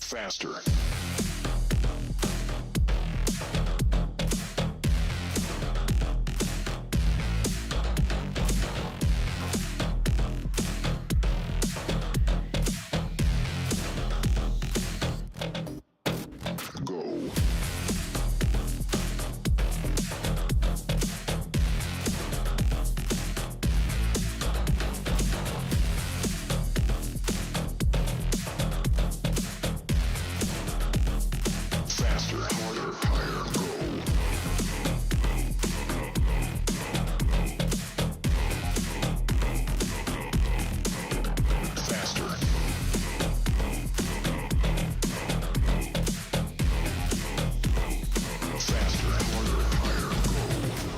Faster. Go. Faster, harder, higher, go. Faster. Faster, harder, higher, go.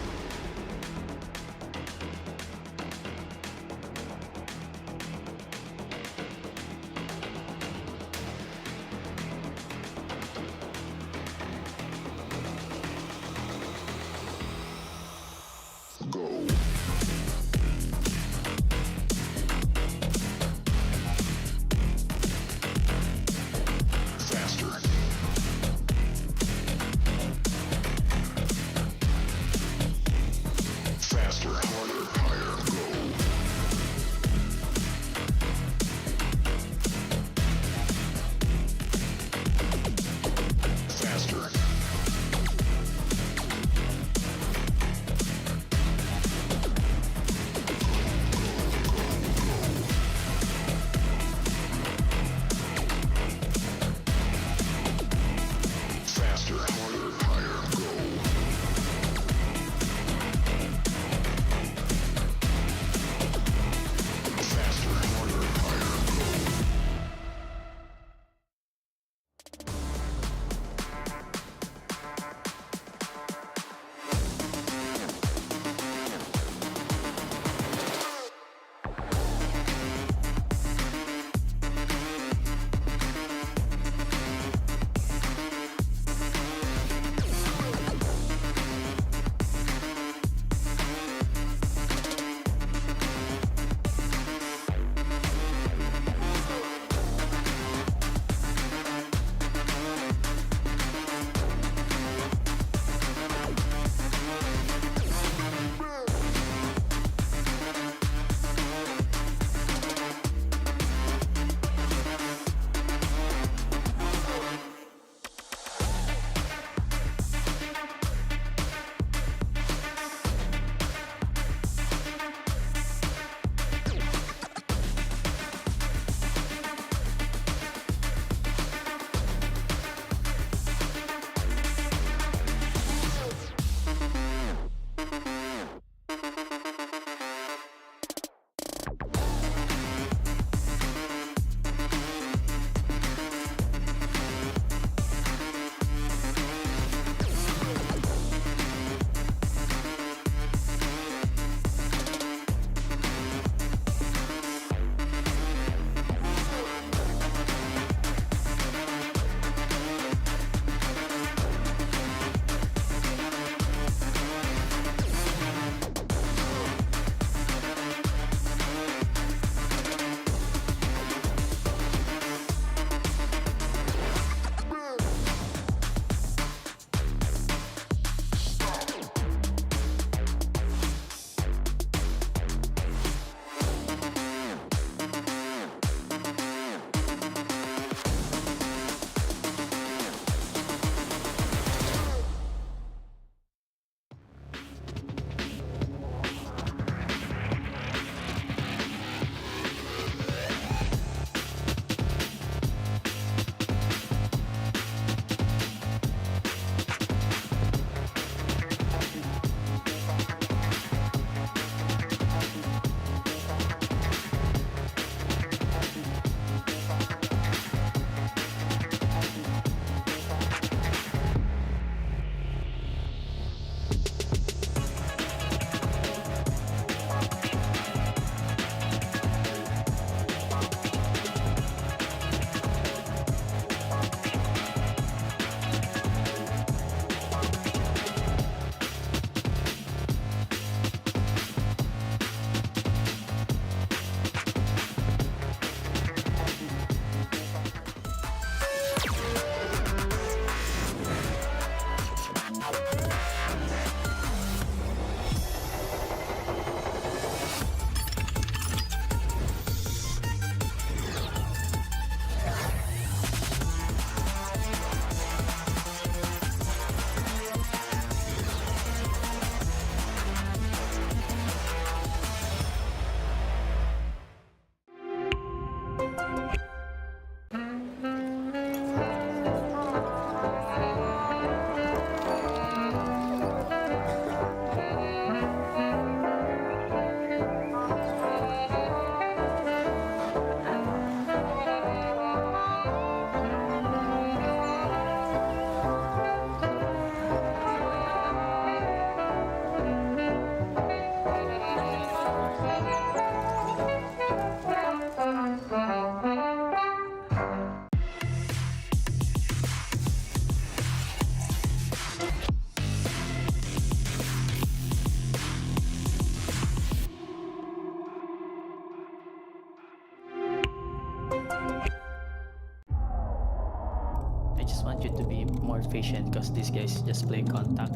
be more efficient because these guys just play contact.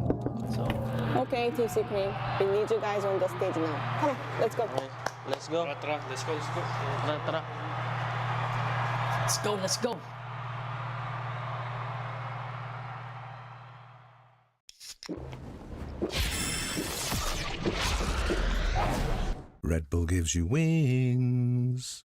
So Okay, Team Cream, we need you guys on the stage now. Come on, let's go. Let's go. Tara, let's go. Tara, tara. let's go. Red Bull gives you wings.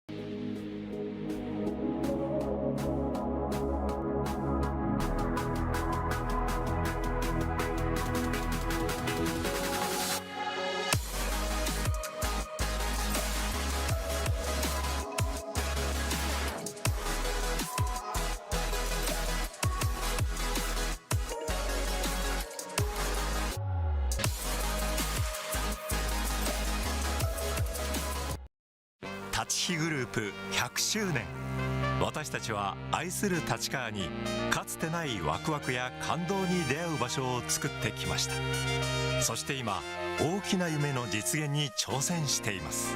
立ちグループ100周年。私たちは愛する立川にかつてないワクワクや感動に出会う場所を作ってきました。そして今大きな夢の実現に挑戦しています。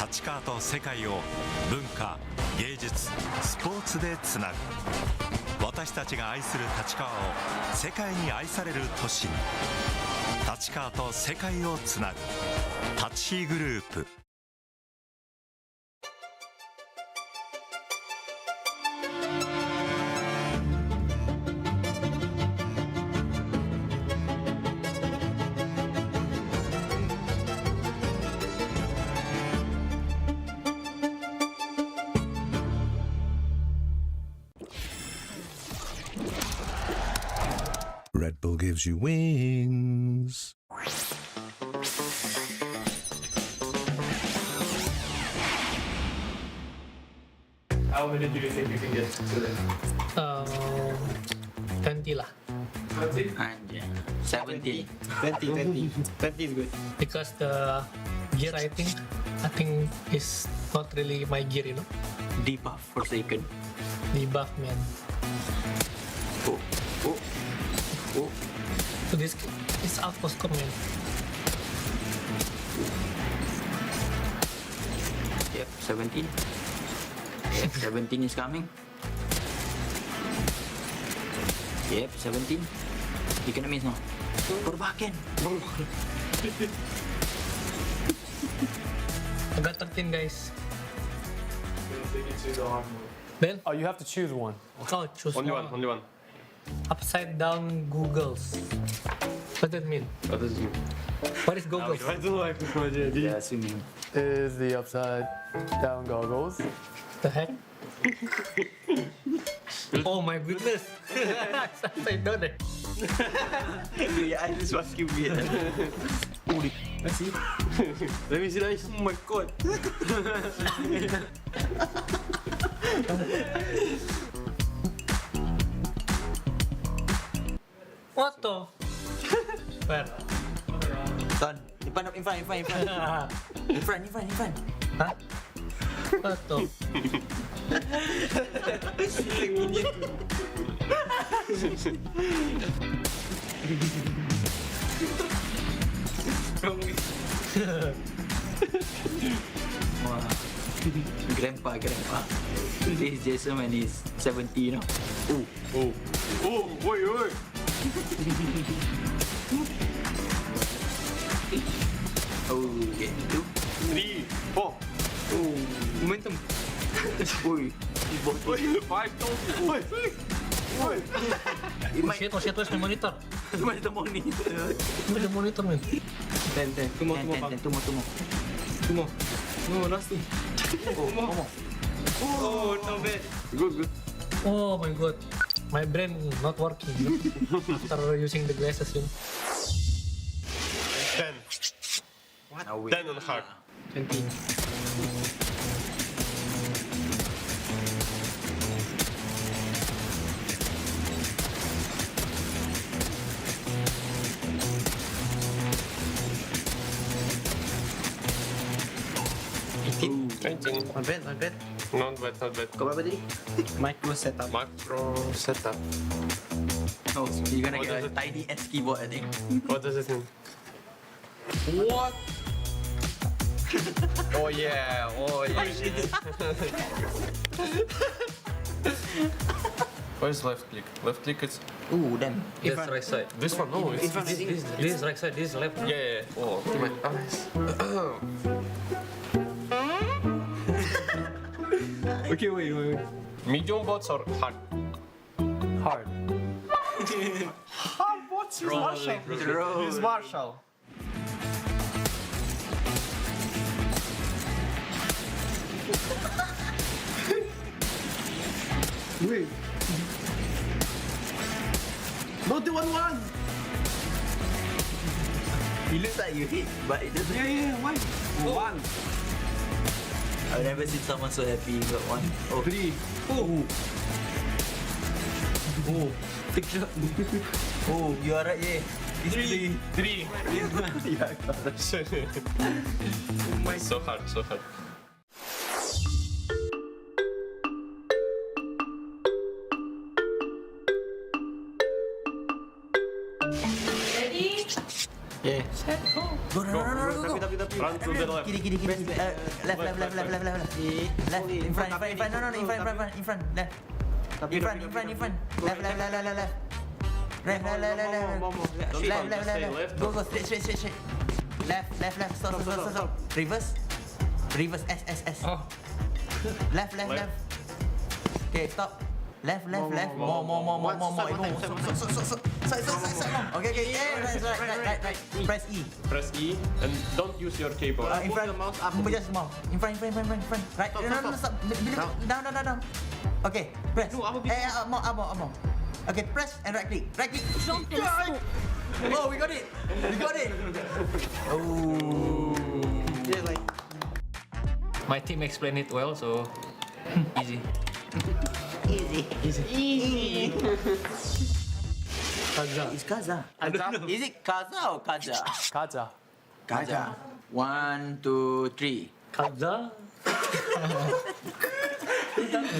立川と世界を文化、芸術、スポーツでつなぐ。私たちが愛する立川を世界に愛される都市に。立川と世界をつなぐ立ちグループ。Red Bull gives you wings. How many do you think you can get today? 20 lah. 20? Anjay. 70. 20 is good. Because the gear I think is not really my gear, you know. Debuff Forsaken. Debuff, man. Oh. Oh. Oh. So this is outpost command. Yep, 17. Yep, 17 is coming. Yep, 17. You can miss now. Perbakin. I got 13 guys. Take it to the hard mode. Then Oh, you have to choose one. oh, choose Only one, only one. Upside down Googles. What does that mean? What does it mean? What is Googles? I don't know, I have no idea. Yeah, swimming. Is the upside down goggles. The heck? Oh my goodness! Upside down eh. Yeah, I just was curious. Holy. Let's see. Let me see that. Oh my god. What the? Where? Ton. In front. In front. Huh? What the? Wah. Grandpa. This is Jason when he's 70 now. Oh, wait. Okay. 2. 3, 4. Momentum. Ui. 5, wait. Oh shit, where's my monitor? Where's the monitor? Where's the monitor, man? 10. Two more. No, last two. Oh, not bad. Good. Oh my god. My brain not working, you know? After using the glasses, you know? 10. What? 10 on hard. 20. Painting. Not bad. Not bad. Kau berapa tadi? Micro setup. Macro setup. Oh, so you're gonna What get does a it- tiny S keyboard, I think. What does it mean? What? Oh yeah. Where's left click? Left click is Ooh, damn. That's right side. this one. No, it's This is right side, this is left. yeah. Oh, my eyes. Okay, wait. Medium bots or hard? Hard. Hard bots. He's Marshall. He's Marshall. Wait. Not the 1-1. It looks like you hit, but it doesn't. Yeah. Why? One. I've never seen someone so happy with one. Oh, 3. oh. Oh, big shot. Oh, you are right, yeah. It's 3. 3. Yeah, correct. So hard. Yeah. Go. Tapi. Run to the left. Kiri. Left. Left. In front. No. In front. Left. In front. Left. Left. Go. Straight. Left. Stop. Reverse. S. Oh. Left. Okay, stop. Left. More. Side. Okay. Yeah, right. Press E. Press E and don't use your keyboard. In front. Just more. In front. Right. No. Stop. Down. Okay. Press. More. Okay. Press and right click. Oh, we got it. Oh. Yeah, like. My team explained it well, so easy. Kaza. It's Kaza. I don't know. Is it Kaza or Kaza? Kaza. 1, 2, 3. Kaza.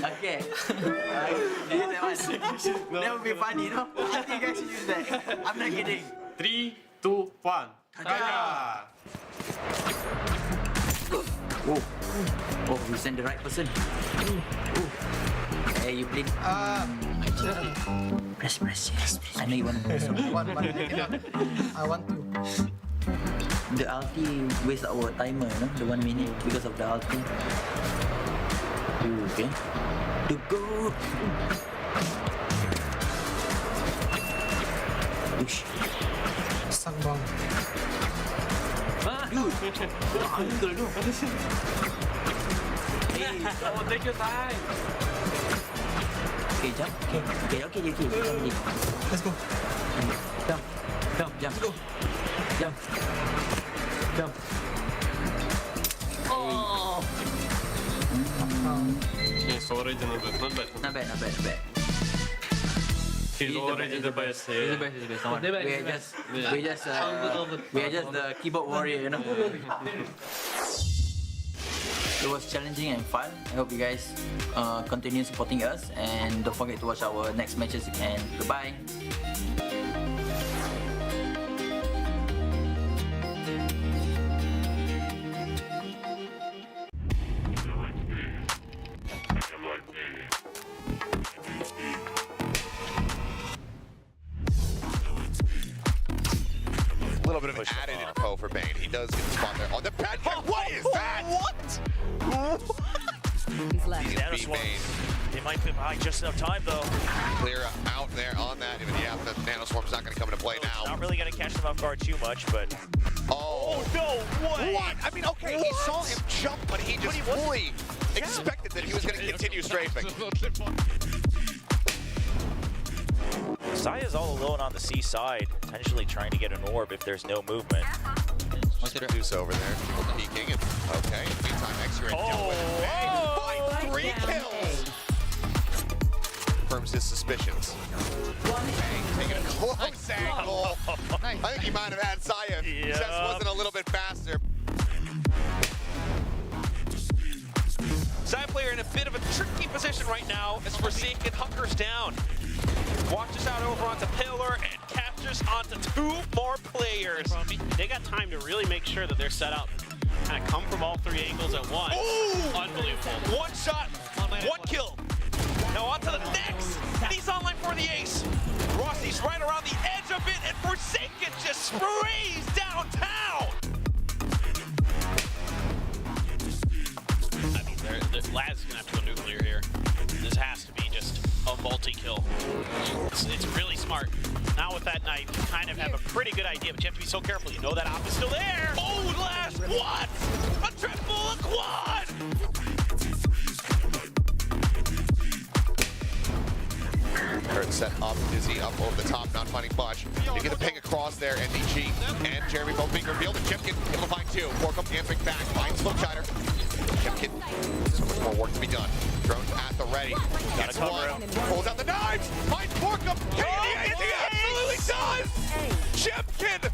Okay. That would be funny, no? I think you guys should use that. I'm not kidding. 3, 2, 1. Kaga. Oh, you send the right person. Hey, you play. Press. Yes. I know you want to press. I want to. The ulti waste our timer, no? The 1 minute because of the ulti. Okay. To go. Push. Sang bang. Uncle, no. Oh, take your time. Okay, jump. Okay. Let's go. Jump. Oh. He's already not bad. Not bad. He's already the best. He's the best. We are just the keyboard warrior, you know. It was challenging and fun. I hope you guys continue supporting us, and don't forget to watch our next matches. And goodbye. A little bit of an added info for Bane. He does get the spot there on the pad. What is that? He's left. He's beat Bane. They might be behind just enough time though. Clear out there on that. Even yeah, the nanoswarm's not going to come into play now. Not really going to catch them off guard too much, but. Oh no way! What? I mean, okay, he saw him jump, but he just fully expected that he was going to continue strafing. Saya's all alone on the C side, potentially trying to get an orb if there's no movement. Do so over there, peeking, and okay. In the meantime, X-Ray by 3 kills. Confirms his suspicions. Bang, taking a close angle. I think he might have had Saya. Yep. Just wasn't a little bit faster. Saya player in a bit of a tricky position right now as Forsaken hunkers down. Watches out over onto Pillar and captures onto 2 more players. They got time to really make sure that they're set up. Kind of come from all 3 angles at once. Ooh! Unbelievable. 1 shot, 1 kill. Now on to the next, and he's on for the ace. Rossi's right around the edge of it, and Forsaken just sprays downtown. I mean, Laz is gonna have to go nuclear here. This has to be just a multi-kill. It's really smart. Now with that knife, you kind of have a pretty good idea, but you have to be so careful. You know that op is still there. Oh, Laz, what? A triple, a quad! Hurt set up, Dizzy up over the top, not finding much. You get the ping across there, NDG and Jeremy both being revealed, and Chipkin able to find two. Forkum answering back, finds Slow Chider. Chipkin, so much more work to be done. Drones at the ready. Gets one, pulls out the knives, finds Forkum. Can he hit? He absolutely does! Chipkin!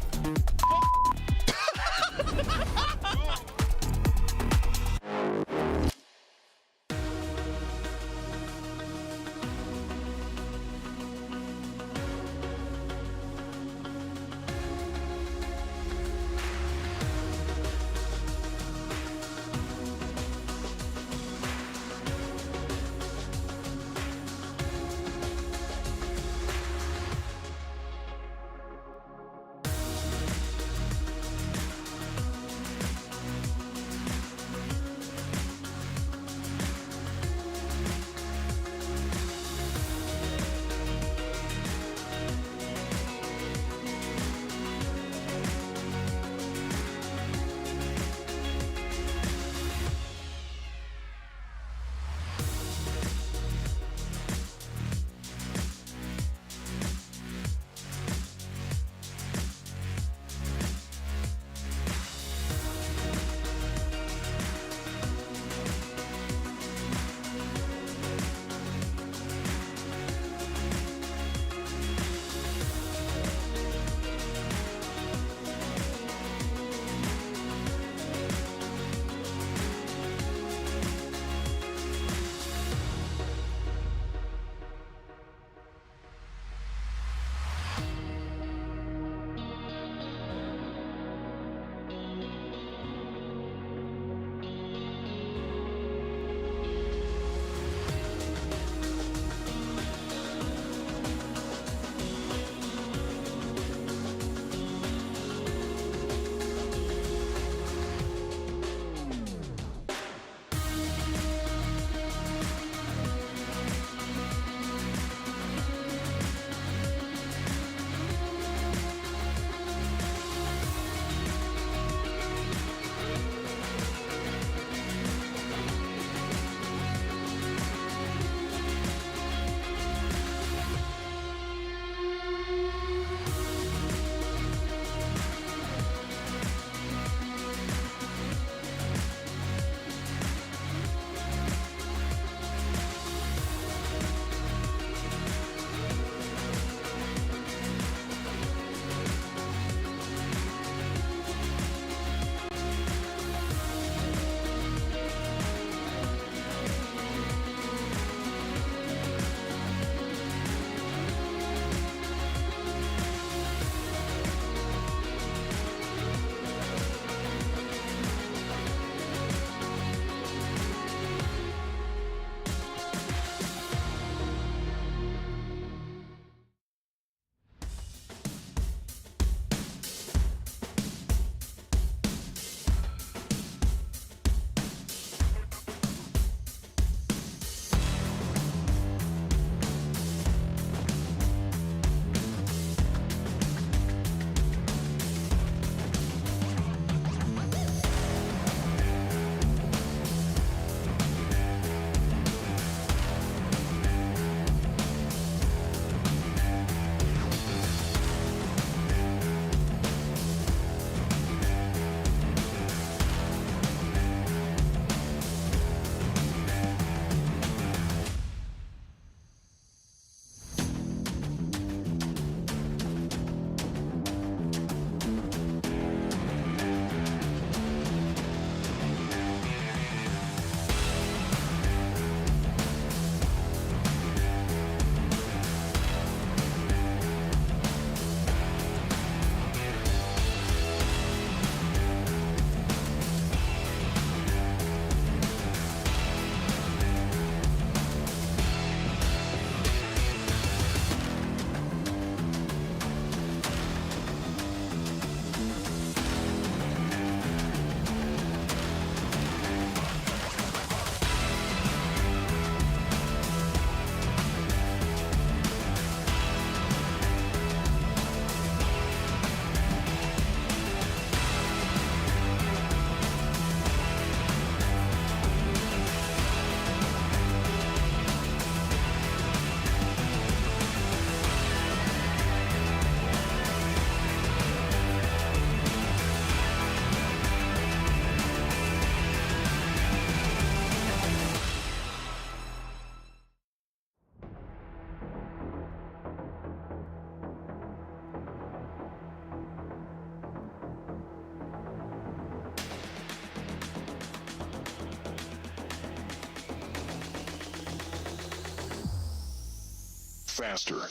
Faster.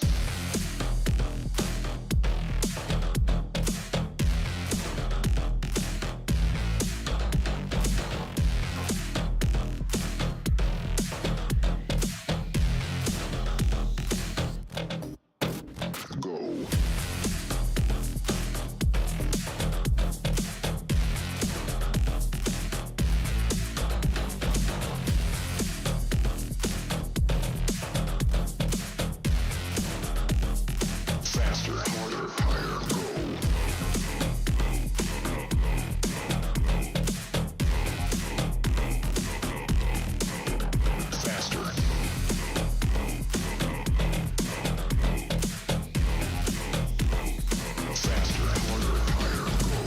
Go. Faster, harder, higher, go. Faster. Faster, harder, higher, go.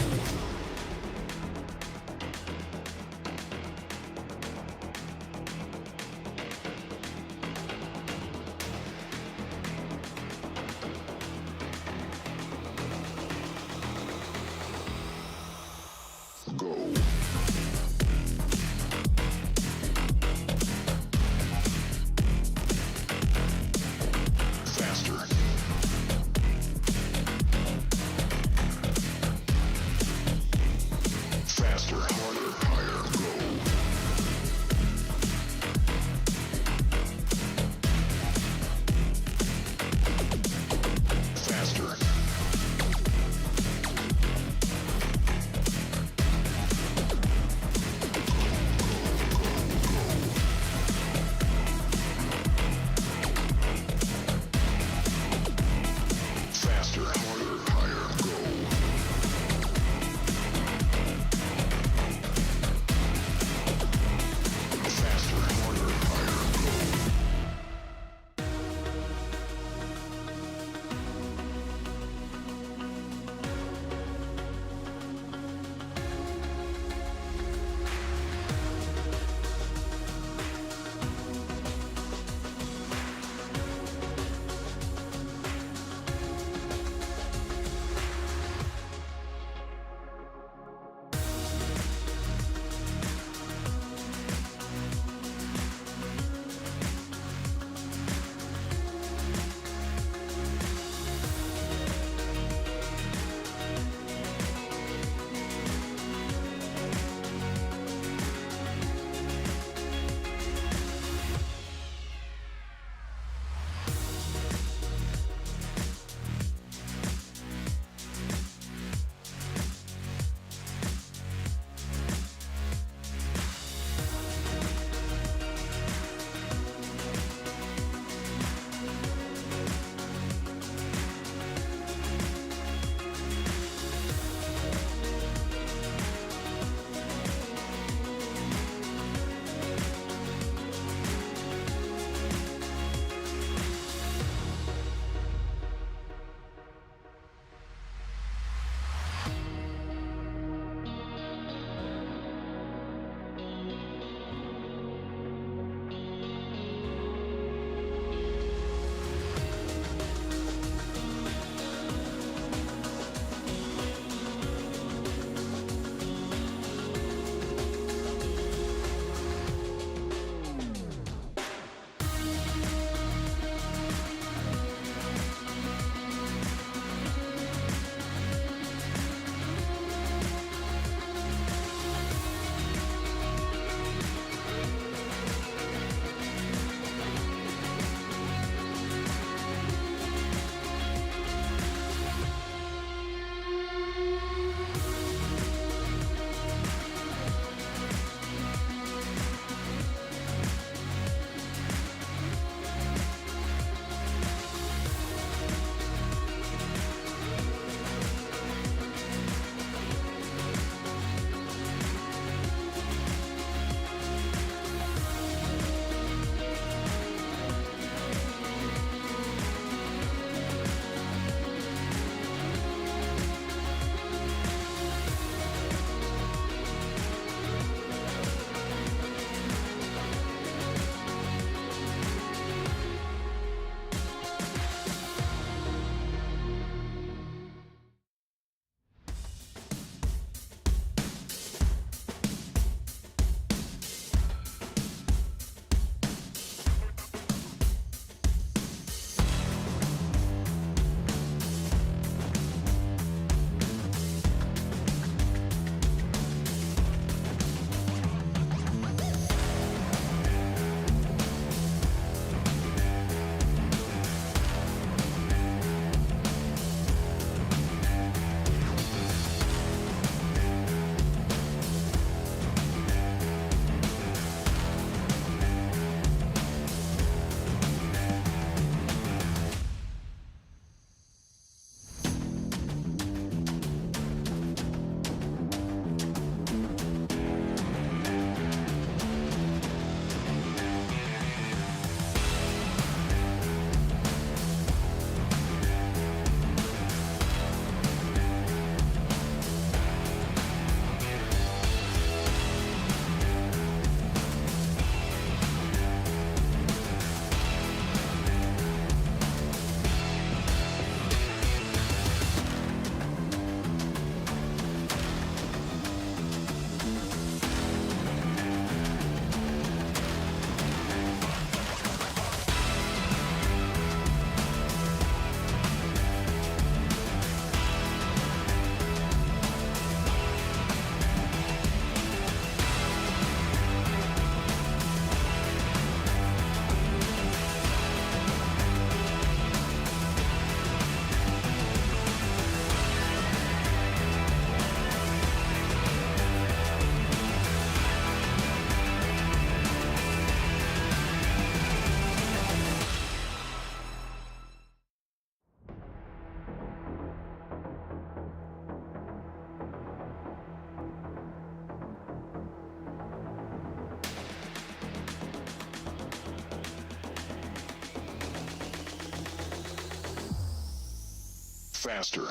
Faster.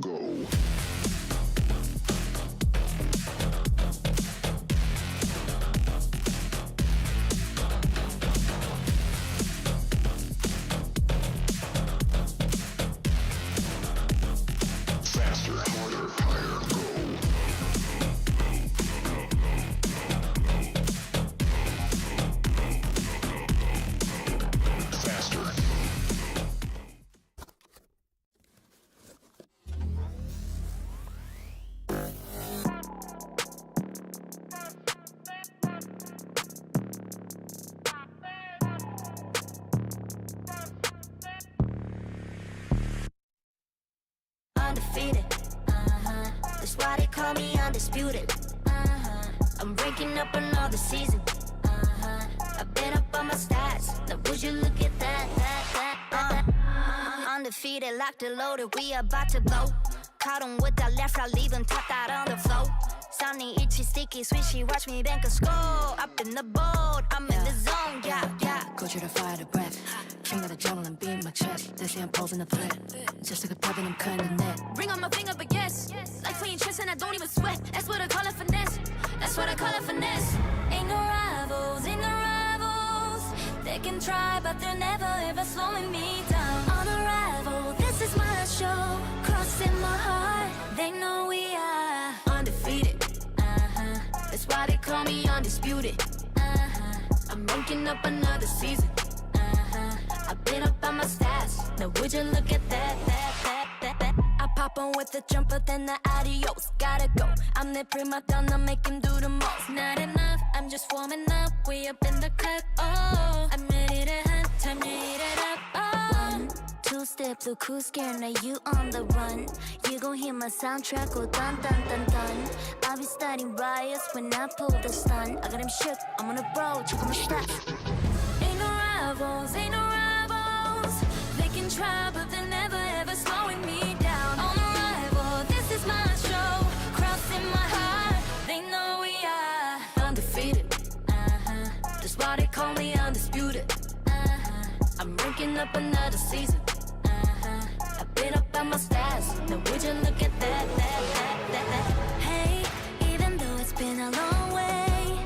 Go. Faster, harder, higher, go. Faster. Undefeated, that's why they call me undisputed. I'm breaking up another season. I've been up on my stats. Now would you look at that? Undefeated, locked and loaded, we about to blow. Caught 'em with that left, I leave 'em tapped out on the floor. Sounding itchy, sticky, swishy, watch me bank a score. Up in the boat, I'm in the zone, yeah. Culture to fire the breath. Finger the jungle and beat my chest. They say I'm posing the threat. Just like a pebble, I'm cutting the net. Ring on my finger, but yes. Like playing chess and I don't even sweat. That's what I call it finesse. That's what I call it finesse. Ain't no rivals, ain't no rivals. They can try, but they're never ever slowing me down. On arrival, this is my show. Crossing my heart, they know we are undefeated. That's why they call me undisputed. I'm ranking up another season. I've been up on my stats. Now would you look at that? I pop on with the jumper, then the adios. Gotta go. I'm the prima donna, make him do the most. Not enough, I'm just warming up. We up in the cut. Oh, I'm ready to hunt. Time to eat it up. Oh. 2-step to cool scare, now you on the run. You gon' hear my soundtrack go dun dun dun dun. I'll be starting riots when I pull the stun. I got him shook, I'm on a bro, check on my stats. Ain't no rivals, ain't no rivals. They can try, but they're never ever slowing me down. On arrival, this is my show. Crossing my heart, they know we are undefeated. That's why they call me undisputed. I'm ranking up another season. I've been up on my stats. Now would you look at that? Hey, even though it's been a long way,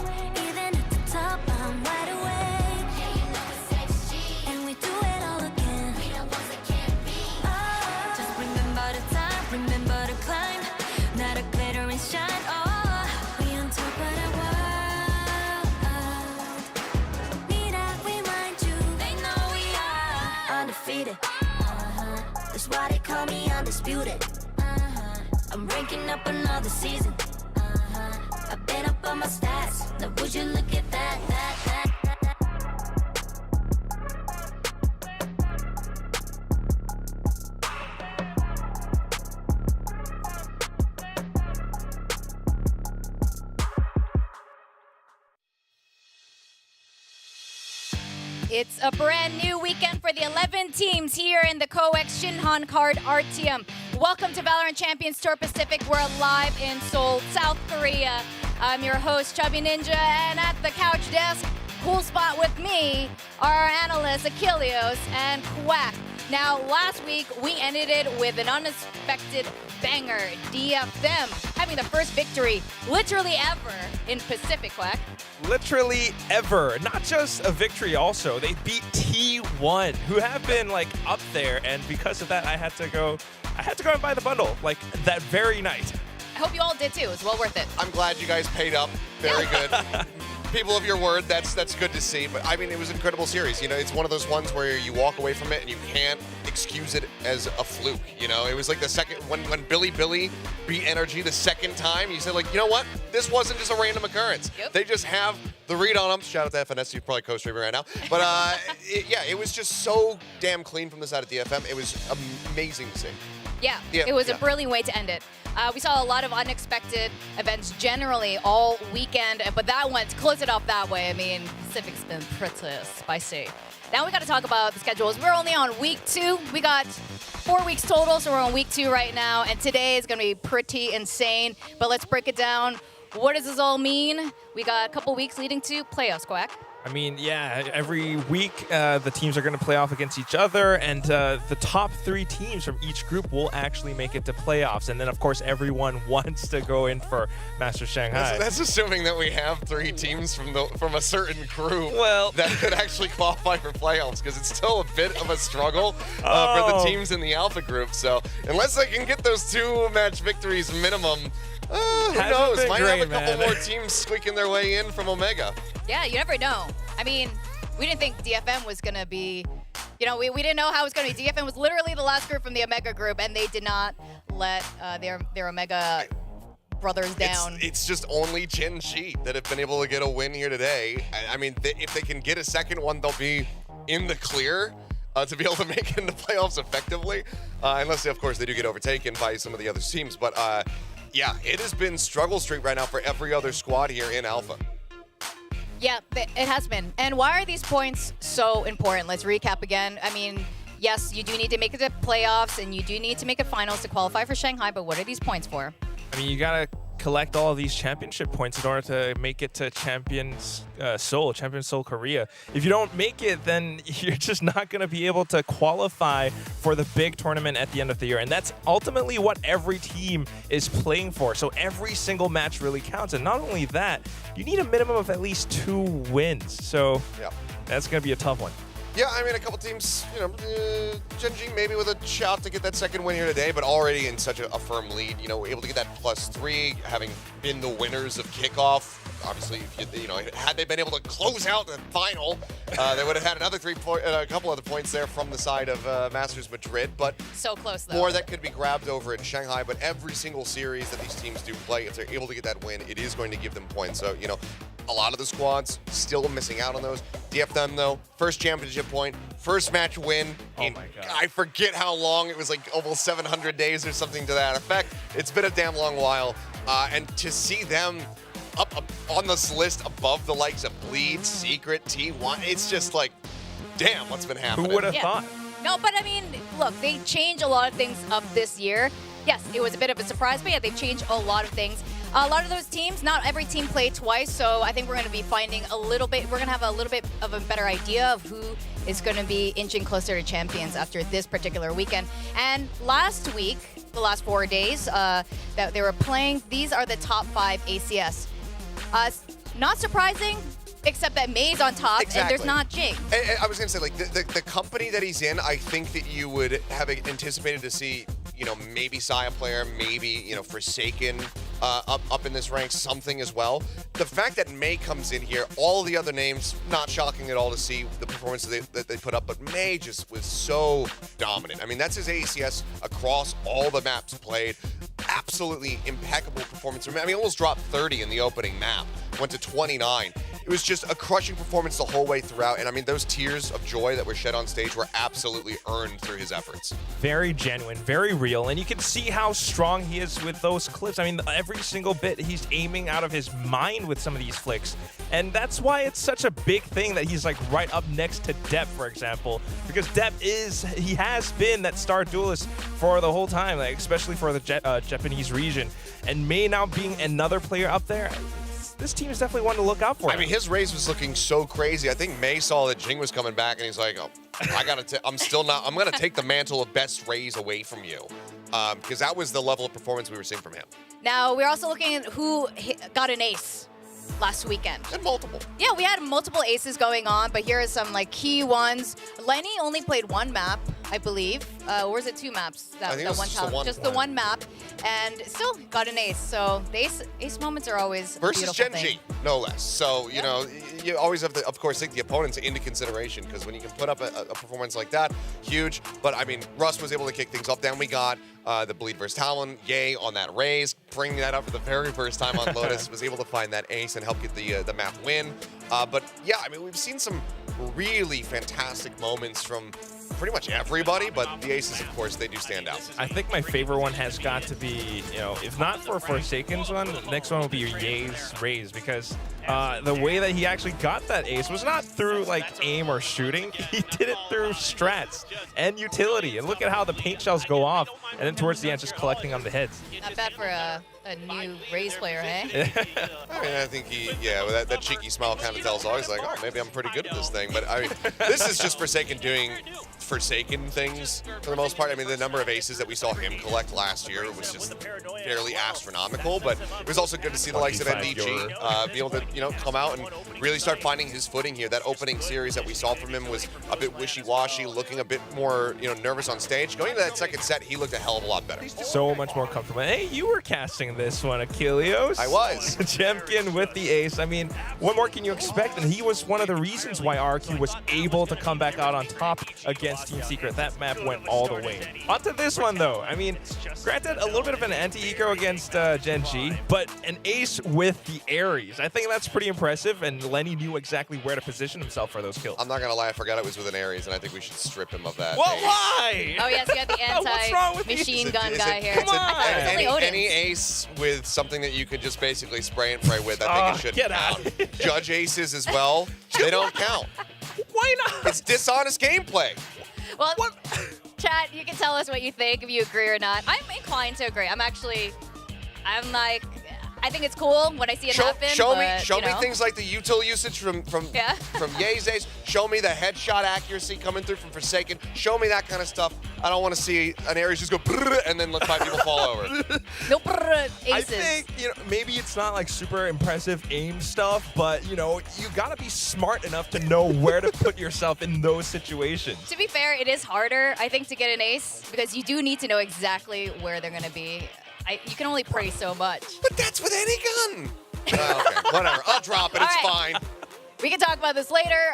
even at the top, I'm wide awake. Yeah, you know it's XG, and we do it all again. We the ones that can't be. Oh, just remember the time, remember the climb. Now the glitter and shine. Oh, we on top of the world. Need I remind you? They know we are undefeated. That's why they call me undisputed. I'm ranking up another season. I've been up on my stats. Now would you look at that? It's a brand new weekend for the 11 teams here in the COEX Shinhan Card RTM. Welcome to VALORANT Champions Tour Pacific. We're live in Seoul, South Korea. I'm your host, Chubby Ninja, and at the couch desk, cool spot with me, our analysts, Achilleos and Quack. Now, last week, we ended it with an unexpected banger, DFM, having the first victory literally ever in Pacific, Quack. Literally ever. Not just a victory also. They beat T1, who have been like up there, and because of that I had to go and buy the bundle like that very night. I hope you all did too. It's well worth it. I'm glad you guys paid up. Very good. People of your word, that's good to see. But I mean, it was an incredible series. You know, it's one of those ones where you walk away from it and you can't excuse it as a fluke. You know, it was like the second when Billy beat Energy the second time. You said like, you know what? This wasn't just a random occurrence. Yep. They just have the read on them. Shout out to FNS, you're probably co-streaming right now. But it was just so damn clean from the side of DFM. It was amazing to see. Yeah, it was a brilliant way to end it. We saw a lot of unexpected events generally all weekend, but that one, to close it off that way, I mean, Pacific's been pretty spicy. Now we got to talk about the schedules. We're only on week 2. We got 4 weeks total, so we're on week 2 right now, and today is going to be pretty insane. But let's break it down. What does this all mean? We got a couple weeks leading to playoffs, Quack. I mean, yeah, every week the teams are going to play off against each other, and the top 3 teams from each group will actually make it to playoffs. And then, of course, everyone wants to go in for Masters Shanghai. That's assuming that we have 3 teams from a certain group well, that could actually qualify for playoffs, because it's still a bit of a struggle for the teams in the Alpha group. So unless they can get those 2-match victories minimum, who knows? Might have a couple more teams squeaking their way in from Omega. Yeah, you never know. I mean, we didn't think DFM was going to be, we didn't know how it was going to be. DFM was literally the last group from the Omega group, and they did not let their Omega brothers down. It's just only Gen G that have been able to get a win here today. I mean, if they can get a second one, they'll be in the clear to be able to make it into playoffs effectively, unless, of course, they do get overtaken by some of the other teams. But yeah, it has been struggle streak right now for every other squad here in Alpha. Yeah, it has been. And why are these points so important? Let's recap again. I mean, yes, you do need to make it to playoffs, and you do need to make it finals to qualify for Shanghai, but what are these points for? I mean, you got to collect all of these championship points in order to make it to Champions Seoul Korea. If you don't make it, then you're just not going to be able to qualify for the big tournament at the end of the year. And that's ultimately what every team is playing for. So every single match really counts. And not only that, you need a minimum of at least 2 wins. So that's going to be a tough one. Yeah, I mean, a couple teams, Gen G maybe with a shot to get that second win here today, but already in such a firm lead, able to get that +3, having been the winners of kickoff. Obviously, had they been able to close out the final, they would have had a couple other points there from the side of Masters Madrid, but so close though. More that could be grabbed over in Shanghai. But every single series that these teams do play, if they're able to get that win, it is going to give them points. So a lot of the squads still missing out on those. DFM though, first championship point, first match win. Oh my God. I forget how long. It was like almost 700 days or something to that effect. It's been a damn long while, and to see them up on this list above the likes of Bleed, Secret, T1, it's just like, damn, what's been happening? Who would have thought? No, but I mean, look, they changed a lot of things up this year. Yes, it was a bit of a surprise, but yeah, they've changed a lot of things. A lot of those teams, not every team played twice, so I think we're going to be finding we're going to have a little bit of a better idea of who is going to be inching closer to champions after this particular weekend. And last week, the last 4 days that they were playing, these are the top 5 ACS. Not surprising, except that May's on top, and there's not Jing. I was going to say, like, the company that he's in, I think that you would have anticipated to see, maybe Saya player, maybe, Forsaken up in this rank, something as well. The fact that May comes in here, all the other names, not shocking at all to see the performance that they put up, but May just was so dominant. I mean, that's his ACS across all the maps played. Absolutely impeccable performance. I mean, almost dropped 30 in the opening map, went to 29. It was just a crushing performance the whole way throughout. And I mean, those tears of joy that were shed on stage were absolutely earned through his efforts. Very genuine, very real. And you can see how strong he is with those clips. I mean, every single bit he's aiming out of his mind with some of these flicks. And that's why it's such a big thing that he's like right up next to Depp, for example. Because Depp he has been that star duelist for the whole time, like, especially for the Japanese region. And May now being another player up there, this team is definitely one to look out for. I mean, his race was looking so crazy. I think May saw that Jing was coming back, and he's like, "Oh, I'm going to take the mantle of best Rays away from you," because that was the level of performance we were seeing from him. Now, we're also looking at who got an ace last weekend. And multiple. Yeah, we had multiple aces going on, but here are some like key ones. Lenny only played 1 map, I believe. Or was it 2 maps? I think it was just the one map, and still got an ace. So the ace moments are always versus a Gen thing. G, no less. So you always have to, of course, take the opponents into consideration, because when you can put up a performance like that, huge. But I mean, Russ was able to kick things off. Then we got the Bleed versus Talon, Yay on that raise, bringing that up for the very first time on Lotus, was able to find that ace and help get the map win. But yeah, I mean, we've seen some really fantastic moments from pretty much everybody, but the aces, of course, they do stand out. I think my favorite one has got to be, if not for Forsaken's one, the next one will be Ye's Raze, because the way that he actually got that ace was not through like aim or shooting. He did it through strats and utility. And look at how the paint shells go off, and then towards the end, just collecting on the heads. Not bad for a new Raze player, hey? I mean, I think with that cheeky smile kind of tells all. He's like, oh, maybe I'm pretty good at this thing. But I mean, this is just Forsaken doing Forsaken things for the most part. I mean, the number of aces that we saw him collect last year was just fairly astronomical. But it was also good to see the likes of NDG be able to, come out and really start finding his footing here. That opening series that we saw from him was a bit wishy-washy, looking a bit more, nervous on stage. Going into that second set, he looked a hell of a lot better. So much more comfortable. Hey, you were casting this one, Achilleos. I was. Champion with the ace. I mean, what more can you expect? And he was one of the reasons why RQ was able to come back out on top against Team Secret. That map went all the way. On to this one, though. I mean, granted, a little bit of an anti-eco against Gen G, but an ace with the Ares. I think that's pretty impressive, and Lenny knew exactly where to position himself for those kills. I'm not going to lie, I forgot it was with an Ares, and I think we should strip him of that. Well, ace. why? Oh, yes, you got the anti-machine gun guy here. Come on. Any ace with something that you could just basically spray and pray with, I think it shouldn't count. Judge aces as well, they don't count. Why not? It's dishonest gameplay. Well, chat, you can tell us what you think, if you agree or not. I'm inclined to agree. I think it's cool when I see it happen. Show me things like the util usage from Ye's ace. Show me the headshot accuracy coming through from Forsaken. Show me that kind of stuff. I don't want to see an Ares just go and then let 5 people fall over. No aces. I think maybe it's not like super impressive aim stuff, but you gotta be smart enough to know where to put yourself in those situations. To be fair, it is harder, I think, to get an ace because you do need to know exactly where they're gonna be. You can only pray so much. But that's with any gun. Okay, whatever. I'll drop it. It's fine. We can talk about this later.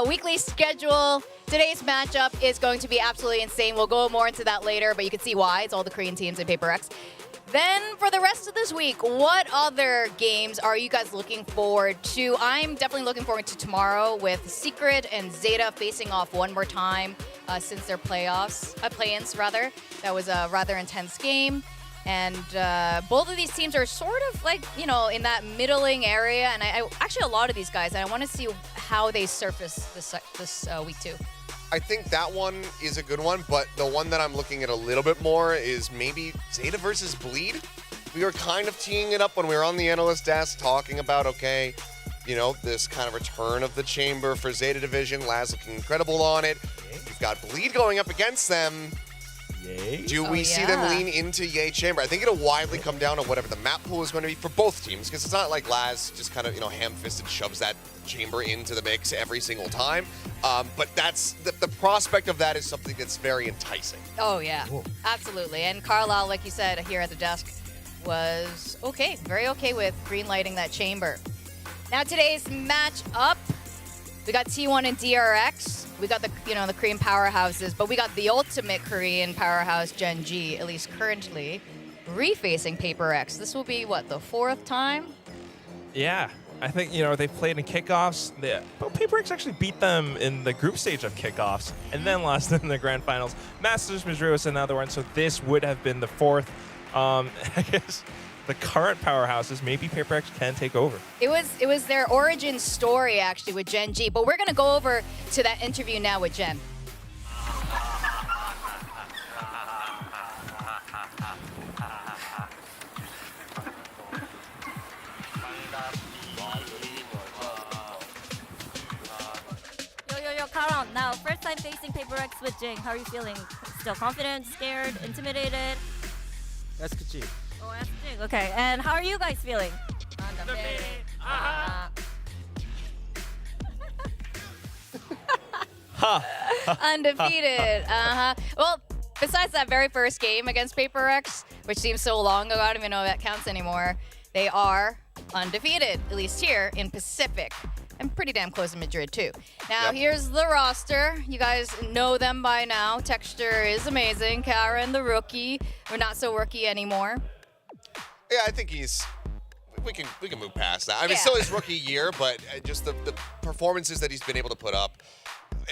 Weekly schedule. Today's matchup is going to be absolutely insane. We'll go more into that later, but you can see why. It's all the Korean teams in Paper X. Then for the rest of this week, what other games are you guys looking forward to? I'm definitely looking forward to tomorrow with Secret and Zeta facing off one more time since their play-ins rather. That was a rather intense game. And both of these teams are sort of like, in that middling area. And I actually, a lot of these guys, and I want to see how they surface this week too. I think that one is a good one, but the one that I'm looking at a little bit more is maybe Zeta versus Bleed. We were kind of teeing it up when we were on the analyst desk talking about, okay, this kind of return of the chamber for Zeta Division. Laz looking incredible on it. You've got Bleed going up against them. Yay. Do we see them lean into Yay Chamber? I think it'll widely come down to whatever the map pool is going to be for both teams, because it's not like Laz just kind of, ham-fisted shoves that chamber into the mix every single time. But that's the prospect of that is something that's very enticing. Oh, yeah. Whoa. Absolutely. And Carlisle, like you said, here at the desk, was very okay with green-lighting that chamber. Now, today's match up, we got T1 and DRX. We got the Korean powerhouses, but we got the ultimate Korean powerhouse, Gen G, at least currently, refacing Paper X. This will be, the 4th time? Yeah. I think, they've played in kickoffs. But Paper X actually beat them in the group stage of kickoffs and then lost in the grand finals. Masters Madrid was another one, so this would have been the 4th. I guess the current powerhouses, maybe Paper X can take over. It was their origin story, actually, with Gen G. But we're going to go over to that interview now with Gen. Yo, Karan, now, first time facing Paper X with Jing. How are you feeling? Still confident, scared, intimidated? That's Kachi. Oh, that's Jing. Okay, and how are you guys feeling? Undefeated. Well, besides that very first game against Paper X, which seems so long ago, I don't even know if that counts anymore, they are undefeated, at least here in Pacific. And pretty damn close to Madrid, too. Now, here's the roster. You guys know them by now. Texture is amazing. Karen, the rookie. We're not so rookie anymore. Yeah, I think he's we can move past that. I mean, still his rookie year, but just the performances that he's been able to put up,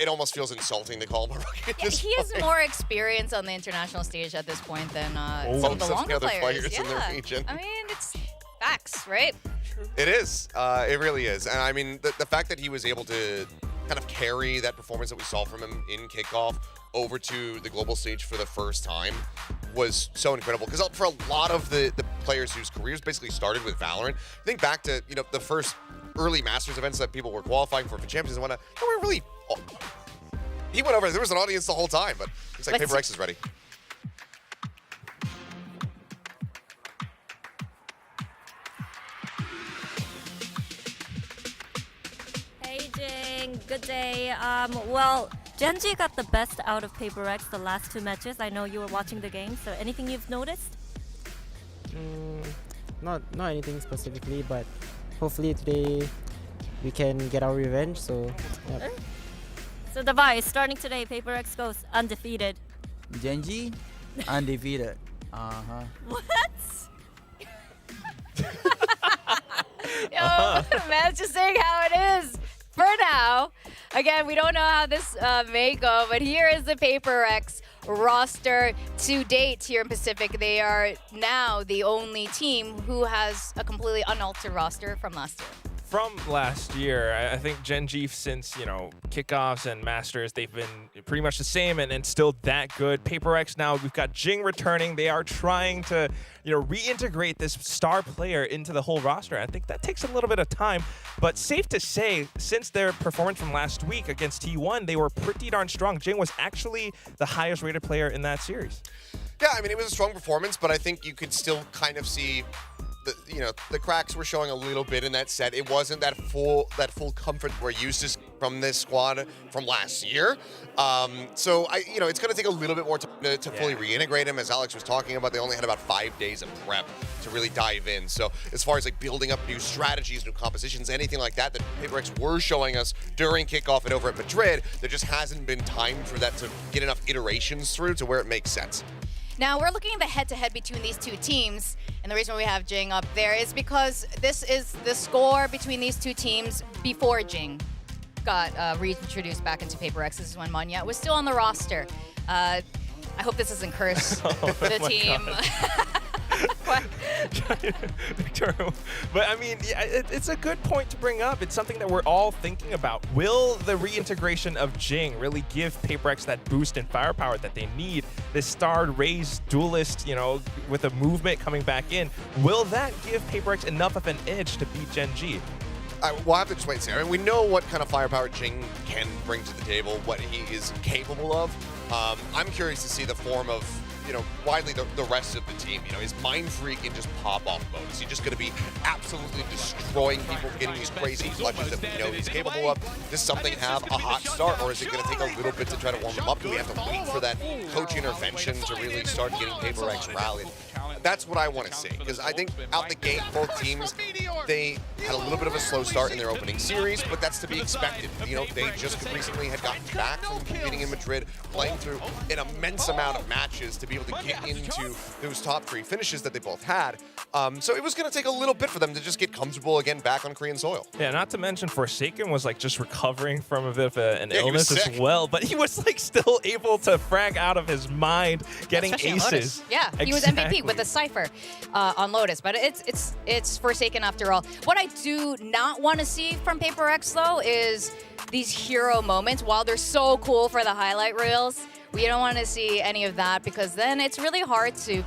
it almost feels insulting to call him a rookie. He has more experience on the international stage at this point than some of the longer other players. in the region. I mean, it's facts, right? It is. It really is. And I mean, the fact that he was able to kind of carry that performance that we saw from him in kickoff over to the global stage for the first time was so incredible. Because for a lot of the players whose careers basically started with Valorant, think back to the first early Masters events that people were qualifying for champions and whatnot. They weren't really. He went over. There was an audience the whole time, but looks like Paper X is ready. Hey Jing, good day. Well, Genji got the best out of Paper X the last 2 matches. I know you were watching the game, so anything you've noticed? Not anything specifically, but hopefully today we can get our revenge. So, yep. So Device, starting today, Paper X goes undefeated. Genji, undefeated. What? Yo, man's just saying how it is for now. Again, we don't know how this may go, but here is the Paper X roster to date here in Pacific. They are now the only team who has a completely unaltered roster from last year. From last year, I think Genji, since, kickoffs and Masters, they've been pretty much the same and still that good. Paper X now, we've got Jing returning. They are trying to, reintegrate this star player into the whole roster. I think that takes a little bit of time, but safe to say, since their performance from last week against T1, they were pretty darn strong. Jing was actually the highest rated player in that series. Yeah, I mean, it was a strong performance, but I think you could still kind of see the cracks were showing a little bit in that set. It wasn't that full comfort we're used to from this squad from last year. So it's going to take a little bit more time to fully reintegrate him. As Alex was talking about, they only had about 5 days of prep to really dive in. So as far as building up new strategies, new compositions, anything like that Paper X were showing us during kickoff and over at Madrid, there just hasn't been time for that to get enough iterations through to where it makes sense. Now, we're looking at the head-to-head between these two teams, and the reason we have Jing up there is because this is the score between these two teams before Jing got reintroduced back into Paper X. This is when Monya was still on the roster. I hope this doesn't curse the team. Victor, but I mean, it's a good point to bring up. It's something that we're all thinking about. Will the reintegration of Jing really give Paper X that boost in firepower that they need? This starred raised duelist, with a movement coming back in, will that give Paper X enough of an edge to beat Genji? We'll have to just wait and see. I mean, we know what kind of firepower Jing can bring to the table, what he is capable of. I'm curious to see the form of widely the rest of the team. Is Mind Freak in just pop-off mode? Is he just going to be absolutely destroying people, getting these crazy clutches that we know he's capable of? Does something have a hot start, or is it going to take a little bit to try to warm him up? Do we have to wait for that coach intervention to really start getting Paper X rallied? That's what I want to see, because I think out the gate, both teams, they had a little bit of a slow start in their opening series, but that's to be expected. They just recently had gotten back from competing in Madrid, playing through an immense amount of matches to be able to get into those top 3 finishes that they both had. So it was going to take a little bit for them to just get comfortable again back on Korean soil. Yeah, not to mention Forsaken was just recovering from a bit of an illness as well, but he was still able to frag out of his mind, getting aces. Yeah, he was MVP with a Cypher on Lotus, but it's Forsaken after all. What I do not want to see from Paper X though is these hero moments. While they're so cool for the highlight reels, we don't want to see any of that, because then it's really hard to,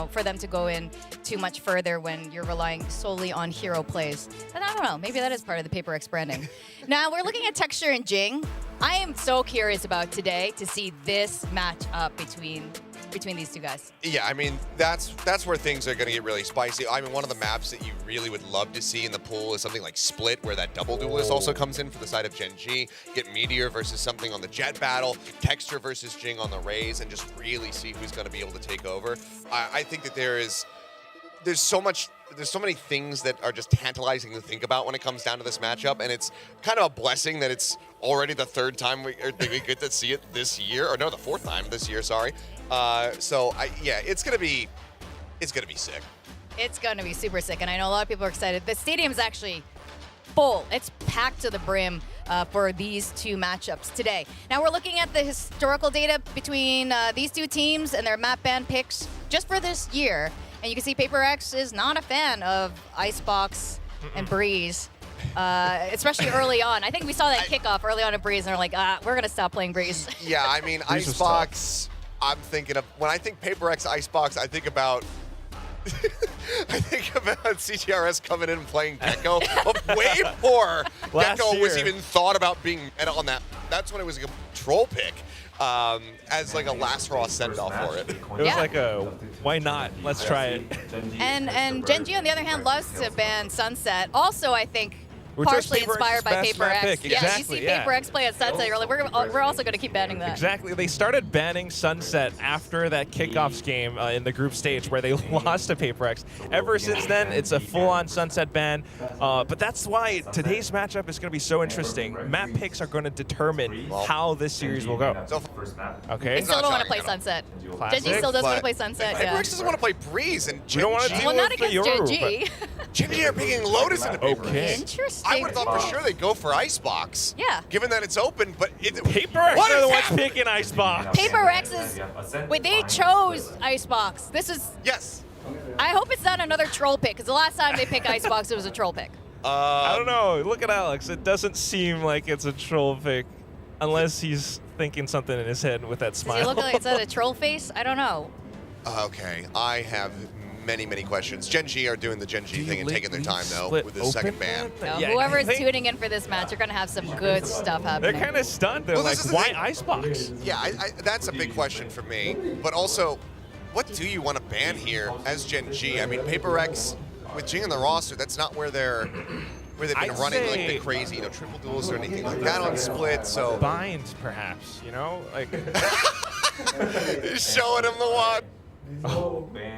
for them to go in too much further when you're relying solely on hero plays. And I don't know, maybe that is part of the Paper X branding. Now, we're looking at Texture and Jing. I am so curious about today to see this match up between these two guys. Yeah, I mean, that's where things are going to get really spicy. I mean, one of the maps that you really would love to see in the pool is something like Split, where that double duelist also comes in for the side of Genji. Get Meteor versus something on the Jet battle, Texture versus Jing on the Raze, and just really see who's going to be able to take over. I think that there's so many things that are just tantalizing to think about when it comes down to this matchup, and it's kind of a blessing that it's already the 3rd time we get to see it this year, or no, the 4th time this year, sorry. So it's gonna be sick. It's going to be super sick, and I know a lot of people are excited. The stadium's actually full. It's packed to the brim for these two matchups today. Now we're looking at the historical data between these two teams and their map ban picks just for this year. And you can see Paper X is not a fan of Icebox and Breeze, especially early on. I think we saw that kickoff early on in Breeze, and we're like, we're going to stop playing Breeze. Yeah, I mean, Icebox, I'm thinking of, when I think Paper X Icebox, I think about CTRS coming in and playing Gecko. Way before Gecko was even thought about being on that. That's when it was a troll pick. As like a last raw send-off for it. It was like a, why not? Let's try it. And Gen G, on the other hand, loves to ban Sunset. Also, I think, partially inspired by Paper X. Yeah, you see Paper X play at Sunset, you're like, we're also going to keep banning that. Exactly. They started banning Sunset after that kickoffs game in the group stage where they lost to Paper X. Ever since then, it's a full-on Sunset ban. But that's why today's matchup is going to be so interesting. Map picks are going to determine how this series will go. Okay. I still don't want to play Sunset. Gen G still doesn't want to play Sunset. Paper X doesn't want to play Breeze, and Gen G. Well, not against Gen G. Gen G are picking Lotus into Paper X. Interesting. I would have thought for sure they'd go for Icebox. Yeah. Given that it's open, but Paper X are the ones picking Icebox. Paper X is. Wait, they chose Icebox. This is. Yes. I hope it's not another troll pick, because the last time they picked Icebox, it was a troll pick. I don't know. Look at Alex. It doesn't seem like it's a troll pick, unless he's thinking something in his head with that smile. Does he look like it's a troll face? I don't know. Okay, I have many questions. Gen G are doing the Gen G thing and taking their time, though, with the second ban. No, whoever is tuning in for this match, you're going to have some good stuff happening. They're kind of stunned. They're like, why Icebox? Yeah, that's a big question for me. But also, what do you want to ban here as Gen G? I mean, Paper X, with Jing in the roster, that's not where they've been running like the crazy, triple duels or anything like that on Split. So Bind, perhaps, like showing him the one.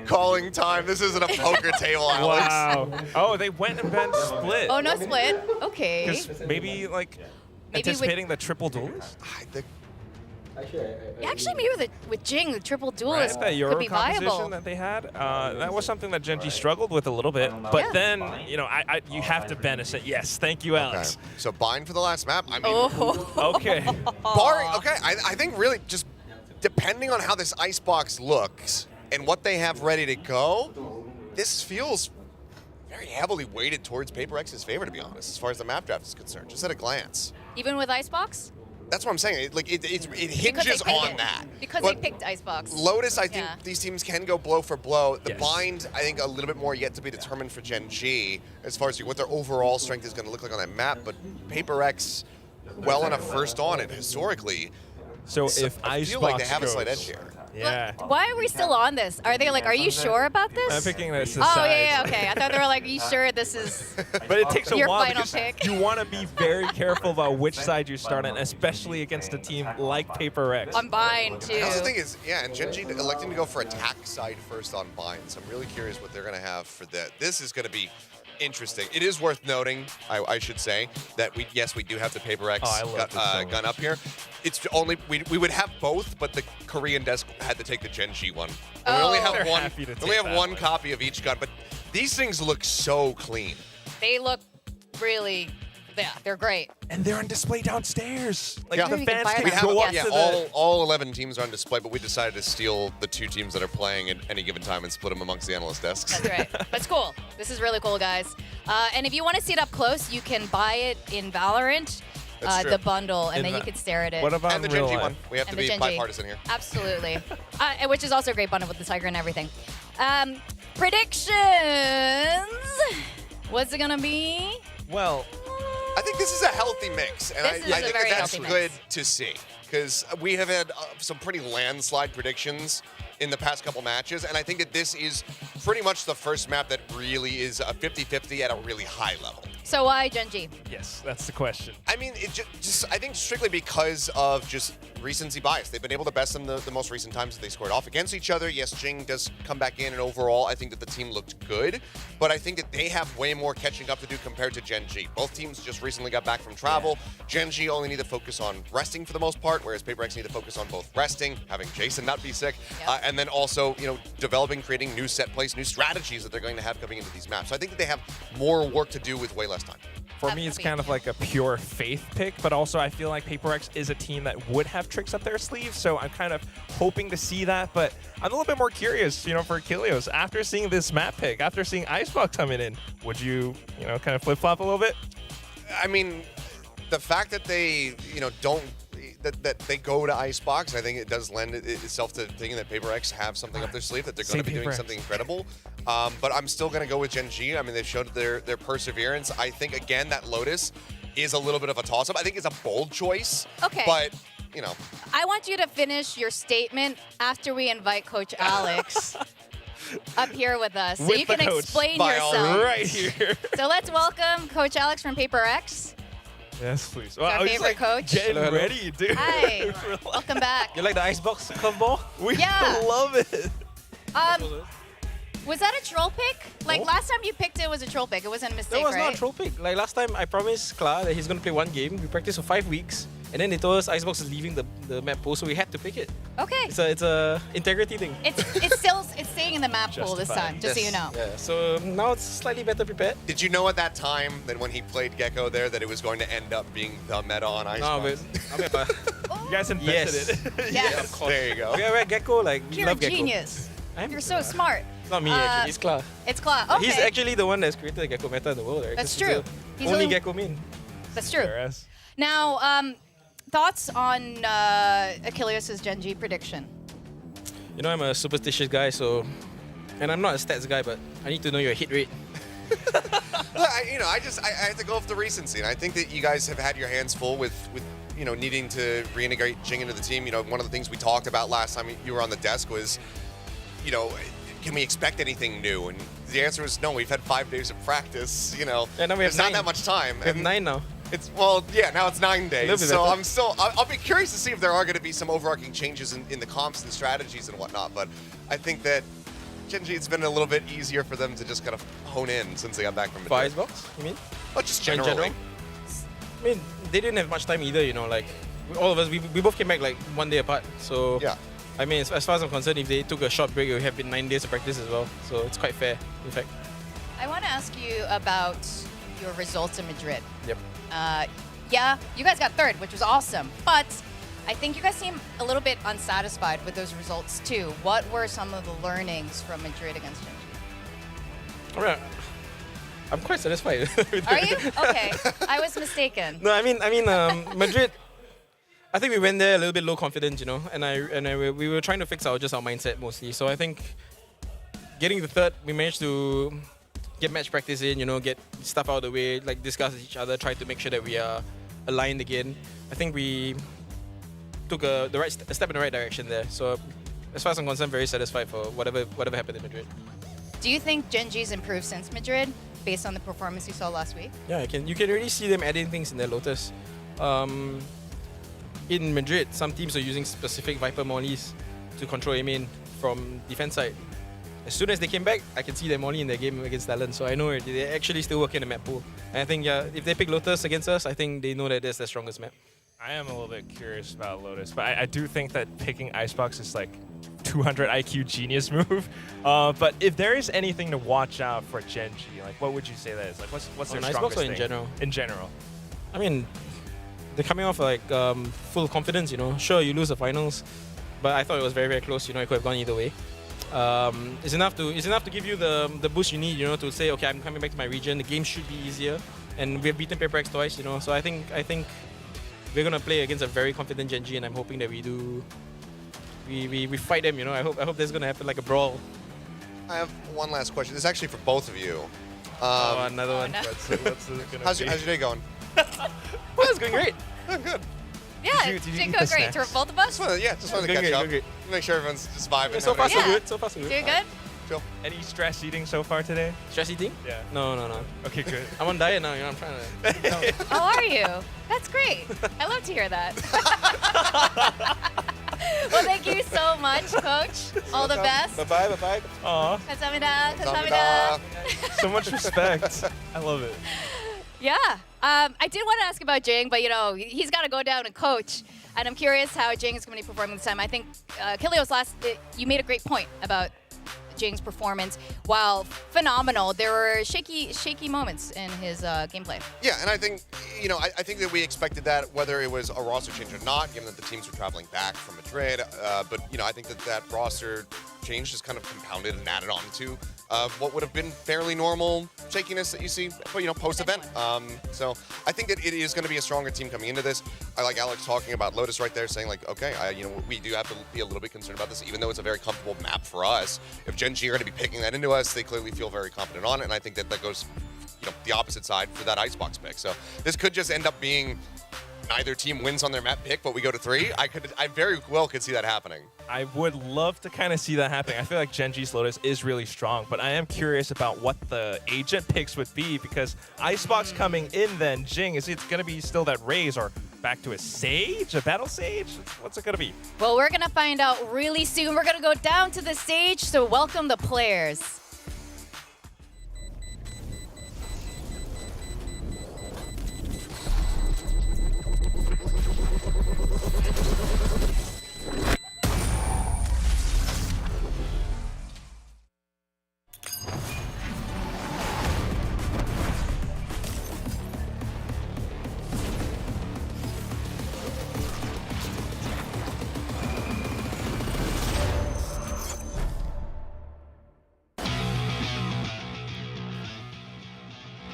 Calling time. This isn't a poker table, Alex. Wow. Oh, they went and banned Split. Oh, no Split. Okay. Because maybe anticipating the triple duelist. Actually, maybe with Jing, the triple duelist that could be Euro viable. composition that they had, that was something that Gen G struggled with a little bit. But then, you have to ban a set. Yes, thank you, Alex. Okay. So bind for the last map. I mean, okay. Barring, I think really just depending on how this Icebox looks and what they have ready to go, this feels very heavily weighted towards Paper X's favor, to be honest, as far as the map draft is concerned, just at a glance. Even with Icebox? That's what I'm saying. It hinges on that. Because they picked Icebox. Lotus, I think these teams can go blow for blow. The bind, I think, a little bit more yet to be determined for Gen G as far as what their overall strength is going to look like on that map. But Paper X, well enough first on it historically. So if I feel like they have a slight edge here. Yeah. Why are we still on this? Are they like, are you sure about this? I'm picking this Oh, yeah, okay. I thought they were like, are you sure this is But it takes a your while final because pick? you want to be very careful about which side you start on, especially against a team like Paper X. On bind, too. The thing is, and Gen G electing to go for attack side first on bind, so I'm really curious what they're going to have for that. This is going to be interesting. It is worth noting, I should say, that we do have the Paper X gun up here. It's only we would have both, but the Korean desk had to take the Gen G one. And we only have one. We only have one copy of each gun, but these things look so clean. They look really, they're great. And they're on display downstairs. Like Yeah. the fans We can have go up to the... all 11 teams are on display, but we decided to steal the 2 teams that are playing at any given time and split them amongst the analyst desks. That's right. But it's cool. This is really cool, guys. And if you want to see it up close, you can buy it in VALORANT, the bundle, and then you can stare at it. What about and the Gen G one? We have to And the be Gen G. bipartisan here. Absolutely. Which is also a great bundle with the Tiger and everything. Predictions. What's it going to be? Well, I think this is a healthy mix, and I This is a think very that's healthy good mix. to see because we have had some pretty landslide predictions in the past couple matches, and I think that this is pretty much the first map that really is a 50-50 at a really high level. So why Gen G? Yes, that's the question. I mean, it just I think strictly because of just recency bias. They've been able to best them the most recent times that they scored off against each other. Yes, Jing does come back in, and overall, I think that the team looked good, but I think that they have way more catching up to do compared to Gen G. Both teams just recently got back from travel. Gen G only need to focus on resting for the most part, whereas PaperX need to focus on both resting, having Jason not be sick, and then also, developing, creating new set plays, new strategies that they're going to have coming into these maps. So I think that they have more work to do with way less time. For me, it's kind of like a pure faith pick, but also I feel like PaperX is a team that would have tricks up their sleeves, so I'm kind of hoping to see that, but I'm a little bit more curious, for Achilles. After seeing this map pick, after seeing Icebox coming in, would you, kind of flip-flop a little bit? I mean, the fact that they, don't that they go to Icebox, I think it does lend itself to thinking that PaperX have something up their sleeve, that they're going to be doing something incredible. But I'm still going to go with Gen G. I mean, they've showed their perseverance. I think, again, that Lotus is a little bit of a toss-up. I think it's a bold choice. Okay. But, I want you to finish your statement after we invite Coach Alex up here with us, so you can explain yourself. Right here. So let's welcome Coach Alex from PaperX. Yes, please. Our favorite coach. Getting ready, dude. Hi. Welcome back. You like the Icebox curveball? We love it. Was that a troll pick? Like, last time you picked it was a troll pick. It wasn't a mistake, That was right? not a troll pick. Like last time, I promised Kla that he's going to play one game. We practiced for 5 weeks. And then they told us Icebox is leaving the map pool, so we had to pick it. Okay. It's a integrity thing. It's staying in the map pool this time, just so you know. Yeah, so now it's slightly better prepared. did you know at that time that when he played Gecko there that it was going to end up being the meta on Icebox? No, but you guys invented it. Yes. Of course. There you go. We're Gecko, like, we You're love a Gecko. genius. You're so smart. It's not me, actually. It's Kla. It's Kla. Okay. He's actually the one that's created the Gecko meta in the world, right? That's 'Cause true. He's the only Gecko main. That's true. Now, thoughts on Achilles' Gen G prediction? I'm a superstitious guy, so... And I'm not a stats guy, but I need to know your hit rate. I have to go off the recency, and I think that you guys have had your hands full with needing to reintegrate Jing into the team. One of the things we talked about last time you were on the desk was, can we expect anything new? And the answer was no. We've had 5 days of practice. Yeah, now we have there's not 9. that much time. We have 9 now. Now it's 9 days. So better. I'll be curious to see if there are going to be some overarching changes in the comps and strategies and whatnot. But I think that Gen G, it's been a little bit easier for them to just kind of hone in since they got back from Madrid. Icebox, you mean? Oh, just generally. I mean, they didn't have much time either, like, all of us, we both came back like 1 day apart, so... Yeah. I mean, as far as I'm concerned, if they took a short break, it would have been 9 days of practice as well, so it's quite fair, in fact. I want to ask you about your results in Madrid. Yep. Yeah, you guys got third, which was awesome, but I think you guys seem a little bit unsatisfied with those results too. What were some of the learnings from Madrid against Gen G? All right. I'm quite satisfied. Are you? Okay, I was mistaken. No, I mean, Madrid. I think we went there a little bit low confidence, and we were trying to fix our mindset mostly. So I think getting the third, we managed to get match practice in, get stuff out of the way, like discuss with each other, try to make sure that we are aligned again. I think we took a step in the right direction there. So as far as I'm concerned, very satisfied for whatever happened in Madrid. Do you think Gen G's improved since Madrid, based on the performance you saw last week? Yeah, you can really see them adding things in their Lotus. In Madrid, some teams are using specific Viper mollies to control A-main from defense side. As soon as they came back, I can see them molly in their game against Talon, so I know they're actually still working the map pool. And I think, if they pick Lotus against us, I think they know that that's their strongest map. I am a little bit curious about Lotus, but I do think that picking Icebox is like 200 IQ genius move. But if there is anything to watch out for Gen G, like what would you say that is? Like what's their strongest Icebox or thing? in general? In general. I mean, they're coming off like full confidence, Sure, you lose the finals, but I thought it was very, very close, It could have gone either way. It's enough to give you the boost you need, to say, okay, I'm coming back to my region. The game should be easier, and we've beaten PaperX twice, So I think we're gonna play against a very confident Gen G, and I'm hoping that we fight them. I hope there's gonna happen like a brawl. I have one last question. This is actually for both of you. Another one. No. How's your day going? Well, it's going great. Oh, good. Yeah, it did go great. To both of us? Just wanted to catch up. Make sure everyone's just vibing. So far, so Yeah. good. So far, so good. Doing good? Phil? Any stress eating so far today? Stress eating? Yeah. No. Okay, good. I'm on diet now. I'm trying to. How are you? That's great. I love to hear that. Well, thank you so much, Coach. All the best. Bye-bye. Aw, 감사합니다. 감사합니다. so much respect. I love it. Yeah. I did want to ask about Jing, but he's got to go down and coach. And I'm curious how Jing is going to be performing this time. I think Kilios you made a great point about Jing's performance. While phenomenal, there were shaky moments in his gameplay. Yeah, and I think, I think that we expected that, whether it was a roster change or not, given that the teams were traveling back from Madrid. But, I think that roster change just kind of compounded and added on to what would have been fairly normal shakiness that you see, post-event. So I think that it is going to be a stronger team coming into this. I like Alex talking about Lotus right there, saying like, okay, we do have to be a little bit concerned about this, even though it's a very comfortable map for us. If Gen G are going to be picking that into us, they clearly feel very confident on it, and I think that goes, the opposite side for that Icebox pick. So this could just end up being neither team wins on their map pick, but we go to 3. I very well could see that happening. I would love to kind of see that happening. I feel like Gen G's Lotus is really strong, but I am curious about what the agent picks would be, because Icebox coming in then, Jing, is it going to be still that Raze or back to a Sage, a Battle Sage? What's it going to be? Well, we're going to find out really soon. We're going to go down to the stage, so welcome the players.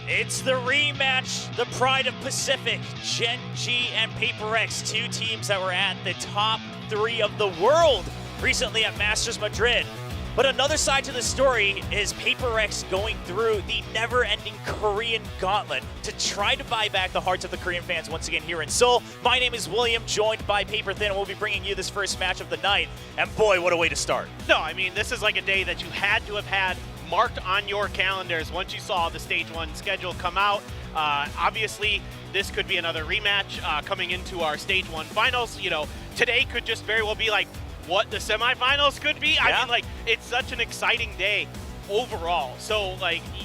It's the rematch, the pride of Pacific, Gen G and Paper X, 2 teams that were at the top 3 of the world recently at Masters Madrid. But another side to the story is Paper X going through the never-ending Korean gauntlet to try to buy back the hearts of the Korean fans once again here in Seoul. My name is William, joined by Paper Thin, and we'll be bringing you this first match of the night. And boy, what a way to start. No, I mean, this is like a day that you had to have had marked on your calendars once you saw the Stage 1 schedule come out. Obviously, this could be another rematch coming into our Stage 1 finals. Today could just very well be like what the semifinals could be. I mean, it's such an exciting day overall. So,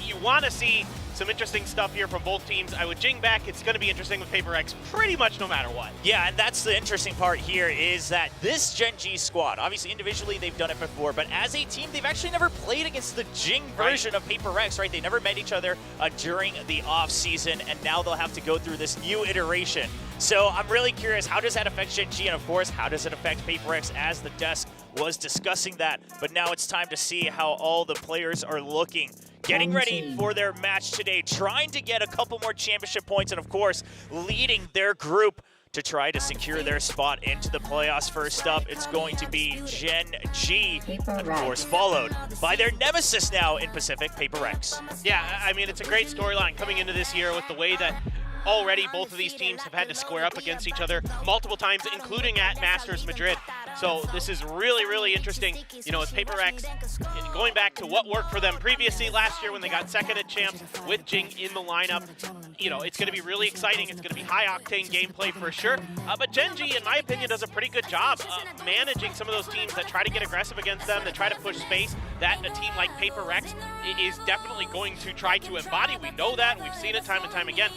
you want to see some interesting stuff here from both teams. I would Jing back. It's going to be interesting with Paper X pretty much no matter what. Yeah, and that's the interesting part here is that this Gen G squad, obviously individually they've done it before, but as a team, they've actually never played against the Jing version of Paper X, right? They never met each other during the off season, and now they'll have to go through this new iteration. So I'm really curious, how does that affect Gen G? And of course, how does it affect Paper X, as the desk was discussing that? But now it's time to see how all the players are looking. Getting ready for their match today, trying to get a couple more championship points, and of course, leading their group to try to secure their spot into the playoffs. First up, it's going to be Gen G, and of course, followed by their nemesis now in Pacific, Paper X. Yeah, I mean, it's a great storyline coming into this year with the way that already both of these teams have had to square up against each other multiple times, including at Masters Madrid. So this is really, really interesting. As Paper X, going back to what worked for them previously last year when they got second at Champs with Jing in the lineup, it's going to be really exciting. It's going to be high-octane gameplay for sure. But Gen G, in my opinion, does a pretty good job managing some of those teams that try to get aggressive against them, that try to push space, that a team like Paper X is definitely going to try to embody. We know that. We've seen it time and time again.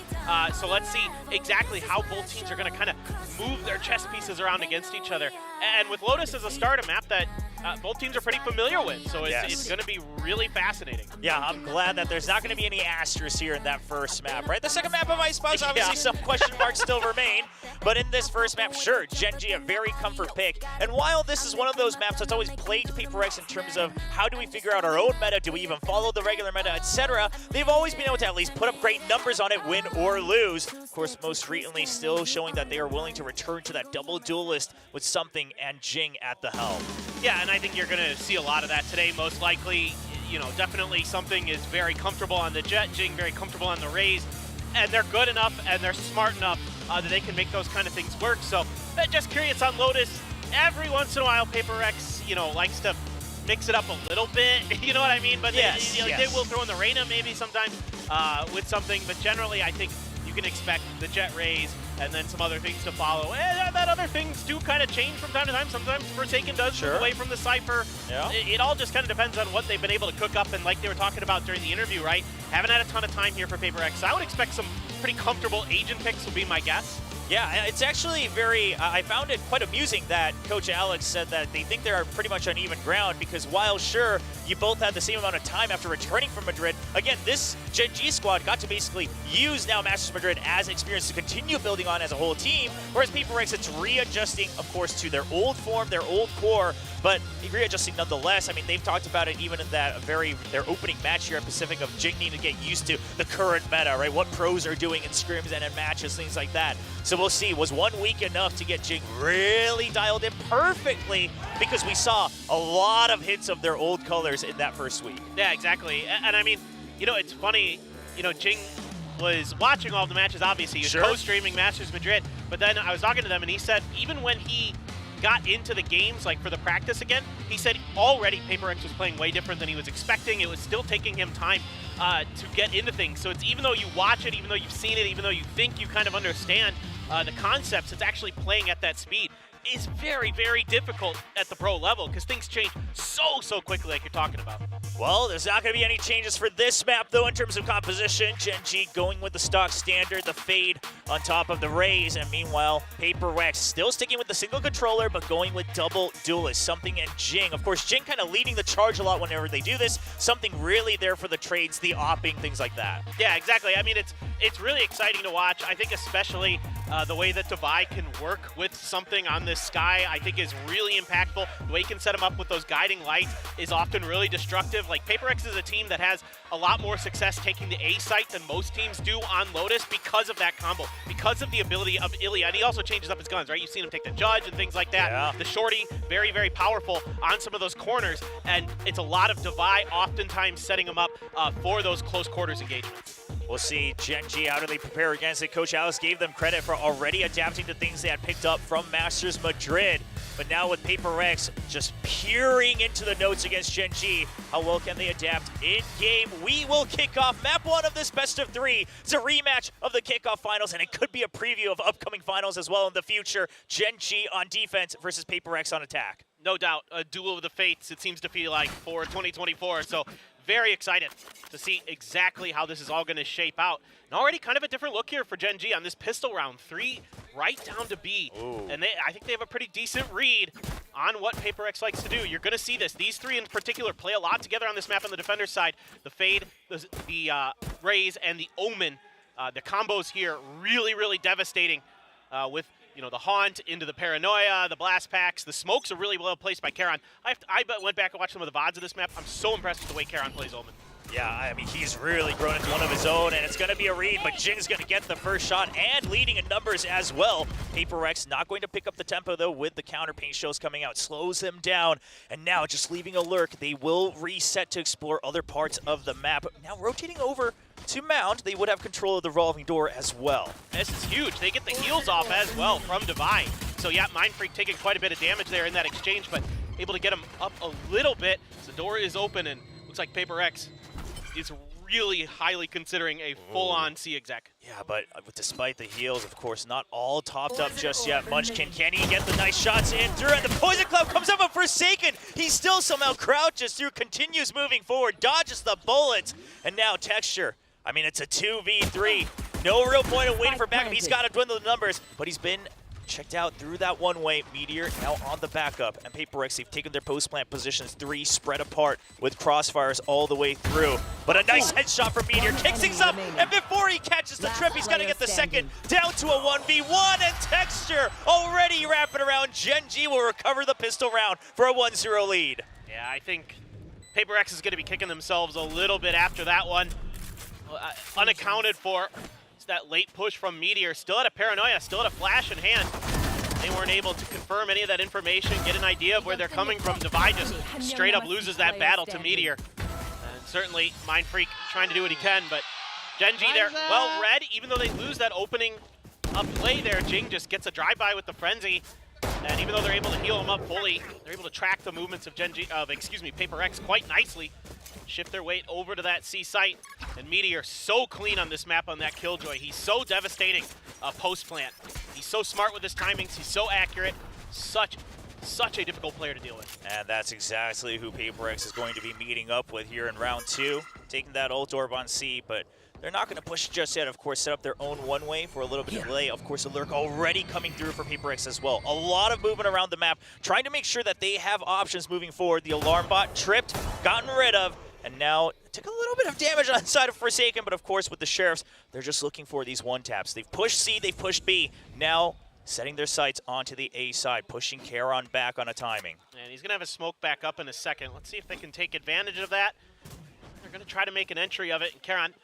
So let's see exactly how both teams are going to kind of move their chess pieces around against each other. And with Lotus as a start, a map that both teams are pretty familiar with, so it's going to be really fascinating. Yeah, I'm glad that there's not going to be any asterisks here in that first map, right? The second map of Icebox, obviously some question marks still remain, but in this first map, sure, Gen G a very comfort pick. And while this is one of those maps that's always plagued Paper X in terms of how do we figure out our own meta, do we even follow the regular meta, etc., they've always been able to at least put up great numbers on it, win or lose. Of course, most recently still showing that they are willing to return to that double duelist with Something and Jing at the helm. Yeah, and I think you're going to see a lot of that today, most likely. Definitely Something is very comfortable on the Jet, Jing very comfortable on the Raze, and they're good enough and they're smart enough that they can make those kind of things work. So just curious on Lotus. Every once in a while, Paper X, likes to mix it up a little bit, you know what I mean? But Yes, they, yes. they will throw in the Reyna maybe sometimes with something, but generally I think you can expect the Jet Rays and then some other things to follow. And that other things do kind of change from time to time. Sometimes Forsaken does move away from the Cypher. Yeah. It all just kind of depends on what they've been able to cook up, and like they were talking about during the interview, right? Haven't had a ton of time here for Paper X. So I would expect some pretty comfortable agent picks would be my guess. Yeah, it's actually very, I found it quite amusing that Coach Alex said that they think they're pretty much on even ground because while sure, you both had the same amount of time after returning from Madrid, again, this Gen G squad got to basically use now Masters Madrid as experience to continue building on as a whole team, whereas Paper X, it's readjusting, of course, to their old form, their old core, but readjusting nonetheless. I mean, they've talked about it even in that their opening match here at Pacific of Jing needing to get used to the current meta, right? What pros are doing in scrims and in matches, things like that. So we'll see. Was 1 week enough to get Jing really dialed in perfectly? Because we saw a lot of hits of their old colors in that first week. Yeah, exactly. And I mean, you know, it's funny, you know, Jing was watching all the matches, obviously. He was co-streaming Masters Madrid, but then I was talking to them and he said even when he got into the games, like for the practice again, he said already Paper X was playing way different than he was expecting. It was still taking him time to get into things. So it's even though you watch it, even though you've seen it, even though you think you kind of understand the concepts, it's actually playing at that speed is very, very difficult at the pro level because things change so quickly like you're talking about. Well, there's not going to be any changes for this map, though, in terms of composition. Gen G going with the stock standard, the Fade on top of the Rays, and meanwhile, Paper X still sticking with the single controller, but going with double duelist, something in Jing. Of course, Jing kind of leading the charge a lot whenever they do this, something really there for the trades, the opping, things like that. Yeah, exactly. I mean, it's really exciting to watch. I think especially the way that Dubai can work with something on this sky, I think is really impactful. The way he can set him up with those guiding lights is often really destructive. Like, Paper X is a team that has a lot more success taking the A site than most teams do on Lotus because of that combo, because of the ability of Ilya. And he also changes up his guns, right? You've seen him take the Judge and things like that. Yeah. The Shorty, very, very powerful on some of those corners, and it's a lot of Dubai oftentimes setting him up for those close quarters engagements. We'll see Gen G, how do they prepare against it? Coach Alice gave them credit for already adapting to things they had picked up from Masters Madrid. But now with Paper X just peering into the notes against Gen G, how well can they adapt in-game? We will kick off map 1 of this best of 3. It's a rematch of the kickoff finals, and it could be a preview of upcoming finals as well in the future. Gen G on defense versus Paper X on attack. No doubt, a duel of the fates, it seems to feel like, for 2024. So very excited to see exactly how this is all going to shape out. And already kind of a different look here for Gen G on this pistol round. 3 right down to B. Ooh. And I think they have a pretty decent read on what Paper X likes to do. You're going to see this. These 3 in particular play a lot together on this map on the defender side. The Fade, the Rays, and the Omen. The combos here really, really devastating with, you know, the Haunt into the Paranoia, the Blast Packs. The smokes are really well placed by Karon. I went back and watched some of the VODs of this map. I'm so impressed with the way Karon plays Omen. Yeah, I mean, he's really grown into one of his own, and it's going to be a read, but Jing's going to get the first shot and leading in numbers as well. Paper X not going to pick up the tempo, though, with the counter paint shows coming out. Slows them down, and now just leaving a lurk. They will reset to explore other parts of the map. Now rotating over to Mount, they would have control of the revolving door as well. This is huge. They get the heals off as well from Divine. So yeah, Mind Freak taking quite a bit of damage there in that exchange, but able to get him up a little bit. The door is open, and looks like Paper X is really highly considering a full-on C-exec. Yeah, but despite the heals, of course, not all topped up just yet. Munchkin, can he get the nice shots in through? And the Poison Cloud comes up on Forsaken. He still somehow crouches through, continues moving forward, dodges the bullets. And now Texture. I mean, it's a 2v3. No real point of waiting for backup. He's got to dwindle the numbers, but he's been checked out through that one-way. Meteor now on the backup, and Paper X, they've taken their post-plant positions, 3 spread apart with crossfires all the way through. But a nice headshot from Meteor, kicks things up, and before he catches the trip, he's gonna get the second, down to a 1v1, and Texture already wrapping around. Gen G will recover the pistol round for a 1-0 lead. Yeah, I think Paper X is gonna be kicking themselves a little bit after that one. Unaccounted for. That late push from Meteor, still at a Paranoia, still at a flash in hand. They weren't able to confirm any of that information, get an idea of where they're coming from. Divide just straight up loses that battle to Meteor. And certainly Mind Freak trying to do what he can, but Gen G there, well read, even though they lose that opening play there. Jing just gets a drive-by with the Frenzy. And even though they're able to heal him up fully, they're able to track the movements of Paper X quite nicely. Shift their weight over to that C site. And Meteor so clean on this map on that Killjoy. He's so devastating post-plant. He's so smart with his timings. He's so accurate. Such a difficult player to deal with. And that's exactly who Paper X is going to be meeting up with here in round 2. Taking that ult orb on C, but they're not going to push just yet. Of course, set up their own one-way for a little bit of delay. Of course, a lurk already coming through for Paper X as well. A lot of movement around the map, trying to make sure that they have options moving forward. The alarm bot tripped, gotten rid of, and now took a little bit of damage on the side of Forsaken, but of course with the Sheriffs, they're just looking for these one-taps. They've pushed C, they've pushed B. Now setting their sights onto the A side, pushing Charon back on a timing. And he's going to have a smoke back up in a second. Let's see if they can take advantage of that. They're going to try to make an entry of it, and Charon,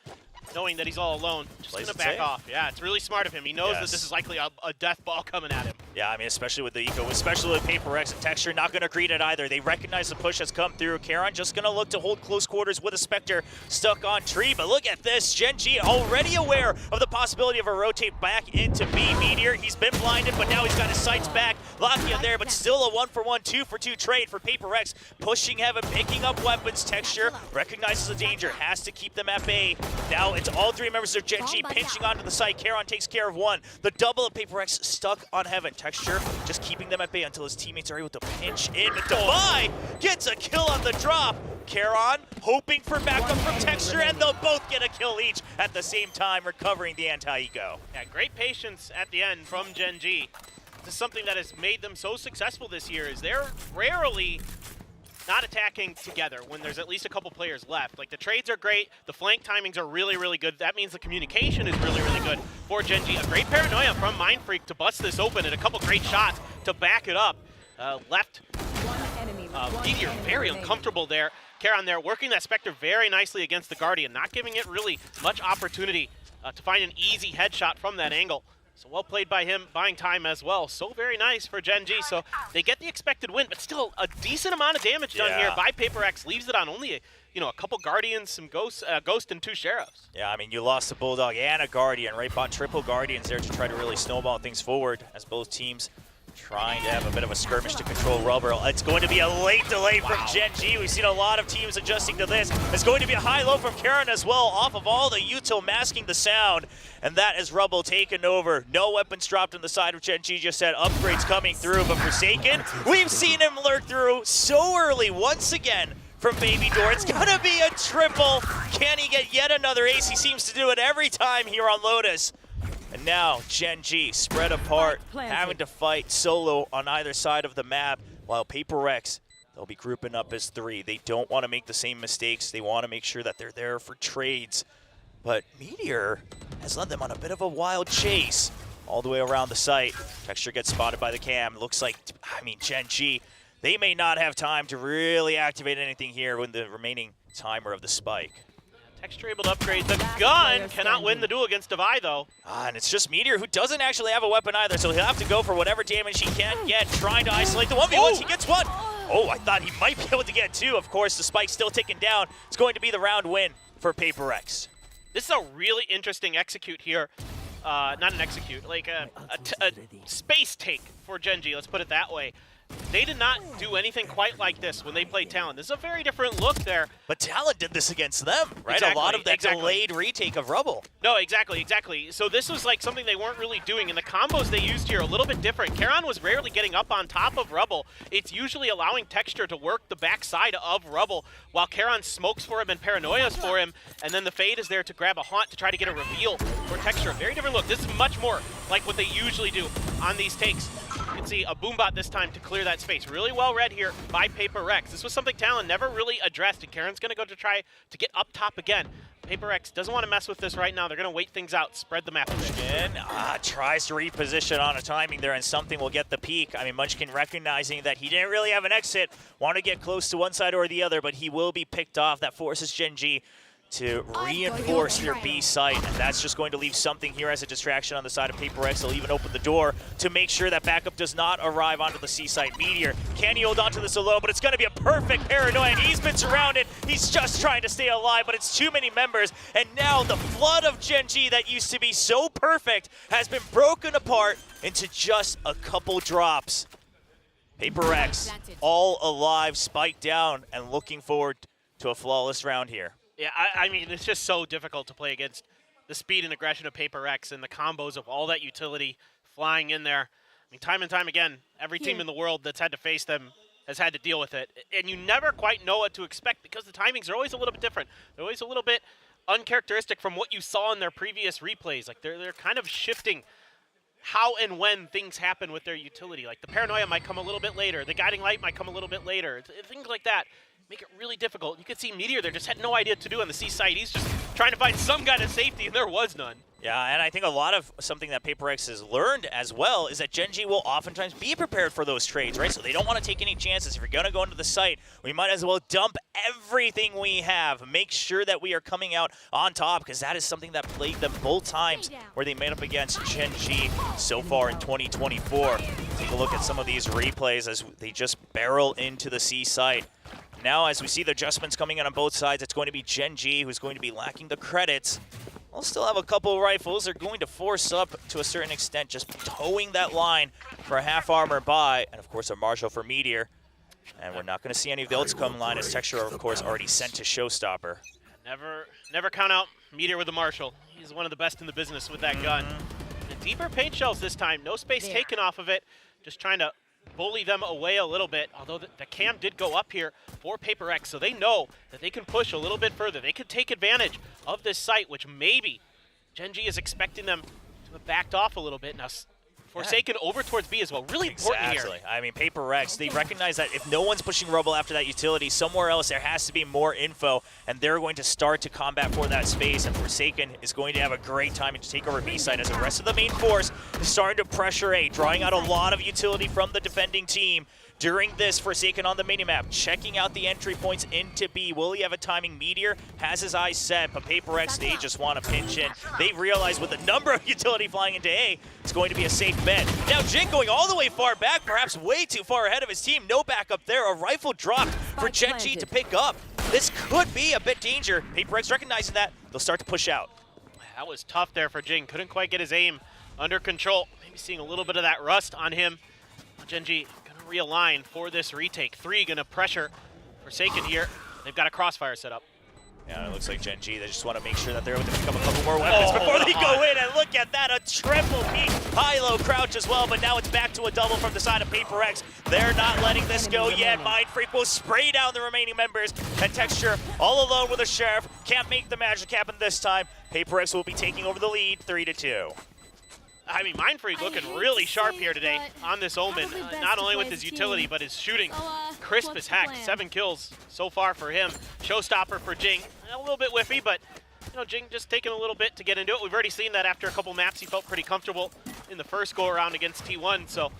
knowing that he's all alone, just going to back off. Yeah, it's really smart of him. He knows that this is likely a death ball coming at him. Yeah, I mean, especially with the eco, especially with Paper X and Texture, not going to greet it either. They recognize the push has come through. Charon just going to look to hold close quarters with a Spectre stuck on tree. But look at this. Gen G already aware of the possibility of a rotate back into B. Meteor, he's been blinded, but now he's got his sights back. Lakia there, but still a 1-for-1, 2-for-2 trade for Paper X. Pushing heaven, picking up weapons. Texture recognizes the danger, has to keep them at bay. Now it's all three members of Gen G pinching onto the site. Charon takes care of one. The double of Paper X stuck on heaven. Texture just keeping them at bay until his teammates are able to pinch in. But Defy gets a kill on the drop. Charon hoping for backup from Texture, and they'll both get a kill each at the same time, recovering the anti-eco. Yeah, great patience at the end from Gen G. This is something that has made them so successful this year, is they're rarely not attacking together when there's at least a couple players left. Like, the trades are great, the flank timings are really, really good. That means the communication is really, really good for Gen G. A great paranoia from Mindfreak to bust this open, and a couple great shots to back it up. Left Meteor very uncomfortable there. Charon there working that Spectre very nicely against the Guardian, not giving it really much opportunity to find an easy headshot from that angle. So well played by him, buying time as well. So very nice for Gen G. So they get the expected win, but still a decent amount of damage done here by Paper X. Leaves it on only a couple Guardians, some Ghost and 2 Sheriffs. Yeah, I mean, you lost a Bulldog and a Guardian, right? Bought triple Guardians there to try to really snowball things forward as both teams trying to have a bit of a skirmish to control Rubber. It's going to be a late delay from Gen G. We've seen a lot of teams adjusting to this. It's going to be a high-low from Charon as well, off of all the util masking the sound. And that is Rubble taken over. No weapons dropped on the side of Gen G, just said upgrades coming through. But Forsaken, we've seen him lurk through so early once again from Baby Door. It's gonna be a triple. Can he get yet another ace? He seems to do it every time here on Lotus. And now Gen G spread apart, having to fight solo on either side of the map, while Paper X, they'll be grouping up as 3. They don't want to make the same mistakes. They want to make sure that they're there for trades. But Meteor has led them on a bit of a wild chase all the way around the site. Texture gets spotted by the cam. Looks like, Gen G, they may not have time to really activate anything here with the remaining timer of the spike. Texture able to upgrade the gun. Cannot win the duel against Devi, though. And it's just Meteor, who doesn't actually have a weapon either, so he'll have to go for whatever damage he can get, trying to isolate the 1v1s. He gets one. Oh, I thought he might be able to get 2. Of course, the spike's still ticking down. It's going to be the round win for Paper X. This is a really interesting execute here. Not an execute, like a space take for Gen G, let's put it that way. They did not do anything quite like this when they played Talon. This is a very different look there. But Talon did this against them, right? Exactly, a lot of that delayed retake of Rubble. No, exactly. So this was like something they weren't really doing, and the combos they used here are a little bit different. Charon was rarely getting up on top of Rubble. It's usually allowing Texture to work the backside of Rubble, while Charon smokes for him and paranoias for him, and then the Fade is there to grab a haunt to try to get a reveal for Texture. Very different look. This is much more like what they usually do on these takes. You can see a Boombot this time to clear that space. Really well read here by Paper X. This was something Talon never really addressed, and Charon's going to go to try to get up top again. Paper X doesn't want to mess with this right now. They're going to wait things out, spread the map a bit. Tries to reposition on a timing there, and something will get the peak. I mean, Munchkin recognizing that he didn't really have an exit, want to get close to one side or the other, but he will be picked off. That forces Gen G to reinforce their B site, and that's just going to leave something here as a distraction on the side of PaperX. They'll even open the door to make sure that backup does not arrive onto the C site. Meteor, can he hold on to this alone? But it's going to be a perfect paranoia, and he's been surrounded. He's just trying to stay alive, but it's too many members, and now the flood of Gen G that used to be so perfect has been broken apart into just a couple drops. PaperX, all alive, spiked down, and looking forward to a flawless round here. Yeah, I mean, it's just so difficult to play against the speed and aggression of PaperX and the combos of all that utility flying in there. I mean, time and time again, every team in the world that's had to face them has had to deal with it. And you never quite know what to expect because the timings are always a little bit different. They're always a little bit uncharacteristic from what you saw in their previous replays. Like, they're kind of shifting how and when things happen with their utility. Like, the paranoia might come a little bit later. The guiding light might come a little bit later. Things like that make it really difficult. You could see Meteor there just had no idea what to do on the C site. He's just trying to find some kind of safety, and there was none. Yeah, and I think a lot of something that PaperX has learned as well is that Gen G will oftentimes be prepared for those trades, right? So they don't want to take any chances. If you're going to go into the site, we might as well dump everything we have. Make sure that we are coming out on top, because that is something that plagued them both times where they made up against Gen G so far in 2024. Take a look at some of these replays as they just barrel into the C site. Now, as we see the adjustments coming in on both sides, it's going to be Gen G who's going to be lacking the credits. We'll still have a couple of rifles. They're going to force up to a certain extent, just towing that line for a half armor buy. And, of course, a Marshal for Meteor. And we're not going to see any of the ults come line as Texture, of course, already sent to Showstopper. Never count out Meteor with the Marshal. He's one of the best in the business with that gun. The deeper paint shells this time. No space taken off of it. Just trying to bully them away a little bit, although the cam did go up here for PaperX, so they know that they can push a little bit further. They could take advantage of this site, which maybe Gen G is expecting them to have backed off a little bit. Now, Forsaken over towards B as well. Really important here. Exactly. I mean, PaperX, they recognize that if no one's pushing Rubble after that utility, somewhere else there has to be more info, and they're going to start to combat for that space, and Forsaken is going to have a great time to take over B side as the rest of the main force is starting to pressure A, drawing out a lot of utility from the defending team. During this, Forsaken on the minimap, checking out the entry points into B. Will he have a timing? Meteor has his eyes set, but PaperX, they just want to pinch in. They realize with the number of utility flying into A, it's going to be a safe bet. Now Jing going all the way far back, perhaps way too far ahead of his team. No backup there. A rifle dropped for Gen G to pick up. This could be a bit danger. PaperX recognizing that, they'll start to push out. That was tough there for Jing. Couldn't quite get his aim under control. Maybe seeing a little bit of that rust on him. Gen G realign for this retake. 3 gonna pressure Forsaken here. They've got a crossfire set up. Yeah, it looks like Gen G, they just want to make sure that they're able to pick up a couple more weapons before they go in. And look at that, a triple peak, high-low crouch as well, but now it's back to a double from the side of PaperX. They're not letting this go yet. Mind Freak will spray down the remaining members, and Texture all alone with a Sheriff. Can't make the magic happen this time. PaperX will be taking over the lead, 3-2. I mean, Mind Freak looking really sharp here today on this Omen. Not only with his utility, but his shooting crisp as heck. 7 kills so far for him. Showstopper for Jing. A little bit whiffy, but you know, Jing just taking a little bit to get into it. We've already seen that after a couple maps. He felt pretty comfortable in the first go-around against T1, so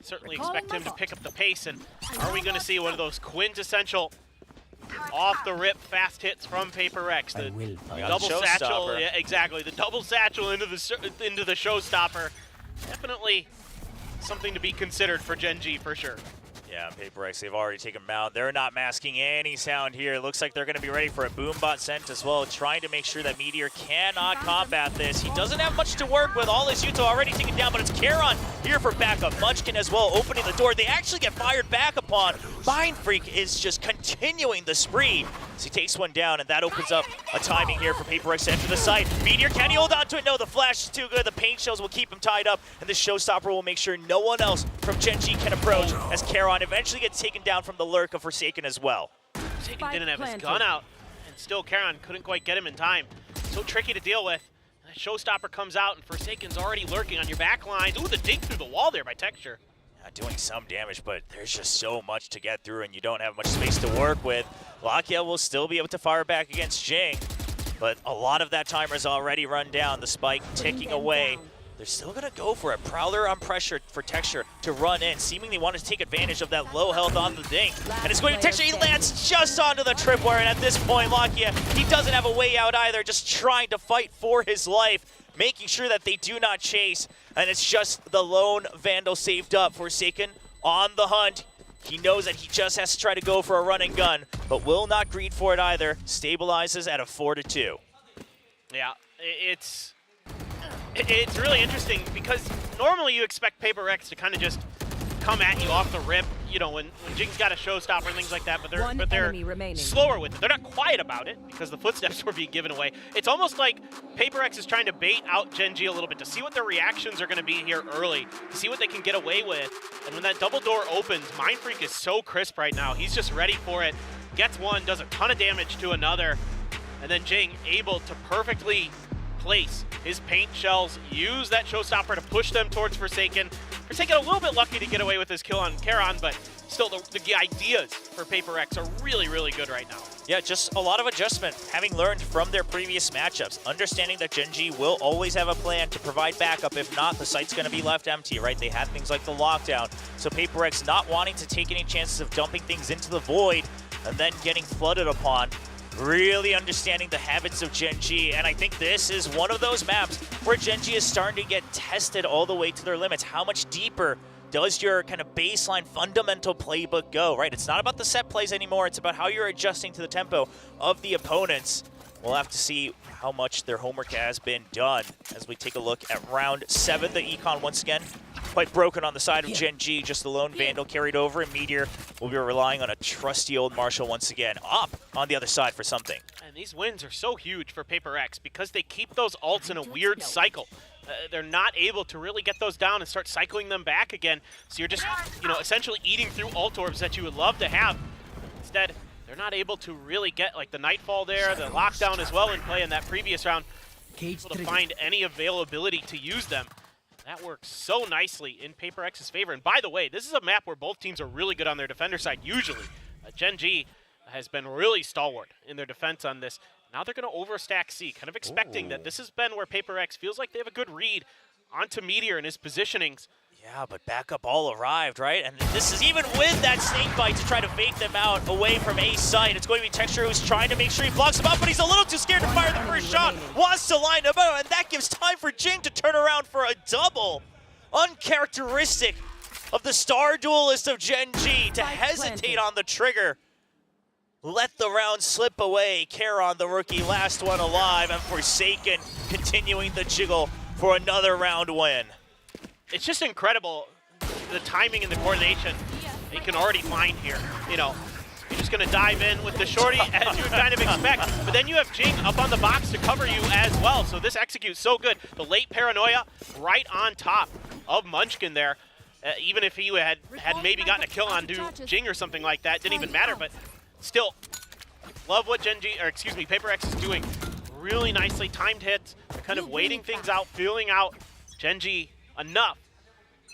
certainly expect him to pick up the pace. And are we going to see one of those quintessential off-the-rip fast hits from PaperX? The double satchel, yeah, exactly. The double satchel into the Showstopper. Definitely something to be considered for Gen G for sure. Yeah, PaperX, they've already taken him out. They're not masking any sound here. It looks like they're going to be ready for a boombot sent as well, trying to make sure that Meteor cannot combat this. He doesn't have much to work with. All his util already taken down, but it's Charon here for backup. Munchkin as well opening the door. They actually get fired back upon. Mind Freak is just continuing the spree as he takes one down, and that opens up a timing here for PaperX to enter the site. Meteor, can he hold on to it? No, the flash is too good. The paint shells will keep him tied up, and the Showstopper will make sure no one else from Gen G can approach as Charon eventually gets taken down from the lurk of Forsaken as well. Forsaken didn't have his gun out, and still Charon couldn't quite get him in time. So tricky to deal with. That Showstopper comes out, and Forsaken's already lurking on your back lines. Ooh, the dig through the wall there by Texture. Doing some damage, but there's just so much to get through, and you don't have much space to work with. Lakia will still be able to fire back against Jing, but a lot of that timer's already run down. The spike ticking away They're still going to go for it. Prowler on pressure for Texture to run in. Seemingly wanted to take advantage of that low health on the Ding. And it's going to Texture. He lands just onto the tripwire. And at this point, Lakia, he doesn't have a way out either. Just trying to fight for his life, making sure that they do not chase. And it's just the lone Vandal saved up. Forsaken on the hunt. He knows that he just has to try to go for a run and gun, but will not greed for it either. Stabilizes at a 4-2. Yeah, it's really interesting because normally you expect Paper X to kind of just come at you off the rip, you know, when Jing's got a showstopper and things like that, but they're slower with it. They're not quiet about it because the footsteps were being given away. It's almost like Paper X is trying to bait out Gen G a little bit to see what their reactions are going to be here early, to see what they can get away with. And when that double door opens, Mindfreak is so crisp right now. He's just ready for it. Gets one, does a ton of damage to another, and then Jing able to perfectly place his paint shells, use that showstopper to push them towards Forsaken. Forsaken a little bit lucky to get away with his kill on Charon, but still the ideas for Paper X are really, really good right now. Yeah, just a lot of adjustment, having learned from their previous matchups, understanding that Gen G will always have a plan to provide backup. If not, the site's going to be left empty, right? They have things like the lockdown. So Paper X not wanting to take any chances of dumping things into the void and then getting flooded upon. Really understanding the habits of Gen G, and I think this is one of those maps where Gen G is starting to get tested all the way to their limits. How much deeper does your kind of baseline fundamental playbook go, right? It's not about the set plays anymore, it's about how you're adjusting to the tempo of the opponents. We'll have to see how much their homework has been done as we take a look at round 7. The Econ once again quite broken on the side of Gen G, just the lone Vandal carried over, and Meteor will be relying on a trusty old Marshall once again, up on the other side for something. And these wins are so huge for Paper X because they keep those ults in a weird cycle. They're not able to really get those down and start cycling them back again. So you're just, you know, essentially eating through ult orbs that you would love to have. Instead, they're not able to really get like the Nightfall there, the lockdown as well in play in that previous round. Able to find any availability to use them. That works so nicely in Paper X's favor. And by the way, this is a map where both teams are really good on their defender side usually. Gen G has been really stalwart in their defense on this. Now they're going to overstack C, kind of expecting that this has been where Paper X feels like they have a good read onto Meteor and his positionings. Yeah, but backup all arrived, right? And this is even with that snake bite to try to fake them out away from A site. It's going to be Texture who's trying to make sure he blocks him up, but he's a little too scared to fire the first shot. Wants to line him out, and that gives time for Jing to turn around for a double. Uncharacteristic of the star duelist of Gen G to hesitate on the trigger. Let the round slip away. Charon, the rookie, last one alive, and Forsaken continuing the jiggle for another round win. It's just incredible, the timing and the coordination you can already find here. You know, you're just going to dive in with the shorty as you would kind of expect, but then you have Jing up on the box to cover you as well, so this executes so good. The late paranoia right on top of Munchkin there. Even if he had maybe gotten a kill on Jing or something like that, didn't even matter, but still, love what Paper X is doing. Really nicely timed hits, kind of waiting things out, feeling out Gen G enough,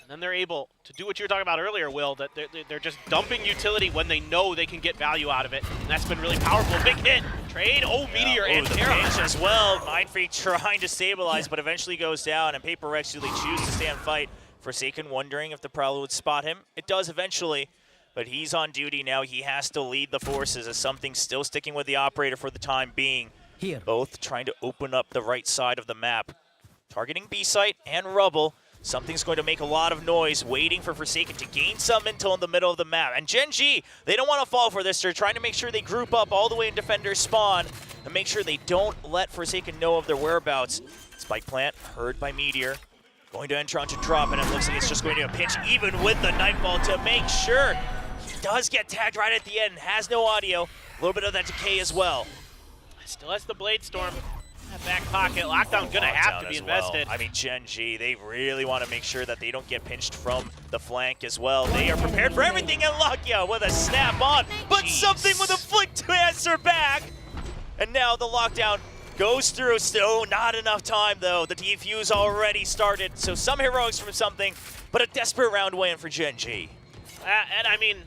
and then they're able to do what you were talking about earlier, Will, that they're just dumping utility when they know they can get value out of it, and that's been really powerful. Big hit, trade, Meteor and Charon as well. Mindfreak trying to stabilize, but eventually goes down, and Paper X really choose to stay and fight. Forsaken wondering if the Prowler would spot him. It does eventually, but he's on duty now. He has to lead the forces as something still sticking with the operator for the time being. Both trying to open up the right side of the map. Targeting B site and Rubble. Something's going to make a lot of noise, waiting for Forsaken to gain some intel in the middle of the map. And Gen G, they don't want to fall for this. They're trying to make sure they group up all the way in Defender's spawn and make sure they don't let Forsaken know of their whereabouts. Spike plant, heard by Meteor. Going to Entron to drop, and it looks like it's just going to be a pinch, even with the Nightfall, to make sure. He does get tagged right at the end, has no audio. A little bit of that decay as well. Still has the Blade Storm. That back pocket, lockdown gonna have to be invested. I mean, Gen G, they really want to make sure that they don't get pinched from the flank as well. They are prepared for everything, and Lakia with a snap on, but something with a flick to answer back. And now the lockdown goes through. Still not enough time, though. The defuse already started, so some heroics from something, but a desperate round win for Gen G. And I mean,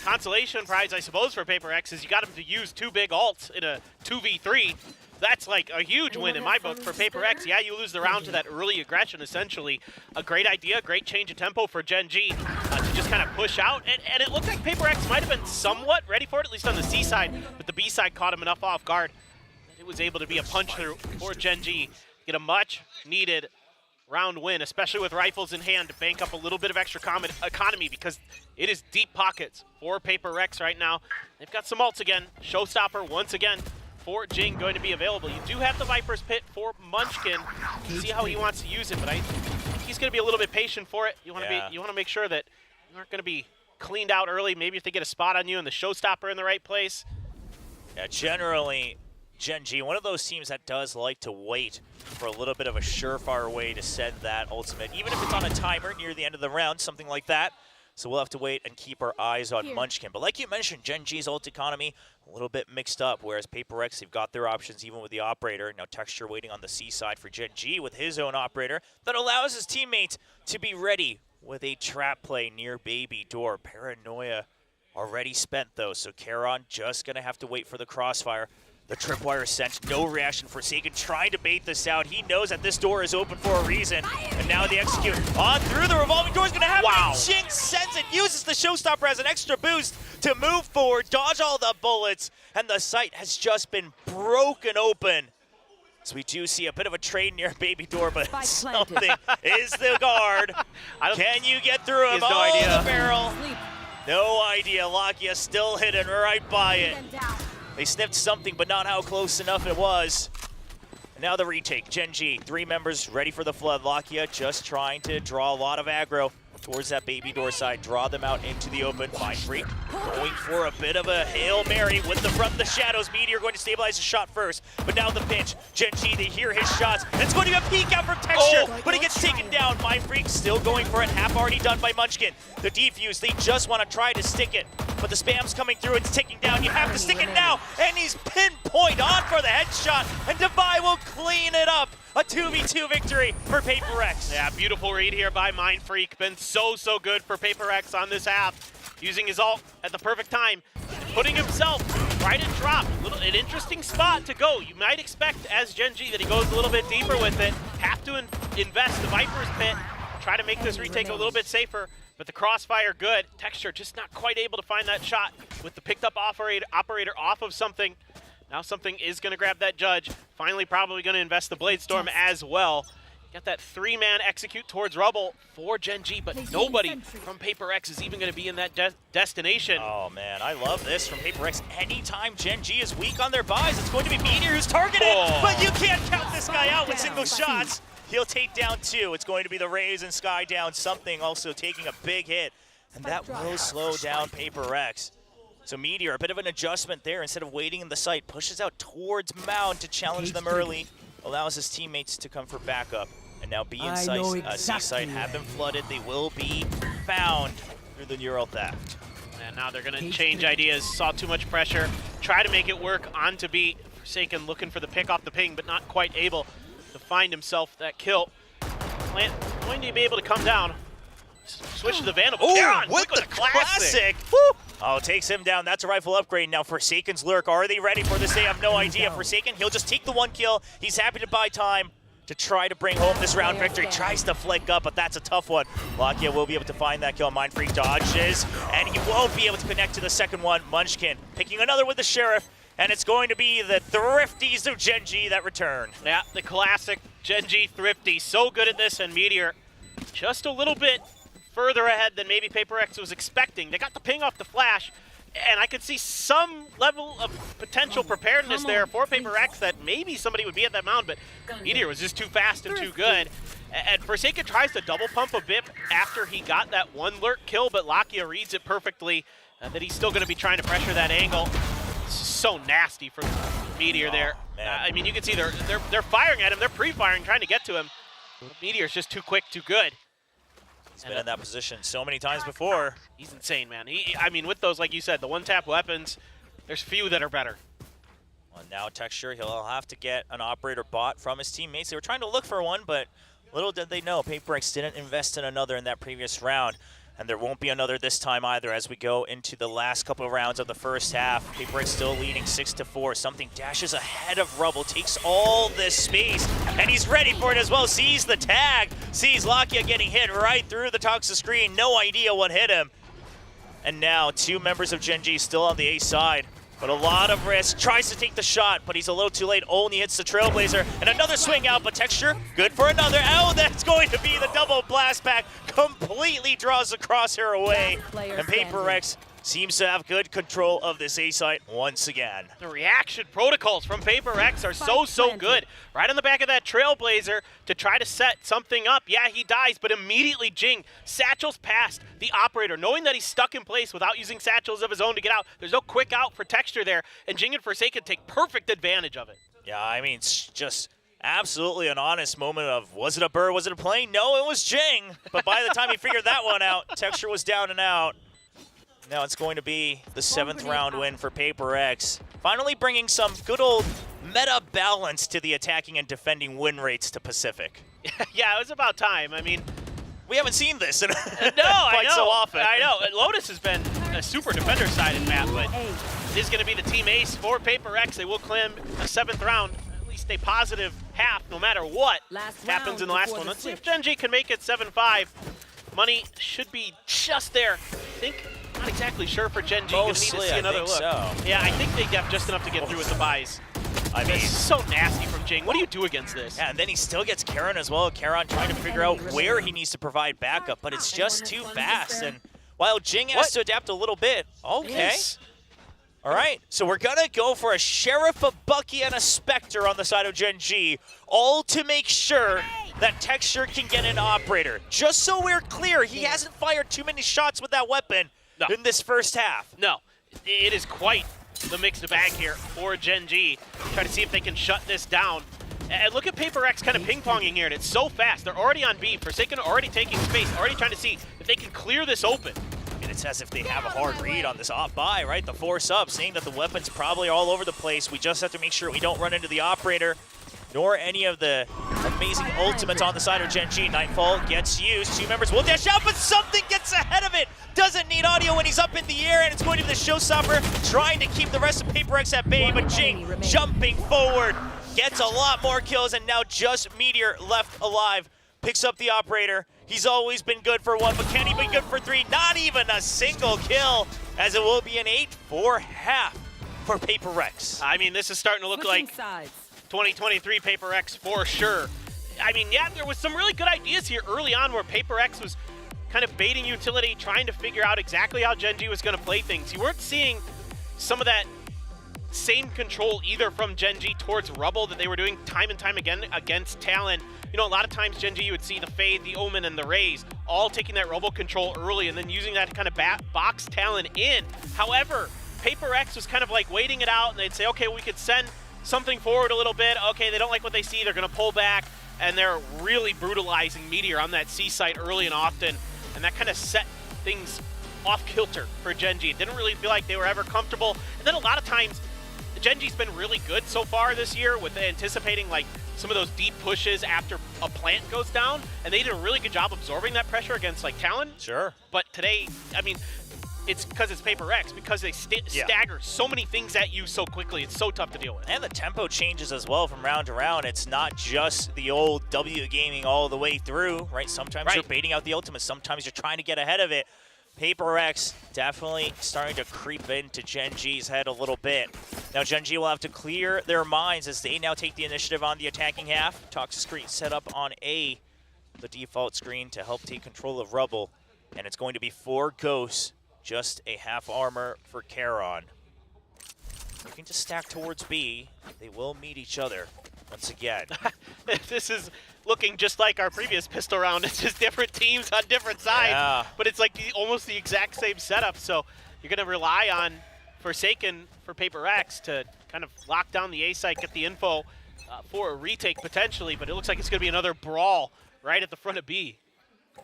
consolation prize, I suppose, for Paper X is you got him to use 2 big ults in a 2v3. That's like a huge win in my book for Paper X. Yeah, you lose the round to that early aggression, essentially. A great idea, great change of tempo for Gen G to just kind of push out. And it looked like Paper X might have been somewhat ready for it, at least on the C side, but the B side caught him enough off guard. It was able to be a punch through for Gen G. Get a much needed round win, especially with rifles in hand, to bank up a little bit of extra economy, because it is deep pockets for Paper Rex right now. They've got some ults again. Showstopper once again for Jing going to be available. You do have the Viper's Pit for Munchkin. See how he wants to use it, but I think he's going to be a little bit patient for it. You want to make sure that you aren't going to be cleaned out early. Maybe if they get a spot on you and the Showstopper in the right place. Yeah, generally, Gen G, one of those teams that does like to wait for a little bit of a surefire way to send that ultimate, even if it's on a timer near the end of the round, something like that. So we'll have to wait and keep our eyes on Munchkin. But like you mentioned, Gen G's ult economy a little bit mixed up, whereas Paper X, they've got their options even with the operator. Now Texture waiting on the C side for Gen G with his own operator that allows his teammates to be ready with a trap play near Baby Door. Paranoia already spent though, so Charon just gonna have to wait for the crossfire. The tripwire sent, no reaction. Forsaken trying to bait this out. He knows that this door is open for a reason. And now they execute on through. The revolving door is going to happen. Wow. Jing sends it, uses the Showstopper as an extra boost to move forward, dodge all the bullets, and the site has just been broken open. So we do see a bit of a trade near Baby Door, but something is the guard. Can you get through him? No idea. The barrel. No idea. Lakia still hidden right by it. They sniffed something, but not how close enough it was. And now the retake. Gen G, 3 members ready for the flood. Lakia just trying to draw a lot of aggro towards that Baby Door side, draw them out into the open. Mind Freak going for a bit of a Hail Mary with the from the shadows. Meteor going to stabilize the shot first, but now the pinch. Gen G, they hear his shots, and it's going to be a peek out from Texture, but he gets taken down. Mind Freak still going for it, half already done by Munchkin. The defuse, they just want to try to stick it, but the spam's coming through, it's ticking down. You have to stick it now, and he's pinpoint on for the headshot, and Devi will clean it up. A 2v2 victory for Paper X. Yeah, beautiful read here by Mind Freak. Been so good for Paper X on this half. Using his ult at the perfect time. Putting himself right in drop. An interesting spot to go. You might expect as Gen G that he goes a little bit deeper with it. Have to invest the Viper's Pit. Try to make this retake a little bit safer. But the crossfire good. Texture just not quite able to find that shot with the picked up operator off of something. Now something is going to grab that judge. Finally probably going to invest the Blade Storm as well. Got that 3-man execute towards Rubble for Gen G, but nobody from Paper X is even going to be in that destination. Oh man, I love this from Paper X. Anytime Gen G is weak on their buys, it's going to be Meteor who's targeted, but you can't count this guy out with single shots. He'll take down 2. It's going to be the Raze and Sky down. Something also taking a big hit, and that will slow down Paper X. So Meteor, a bit of an adjustment there. Instead of waiting in the site, pushes out towards Mound to challenge them early. Allows his teammates to come for backup. And now B and C site have been flooded. They will be found through the neural theft. And now they're going to change ideas. Saw too much pressure. Try to make it work onto B. Forsaken looking for the pick off the ping, but not quite able to find himself that kill. Plant going to be able to come down. Switch to the Vandal. Oh, with the classic. Woo. Oh, takes him down. That's a rifle upgrade. Now Forsaken's lurk. Are they ready for this? They have no idea. Forsaken, he'll just take the 1 kill. He's happy to buy time to try to bring home this round victory. Tries to flick up, but that's a tough one. Lakia will be able to find that kill. Mind Freak dodges, and he won't be able to connect to the second one. Munchkin picking another with the Sheriff, and it's going to be the Thrifties of Gen G that return. Yeah, the classic Gen G Thrifty. So good at this, and Meteor just a little bit further ahead than maybe Paper X was expecting. They got the ping off the flash, and I could see some level of potential preparedness there for Paper X that maybe somebody would be at that mound, but Meteor was just too fast and too good. And Forsaken tries to double pump a bit after he got that 1 lurk kill, but Lakia reads it perfectly, that he's still going to be trying to pressure that angle. So nasty from Meteor there. I mean, you can see they're firing at him. They're pre-firing, trying to get to him. But Meteor's just too quick, too good. He's been in that position so many times before. He's insane, man. I mean, with those, like you said, the one-tap weapons, there's few that are better. Well, now Texture, he'll have to get an operator bot from his teammates. They were trying to look for one, but little did they know, Paper X didn't invest in another in that previous round. And there won't be another this time either as we go into the last couple of rounds of the first half. PaperX still leading 6-4. Something dashes ahead of Rubble, takes all this space, and he's ready for it as well. Sees the tag, sees Lakia getting hit right through the Toxic screen. No idea what hit him. And now 2 members of Gen G still on the A side. But a lot of risk, tries to take the shot, but he's a little too late, only hits the Trailblazer. And another swing out, but Texture, good for another. Oh, that's going to be the double blast back. Completely draws the crosshair away. And PaperX seems to have good control of this A site once again. The reaction protocols from PaperX are so good. Right on the back of that Trailblazer to try to set something up. Yeah, he dies, but immediately Jing satchels past the operator, knowing that he's stuck in place without using satchels of his own to get out. There's no quick out for Texture there, and Jing and Forsaken take perfect advantage of it. Yeah, I mean, it's just absolutely an honest moment of, was it a burr, was it a plane? No, it was Jing. But by the time he figured that one out, Texture was down and out. Now it's going to be the 7th round win for PaperX. Finally bringing some good old meta balance to the attacking and defending win rates to Pacific. Yeah, it was about time. I mean, we haven't seen this in quite so often. I know. Lotus has been a super defender-sided map, but this is going to be the team ace for PaperX. They will claim a 7th round, at least a positive half, no matter what happens in the last one. Let's see if Gen G can make it 7-5. Money should be just there. I think. Not exactly sure for Gen G. Gonna need to see another look. So. Yeah, I think they have just enough to get through with the buys. I mean, it's so nasty from Jing. What do you do against this? Yeah, and then he still gets Karon as well. Karon trying to figure out where he needs to provide backup, but it's just too fast. And while Jing has to adapt a little bit, okay. Yes. All right, so we're gonna go for a Sheriff, a Bucky, and a Spectre on the side of Gen G, all to make sure that Texture can get an operator. Just so we're clear, he hasn't fired too many shots with that weapon in this first half. No, it is quite the mixed bag here for Gen G. Try to see if they can shut this down. And look at PaperX kind of ping-ponging here, and it's so fast. They're already on B. Forsaken already taking space, already trying to see if they can clear this open. I mean, it's as if they have a hard read on this off-buy, right? The force up, seeing that the weapons probably are all over the place. We just have to make sure we don't run into the operator, nor any of the amazing ultimates on the side of Gen G. Nightfall gets used. 2 members will dash out, but something gets ahead of it. Doesn't need audio when he's up in the air, and it's going to be the showstopper trying to keep the rest of PaperX at bay, but Jing jumping forward, gets a lot more kills, and now just Meteor left alive. Picks up the operator. He's always been good for 1, but can he be good for 3? Not even a single kill, as it will be an 8-4 half for PaperX. I mean, this is starting to look like 2023 PaperX for sure. I mean, yeah, there was some really good ideas here early on where PaperX was kind of baiting utility, trying to figure out exactly how Gen G was going to play things. You weren't seeing some of that same control either from Gen G towards Rubble that they were doing time and time again against Talon. You know, a lot of times Gen G, you would see the Fade, the Omen, and the Raze all taking that Rubble control early and then using that to kind of box Talon in. However, PaperX was kind of like waiting it out, and they'd say, okay, we could send something forward a little bit. Okay, they don't like what they see. They're going to pull back, and they're really brutalizing Meteor on that C site early and often, and that kind of set things off kilter for Gen G. It didn't really feel like they were ever comfortable. And then a lot of times, Gen G's been really good so far this year with anticipating like some of those deep pushes after a plant goes down, and they did a really good job absorbing that pressure against like Talon. Sure. But today, I mean, it's because it's PaperX, because they stagger so many things at you so quickly. It's so tough to deal with. And the tempo changes as well from round to round. It's not just the old W gaming all the way through, right? Sometimes you're baiting out the ultimate. Sometimes you're trying to get ahead of it. PaperX definitely starting to creep into Gen G's head a little bit. Now Gen G will have to clear their minds as they now take the initiative on the attacking half. Toxic screen set up on A, the default screen to help take control of Rubble. And it's going to be 4 ghosts, just a half armor for Karon. Looking to stack towards B. They will meet each other once again. This is looking just like our previous pistol round. It's just different teams on different sides, but it's like almost the exact same setup. So you're going to rely on Forsaken for PaperX to kind of lock down the A site, get the info for a retake potentially, but it looks like it's going to be another brawl right at the front of B.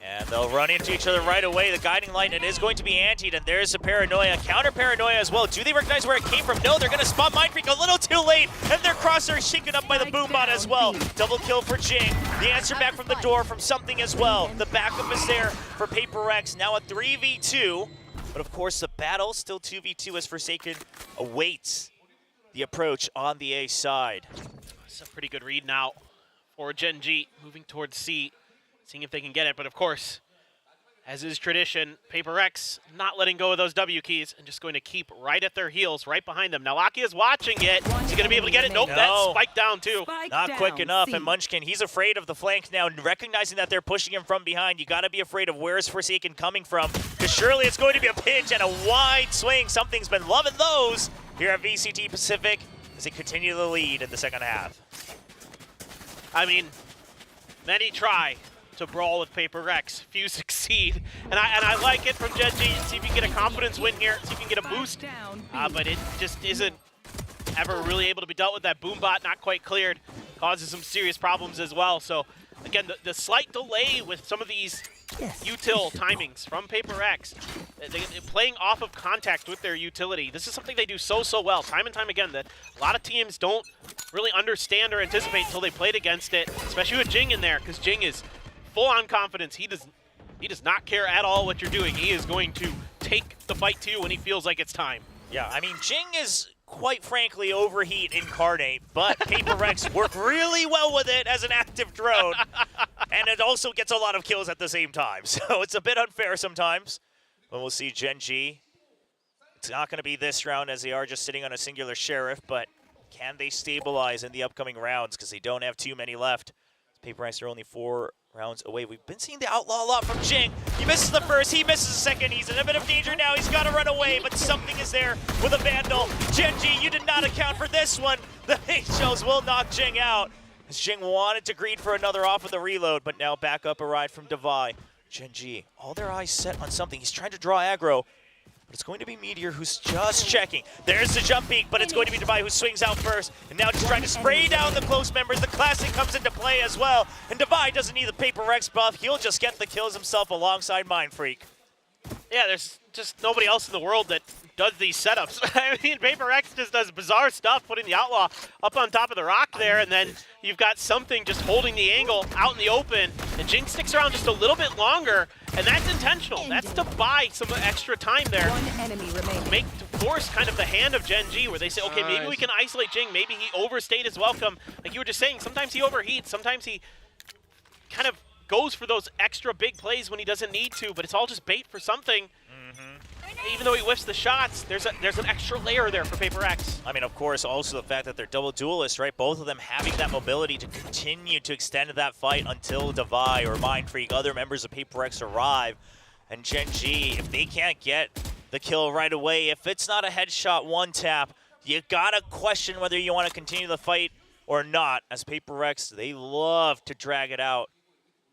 And they'll run into each other right away. The guiding light, and it is going to be antied, and there's a paranoia. Counter paranoia as well. Do they recognize where it came from? No, they're going to spot Mindfreak a little too late, and their crosshair is shaken up by the Boombot as well. Double kill for Jing. The answer back from the door from something as well. The backup is there for Paper X. Now a 3v2, but of course the battle still 2v2 as Forsaken awaits the approach on the A side. It's a pretty good read now for Gen G, moving towards C. Seeing if they can get it, but of course, as is tradition, Paper X not letting go of those W keys and just going to keep right at their heels, right behind them. Now Laki is watching it. Is he going to be able to get it? Nope, that's spiked down too. Not quick enough, and Munchkin, he's afraid of the flank now, recognizing that they're pushing him from behind. You got to be afraid of where's Forsaken coming from, because surely it's going to be a pinch and a wide swing. Something's been loving those here at VCT Pacific as they continue the lead in the second half. I mean, many try to brawl with Paper X. Few succeed. And I like it from Gen G. See if you can get a confidence win here. See if you can get a boost. But it just isn't ever really able to be dealt with. That Boombot not quite cleared. Causes some serious problems as well. So, again, the slight delay with some of these util timings from Paper X. They're playing off of contact with their utility. This is something they do so well, time and time again, that a lot of teams don't really understand or anticipate until they played against it, especially with Jing in there, because Jing is full-on confidence. He does not care at all what you're doing. He is going to take the fight to you when he feels like it's time. Yeah, I mean, Jing is quite frankly overheat incarnate, but Paper X work really well with it as an active drone, and it also gets a lot of kills at the same time. So it's a bit unfair sometimes. But we'll see Gen G. It's not going to be this round as they are just sitting on a singular Sheriff, but can they stabilize in the upcoming rounds because they don't have too many left. Paper X are only 4 rounds away. We've been seeing the Outlaw a lot from Jing. He misses the first, he misses the second. He's in a bit of danger now. He's got to run away, but something is there with a Vandal. Gen G, you did not account for this one. The hate shells will knock Jing out. As Jing wanted to greed for another off of the reload, but now back up a ride from Devi. Gen G, all their eyes set on something. He's trying to draw aggro, but it's going to be Meteor who's just checking. There's the jump peak, but it's going to be Devi who swings out first, and now just trying to spray down the close members. The Classic comes into play as well, and Devi doesn't need the Paper X buff. He'll just get the kills himself alongside Mindfreak. Yeah, there's just nobody else in the world that does these setups. I mean, Paper X just does bizarre stuff, putting the Outlaw up on top of the rock there, and then you've got something just holding the angle out in the open, and Jing sticks around just a little bit longer, and that's intentional. That's to buy some extra time there. One enemy remaining. To force kind of the hand of Gen G, where they say, okay, maybe we can isolate Jing. Maybe he overstayed his welcome. Like you were just saying, sometimes he overheats. Sometimes he kind of goes for those extra big plays when he doesn't need to, but it's all just bait for something. Even though he whiffs the shots, there's an extra layer there for Paper X. I mean, of course, also the fact that they're double duelists, right? Both of them having that mobility to continue to extend that fight until Devi or Mindfreak, other members of Paper X arrive. And Gen G, if they can't get the kill right away, if it's not a headshot one tap, you gotta question whether you want to continue the fight or not. As Paper X, they love to drag it out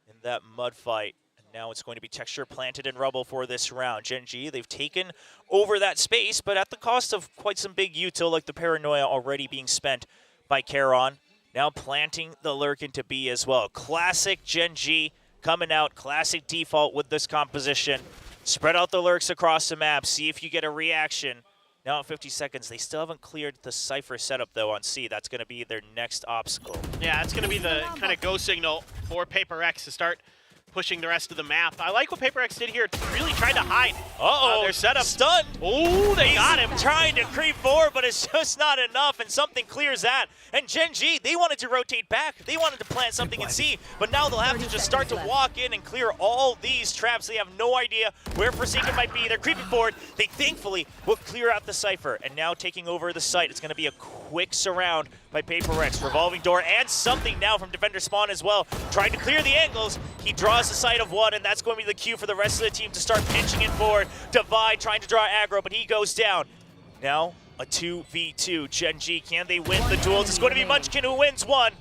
in that mud fight. Now it's going to be Texture planted in rubble for this round. Gen G, they've taken over that space, but at the cost of quite some big util, like the Paranoia already being spent by Charon. Now planting the Lurk into B as well. Classic Gen G coming out, classic default with this composition. Spread out the Lurks across the map, see if you get a reaction. Now at 50 seconds, they still haven't cleared the Cypher setup though on C. That's going to be their next obstacle. Yeah, it's going to be the kind of go signal for Paper X to start pushing the rest of the map. I like what Paper X did here. Really tried to hide. Their setup. Stunned. Oh, they got him. Trying to creep forward, but it's just not enough, and something clears that. And Gen G, they wanted to rotate back. They wanted to plant something in C, but now they'll have to just start to walk in and clear all these traps. They have no idea where Forsaken might be. They're creeping forward. They thankfully will clear out the Cypher, and now taking over the site. It's going to be a quick surround by Paper X. Revolving door and something now from Defender Spawn as well. Trying to clear the angles. He draws the sight of one, and that's going to be the cue for the rest of the team to start pinching it forward. Divide trying to draw aggro, but he goes down. Now a 2v2. Gen G, can they win the duels? It's going to be Munchkin who wins one.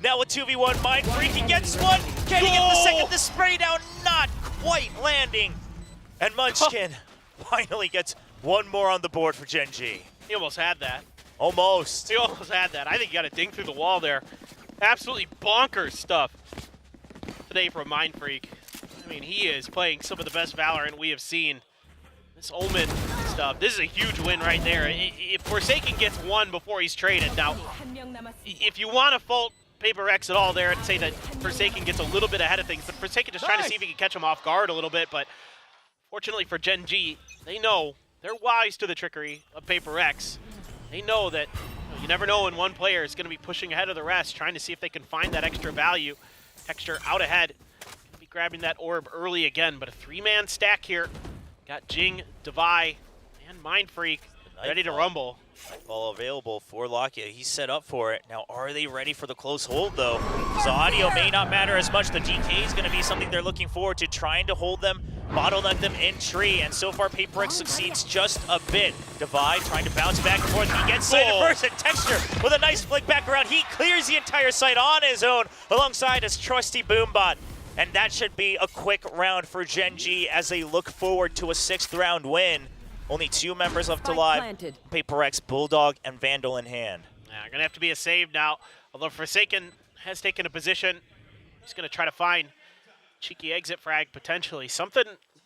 Now a 2v1. Mindfreak, he gets one. Can he get the second? The spray down not quite landing. And Munchkin finally gets one more on the board for Gen G. He almost had that. Almost. He almost had that. I think he got a ding through the wall there. Absolutely bonkers stuff today from Mindfreak. I mean, he is playing some of the best Valorant we have seen. This Omen stuff, this is a huge win right there. If Forsaken gets one before he's traded, now, if you want to fault Paper X at all there and say that Forsaken gets a little bit ahead of things, but Forsaken just trying to see if he can catch him off guard a little bit, but fortunately for Gen G, they know, they're wise to the trickery of Paper X. They know that you never know when one player is going to be pushing ahead of the rest, trying to see if they can find that extra value. Texture out ahead, gonna be grabbing that orb early again, but a 3-man stack here. Got Jing, Devi, and Mindfreak ready to rumble. Nightfall available for Lockya. He's set up for it. Now, are they ready for the close hold, though? Because the audio may not matter as much. The DK is going to be something they're looking forward to, trying to hold them, bottleneck them in tree. And so far, Paper X succeeds just a bit. Devi trying to bounce back and forth. He gets sighted first, and Texture with a nice flick back around. He clears the entire site on his own alongside his trusty Boombot. And that should be a quick round for Gen G as they look forward to a 6th round win. Only 2 members left alive. Paper X, Bulldog, and Vandal in hand. Yeah, gonna have to be a save now. Although Forsaken has taken a position. He's gonna try to find cheeky exit frag potentially. Something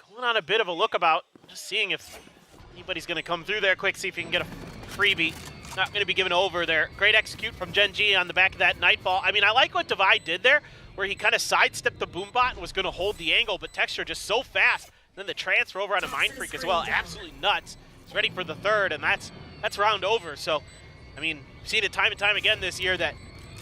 going on a bit of a lookabout. Just seeing if anybody's gonna come through there quick, see if he can get a freebie. Not gonna be given over there. Great execute from Gen G on the back of that Nightfall. I mean, I like what Devi did there, where he kind of sidestepped the Boombot and was gonna hold the angle, but Texture just so fast. Then the transfer over on a Mindfreak as well, absolutely nuts. He's ready for the 3rd, and that's round over. So, I mean, we've seen it time and time again this year that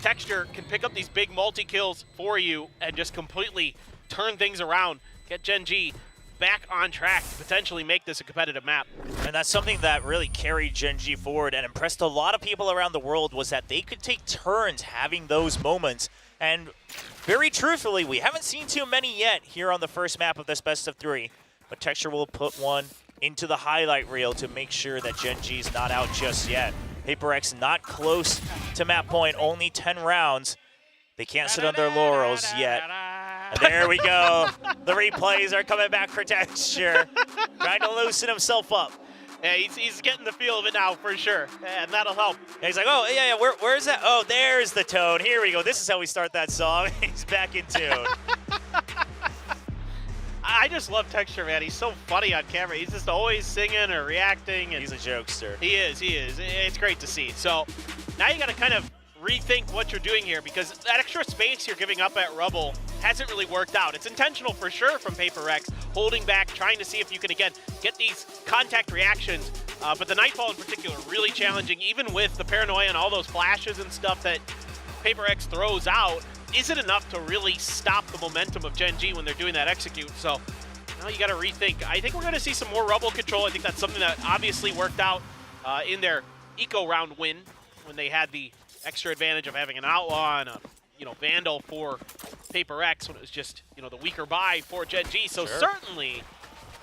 Texture can pick up these big multi-kills for you and just completely turn things around, get Gen G back on track to potentially make this a competitive map. And that's something that really carried Gen G forward and impressed a lot of people around the world, was that they could take turns having those moments. And very truthfully, we haven't seen too many yet here on the first map of this best of 3. But Texture will put one into the highlight reel to make sure that Gen G is not out just yet. Paper X not close to map point, only 10 rounds. They can't sit on their laurels yet. And there we go. The replays are coming back for Texture. Trying to loosen himself up. Yeah, he's getting the feel of it now for sure, and that'll help. Yeah, he's like, oh, yeah, where's that? Oh, there's the tone. Here we go. This is how we start that song. He's back in tune. I just love Texture, man. He's so funny on camera. He's just always singing or reacting. And he's a jokester. He is. It's great to see. So now you got to kind of rethink what you're doing here, because that extra space you're giving up at Rubble hasn't really worked out. It's intentional for sure from Paper X, holding back, trying to see if you can, again, get these contact reactions. But the Nightfall in particular, really challenging, even with the paranoia and all those flashes and stuff that Paper X throws out. Is it enough to really stop the momentum of Gen G when they're doing that execute? So now you got to rethink. I think we're going to see some more Rubble control. I think that's something that obviously worked out in their Eco round win when they had the extra advantage of having an Outlaw and a Vandal for Paper X when it was just the weaker buy for Gen G. So certainly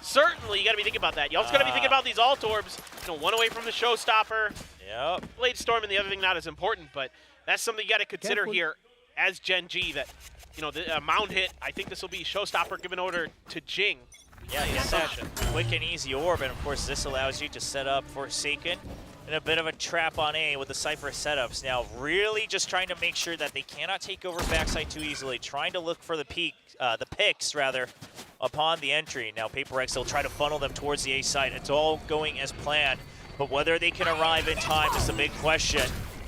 you got to be thinking about that. You also got to be thinking about these alt orbs. One away from the showstopper. Yep. Blade Storm and the other thing not as important, but that's something you got to consider here as Gen G. That the mound hit. I think this will be showstopper given order to Jing. Yeah, yes, quick and easy orb, and of course this allows you to set up Forsaken in a bit of a trap on A with the Cypher setups. Now really just trying to make sure that they cannot take over backside too easily, trying to look for the picks upon the entry. Now Paper X will try to funnel them towards the A side. It's all going as planned, but whether they can arrive in time is the big question.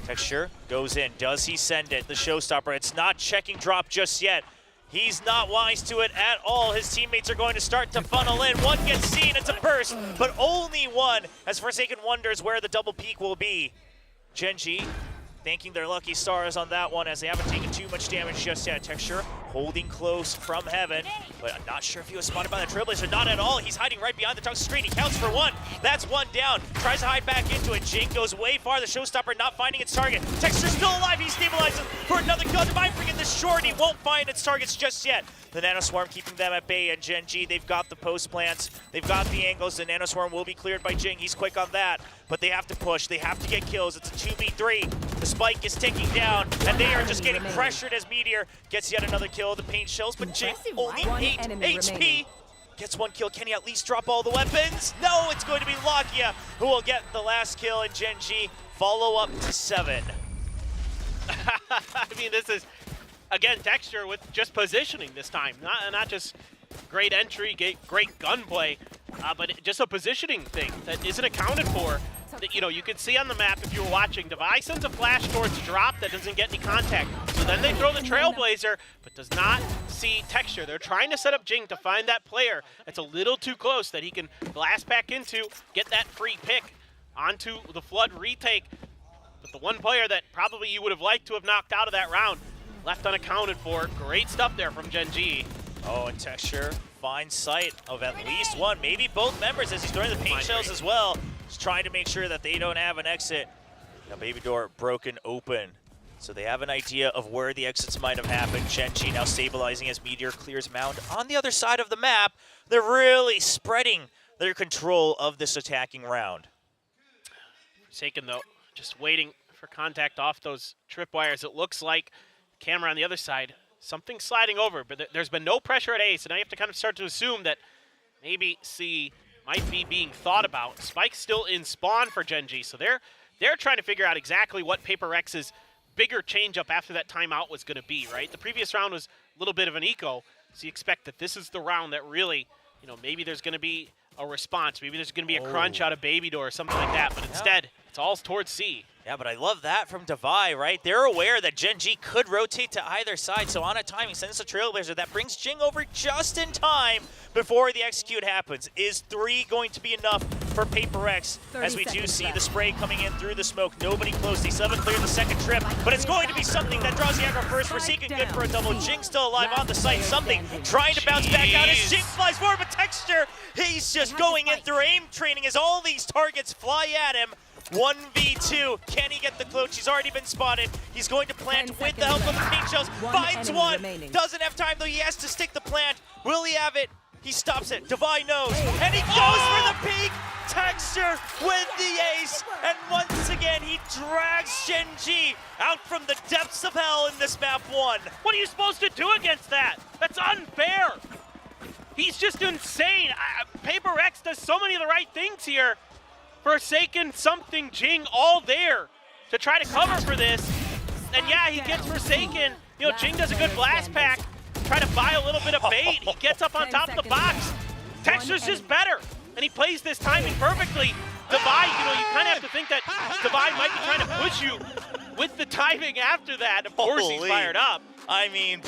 Texture goes in. Does he send it? The showstopper. It's not checking drop just yet. He's not wise to it at all. His teammates are going to start to funnel in. One gets seen, it's a burst, but only one, as Forsaken wonders where the double peak will be. Gen G thanking their lucky stars on that one, as they haven't taken too much damage just yet. Texture holding close from heaven, but I'm not sure if he was spotted by the Trailblazer. Not at all. He's hiding right behind the tungsten screen. He counts for one. That's one down. Tries to hide back into it. Jing goes way far. The showstopper not finding its target. Texture still alive. He stabilizes for another kill. Mindfreak in the short. He won't find its targets just yet. The Nanoswarm keeping them at bay, and Gen G, they've got the post plants. They've got the angles. The Nanoswarm will be cleared by Jing. He's quick on that, but they have to push. They have to get kills. It's a 2v3. The spike is ticking down, and they are just getting pressured as Meteor gets yet another kill. The paint shells, but Jing only 8 HP. Gets one kill. Can he at least drop all the weapons? No, it's going to be Lockya who will get the last kill, and Gen G follow up to 7. I mean, this is, again, Texture with just positioning this time, not just great entry, great gunplay, but just a positioning thing that isn't accounted for. That, you know, you can see on the map if you were watching, Devi sends a flash towards drop that doesn't get any contact. So then they throw the Trailblazer, but does not see Texture. They're trying to set up Jing to find that player that's a little too close that he can blast back into, get that free pick onto the Flood retake. But the one player that probably you would have liked to have knocked out of that round, left unaccounted for. Great stuff there from Gen G. Oh, and Texture finds sight of at least one, maybe both members as he's throwing the paint shells as well. Just trying to make sure that they don't have an exit. Now baby door broken open. So they have an idea of where the exits might have happened. Genji now stabilizing as Meteor clears Mound. On the other side of the map, they're really spreading their control of this attacking round. Forsaken though, just waiting for contact off those tripwires. It looks like camera on the other side, something sliding over, but there's been no pressure at A, so now you have to kind of start to assume that maybe C might be being thought about. Spike's still in spawn for Gen G, so they're trying to figure out exactly what Paper Rex's bigger change-up after that timeout was going to be, right? The previous round was a little bit of an eco, so you expect that this is the round that really, you know, maybe there's going to be a response. Maybe there's going to be a crunch out of Baby Door or something like that, but instead, it's all towards C. Yeah, but I love that from Devi, right? They're aware that Gen G could rotate to either side, so on a timing, sends a Trailblazer. That brings Jing over just in time before the execute happens. Is 3 going to be enough for Paper X? As we do see the spray coming in through the smoke. Nobody close. They 7 clear the second trip, but it's going to be something that draws the aggro first. Forsaken good for a double. Jing still alive on the site. Something trying to bounce back out as Jing flies forward, but Texture, he's just going in through aim training as all these targets fly at him. 1v2, can he get the clutch? He's already been spotted. He's going to plant with the help of the paint shells. Finds one, doesn't have time though, he has to stick the plant. Will he have it? He stops it, Devi knows, and he goes for the peak! Texture with the ace, and once again he drags Gen G out from the depths of hell in this map 1. What are you supposed to do against that? That's unfair! He's just insane. Paper X does so many of the right things here. Forsaken, something, Jing, all there to try to cover for this. And yeah, he gets Forsaken. You know, Jing does a good blast pack, try to buy a little bit of bait. He gets up on top of the box. Texture's just better, and he plays this timing perfectly. Devi, you know, you kind of have to think that Devi might be trying to push you with the timing after that. Of course, he's fired up. I mean,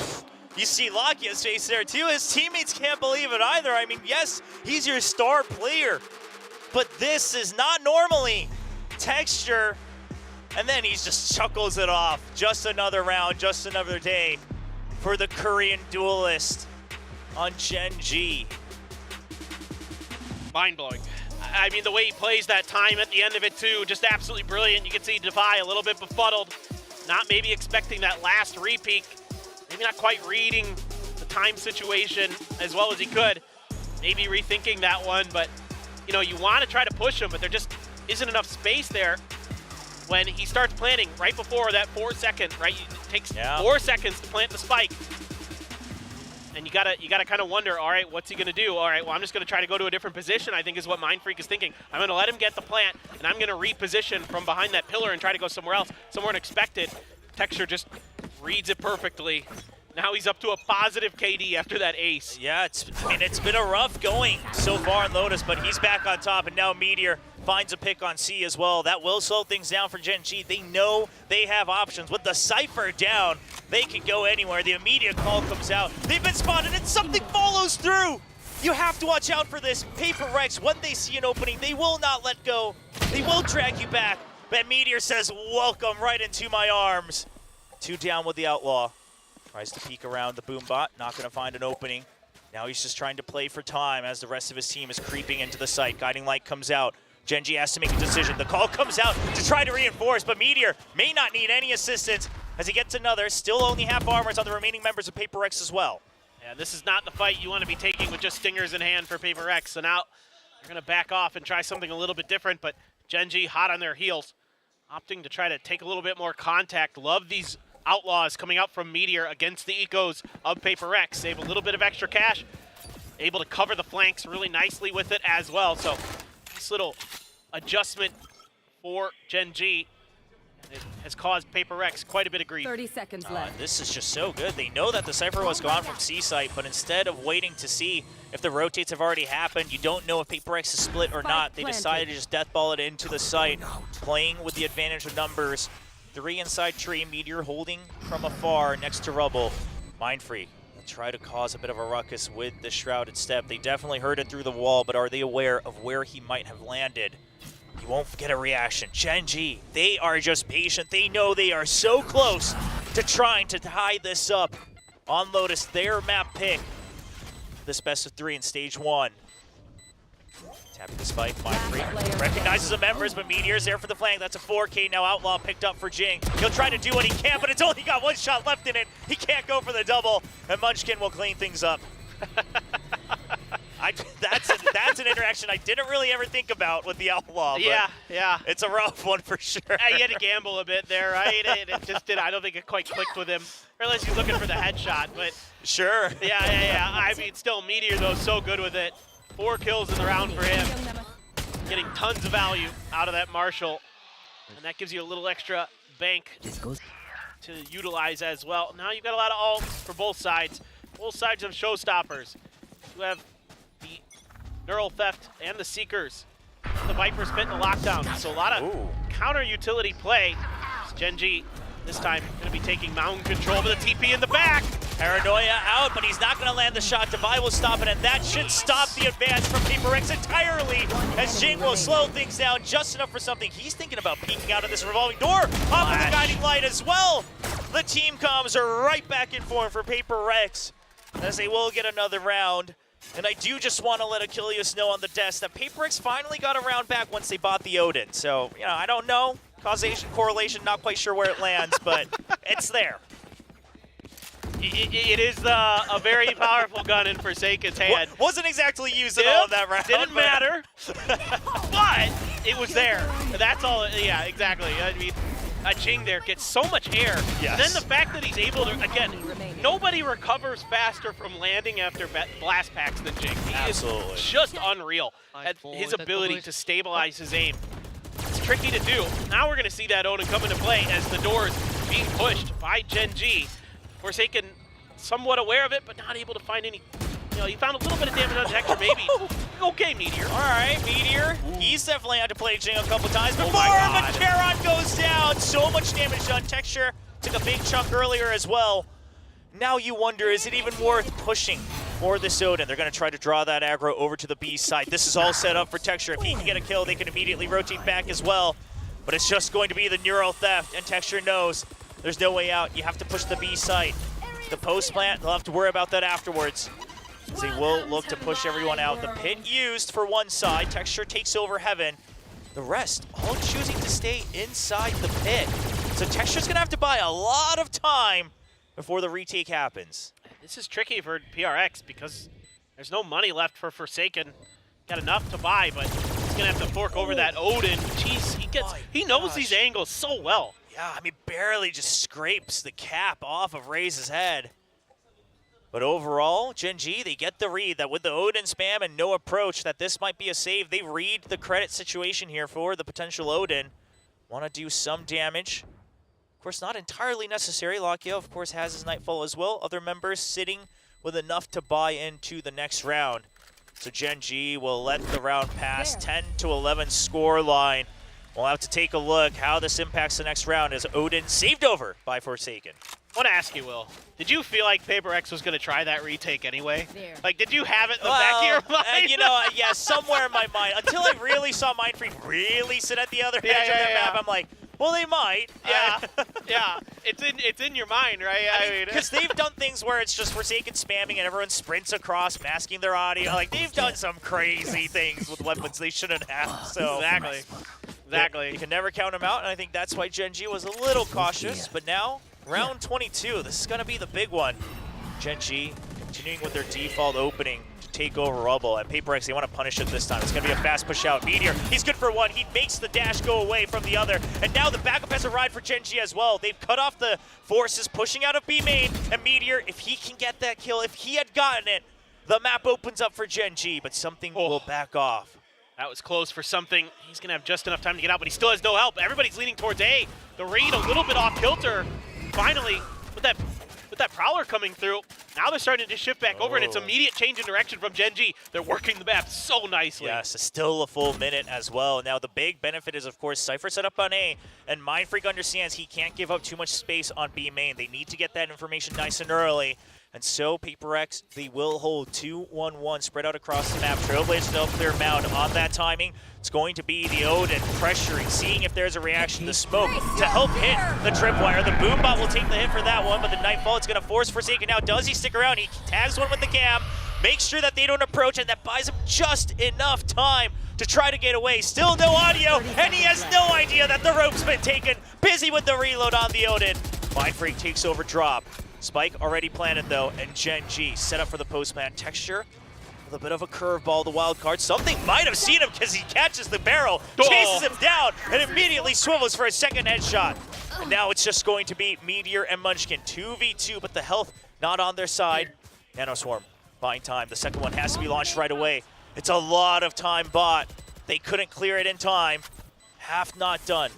you see Lakia's face there too. His teammates can't believe it either. I mean, yes, he's your star player, but this is not normally Texture. And then he just chuckles it off. Just another round, just another day for the Korean duelist on Gen G. Mind-blowing. I mean, the way he plays that time at the end of it too, just absolutely brilliant. You can see Devi a little bit befuddled, not maybe expecting that last repeat, maybe not quite reading the time situation as well as he could. Maybe rethinking that one, but you know, you want to try to push him, but there just isn't enough space there when he starts planting right before that 4 second, right? It takes 4 seconds to plant the spike. And you gotta kind of wonder, all right, what's he gonna do? All right, well, I'm just gonna try to go to a different position, I think is what Mindfreak is thinking. I'm gonna let him get the plant, and I'm gonna reposition from behind that pillar and try to go somewhere else, somewhere unexpected. Texture just reads it perfectly. Now he's up to a positive KD after that ace. Yeah, it's been a rough going so far in Lotus, but he's back on top, and now Meteor finds a pick on C as well. That will slow things down for Gen G. They know they have options. With the Cypher down, they can go anywhere. The immediate call comes out. They've been spotted, and something follows through. You have to watch out for this. Paper Rex, when they see an opening, they will not let go. They will drag you back. But Meteor says, welcome right into my arms. 2 down with the Outlaw. Tries to peek around the boom bot, not going to find an opening. Now he's just trying to play for time as the rest of his team is creeping into the site. Guiding Light comes out. Gen G has to make a decision. The call comes out to try to reinforce, but Meteor may not need any assistance as he gets another. Still only half armors on the remaining members of Paper X as well. Yeah, this is not the fight you want to be taking with just stingers in hand for Paper X. So now you're going to back off and try something a little bit different, but Gen G hot on their heels, opting to try to take a little bit more contact. Love these Outlaws coming out from Meteor against the ecos of Paper X. Save a little bit of extra cash. Able to cover the flanks really nicely with it as well. So this little adjustment for Gen G. It has caused PaperX quite a bit of grief. 30 seconds left. This is just so good. They know that the Cypher was gone from C-Site, but instead of waiting to see if the rotates have already happened, you don't know if PaperX is split or not, they decided to just deathball it into the site, playing with the advantage of numbers. 3 inside tree, Meteor holding from afar next to Rubble. Mindfree will try to cause a bit of a ruckus with the Shrouded Step. They definitely heard it through the wall, but are they aware of where he might have landed? You won't get a reaction. Gen.G, they are just patient. They know they are so close to trying to tie this up. On Lotus, their map pick. This best of 3 in stage 1. Tapping the spike, Mindfree recognizes the members, but Meteor's there for the flank. That's a 4K now. Outlaw picked up for Jing. He'll try to do what he can, but it's only got 1 shot left in it. He can't go for the double, and Munchkin will clean things up. That's an interaction I didn't really ever think about with the Outlaw. Yeah. It's a rough one for sure. He had to gamble a bit there, right? It just did. I don't think it quite clicked with him. Or unless he's looking for the headshot, but sure. Yeah. I mean, still Meteor though, so good with it. 4 kills in the round for him. Getting tons of value out of that Marshall, and that gives you a little extra bank to utilize as well. Now you've got a lot of ults for both sides. Both sides of showstoppers. You have the Neural Theft and the Seekers. The Viper spit in the lockdown. So a lot of counter utility play. Gen.G this time going to be taking mountain control with the TP in the back. Paranoia out, but he's not going to land the shot. Devi will stop it, and that should stop the advance from PaperX entirely, as Jing will slow things down just enough for something. He's thinking about peeking out of this revolving door. Off of the guiding light as well. The team comms are right back in form for PaperX, as they will get another round. And I do just want to let Achilles know on the desk that PaperX finally got a round back once they bought the Odin. So, you know, I don't know. Causation, correlation, not quite sure where it lands, but it's there. It is a very powerful gun in Forsaken's hand. Wasn't exactly used at all in that round. Didn't matter, but it was there. That's all, yeah, exactly. I mean, Jing there gets so much air. Yes. Then the fact that he's able to, again, nobody recovers faster from landing after blast packs than Jing. He is just unreal at his ability to stabilize his aim. It's tricky to do. Now we're going to see that Odin come into play as the door is being pushed by Gen.G. Forsaken somewhat aware of it, but not able to find any. You know, he found a little bit of damage on Texture, maybe. Okay, Meteor. All right, Meteor. He's definitely had to play Jing a couple times before, but Charon goes down. So much damage done. Texture took a big chunk earlier as well. Now you wonder, is it even worth pushing for this Odin? They're going to try to draw that aggro over to the B side. This is all set up for Texture. If he can get a kill, they can immediately rotate back as well. But it's just going to be the Neural Theft, and Texture knows there's no way out. You have to push the B site. The post plant, they'll have to worry about that afterwards. As they will look to push everyone out. The pit used for one side. Texture takes over Heaven. The rest all choosing to stay inside the pit. So Texture's going to have to buy a lot of time before the retake happens. This is tricky for PRX because there's no money left for Forsaken. Got enough to buy, but he's going to have to fork over that Odin. Jeez, he knows these angles so well. Yeah, I mean, barely just scrapes the cap off of Raze's head. But overall, Gen.G, they get the read that with the Odin spam and no approach, that this might be a save. They read the credit situation here for the potential Odin. Want to do some damage. Of course, not entirely necessary. Lakia, of course, has his Nightfall as well. Other members sitting with enough to buy into the next round. So Gen.G will let the round pass. 10-11 score line. We'll have to take a look how this impacts the next round as Odin saved over by Forsaken. I want to ask you, Will, did you feel like PaperX was going to try that retake anyway? Like, did you have it in the back of your mind? You know, yeah, somewhere in my mind. Until I really saw Mindfree really sit at the other edge of that map, I'm like, well, they might. Yeah, yeah. It's in your mind, right? I mean, because they've done things where it's just Forsaken spamming and everyone sprints across, masking their audio. Like, they've done some crazy things with weapons they shouldn't have. So Exactly. You can never count them out, and I think that's why Gen.G was a little cautious. But now, round 22, this is going to be the big one. Gen.G continuing with their default opening to take over Rubble. And PaperX, they want to punish it this time. It's going to be a fast push out. Meteor, he's good for one. He makes the dash go away from the other. And now the backup has arrived for Gen.G as well. They've cut off the forces pushing out of B main. And Meteor, if he can get that kill, if he had gotten it, the map opens up for Gen.G, but something will back off. That was close for something. He's going to have just enough time to get out, but he still has no help. Everybody's leaning towards A. The read a little bit off kilter. Finally, with that Prowler coming through, now they're starting to shift back over, and it's immediate change in direction from Gen G. They're working the map so nicely. Yes, still a full minute as well. Now, the big benefit is, of course, Cypher set up on A, and Mindfreak understands he can't give up too much space on B main. They need to get that information nice and early. And so, PaperX, they will hold 2-1-1 spread out across the map. Trailblazer, they'll clear Mound on that timing. It's going to be the Odin pressuring, seeing if there's a reaction to smoke to help hit the tripwire. The Boombot will take the hit for that one, but the Nightfall, it's going to force Forsaken. Now, does he stick around? He tags one with the cam, makes sure that they don't approach, and that buys him just enough time to try to get away. Still no audio, and he has no idea that the rope's been taken. Busy with the reload on the Odin. Mindfreak takes over drop. Spike already planted though, and Gen G set up for the post-plant. Texture with a bit of a curveball, the wild card. Something might have seen him because he catches the barrel, chases him down, and immediately swivels for a second headshot. And now it's just going to be Meteor and Munchkin, 2v2, but the health not on their side. Nanoswarm buying time. The second one has to be launched right away. It's a lot of time bought. They couldn't clear it in time. Half not done.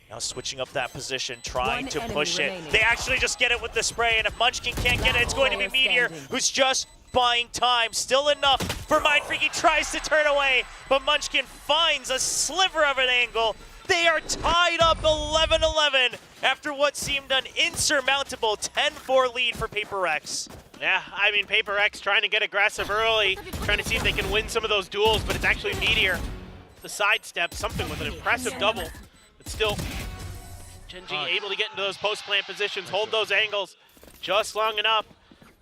Now switching up that position, trying to push it. They actually just get it with the spray, and if Munchkin can't get it, it's going to be Meteor, who's just buying time. Still enough for Mindfreak. He tries to turn away, but Munchkin finds a sliver of an angle. They are tied up 11-11 after what seemed an insurmountable 10-4 lead for PaperX. Yeah, I mean, PaperX trying to get aggressive early, trying to see if they can win some of those duels, but it's actually Meteor. The sidestep, something with an impressive double. But still, Gen G able to get into those post-plant positions, hold those angles just long enough.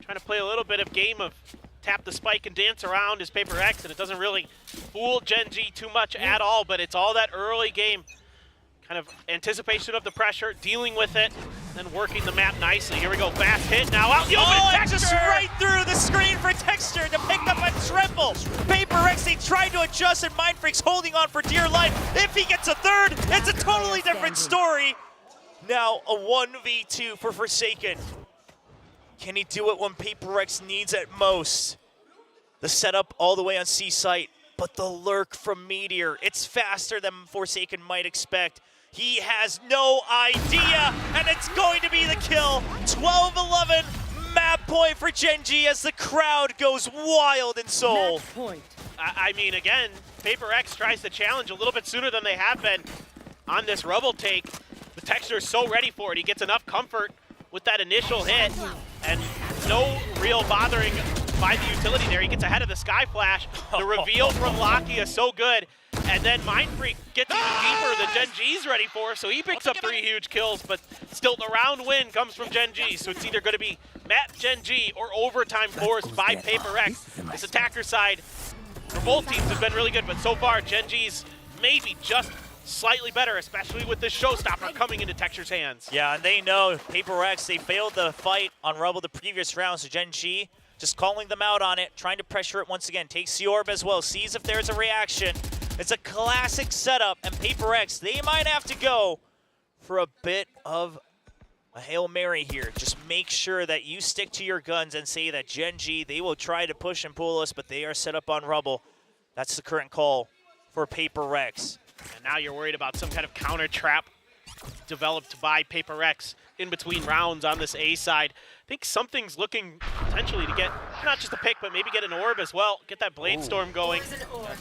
Trying to play a little bit of game of tap the spike and dance around as PaperX, and it doesn't really fool Gen G too much at all, but it's all that early game kind of anticipation of the pressure, dealing with it, and working the map nicely. Here we go, fast hit now out the open. It's just right through the screen for Texture to pick up a triple. PaperX, they tried to adjust, and Mindfreak's holding on for dear life. If he gets a third, it's a totally different story. Now a 1v2 for Forsaken. Can he do it when PaperX needs it most? The setup all the way on C site, but the lurk from Meteor, it's faster than Forsaken might expect. He has no idea, and it's going to be the kill. 12-11 map point for Gen G as the crowd goes wild in Seoul. I mean, again, PaperX tries to challenge a little bit sooner than they have been on this Rebel take. The Texture is so ready for it. He gets enough comfort with that initial hit, and no real bothering by the utility there. He gets ahead of the Sky Flash. The reveal from Locky is so good. And then Mindfreak gets even deeper than Gen G's ready for, so he picks up 3 huge kills, but still the round win comes from Gen G, so it's either going to be map Gen G or overtime forced by PaperX. This attacker side for both teams has been really good, but so far Gen G's maybe just slightly better, especially with this showstopper coming into Texture's hands. Yeah, and they know PaperX, they failed the fight on Rebel the previous round, so Gen G just calling them out on it, trying to pressure it once again. Takes the orb as well, sees if there's a reaction. It's a classic setup, and PaperX, they might have to go for a bit of a Hail Mary here. Just make sure that you stick to your guns and say that Gen G, they will try to push and pull us, but they are set up on Rebel. That's the current call for PaperX. And now you're worried about some kind of counter trap developed by PaperX in between rounds on this A side. I think something's looking potentially to get not just a pick, but maybe get an orb as well. Get that Blade Storm going.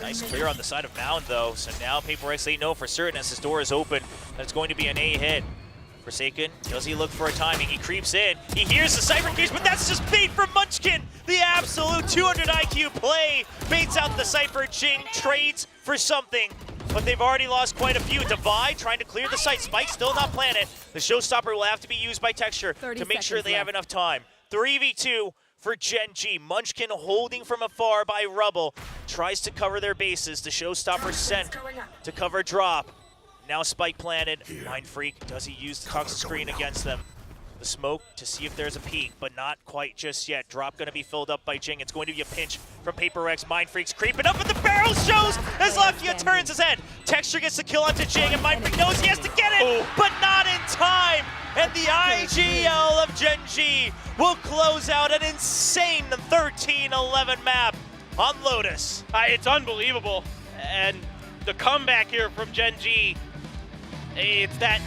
Nice clear on the side of Mound though. So now PaperX, they know for certain as his door is open that it's going to be an A hit. Forsaken, does he look for a timing? He creeps in. He hears the Cypher cage, but that's just bait from Munchkin. The absolute 200 IQ play baits out the Cypher. Jing trades for something, but they've already lost quite a few. Divide trying to clear the site. Spike still not planted. The showstopper will have to be used by Texture to make sure they have enough time. 3v2 for Gen G. Munchkin holding from afar by Rebel. Tries to cover their bases. The showstopper sent to cover drop. Now Spike planted. Mindfreak, does he use the toxic screen against them? The smoke to see if there's a peek, but not quite just yet. Drop going to be filled up by Jing. It's going to be a pinch from PaperX. Mindfreak's creeping up, but the barrel shows as Lakia turns his head. Texture gets the kill onto Jing, and Mindfreak knows he has to get it, but not in time. And the IGL of Gen G will close out an insane 13-11 map on Lotus. It's unbelievable. And the comeback here from Gen G, it's that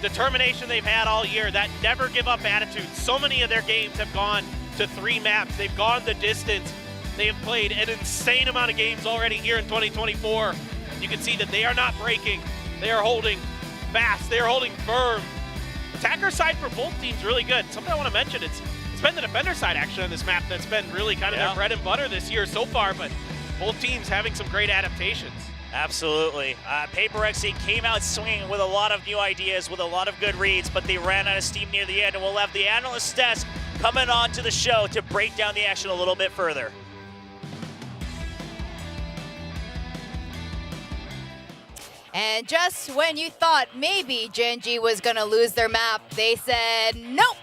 determination they've had all year, that never give up attitude. So many of their games have gone to 3 maps. They've gone the distance. They have played an insane amount of games already here in 2024. You can see that they are not breaking. They are holding fast. They are holding firm. Attacker side for both teams really good. Something I want to mention, it's been the defender side actually on this map that's been really kind of their bread and butter this year so far, but both teams having some great adaptations. Absolutely. PaperXC came out swinging with a lot of new ideas, with a lot of good reads, but they ran out of steam near the end, and we'll have the analyst desk coming on to the show to break down the action a little bit further. And just when you thought maybe Gen G was gonna lose their map, they said, nope,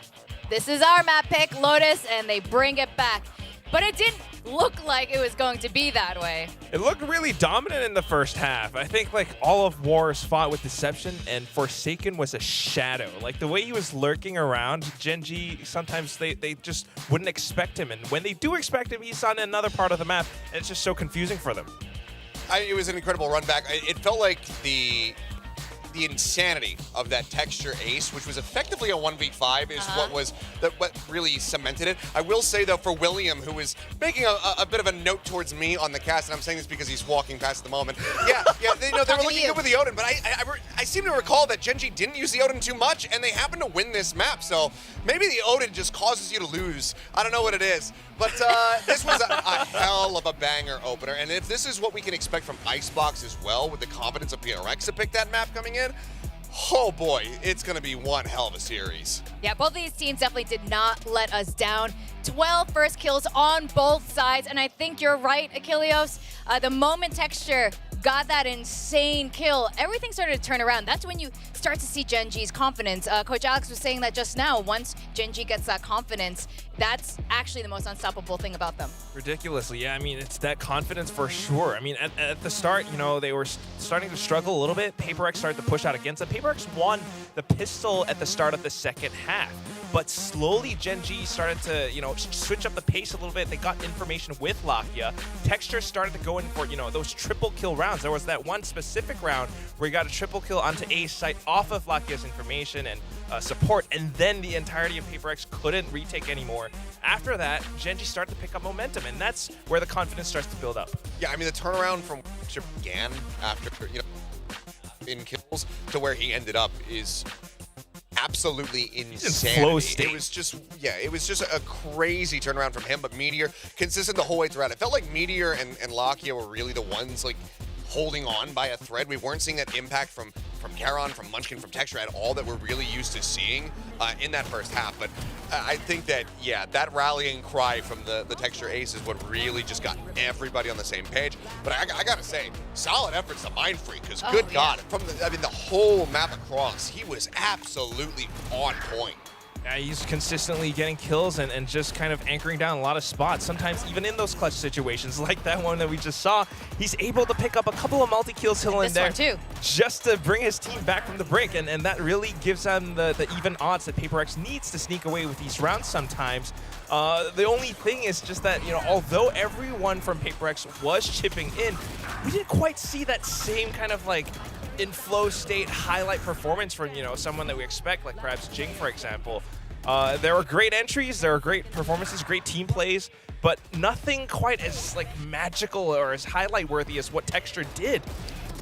this is our map pick, Lotus, and they bring it back. But it didn't look like it was going to be that way. It looked really dominant in the first half. I think like all of Wars fought with deception, and Forsaken was a shadow. Like the way he was lurking around, Gen G, sometimes they just wouldn't expect him. And when they do expect him, he's on another part of the map, and it's just so confusing for them. It was an incredible run back. It felt like the insanity of that Texture ace, which was effectively a 1v5, is what really cemented it. I will say though, for William, who is making a bit of a note towards me on the cast, and I'm saying this because he's walking past the moment. They were looking good with the Odin, but I seem to recall that Gen G didn't use the Odin too much, and they happened to win this map. So maybe the Odin just causes you to lose. I don't know what it is. But this was a hell of a banger opener, and if this is what we can expect from Icebox as well, with the confidence of PRX to pick that map coming in, oh boy, it's going to be one hell of a series. Yeah, both of these teams definitely did not let us down. 12 first kills on both sides, and I think you're right, Achilleos. The moment Texture got that insane kill, everything started to turn around. That's when you start to see Gen G's confidence. Coach Alex was saying that just now. Once Gen G gets that confidence, that's actually the most unstoppable thing about them. Ridiculously, yeah. I mean, it's that confidence for sure. I mean, at the start, you know, they were starting to struggle a little bit. PaperX started to push out against them. PaperX won the pistol at the start of the second half. But slowly, Gen G started to, you know, switch up the pace a little bit. They got information with Lakia. Texture started to go in for, you know, those triple kill rounds. There was that one specific round where he got a triple kill onto A's site off of Lakia's information and support, and then the entirety of PaperX couldn't retake anymore. After that, Gen G started to pick up momentum, and that's where the confidence starts to build up. Yeah, I mean, the turnaround from where began after, you know, in kills to where he ended up is absolutely insane. It was just, it was just a crazy turnaround from him, but Meteor consistent the whole way throughout. It felt like Meteor and Lakia were really the ones like holding on by a thread. We weren't seeing that impact from Charon, from Munchkin, from Texture at all that we're really used to seeing in that first half. But I think that, that rallying cry from the Texture ace is what really just got everybody on the same page. But I gotta say, solid efforts to Mindfreak, because good God, from the whole map across, he was absolutely on point. Yeah, he's consistently getting kills and just kind of anchoring down a lot of spots. Sometimes even in those clutch situations, like that one that we just saw, he's able to pick up a couple of multi-kills here and there just to bring his team back from the brink. And that really gives them the even odds that PaperX needs to sneak away with these rounds sometimes. The only thing is just that, you know, although everyone from PaperX was chipping in, we didn't quite see that same kind of like in flow state highlight performance from, you know, someone that we expect, like perhaps Jing, for example. There were great entries, there were great performances, great team plays, but nothing quite as like magical or as highlight worthy as what Texture did.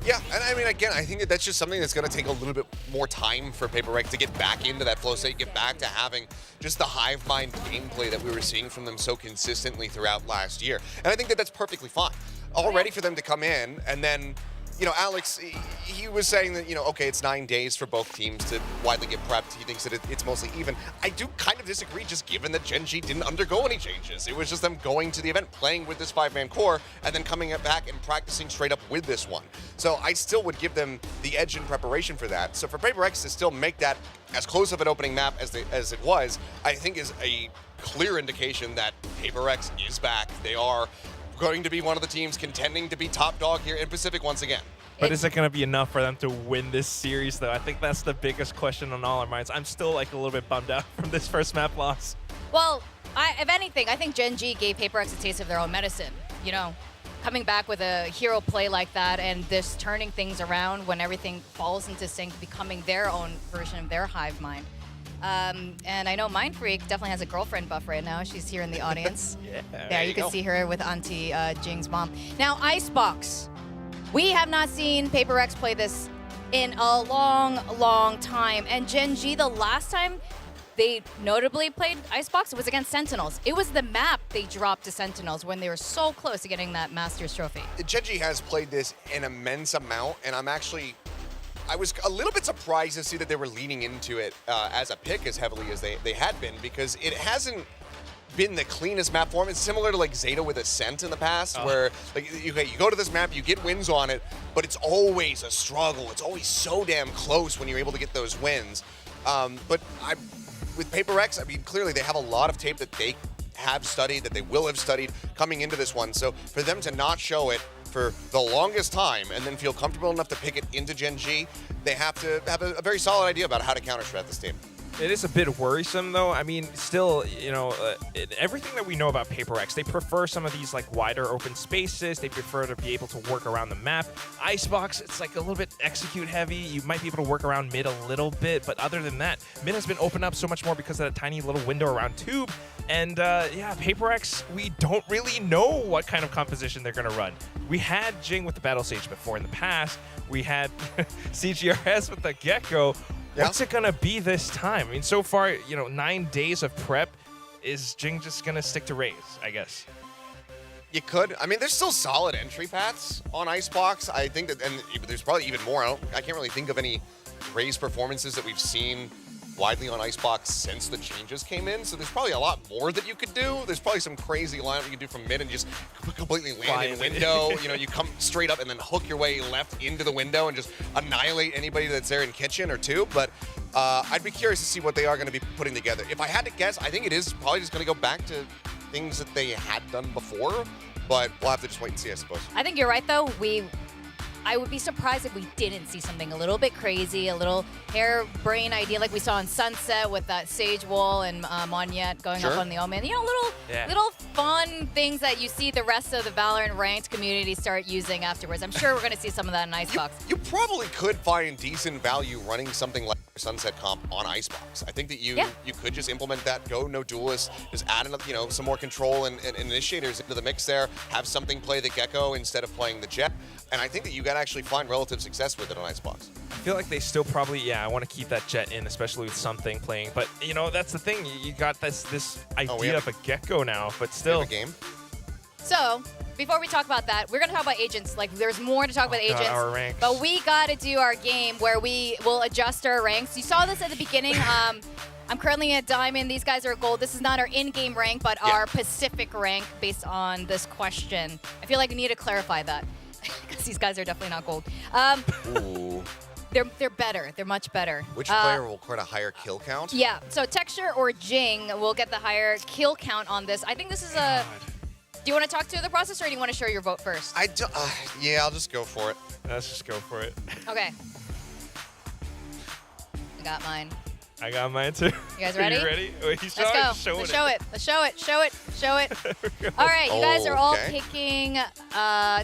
Yeah, and I mean, again, I think that's just something that's going to take a little bit more time for PaperX to get back into that flow state, get back to having just the hive mind gameplay that we were seeing from them so consistently throughout last year. And I think that that's perfectly fine. All ready for them to come in, and then, you know, Alex, he was saying that, you know, okay, it's 9 days for both teams to widely get prepped. He thinks that it's mostly even. I do kind of disagree, just given that Gen G didn't undergo any changes. It was just them going to the event, playing with this 5-man core, and then coming back and practicing straight up with this one. So I still would give them the edge in preparation for that. So for PaperX to still make that as close of an opening map as it was, I think is a clear indication that PaperX is back. They are going to be one of the teams contending to be top dog here in Pacific once again. But is it going to be enough for them to win this series, though? I think that's the biggest question on all our minds. I'm still like a little bit bummed out from this first map loss. Well, if anything, I think Gen G gave PaperX a taste of their own medicine, you know? coming back with a hero play like that and this turning things around when everything falls into sync, becoming their own version of their hive mind. And I know Mind Freak definitely has a girlfriend buff right now. She's here in the audience. Yeah, you can see her with Auntie Jing's mom. Now, Icebox. We have not seen Paper Rex play this in a long, long time. And Gen G, the last time they notably played Icebox, it was against Sentinels. It was the map they dropped to Sentinels when they were so close to getting that Masters trophy. Gen G has played this an immense amount, and I was a little bit surprised to see that they were leaning into it as a pick as heavily as they had been, because it hasn't been the cleanest map form. It's similar to like Zeta with Ascent in the past, where like you go to this map, you get wins on it, but it's always a struggle. It's always so damn close when you're able to get those wins. With Paper Rex, I mean, clearly they have a lot of tape that they have studied, that they will have studied coming into this one. So for them to not show it for the longest time and then feel comfortable enough to pick it into Gen G, they have to have a very solid idea about how to counter-strat this team. It is a bit worrisome, though. I mean, still, you know, everything that we know about Paper Rex, they prefer some of these like wider open spaces. They prefer to be able to work around the map. Icebox, it's like a little bit execute heavy. You might be able to work around mid a little bit, but other than that, mid has been opened up so much more because of that tiny little window around tube. And yeah, Paper Rex, we don't really know what kind of composition they're going to run. We had Jing with the Battle Sage before in the past. We had CGRS with the Gecko. What's it gonna be this time? I mean, so far, you know, 9 days of prep. Is Jing just gonna stick to Raze, I guess? You could. I mean, there's still solid entry paths on Icebox. I think that, and there's probably even more. I can't really think of any Raze performances that we've seen widely on Icebox since the changes came in. So there's probably a lot more that you could do. There's probably some crazy lineup you could do from mid and just completely land in window. You know, you come straight up and then hook your way left into the window and just annihilate anybody that's there in kitchen or two. But I'd be curious to see what they are going to be putting together. If I had to guess, I think it is probably just going to go back to things that they had done before. But we'll have to just wait and see, I suppose. I think you're right, though. I would be surprised if we didn't see something a little bit crazy, a little harebrained idea like we saw in Sunset with that Sage Wall and Monyet going up on the Omen. You know, little fun things that you see the rest of the Valorant ranked community start using afterwards. I'm sure we're going to see some of that in Icebox. You probably could find decent value running something like Sunset Comp on Icebox. I think that you could just implement that, go no duelist, just add some more control and initiators into the mix there, have something play the Gecko instead of playing the Jet. And I think that you got to actually find relative success with it on Icebox. I feel like they still probably, I want to keep that Jet in, especially with something playing. But, you know, that's the thing. You got this idea of a Gecko now, but still. We have a game. So, before we talk about that, we're going to talk about agents. Like, there's more to talk about agents. Our ranks. But we got to do our game where we will adjust our ranks. You saw this at the beginning. I'm currently at Diamond. These guys are Gold. This is not our in-game rank, but our Pacific rank based on this question. I feel like we need to clarify that because these guys are definitely not Gold. Ooh. They're better. They're much better. Which player will quite a higher kill count? Yeah. So Texture or Jing will get the higher kill count on this. I think this is a... Do you want to talk to the process, or do you want to share your vote first? Yeah, I'll just go for it. Let's just go for it. Okay. I got mine. I got mine too. You guys ready? Are you ready? Wait, Let's go. Let's show it. Let's show it. Show it. Show it. All right, you guys are all picking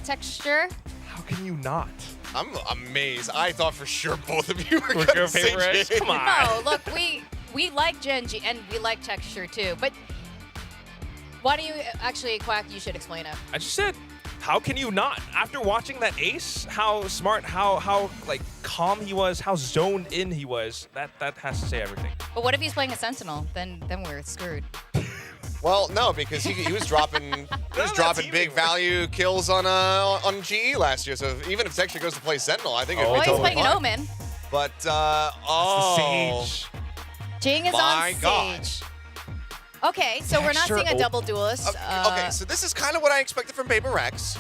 Texture. How can you not? I'm amazed. I thought for sure both of you were going to say Jing. Come on. No, look, we like Gen G and we like Texture too, but why do you actually, Quack? You should explain it. I just said, how can you not? After watching that ace, how smart, how like calm he was, how zoned in he was, that has to say everything. But what if he's playing a Sentinel? Then we're screwed. Well, no, because he was dropping big value kills on GE last year. So even if Texture goes to play Sentinel, I think it would be totally he's playing fine. an Omen. But Sage. Jing is on Sage. Okay, so we're not seeing a double duelist. Okay, so this is kind of what I expected from Paper Rex.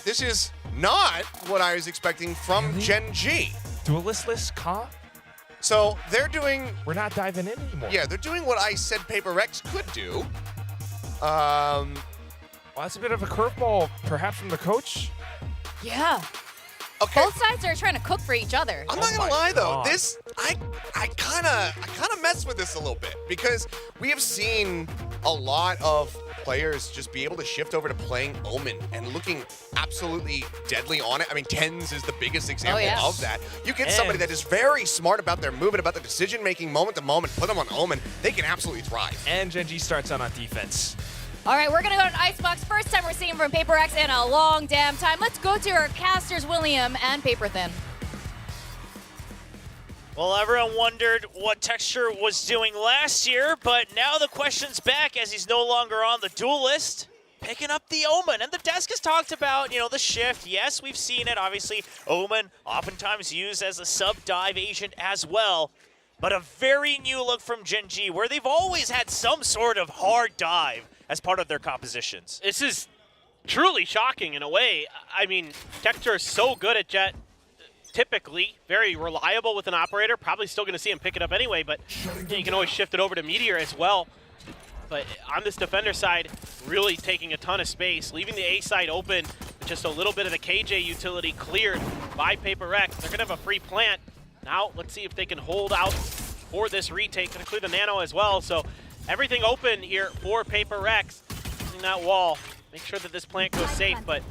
This is not what I was expecting from Gen G. Duelistless comp? So they're doing... We're not diving in anymore. Yeah, they're doing what I said Paper Rex could do. Well, that's a bit of a curveball, perhaps from the coach. Yeah. Okay. Both sides are trying to cook for each other. I'm not gonna lie though, this I kind of mess with this a little bit because we have seen a lot of players just be able to shift over to playing Omen and looking absolutely deadly on it. I mean, TenZ is the biggest example of that. You get somebody that is very smart about their movement, about the decision-making moment to moment, put them on Omen, they can absolutely thrive. And Gen G starts out on defense. All right, we're going to go to Icebox. First time we're seeing from Paper X in a long damn time. Let's go to our casters, William and Paper Thin. Well, everyone wondered what Texture was doing last year, but now the question's back as he's no longer on the duel list. Picking up the Omen, and the desk has talked about, the shift. Yes, we've seen it. Obviously, Omen oftentimes used as a sub-dive agent as well, but a very new look from Gen G, where they've always had some sort of hard dive as part of their compositions. This is truly shocking in a way. I mean, Texture is so good at Jet, typically very reliable with an operator. Probably still going to see him pick it up anyway, but you can always shift it over to Meteor as well. But on this defender side, really taking a ton of space, leaving the A side open with just a little bit of the KJ utility cleared by Paper X. They're going to have a free plant. Now, let's see if they can hold out for this retake. Going to clear the Nano as well, so everything open here for Paper X. Using that wall, make sure that this plant goes safe, but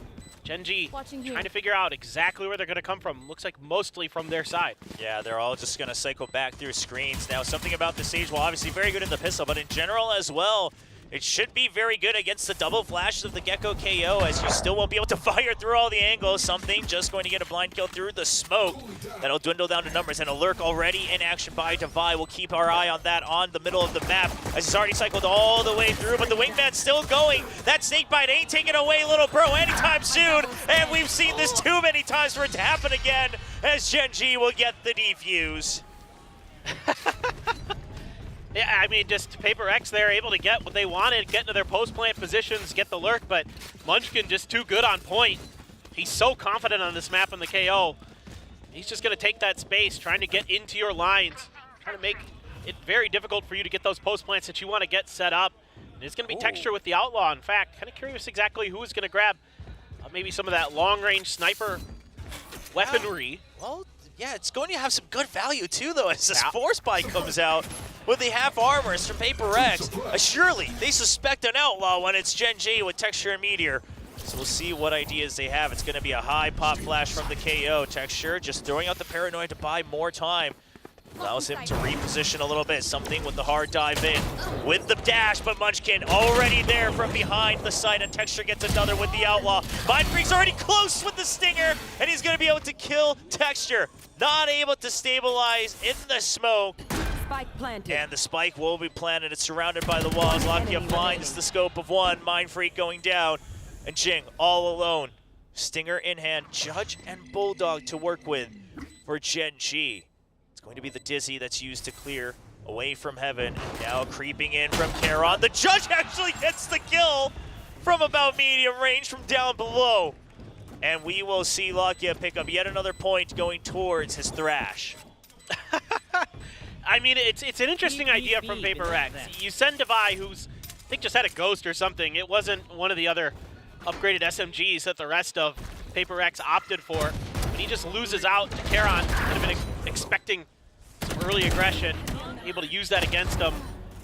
Gen G trying to figure out exactly where they're going to come from. Looks like mostly from their side. Yeah, they're all just going to cycle back through screens. Now, something about the Sage, well, obviously very good in the pistol, but in general as well, it should be very good against the double flashes of the Gecko KO, as you still won't be able to fire through all the angles. Something just going to get a blind kill through the smoke. That'll dwindle down to numbers, and a lurk already in action by Devi. We'll keep our eye on that on the middle of the map, as he's already cycled all the way through, but the Wingman's still going. That Snakebite ain't taking away little bro anytime soon, and we've seen this too many times for it to happen again, as Gen G will get the defuse. Yeah, I mean, just Paper X there, able to get what they wanted, get into their post-plant positions, get the lurk, but Munchkin just too good on point. He's so confident on this map in the KO. He's just going to take that space, trying to get into your lines, trying to make it very difficult for you to get those post-plants that you want to get set up. And it's going to be Texture with the Outlaw, in fact. Kind of curious exactly who's going to grab maybe some of that long-range sniper weaponry. Well, yeah, it's going to have some good value too, though, as this Force Spike comes out with the half armors from Paper X. Surely they suspect an Outlaw when it's Gen G with Texture and Meteor. So we'll see what ideas they have. It's going to be a high pop flash from the KO. Texture just throwing out the Paranoid to buy more time. Allows him to reposition a little bit. Something with the hard dive in with the dash, but Munchkin already there from behind the site, and Texture gets another with the Outlaw. Mind Freak's already close with the Stinger, and he's going to be able to kill Texture. Not able to stabilize in the smoke. Spike planted. And the spike will be planted. It's surrounded by the walls. Lakia finds the scope of one. Mind Freak going down, and Jing all alone. Stinger in hand. Judge and Bulldog to work with for Gen G. It's going to be the Dizzy that's used to clear away from Heaven. And now creeping in from Charon. The Judge actually gets the kill from about medium range from down below. And we will see Lakia pick up yet another point going towards his Thrash. I mean, it's an interesting idea from Paper X. You send Devi, who's, I think, just had a Ghost or something. It wasn't one of the other upgraded SMGs that the rest of Paper X opted for. But he just loses out to Charon. Could have been expecting some early aggression, able to use that against him.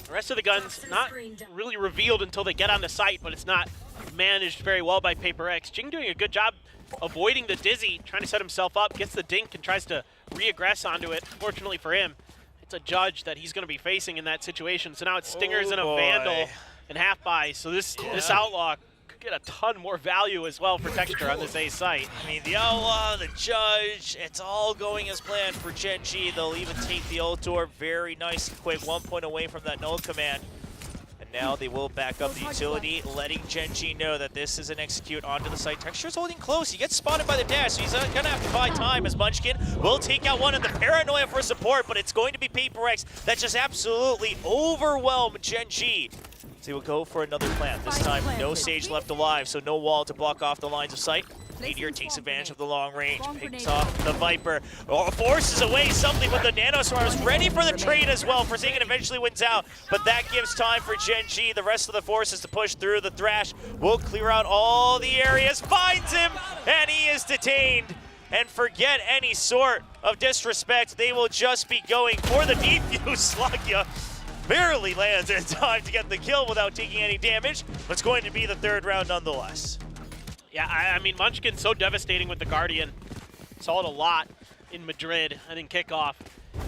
The rest of the guns not really revealed until they get on the site, but it's not managed very well by Paper X. Jing doing a good job avoiding the Dizzy, trying to set himself up, gets the dink and tries to re-aggress onto it. Fortunately for him, it's a Judge that he's going to be facing in that situation. So now it's Stingers and a Vandal and half buy. So this Outlaw could get a ton more value as well for Texture on this A site. I mean, the Outlaw, the Judge, it's all going as planned for Gen G. They'll even take the ult door. Very nice, quick 1 point away from that null command. And now they will back up the utility, letting Gen G know that this is an execute onto the site. Texture's holding close. He gets spotted by the dash, so he's going to have to buy time as Munchkin will take out one of the Paranoia for support, but it's going to be Paper X that just absolutely overwhelmed Gen G. So he will go for another plant. This time, no Sage left alive, so no wall to block off the lines of sight. Meteor takes advantage of the long range, picks off the Viper, forces away something with the Nanoswarms, ready for the trade as well. Forsaken eventually wins out, but that gives time for Gen G. The rest of the forces to push through. The Thrash will clear out all the areas, finds him, and he is detained. And forget any sort of disrespect, they will just be going for the defuse. Lakia barely lands in time to get the kill without taking any damage, but it's going to be the third round nonetheless. Yeah, I mean, Munchkin's so devastating with the Guardian. Saw it a lot in Madrid and in kickoff.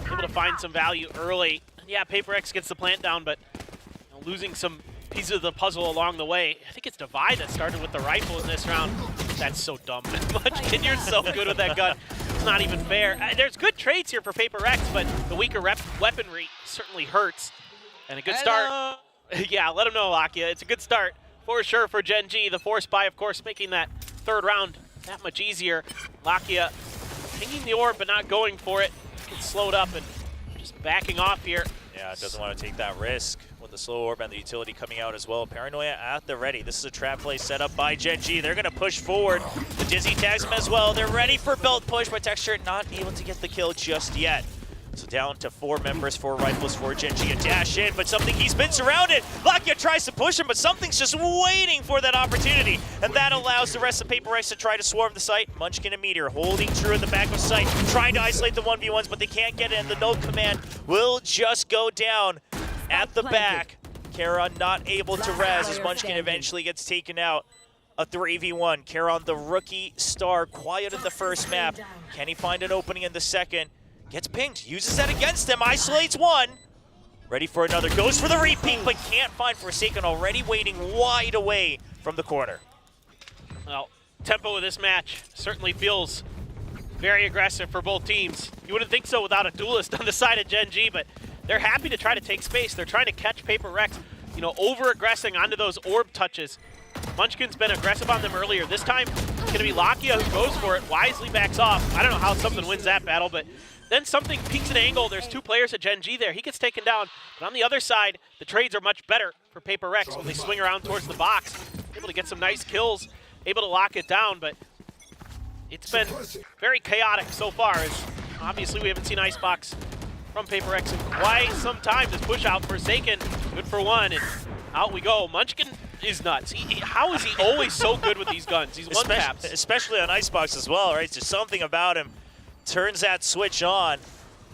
Able to find some value early. Yeah, Paper X gets the plant down, but losing some pieces of the puzzle along the way. I think it's Divide that started with the rifle in this round. That's so dumb. Munchkin, you're so good with that gun. It's not even fair. There's good trades here for Paper X, but the weaker weaponry certainly hurts. And a good start. Yeah, let him know, Lakia. It's a good start for sure for Gen G. The Force Buy, of course, making that third round that much easier. Lakia pinging the orb, but not going for it. Gets slowed up and just backing off here. Yeah, doesn't want to take that risk with the slow orb and the utility coming out as well. Paranoia at the ready. This is a trap play set up by Gen G. They're going to push forward. The Dizzy tags him as well. They're ready for belt push, but Texture not able to get the kill just yet. So down to 4 members, 4 rifles for Gen G. A dash in, but something, he's been surrounded. Lakia tries to push him, but something's just waiting for that opportunity. And that allows the rest of Paper X to try to swarm the site. Munchkin and Meteor holding true at the back of sight, trying to isolate the 1v1s, but they can't get in. The node command will just go down at the back. Charon not able to res as Munchkin eventually gets taken out. A 3v1. Charon, the rookie star, quiet in the first map. Can he find an opening in the second? Gets pinged, uses that against him, isolates one. Ready for another, goes for the repeat, but can't find Forsaken, already waiting wide away from the corner. Well, tempo of this match certainly feels very aggressive for both teams. You wouldn't think so without a duelist on the side of Gen G, but they're happy to try to take space. They're trying to catch Paper X, you know, over-aggressing onto those orb touches. Munchkin's been aggressive on them earlier. This time, it's gonna be Lakia who goes for it, wisely backs off. I don't know how something wins that battle, but then something peeks an angle. There's 2 players at Gen G there. He gets taken down. But on the other side, the trades are much better for Paper X when they swing around towards the box. Able to get some nice kills, able to lock it down, but it's been very chaotic so far. As obviously, we haven't seen Icebox from Paper X in quite some time. This push out Forsaken, good for 1, and out we go. Munchkin is nuts. How is he always so good with these guns? He's one taps. Especially on Icebox as well, right? There's something about him. Turns that switch on,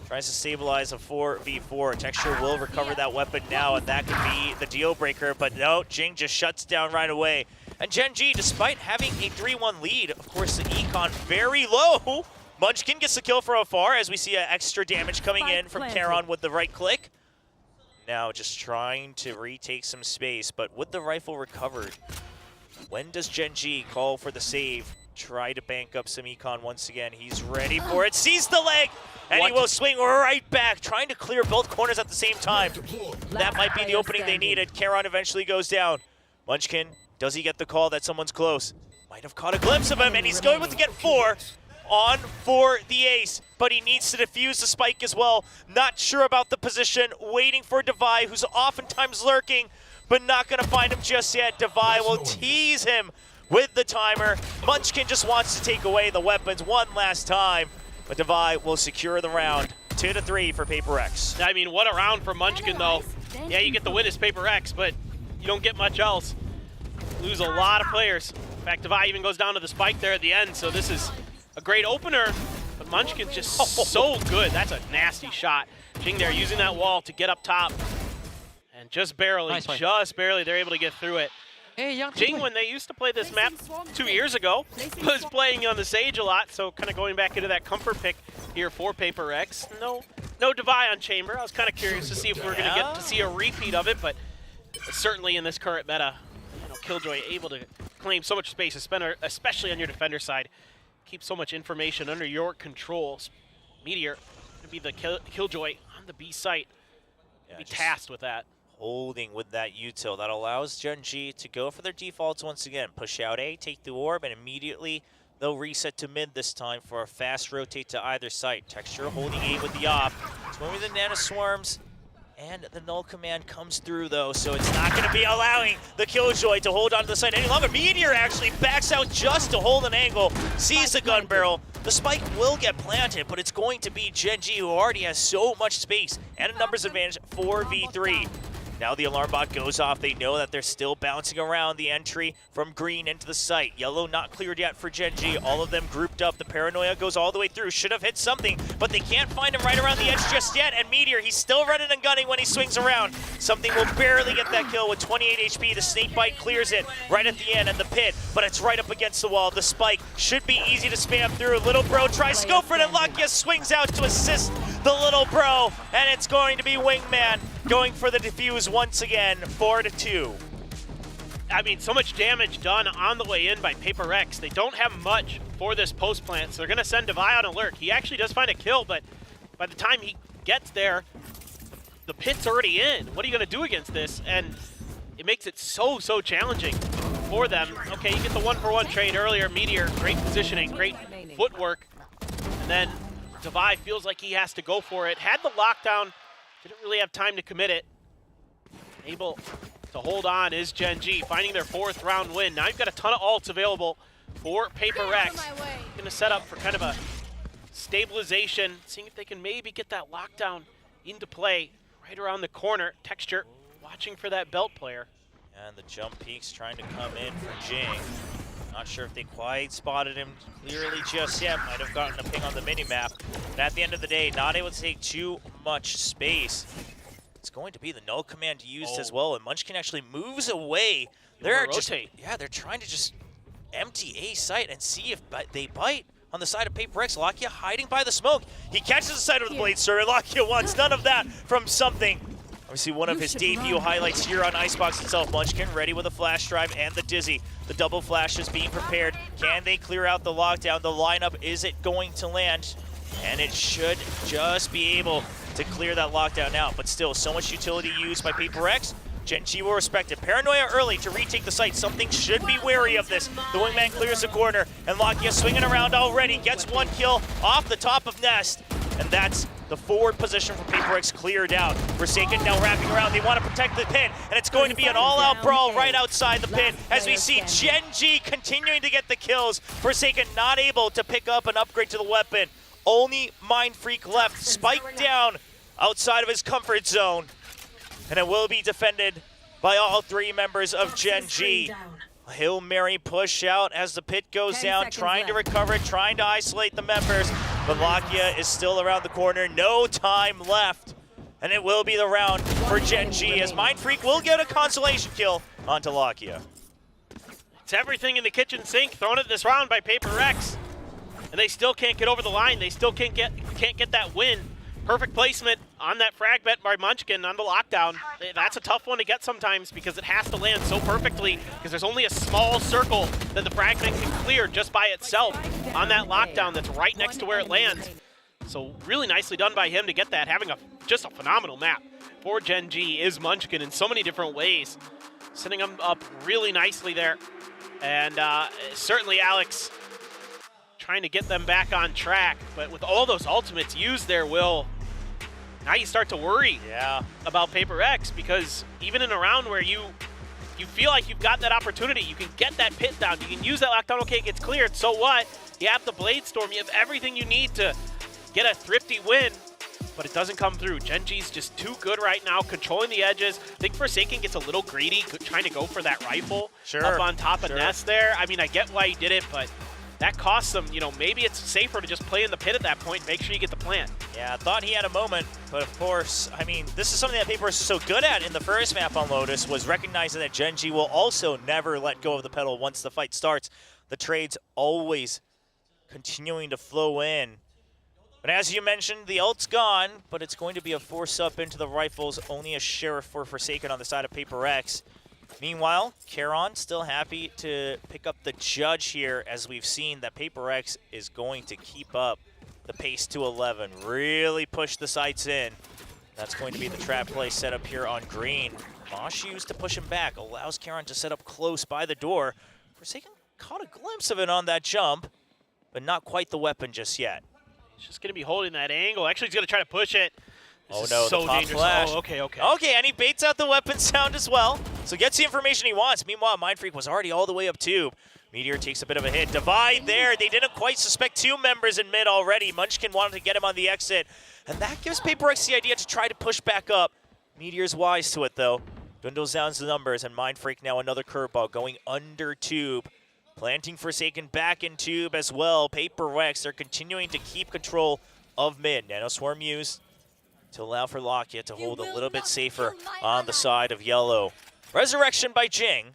tries to stabilize a 4v4. Texture will recover that weapon now, and that could be the deal breaker, but no, Jing just shuts down right away. And Gen G, despite having a 3-1 lead, of course the econ very low. Munchkin gets the kill from afar as we see extra damage coming in from Charon with the right click. Now just trying to retake some space, but with the rifle recovered, when does Gen G call for the save? Try to bank up some econ once again. He's ready for it, sees the leg, and he will swing right back, trying to clear both corners at the same time. That might be the opening they needed. Charon eventually goes down. Munchkin, does he get the call that someone's close? Might have caught a glimpse of him, and he's going to get 4 on for the ace, but he needs to defuse the spike as well. Not sure about the position, waiting for Devi, who's oftentimes lurking, but not going to find him just yet. Devi will tease him with the timer. Munchkin just wants to take away the weapons one last time, but Devi will secure the round. 2-3 for Paper X. I mean, what a round for Munchkin, though. Yeah, you get the win as Paper X, but you don't get much else. Lose a lot of players. In fact, Devi even goes down to the spike there at the end, so this is a great opener, but Munchkin's just so good. That's a nasty shot. Jing there using that wall to get up top, and just barely, they're able to get through it. Jing, when they used to play this map 2 years ago, was playing on the Sage a lot, so kind of going back into that comfort pick here for Paper X. No Devi on Chamber. I was kind of curious to see if we were going to get to see a repeat of it, but certainly in this current meta, you know, Killjoy able to claim so much space, especially on your defender side. Keep so much information under your control. Meteor to be the Killjoy on the B site. Yeah, be tasked with that. Holding with that util. That allows Gen G to go for their defaults once again. Push out A, take the orb, and immediately they'll reset to mid this time for a fast rotate to either site. Texture holding A with the op. It's moving the Nano Swarms, and the null command comes through though, so it's not going to be allowing the Killjoy to hold onto the site any longer. Meteor actually backs out just to hold an angle, sees the gun barrel. The spike will get planted, but it's going to be Gen G, who already has so much space and a numbers advantage, 4v3. Now the alarm bot goes off. They know that they're still bouncing around the entry from green into the site. Yellow not cleared yet for Gen G. All of them grouped up. The paranoia goes all the way through. Should have hit something, but they can't find him right around the edge just yet. And Meteor, he's still running and gunning when he swings around. Something will barely get that kill with 28 HP. The snake bite clears it right at the end in the pit, but it's right up against the wall. The spike should be easy to spam through. Little bro tries to go for it, and Lakia swings out to assist the little bro, and it's going to be Wingman going for the defuse once again, 4-2. I mean, so much damage done on the way in by Paper Rex. They don't have much for this post plant, so they're going to send Devi on alert. He actually does find a kill, but by the time he gets there, the pit's already in. What are you going to do against this? And it makes it so challenging for them. Okay, you get the 1-for-1 trade earlier. Meteor, great positioning, great footwork. And then Devi feels like he has to go for it. Had the lockdown, didn't really have time to commit it. Able to hold on is Gen G, finding their 4th round win. Now you've got a ton of ults available for Paper Rex. Going to set up for kind of a stabilization, seeing if they can maybe get that lockdown into play right around the corner. Texture watching for that belt player. And the jump peaks trying to come in for Jing. Not sure if they quite spotted him clearly just yet. Might have gotten a ping on the mini-map. But at the end of the day, not able to take too much space. It's going to be the null command used as well, and Munchkin actually moves away. They're just, they're trying to just empty A site and see if they bite on the side of Paper Rex. Lakia hiding by the smoke. He catches the side of the blade, sir. Lakia wants none of that from something. Obviously one of his debut highlights here on Icebox itself. Munchkin ready with a flash drive and the Dizzy. The double flash is being prepared. Can they clear out the lockdown? The lineup, is it going to land? And it should just be able to clear that lockdown out. But still, so much utility used by Paper Rex. Gen G will respect it. Paranoia early to retake the site. Something should be wary of this. The Wingman clears the corner, and Lakia swinging around already. Gets 1 kill off the top of Nest. And that's the forward position from Paper Rex cleared out. Forsaken now wrapping around. They want to protect the pit, and it's going to be an all-out brawl right outside the pit as we see Gen G continuing to get the kills. Forsaken not able to pick up an upgrade to the weapon. Only Mind Freak left, spiked down outside of his comfort zone. And it will be defended by all 3 members of Gen G. A Hail Mary push out as the pit goes down, trying to recover, trying to isolate the members. But Lakia is still around the corner, no time left. And it will be the round for Gen G as Mind Freak will get a consolation kill onto Lakia. It's everything in the kitchen sink thrown at this round by Paper Rex. And they still can't get over the line. They still can't get that win. Perfect placement on that frag bet by Munchkin on the lockdown. That's a tough one to get sometimes because it has to land so perfectly because there's only a small circle that the fragment can clear just by itself on that lockdown that's right next to where it lands. So really nicely done by him to get that, having just a phenomenal map for Gen G is Munchkin in so many different ways. Setting him up really nicely there. And certainly Alex trying to get them back on track, but with all those ultimates used there, Will, now you start to worry about Paper Rex because even in a round where you feel like you've got that opportunity, you can get that pit down, you can use that lockdown, okay, it gets cleared, so what? You have the Blade Storm, you have everything you need to get a thrifty win, but it doesn't come through. Gen G's just too good right now, controlling the edges. I think Forsaken gets a little greedy, trying to go for that rifle up on top of Nest there. I mean, I get why he did it, but that costs them, you know, maybe it's safer to just play in the pit at that point, make sure you get the plant. Yeah, I thought he had a moment, but of course, I mean, this is something that Paper is so good at in the first map on Lotus, was recognizing that Gen G will also never let go of the pedal once the fight starts. The trades always continuing to flow in. But as you mentioned, the ult's gone, but it's going to be a force up into the rifles, only a Sheriff for Forsaken on the side of Paper X. Meanwhile, Charon still happy to pick up the judge here, as we've seen that Paper X is going to keep up the pace to 11, really push the sights in. That's going to be the trap play set up here on green. Mosh used to push him back, allows Charon to set up close by the door. Forsaken caught a glimpse of it on that jump, but not quite the weapon just yet. He's just going to be holding that angle. Actually, he's going to try to push it. Oh no, so the pop dangerous. flash. Oh, okay. Okay, and he baits out the weapon sound as well. So gets the information he wants. Meanwhile, Mind Freak was already all the way up tube. Meteor takes a bit of a hit. Divide there. They didn't quite suspect 2 members in mid already. Munchkin wanted to get him on the exit. And that gives Paper X the idea to try to push back up. Meteor's wise to it, though. Dwindles down the numbers, and Mindfreak now another curveball going under tube. Planting Forsaken back in tube as well. Paper Rex, they're continuing to keep control of mid. Nano Swarm used to allow for Lakia to hold a little bit safer on the side of yellow. Resurrection by Jing.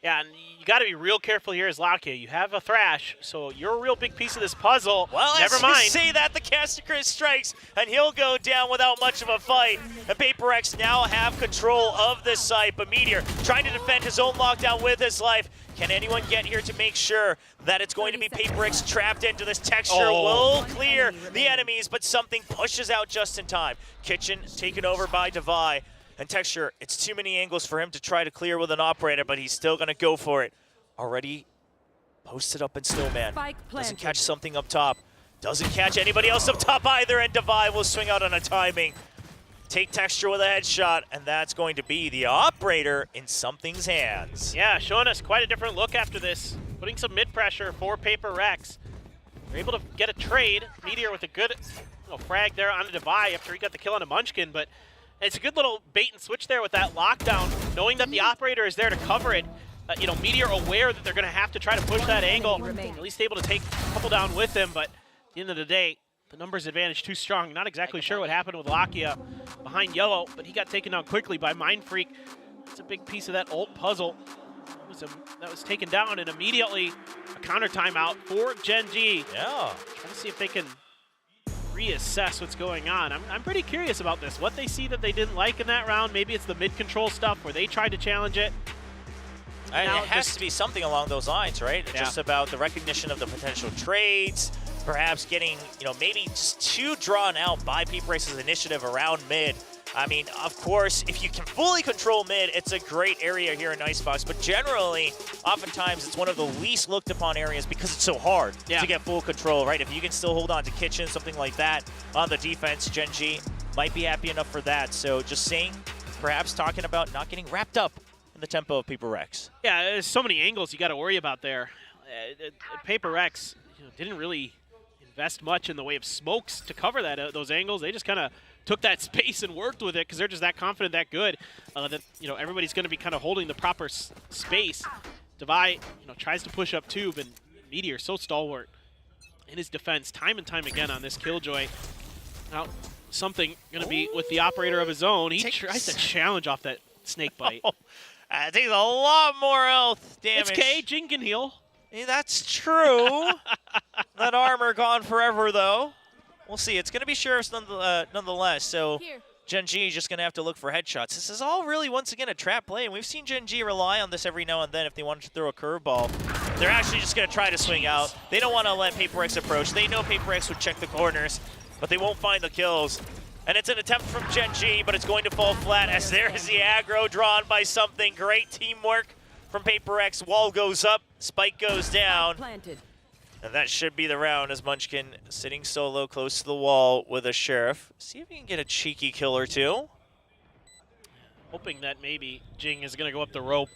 Yeah, and you got to be real careful here as Lakia. You have a Thrash, so you're a real big piece of this puzzle. Well, never as mind. you say that, the caster crit strikes, and he'll go down without much of a fight. And Paper X now have control of this site, but Meteor trying to defend his own lockdown with his life. Can anyone get here to make sure that it's going to be Paper X trapped into this texture? Will clear the enemies, but something pushes out just in time. Kitchen taken over by Devi. And Texture, it's too many angles for him to try to clear with an operator, but he's still going to go for it. Already posted up in Snowman. Doesn't catch something up top. Doesn't catch anybody else up top either, and Devi will swing out on a timing. Take Texture with a headshot, and that's going to be the operator in something's hands. Yeah, showing us quite a different look after this. Putting some mid pressure for Paper Rex. They're able to get a trade. Meteor with a good frag there on the Devi after he got the kill on a Munchkin, but it's a good little bait and switch there with that lockdown, knowing that the operator is there to cover it. Meteor aware that they're going to have to try to push that angle, at least able to take a couple down with him, but at the end of the day, the numbers advantage too strong. Not exactly sure what happened with Lakia behind yellow, but he got taken down quickly by Mindfreak. That's a big piece of that ult puzzle. That was taken down, and immediately a counter timeout for Gen G. Yeah. Trying to see if they can reassess what's going on. I'm pretty curious about this. What they see that they didn't like in that round. Maybe it's the mid-control stuff where they tried to challenge it. And it has to be something along those lines, right? Yeah. Just about the recognition of the potential trades, perhaps getting, maybe just too drawn out by Paper Rex's initiative around mid. I mean, of course, if you can fully control mid, it's a great area here in Icebox, but generally, oftentimes, it's one of the least looked upon areas because it's so hard to get full control, right? If you can still hold on to Kitchen, something like that on the defense, Gen G might be happy enough for that. So just saying, perhaps talking about not getting wrapped up in the tempo of Paper Rex. Yeah, there's so many angles you got to worry about there. Paper Rex didn't really invest much in the way of smokes to cover those angles. They just kind of took that space and worked with it because they're just that confident, that good, that everybody's going to be kind of holding the proper space. Devi, tries to push up tube, and Meteor so stalwart in his defense time and time again on this Killjoy. Now, something going to be with the operator of his own. He tries to challenge off that snake bite. It takes a lot more health damage. It's K. Jing can heal. Yeah, that's true. That armor gone forever, though. We'll see. It's going to be Sheriff's nonetheless, so Gen G is just going to have to look for headshots. This is all really, once again, a trap play, and we've seen Gen G rely on this every now and then if they wanted to throw a curveball. They're actually just going to try to swing out. They don't want to let Paper X approach. They know Paper X would check the corners, but they won't find the kills. And it's an attempt from Gen G, but it's going to fall flat as there is the aggro drawn by something. Great teamwork from Paper X. Wall goes up, spike goes down. And that should be the round as Munchkin sitting solo close to the wall with a Sheriff. See if he can get a cheeky kill or two. Hoping that maybe Jing is going to go up the rope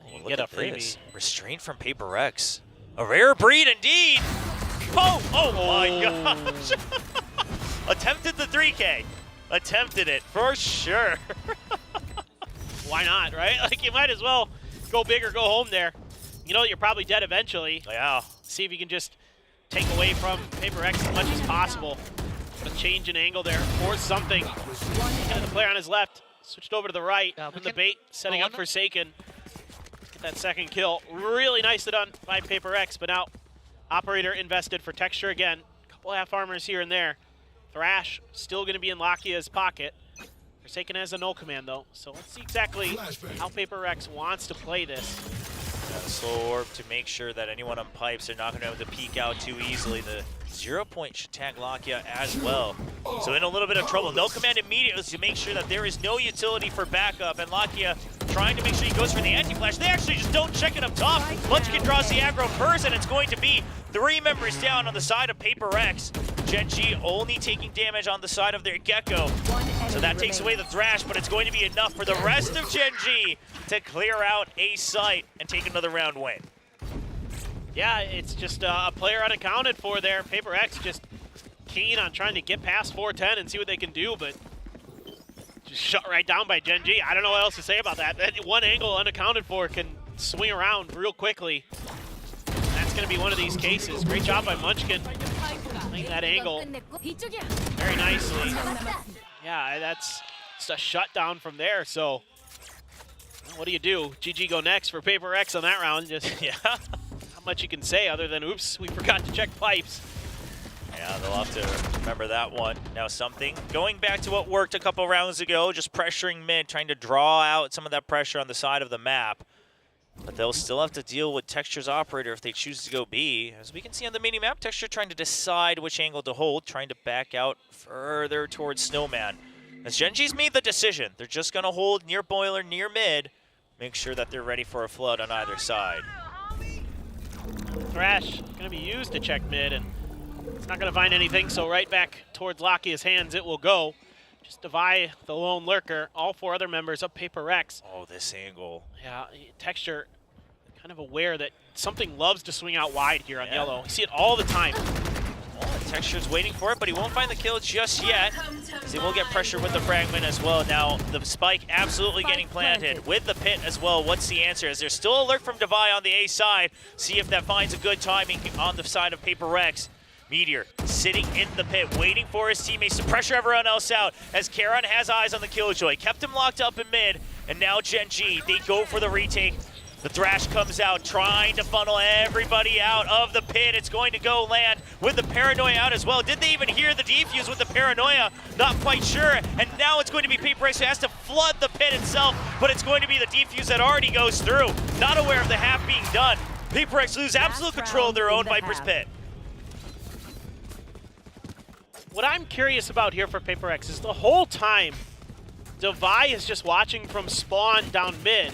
and get a freebie. Restraint from Paper X. A rare breed indeed. Oh my gosh. Attempted the 3K. Attempted it for sure. Why not, right? Like, you might as well go big or go home there. You know you're probably dead eventually. Yeah. See if you can just take away from Paper X as much as possible. A change in angle there, force something. And the player on his left switched over to the right. And the bait setting up Forsaken. Get that second kill. Really nicely done by Paper X, but now operator invested for Texture again. Couple half armors here and there. Thrash still going to be in Lakia's pocket. Forsaken has a null command though, so let's see exactly how Paper X wants to play this. Slow orb to make sure that anyone on pipes are not going to be able to peek out too easily. The 0 point should tag Lakia as well. So in a little bit of trouble. No command immediately to make sure that there is no utility for backup. And Lakia trying to make sure he goes for the anti-flash. They actually just don't check it up top. Munchkin draws the aggro first, and it's going to be 3 members down on the side of Paper X. Gen G only taking damage on the side of their Gecko. So that takes away the Thrash, but it's going to be enough for the rest of Gen G to clear out a site and take another round win. Yeah, it's just a player unaccounted for there. Paper X just keen on trying to get past 410 and see what they can do, but shut right down by Gen G. I don't know what else to say about that. That one angle unaccounted for can swing around real quickly. That's going to be one of these cases. Great job by Munchkin playing that angle very nicely. Yeah, that's just a shutdown from there. So what do you do? GG go next for Paper X on that round. Just yeah, not much you can say other than oops, we forgot to check pipes. Yeah, they'll have to remember that one. Now something, going back to what worked a couple rounds ago, just pressuring mid, trying to draw out some of that pressure on the side of the map. But they'll still have to deal with Texture's operator if they choose to go B. As we can see on the mini-map, Texture trying to decide which angle to hold, trying to back out further towards Snowman. As Gen G's made the decision, they're just going to hold near boiler, near mid, make sure that they're ready for a flood on either side. Thrash going to be used to check mid, and it's not going to find anything, so right back towards Lakia's hands it will go. Just Devi, the lone lurker, all 4 other members of Paper X. Oh, this angle. Yeah, Texture kind of aware that something loves to swing out wide here on yellow. You see it all the time. Well, Texture's waiting for it, but he won't find the kill just yet. He will get pressure with the fragment as well. Now, the spike absolutely getting planted with the pit as well. What's the answer? Is there still a lurk from Devi on the A side? See if that finds a good timing on the side of Paper X. Meteor sitting in the pit, waiting for his teammates to pressure everyone else out as Karon has eyes on the Killjoy. Kept him locked up in mid, and now Gen G, they go for the retake. The Thrash comes out, trying to funnel everybody out of the pit. It's going to go land with the Paranoia out as well. Did they even hear the defuse with the Paranoia? Not quite sure. And now it's going to be Paper X who has to flood the pit itself, but it's going to be the defuse that already goes through. Not aware of the half being done. Paper X lose absolute control of their own Viper's pit. What I'm curious about here for Paper X is the whole time Devi is just watching from spawn down mid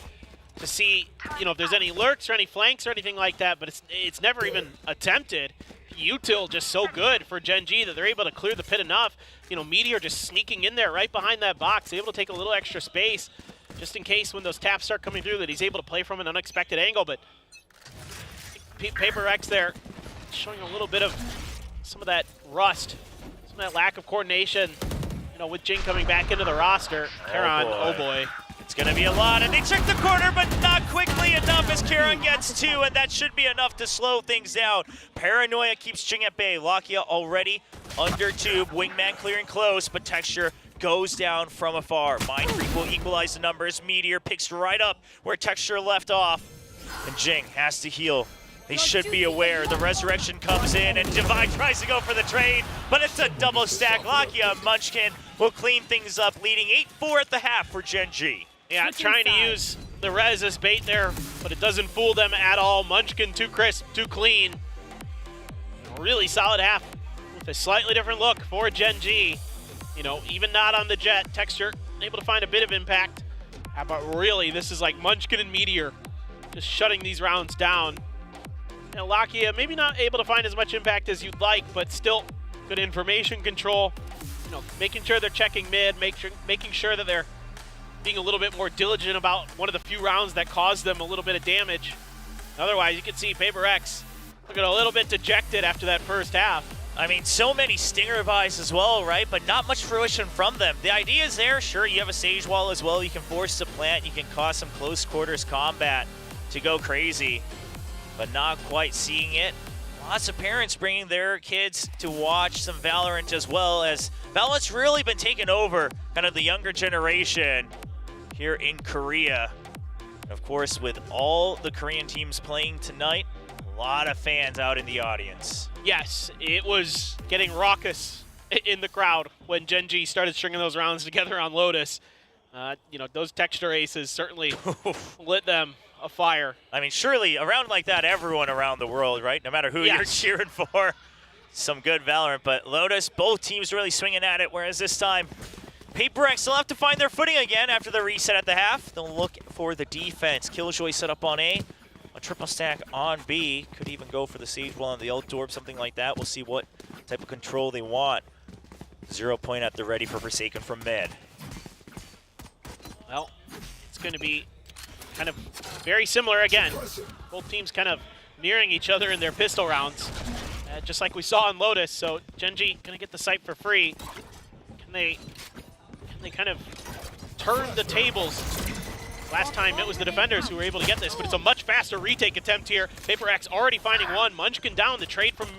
to see, you know, if there's any lurks or any flanks or anything like that, but it's never even attempted. Util just so good for Gen G that they're able to clear the pit enough. You know, Meteor just sneaking in there right behind that box, able to take a little extra space just in case when those taps start coming through that he's able to play from an unexpected angle. But Paper X there showing a little bit of some of that rust. That lack of coordination, you know, with Jing coming back into the roster. Karon, oh boy. It's going to be a lot, and they check the corner, but not quickly enough as Karon gets 2, and that should be enough to slow things down. Paranoia keeps Jing at bay. Lakia already under tube. Wingman clearing close, but Texture goes down from afar. Mind Freak will equalize the numbers. Meteor picks right up where Texture left off, and Jing has to heal. They should be aware. The resurrection comes in, and Devi tries to go for the trade, but it's a double stack. Lakia Munchkin will clean things up, leading 8-4 at the half for Gen G. Yeah, trying to use the res as bait there, but it doesn't fool them at all. Munchkin too crisp, too clean. A really solid half with a slightly different look for Gen G. You know, even not on the jet. Texture able to find a bit of impact. But really, this is like Munchkin and Meteor just shutting these rounds down. And Lakia maybe not able to find as much impact as you'd like, but still good information control. You know, making sure they're checking mid, making sure that they're being a little bit more diligent about one of the few rounds that caused them a little bit of damage. Otherwise, you can see Paper X looking a little bit dejected after that first half. I mean, so many Stinger buys as well, right? But not much fruition from them. The idea is there. Sure, you have a Sage Wall as well. You can force the plant. You can cause some close quarters combat to go crazy. But not quite seeing it. Lots of parents bringing their kids to watch some Valorant as well, as Valorant's really been taking over kind of the younger generation here in Korea. Of course, with all the Korean teams playing tonight, a lot of fans out in the audience. Yes, it was getting raucous in the crowd when Gen G started stringing those rounds together on Lotus. You know, those Texture aces certainly lit them a fire. I mean, surely a round like that, everyone around the world, right? No matter who you're cheering for, some good Valorant. But Lotus, both teams really swinging at it, whereas this time, Paper X will have to find their footing again after the reset at the half. They'll look for the defense. Killjoy set up on A, a triple stack on B. Could even go for the Sage Wall on the Ult Orb, something like that. We'll see what type of control they want. 0 point at the ready for Forsaken from mid. Well, it's going to be kind of very similar again. Both teams kind of nearing each other in their pistol rounds, just like we saw in Lotus. So Gen G going to get the site for free. Can they kind of turned the tables. Last time it was the defenders who were able to get this, but it's a much faster retake attempt here. Paper X already finding one. Munchkin down, the trade from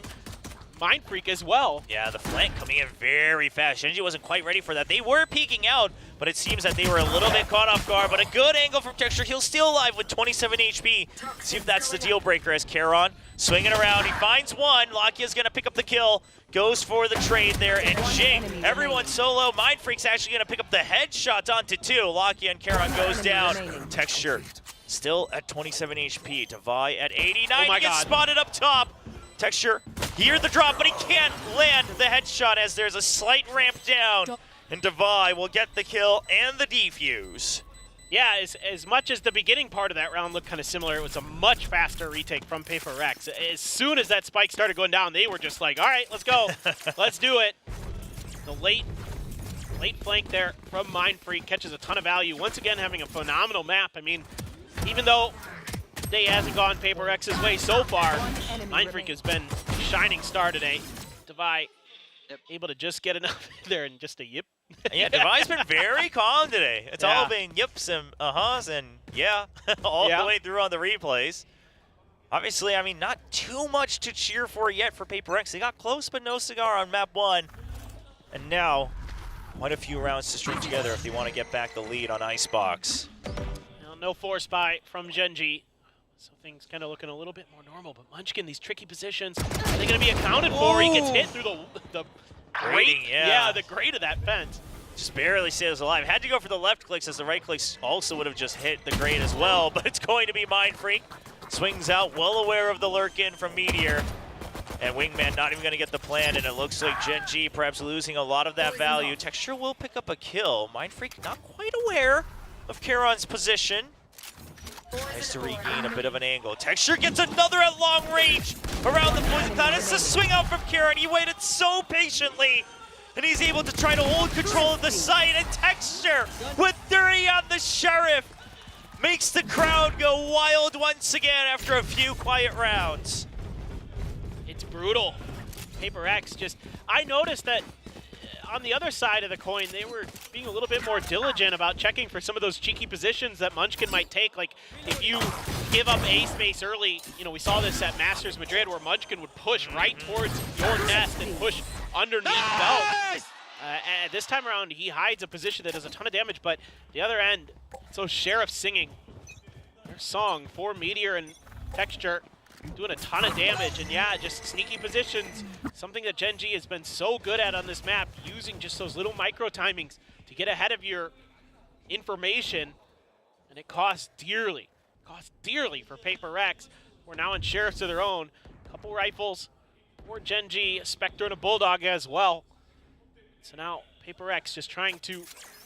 Mindfreak as well. Yeah, the flank coming in very fast. Gen.G wasn't quite ready for that. They were peeking out, but it seems that they were a little bit caught off guard. But a good angle from Texture. He'll still alive with 27 HP. See if that's the deal breaker as Charon swinging around. He finds one. Lakia's going to pick up the kill. Goes for the trade there, and Jing, everyone solo. Mindfreak's actually going to pick up the headshot onto two. Lakia and Charon goes down. Texture still at 27 HP. Devi at 89. Oh my He gets God. spotted up top. Texture, hear the drop, but he can't land the headshot as there's a slight ramp down. And Devi will get the kill and the defuse. Yeah, as much as the beginning part of that round looked kind of similar, it was a much faster retake from Paper Rex. As soon as that spike started going down, they were just like, all right, let's go. Let's do it. The late flank there from Mindfreak catches a ton of value. Once again, having a phenomenal map. I mean, even though day hasn't gone Paper X's way so far, Mindfreak has been a shining star today. Devi able to just get enough in there and just a yip. Yeah, Devi's been very calm today. It's all been yips and uh-huhs and yeah, all the way through on the replays. Obviously, I mean, not too much to cheer for yet for Paper X. They got close, but no cigar on map 1. And now, quite a few rounds to string together if they want to get back the lead on Icebox. Now, no force buy from Gen.G. So things kind of looking a little bit more normal, but Munchkin, these tricky positions, are they going to be accounted for? He gets hit through the Grating, grate, yeah. the grate of that fence. Just barely stays alive. Had to go for the left clicks as the right clicks also would have just hit the grate as well, but it's going to be Mindfreak. Swings out, well aware of the lurk-in from Meteor. And Wingman not even going to get the plan, and it looks like Gen.G perhaps losing a lot of that value. Texture will pick up a kill. Mindfreak not quite aware of Charon's position. Nice to regain a bit of an angle. Texture gets another at long range around the poison cloud. It's a swing out from Charon. He waited so patiently, and he's able to try to hold control of the site. And Texture with 30 on the Sheriff makes the crowd go wild once again after a few quiet rounds. It's brutal. Paper X just, I noticed that on the other side of the coin, they were being a little bit more diligent about checking for some of those cheeky positions that Munchkin might take. Like, if you give up A space early, you know, we saw this at Masters Madrid where Munchkin would push right towards your nest and push underneath belt. This time around, he hides a position that does a ton of damage, but the other end, so Sheriff singing their song for Meteor and Texture, doing a ton of damage, and yeah, just sneaky positions, something that Gen.G has been so good at on this map, using just those little micro timings to get ahead of your information, and it costs dearly for Paper X. We're now in Sheriffs of their own, couple rifles for Gen.G, a Spectre and a Bulldog as well. So now Paper X just trying to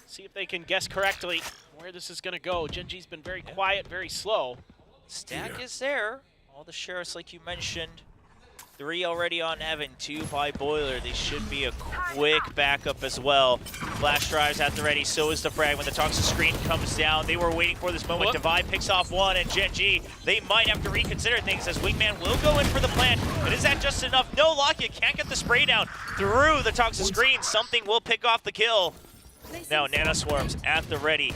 see if they can guess correctly where this is gonna go. Gen.G's been very quiet, very slow. Stack is there. All the Sheriffs, like you mentioned. 3 already on Evan, 2 by Boiler. They should be a quick backup as well. Flash drives at the ready, so is the frag. When the toxic screen comes down, they were waiting for this moment. Devi picks off one, and Gen.G, they might have to reconsider things as Wingman will go in for the plant. But is that just enough? No, Lakia can't get the spray down through the toxic screen. Something will pick off the kill. Now Nano Swarms at the ready.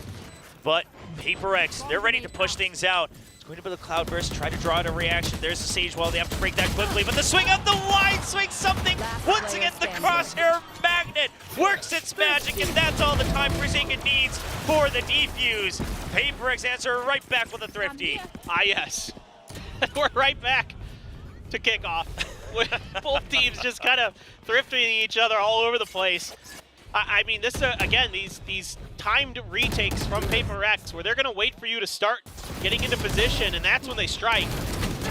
But Paper X, they're ready to push things out. It's going to be the Cloudburst, try to draw out a reaction. There's the Sage Wall, they have to break that quickly, but the swing of the wide swing, something, once again, the Crosshair Magnet works its magic, and that's all the time Forsaken needs for the defuse. Paper X answer right back with a Thrifty. Ah, yes. We're right back to kickoff. Both teams just kind of thrifting each other all over the place. I mean, this again, these timed retakes from Paper X where they're going to wait for you to start getting into position, and that's when they strike.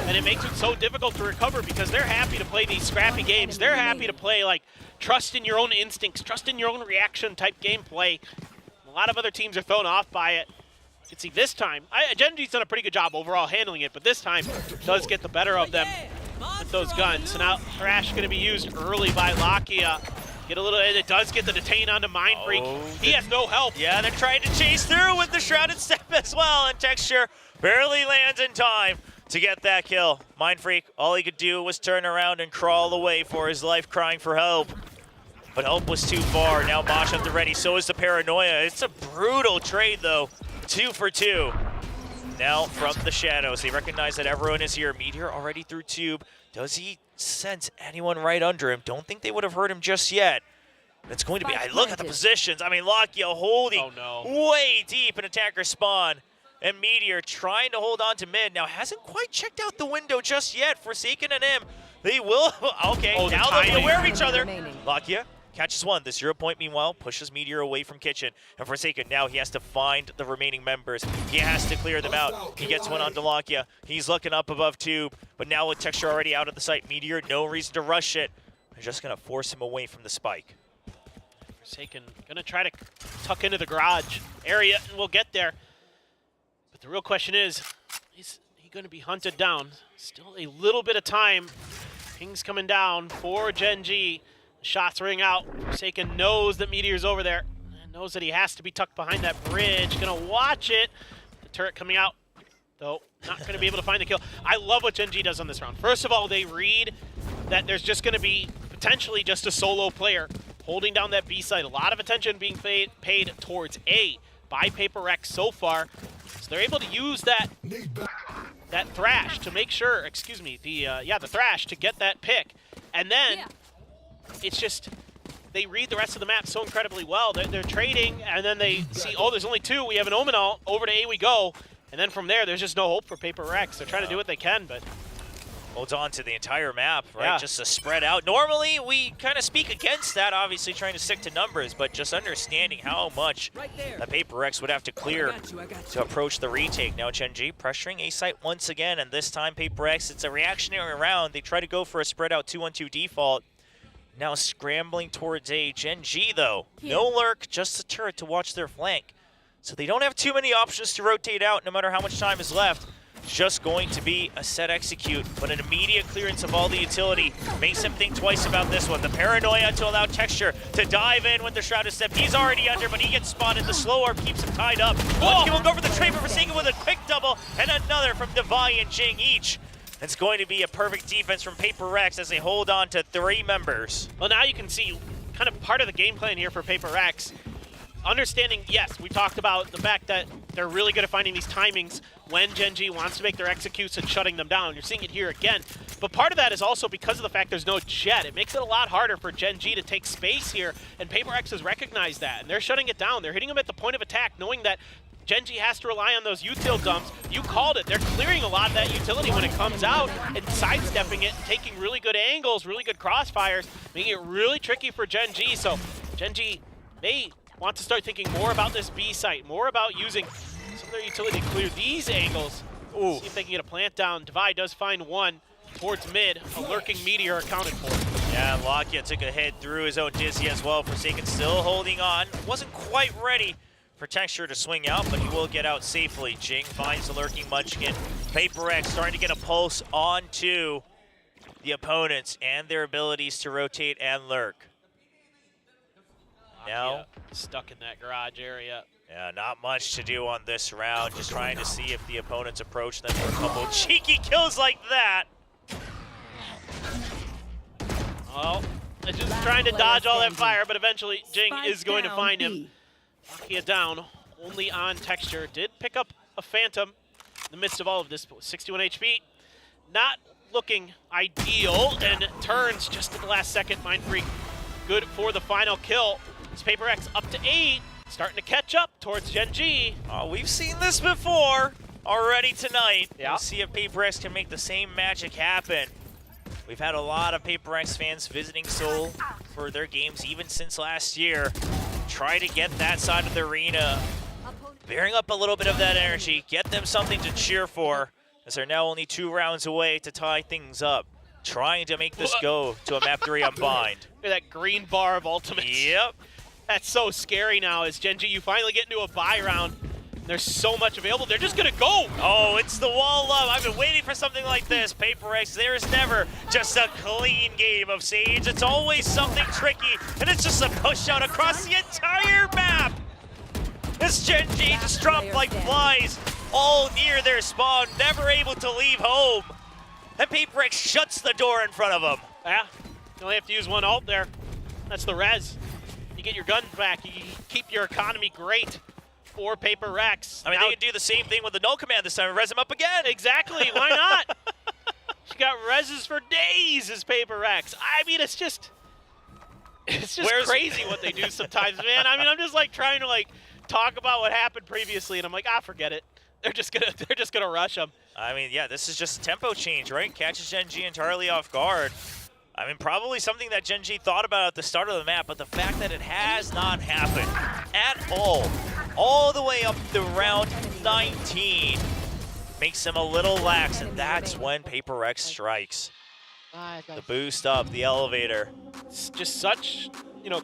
And it makes it so difficult to recover because they're happy to play these scrappy games. They're happy to play, like, trust in your own instincts, trust in your own reaction type gameplay. A lot of other teams are thrown off by it. You can see this time, Gen.G's done a pretty good job overall handling it, but this time does get the better of them with those guns. So now Thrash going to be used early by Lakia. Get a little, and it does get the detain onto Mindfreak. He has no help. Yeah, they're trying to chase through with the Shrouded Step as well, and Texture barely lands in time to get that kill. Mindfreak, all he could do was turn around and crawl away for his life, crying for help. but help was too far. Now Bosch at the ready, so is the Paranoia. It's a brutal trade though, 2 for 2. Now from the shadows, they recognize that everyone is here. Meteor already through tube. Does he sense anyone right under him? Don't think they would have heard him just yet. It's going to be, I look at the positions. I mean, Lakia holding way deep in attacker spawn. And Meteor trying to hold on to mid. Now hasn't quite checked out the window just yet. Forsaken and him. They will, okay, now they'll be aware of each other. Lakia catches one. The 0 point, meanwhile, pushes Meteor away from Kitchen. And Forsaken, now he has to find the remaining members. He has to clear them out. He gets one onto Lakia. He's looking up above tube. But now with Texture already out of the sight, Meteor, no reason to rush it. They're just going to force him away from the spike. Forsaken gonna try to tuck into the garage area, and we'll get there. But the real question is he gonna be hunted down? Still a little bit of time. Ping's coming down for Gen G. Shots ring out. Forsaken knows that Meteor's over there and knows that he has to be tucked behind that bridge. Gonna watch it. The turret coming out, though not gonna be able to find the kill. I love what Gen G does on this round. First of all, they read that there's just gonna be potentially just a solo player holding down that B side. A lot of attention being paid towards A by PaperX so far. So they're able to use that Thrash to make sure, excuse me, the Thrash to get that pick. And then it's just, they read the rest of the map so incredibly well. They're trading, and then they see, oh, there's only 2. We have an Omen ult. Over to A we go. And then from there, there's just no hope for PaperX. They're trying to do what they can, but holds on to the entire map, right? Just to spread out. Normally, we kind of speak against that, obviously trying to stick to numbers, but just understanding how much the PaperX would have to clear to approach the retake. Now, Gen G pressuring A site once again, and this time PaperX, it's a reactionary round. They try to go for a spread out 2-1-2 default. Now scrambling towards A. Gen G, though, no lurk, just a turret to watch their flank. So they don't have too many options to rotate out no matter how much time is left. Just going to be a set execute, but an immediate clearance of all the utility makes him think twice about this one. The Paranoia to allow Texture to dive in with the Shrouded Step. He's already under, but he gets spotted. The slow arm keeps him tied up. He will go for the trade for Forsaken with a quick double, and another from Devi and Jing each. It's going to be a perfect defense from PaperX as they hold on to 3 members. Well, now you can see kind of part of the game plan here for PaperX. Understanding, yes, we talked about the fact that they're really good at finding these timings when Gen G wants to make their executes and shutting them down. You're seeing it here again. But part of that is also because of the fact there's no jet. It makes it a lot harder for Gen G to take space here, and PaperX has recognized that, and they're shutting it down. They're hitting them at the point of attack, knowing that Gen G has to rely on those util dumps. You called it. They're clearing a lot of that utility when it comes out and sidestepping it and taking really good angles, really good crossfires, making it really tricky for Gen G. So Gen G, they want to start thinking more about this B site, more about using some of their utility to clear these angles. Ooh. See if they can get a plant down. Devi does find one towards mid. A lurking Meteor accounted for. Yeah, Lakia took a hit through his own Dizzy as well. Forsaken still holding on. Wasn't quite ready for Texture to swing out, but he will get out safely. Jing finds the lurking Munchkin. PaperX starting to get a pulse onto the opponents and their abilities to rotate and lurk. Now stuck in that garage area. Yeah, not much to do on this round. Just trying to see if the opponents approach them for a couple cheeky kills like that. Well, they're just trying to dodge all that fire, but eventually Jing is going to find him. Lakia down, only on Texture. Did pick up a Phantom in the midst of all of this, but with 61 HP. Not looking ideal, and turns just at the last second. Mind Freak good for the final kill. It's PaperX up to 8, starting to catch up towards Gen G. Oh, we've seen this before already tonight. We'll see if PaperX can make the same magic happen. We've had a lot of PaperX fans visiting Seoul for their games even since last year. Try to get that side of the arena, bearing up a little bit of that energy, get them something to cheer for, as they're now only 2 rounds away to tie things up. Trying to make this go to a map 3 unbind. Look at that green bar of ultimates. Yep. That's so scary now as Gen G, you finally get into a buy round. There's so much available. They're just gonna go. Oh, it's the wall up. I've been waiting for something like this. PaperX, there's never just a clean game of Sage. It's always something tricky, and it's just a push out across the entire map. This Gen G just dropped like flies all near their spawn, never able to leave home. And PaperX shuts the door in front of them. Yeah, you only have to use one ult there. That's the res. You get your guns back. You keep your economy great for Paper Rex. I mean, now, they can do the same thing with the no command this time and res him up again. Exactly. Why not? She got reses for days as Paper Rex. I mean, it's just crazy what they do sometimes, man. I mean, I'm just like trying to like talk about what happened previously, and I'm like, forget it. They're just gonna rush them. I mean, yeah, this is just a tempo change, right? Catches Gen G entirely off guard. I mean, probably something that Gen G thought about at the start of the map, but the fact that it has not happened at all the way up to round 19, makes him a little lax, and that's when Paper Rex strikes. The boost up, the elevator. It's just such,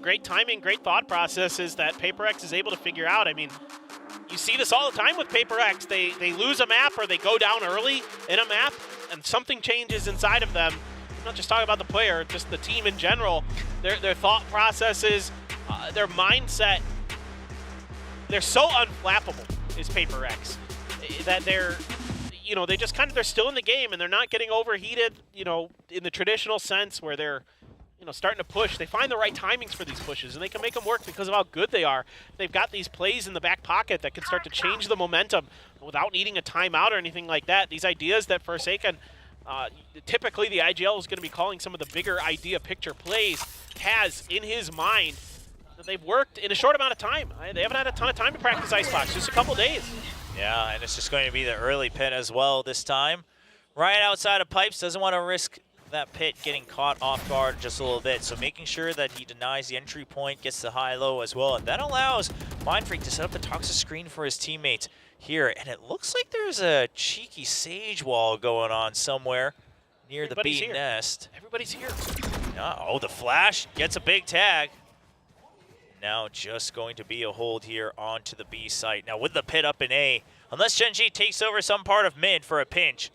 great timing, great thought processes that Paper Rex is able to figure out. I mean, you see this all the time with Paper Rex. They lose a map or they go down early in a map, and something changes inside of them. I'm not just talking about the player, just the team in general. Their thought processes, their mindset, they're so unflappable, is Paper Rex, that they're still in the game and they're not getting overheated, in the traditional sense where they're, starting to push. They find the right timings for these pushes, and they can make them work because of how good they are. They've got these plays in the back pocket that can start to change the momentum without needing a timeout or anything like that. These ideas that Forsaken, typically the IGL is going to be calling some of the bigger idea picture plays, has in his mind that they've worked in a short amount of time. They haven't had a ton of time to practice Icebox, just a couple days. Yeah, and it's just going to be the early pit as well this time. Right outside of Pipes, doesn't want to risk that pit getting caught off guard just a little bit, so making sure that he denies the entry point, gets the high-low as well, and that allows Mindfreak to set up the toxic screen for his teammates here, and it looks like there's a cheeky Sage wall going on somewhere near the B nest. Everybody's here. Oh, the flash gets a big tag. Now just going to be a hold here onto the B site. Now with the pit up in A, unless Gen G takes over some part of mid for a pinch,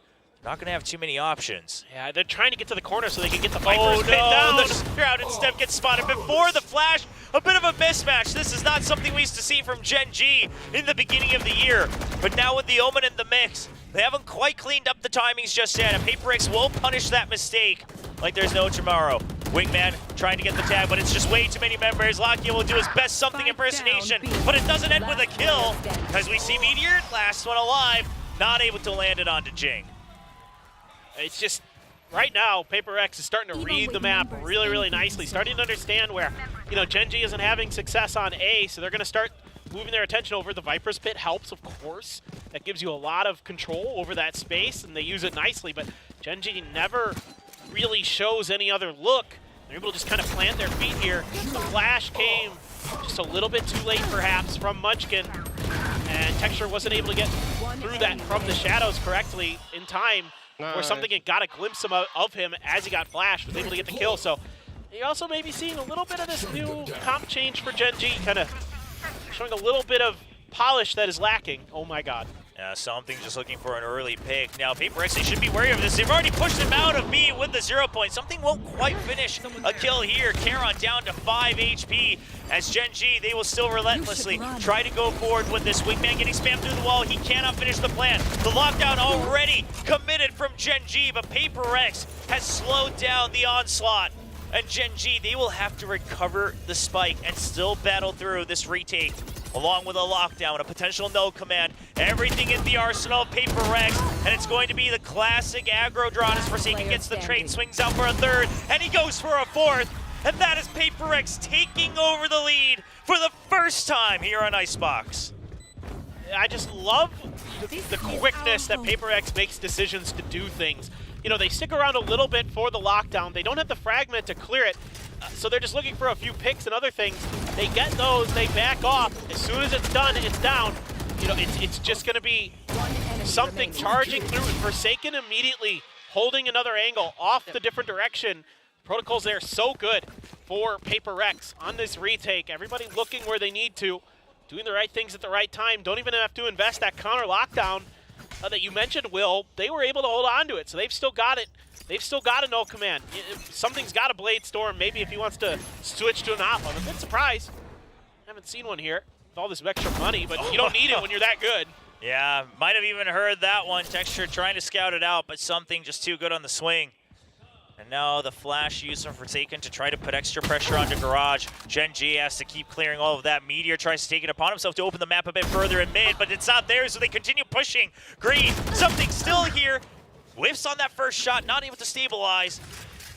not going to have too many options. Yeah, they're trying to get to the corner so they can get the Vipers pit down. The Shrouded Step gets spotted before the flash. A bit of a mismatch. This is not something we used to see from Gen G in the beginning of the year. But now with the Omen in the mix, they haven't quite cleaned up the timings just yet, and Paper Rex will punish that mistake like there's no tomorrow. Wingman trying to get the tag, but it's just way too many members. Lakia will do his best something impersonation, but it doesn't end with a kill, as we see Meteor, last one alive, not able to land it onto Jing. It's just, right now, Paper Rex is starting to read the map really, really nicely, starting to understand where, Gen G isn't having success on A, so they're going to start moving their attention over. The Viper's Pit helps, of course. That gives you a lot of control over that space, and they use it nicely, but Gen G never really shows any other look. They're able to just kind of plant their feet here. The flash came just a little bit too late, perhaps, from Munchkin, and Texture wasn't able to get through that from the shadows correctly in time, or something and got a glimpse of him as he got flashed, was able to get the kill. So you also may be seeing a little bit of this new comp change for Gen G, kind of showing a little bit of polish that is lacking. Oh my god. Yeah, Something just looking for an early pick. Now, Paper Rex, they should be wary of this. They've already pushed him out of B with the 0 point. Something won't quite finish a kill here. Charon down to 5 HP. As Gen G, they will still relentlessly try to go forward with this. Wingman getting spammed through the wall. He cannot finish the plan. The lockdown already committed from Gen G, but Paper Rex has slowed down the onslaught. And Gen G, they will have to recover the spike and still battle through this retake, along with a lockdown, a potential no command, everything in the arsenal of Paper Rex, and it's going to be the classic aggro draw as Forsaken gets the trade, swings out for a third, and he goes for a fourth, and that is Paper Rex taking over the lead for the first time here on Icebox. I just love the quickness that Paper Rex makes decisions to do things. They stick around a little bit for the lockdown. They don't have the fragment to clear it, so they're just looking for a few picks and other things. They get those, they back off. As soon as it's done, it's down. It's just going to be something charging through, and Forsaken immediately holding another angle off the different direction. Protocols there so good for Paper Rex on this retake. Everybody looking where they need to, doing the right things at the right time. Don't even have to invest that counter lockdown that you mentioned, Will. They were able to hold on to it, so they've still got it. They've still got a no command. Something's got a Blade Storm, maybe if he wants to switch to an op. I'm a bit surprised. Haven't seen one here with all this extra money, but you don't need it when you're that good. Yeah, might have even heard that one. Texture trying to scout it out, but Something just too good on the swing. And now the flash used from Forsaken to try to put extra pressure onto Garage. Gen.G has to keep clearing all of that. Meteor tries to take it upon himself to open the map a bit further in mid, but it's not there, so they continue pushing. Green, something still here. Whiffs on that first shot, not able to stabilize.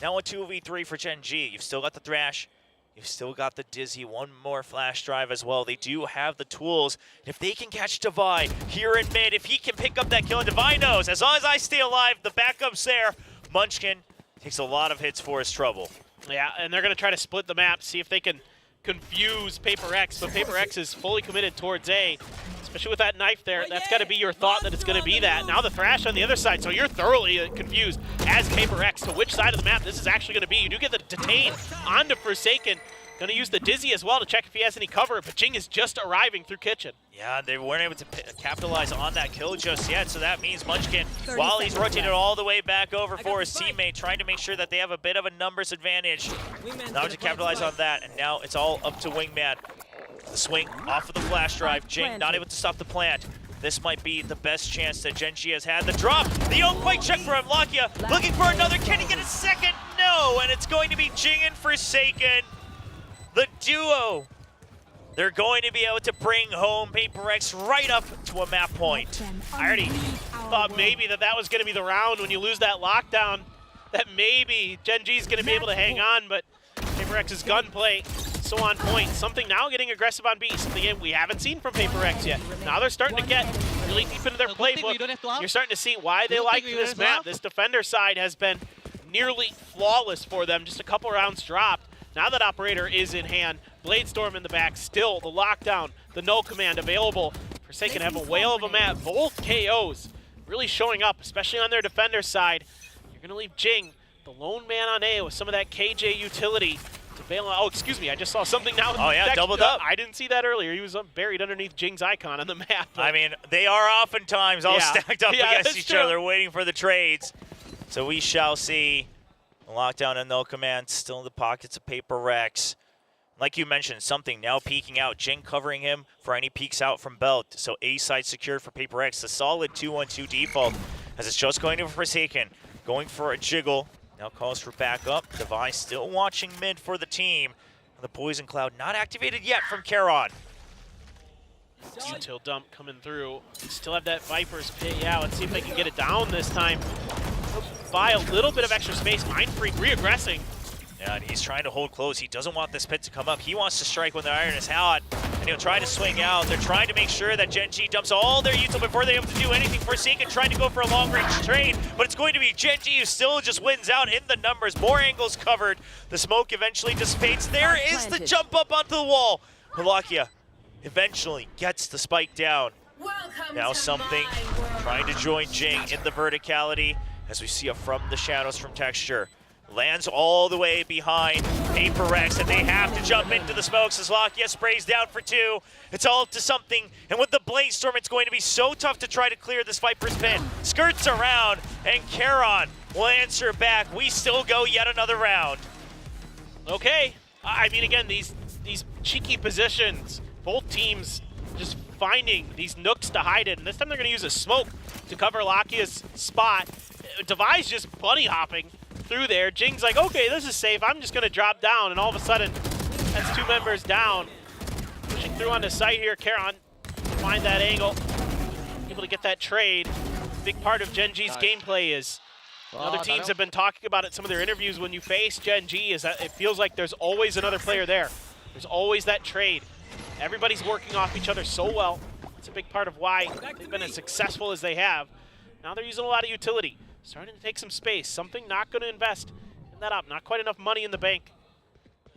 Now a 2v3 for Gen.G. You've still got the Thrash. You've still got the Dizzy. One more flash drive as well. They do have the tools. If they can catch Divine here in mid, if he can pick up that kill, and Divine knows, as long as I stay alive, the backup's there. Munchkin takes a lot of hits for his trouble. Yeah, and they're going to try to split the map, see if they can confuse Paper X, but Paper X is fully committed towards A, especially with that knife there. That's got to be your thought that it's going to be that. Now the Thrash on the other side, so you're thoroughly confused as Paper X to which side of the map this is actually going to be. You do get the detain onto Forsaken. Going to use the Dizzy as well to check if he has any cover, but Jing is just arriving through Kitchen. Yeah, they weren't able to capitalize on that kill just yet, so that means Munchkin, while he's rotated all the way back over for his teammate, trying to make sure that they have a bit of a numbers advantage. Now to capitalize on that, and now it's all up to Wingman. The swing off of the flash drive. Jing not able to stop the plant. This might be the best chance that Gen.G has had. The drop, the on-point check for Avlakia, looking for another. Can he get a second? No, and it's going to be Jing and Forsaken. The duo, they're going to be able to bring home Paper X right up to a map point. I already thought maybe that was going to be the round when you lose that lockdown, that maybe Gen.G's going to be able to hang on, but Paper X's gunplay so on point. Something now getting aggressive on B, something we haven't seen from Paper X yet. Now they're starting to get really deep into their playbook. You're starting to see why they like this map. This defender side has been nearly flawless for them, just a couple rounds dropped. Now that Operator is in hand, Bladestorm in the back, still the lockdown, the no command available. Forsaken have a whale of a map, both KOs really showing up, especially on their defender side. You're gonna leave Jing, the lone man on A with some of that KJ utility to bail out. Oh, excuse me, I just saw something now. Oh yeah, doubled up. I didn't see that earlier. He was buried underneath Jing's icon on the map. I mean, they are oftentimes all stacked up against each other, waiting for the trades. So we shall see. Lockdown and no command still in the pockets of Paper X. Like you mentioned, something now peeking out. Jing covering him for any peeks out from Belt. So A side secured for Paper X. The solid 2-1-2 default as it's just going to Forsaken. Going for a jiggle. Now calls for backup. Device still watching mid for the team. The Poison Cloud not activated yet from Charon. Util dump coming through. Still have that Viper's pit. Yeah, let's see if they can get it down this time. Buy a little bit of extra space. Mindfreak re-aggressing. Yeah, and he's trying to hold close. He doesn't want this pit to come up. He wants to strike when the iron is hot, and he'll try to swing out. They're trying to make sure that Gen.G dumps all their util before they're able to do anything. Forsaken trying to go for a long-range trade, but it's going to be Gen.G who still just wins out in the numbers. More angles covered. The smoke eventually dissipates. There is the jump up onto the wall. Halakia eventually gets the spike down. Now something trying to join Jing in the verticality as we see a from the shadows from Texture. Lands all the way behind Paper X, and they have to jump into the smokes as Lakia sprays down for two. It's all up to something, and with the Bladestorm, it's going to be so tough to try to clear this Viper's pit. Skirts around, and Charon will answer back. We still go yet another round. Okay, I mean, again, these cheeky positions, both teams just finding these nooks to hide it, and this time they're going to use a smoke to cover Lakia's spot. Device just bunny hopping through there. Jing's like, okay, this is safe. I'm just going to drop down, and all of a sudden, that's two members down. Pushing through on the site here, Charon find that angle, able to get that trade. Big part of Gen.G's gameplay is other teams have been talking about it in some of their interviews when you face Gen.G is that it feels like there's always another player there. There's always that trade. Everybody's working off each other so well. It's a big part of why they've been as successful as they have. Now they're using a lot of utility. Starting to take some space. Something not going to invest in that up. Not quite enough money in the bank,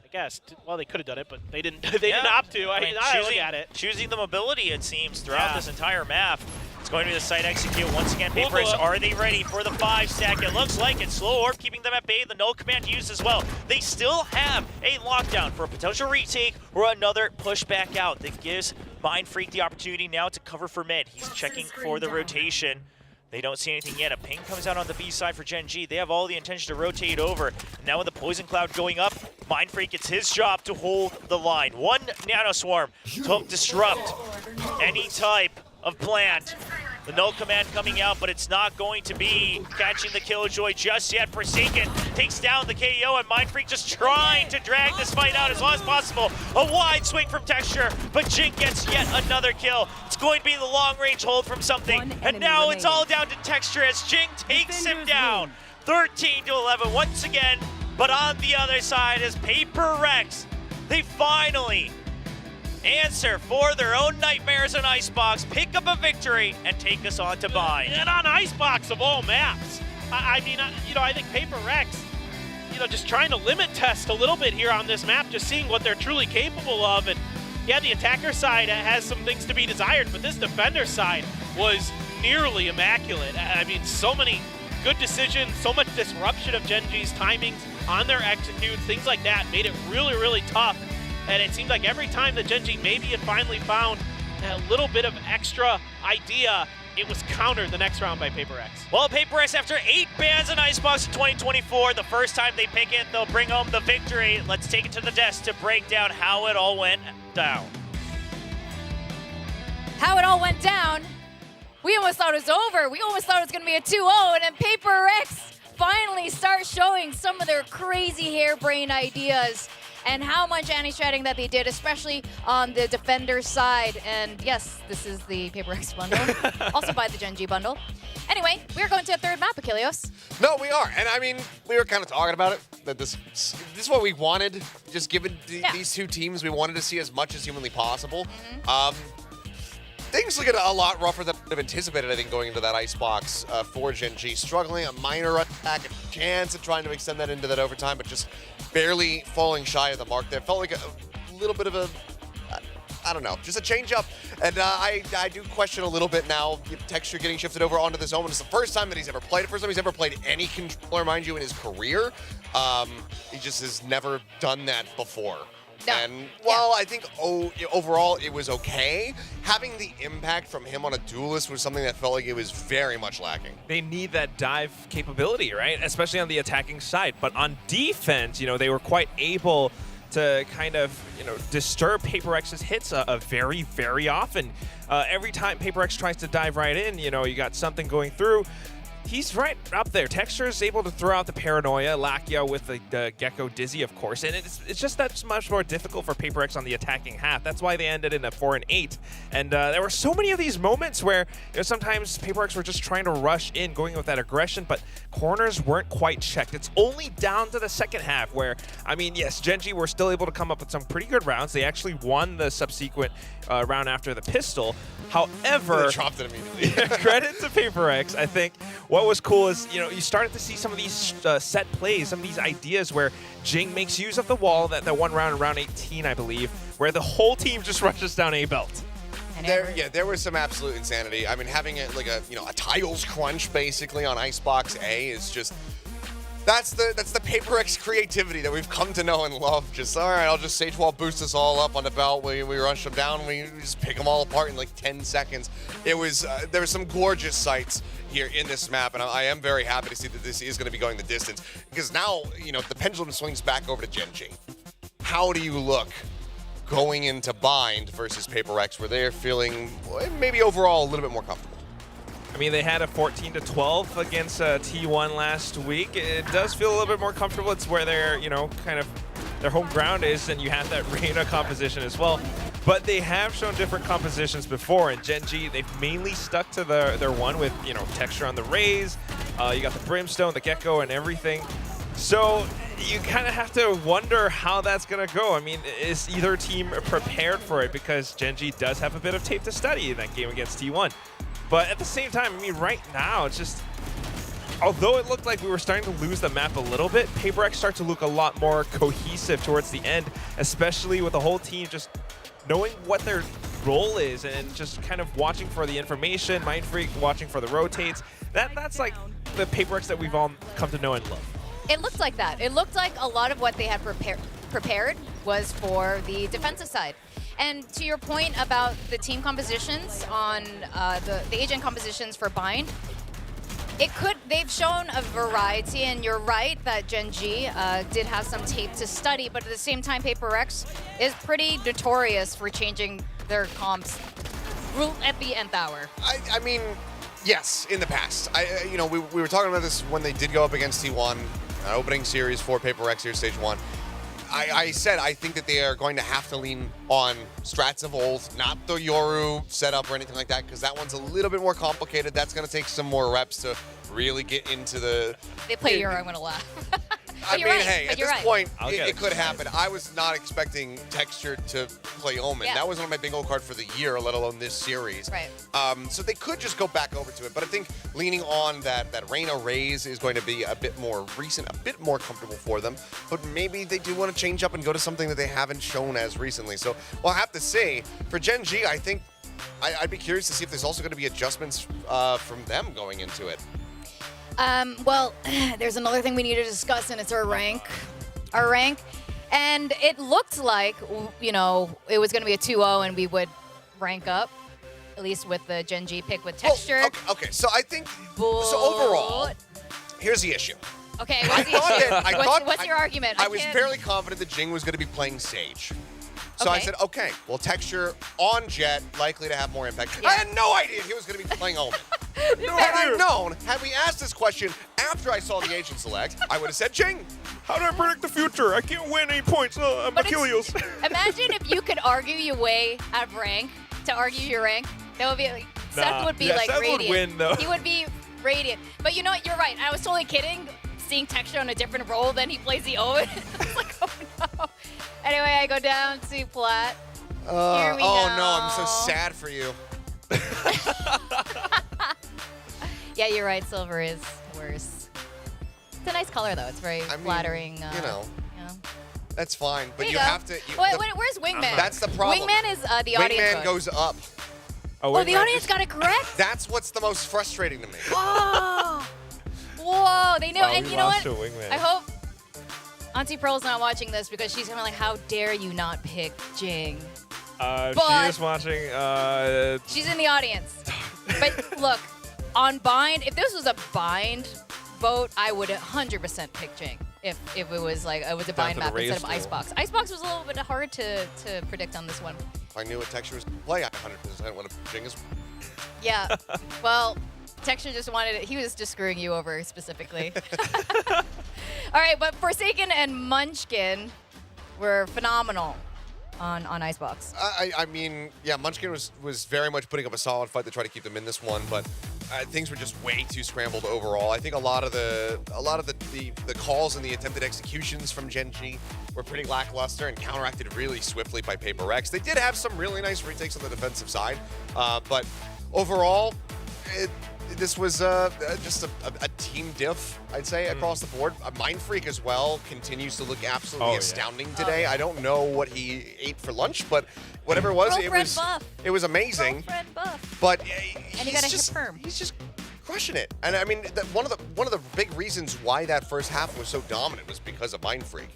I guess. Well, they could have done it, but they didn't. They didn't opt to. I mean, look at it. Choosing the mobility, it seems, throughout this entire map. It's going to be the site execute once again. Paper X, are they ready for the 5-stack? It looks like it. Slow Orb keeping them at bay. The null command used as well. They still have a lockdown for a potential retake or another push back out that gives Mindfreak the opportunity now to cover for mid. He's checking for the rotation. They don't see anything yet. A ping comes out on the B side for Gen.G. They have all the intention to rotate over. Now with the Poison Cloud going up, Mindfreak, it's his job to hold the line. One Nano Swarm to help disrupt any type of plant. The null command coming out, but it's not going to be catching the Killjoy just yet. Forsaken takes down the KO, and Mindfreak just trying to drag this fight out as long as possible. A wide swing from Texture, but Jing gets yet another kill. It's going to be the long-range hold from something, and now it's all down to Texture as Jing takes him down. 13-11 once again, but on the other side is Paper Rex. They finally answer for their own nightmares on Icebox, pick up a victory, and take us on to Bind. And on Icebox of all maps, I mean, I think Paper Rex, just trying to limit test a little bit here on this map, just seeing what they're truly capable of. And yeah, the attacker side has some things to be desired, but this defender side was nearly immaculate. I mean, so many good decisions, so much disruption of Genji's timings on their executes, things like that made it really, really tough. And it seemed like every time that Genji maybe had finally found a little bit of extra idea, it was countered the next round by Paper Rex. Well, Paper Rex, after 8 bans in Icebox in 2024, the first time they pick it, they'll bring home the victory. Let's take it to the desk to break down how it all went down. How it all went down? We almost thought it was over. We almost thought it was going to be a 2-0, and then Paper Rex finally start showing some of their crazy harebrained ideas and how much anti-stratting that they did, especially on the defender side. And yes, this is the Paper Rex bundle. Also buy the Genji bundle. Anyway, we're going to a third map, Achilleos. No, we are. And I mean, we were kind of talking about it, that this is what we wanted. Just given these two teams, we wanted to see as much as humanly possible. Things look a lot rougher than I've anticipated, I think, going into that Icebox for Genji. Struggling, a minor attack, a chance at trying to extend that into that overtime, but just barely falling shy of the mark there. Felt like a little bit of a, I don't know, just a change up. And I do question a little bit now, Texture getting shifted over onto this Omen. It's the first time that he's ever played it. First time he's ever played any controller, mind you, in his career. He just has never done that before. No. And while I think overall it was okay, having the impact from him on a duelist was something that felt like it was very much lacking. They need that dive capability, right? Especially on the attacking side. But on defense, they were quite able to kind of, disturb Paper X's hits very, very often. Every time Paper X tries to dive right in, you got something going through. He's right up there. Texture is able to throw out the Paranoia, Lakia with the Gecko Dizzy, of course, and it's just that's much more difficult for Paper X on the attacking half. That's why they ended in a 4-8. And there were so many of these moments where sometimes Paper X were just trying to rush in, going with that aggression, but corners weren't quite checked. It's only down to the second half where, I mean, yes, Genji were still able to come up with some pretty good rounds. They actually won the subsequent round after the pistol. However, they dropped it immediately. Credit to Paper X, I think. What was cool is, you started to see some of these set plays, some of these ideas where Jing makes use of the wall, that one round in round 18, I believe, where the whole team just rushes down A belt. There was some absolute insanity. I mean, having it like a tiles crunch basically on Icebox A is just, that's the Paper X creativity that we've come to know and love. Just, all right, I'll just Sage Wall boost us all up on the belt. We rush them down. We just pick them all apart in like 10 seconds. It was, there were some gorgeous sights here in this map, and I am very happy to see that this is going to be going the distance, because now, the pendulum swings back over to Genji. How do you look going into Bind versus Paper X, where they're feeling maybe overall a little bit more comfortable? I mean, they had a 14-12 against T1 last week. It does feel a little bit more comfortable. It's where their, kind of their home ground is, and you have that Reyna composition as well. But they have shown different compositions before, and Genji, they've mainly stuck to their one with, Texture on the Raze. You got the Brimstone, the Gecko, and everything. So you kind of have to wonder how that's going to go. I mean, is either team prepared for it? Because Genji does have a bit of tape to study in that game against T1. But at the same time, I mean, right now, it's just, although it looked like we were starting to lose the map a little bit, Paper X started to look a lot more cohesive towards the end, especially with the whole team just knowing what their role is and just kind of watching for the information, Mindfreak watching for the rotates. That's like the Paper X that we've all come to know and love. It looked like that. It looked like a lot of what they had prepared was for the defensive side. And to your point about the team compositions on the agent compositions for Bind, they've shown a variety, and you're right that Genji did have some tape to study, but at the same time, Paper X is pretty notorious for changing their comps at the nth hour. I mean, Yes, in the past. You know, we were talking about this when they did go up against T1, opening series for Paper X here, Stage 1. I said I think that they are going to have to lean on strats of old, not the Yoru setup or anything like that, because that one's a little bit more complicated. That's going to take some more reps to really get into the... They play Yoru, I'm going to laugh. I mean, right, hey, at this right. point, it could happen. I was not expecting Texture to play Omen. Yeah. That was on my bingo card for the year, let alone this series. Right. So they could just go back over to it. But I think leaning on that Reyna raise is going to be a bit more recent, a bit more comfortable for them. But maybe they do want to change up and go to something that they haven't shown as recently. So we'll have to see. For Gen G, I think I'd be curious to see if there's also going to be adjustments from them going into it. Well, there's another thing we need to discuss, and it's our rank. Our rank. And it looked like, you know, it was going to be a 2-0 and we would rank up, at least with the Gen G pick with Texture. Okay, so I think, so overall, here's the issue. Okay, what's the issue? What's your argument? I was fairly confident that Jing was going to be playing Sage. So I said, okay, well, Texture on Jet, likely to have more impact. I had no idea he was going to be playing Omen. Had I known, had we asked this question after I saw the agent select, I would have said Jing. How do I predict the future? I can't win any points. I'm Achilles. Imagine if you could argue your way out of rank to argue your rank. That would be like, Seth would be like Seth radiant. would win, though. He would be radiant. But you know what? You're right. I was totally kidding. Seeing Texture on a different role than he plays the Owen. I was like, oh no. Anyway, I go down to Plat. Here we go. No, I'm so sad for you. Yeah, you're right. Silver is worse. It's a nice color, though. It's very flattering. You know. Yeah. That's fine, but There you go. have to. Where's Wingman? That's the problem. Wingman is the audience. Wingman vote. goes up. Oh, the audience got it correct? That's what's the most frustrating to me. Oh. Whoa, they knew. Wow, And we you know lost what? to Wingman. I hope Auntie Pearl's not watching this because she's gonna be like, how dare you not pick Jing? She is watching. She's in the audience. But look, on bind, if this was a bind vote, I would 100% pick Jing. If it was like it was a bind to the map instead raise of rule. Icebox. Icebox was a little bit hard to predict on this one. If I knew what Texture was going to play, I 100% would have Jing is. Yeah. Well, Texture just wanted it. He was just screwing you over specifically. All right, but Forsaken and Munchkin were phenomenal on Icebox. I mean, yeah, Munchkin was very much putting up a solid fight to try to keep them in this one, but things were just way too scrambled overall. I think a lot of the calls and the attempted executions from Gen G were pretty lackluster and counteracted really swiftly by Paper X. They did have some really nice retakes on the defensive side, but overall, this was just a team diff, I'd say, across the board. Mind Freak as well continues to look absolutely astounding today. I don't know what he ate for lunch, but whatever it was, it was amazing. But And he got a hit perm. He's just crushing it. And I mean, one of the big reasons why that first half was so dominant was because of Mind Freak.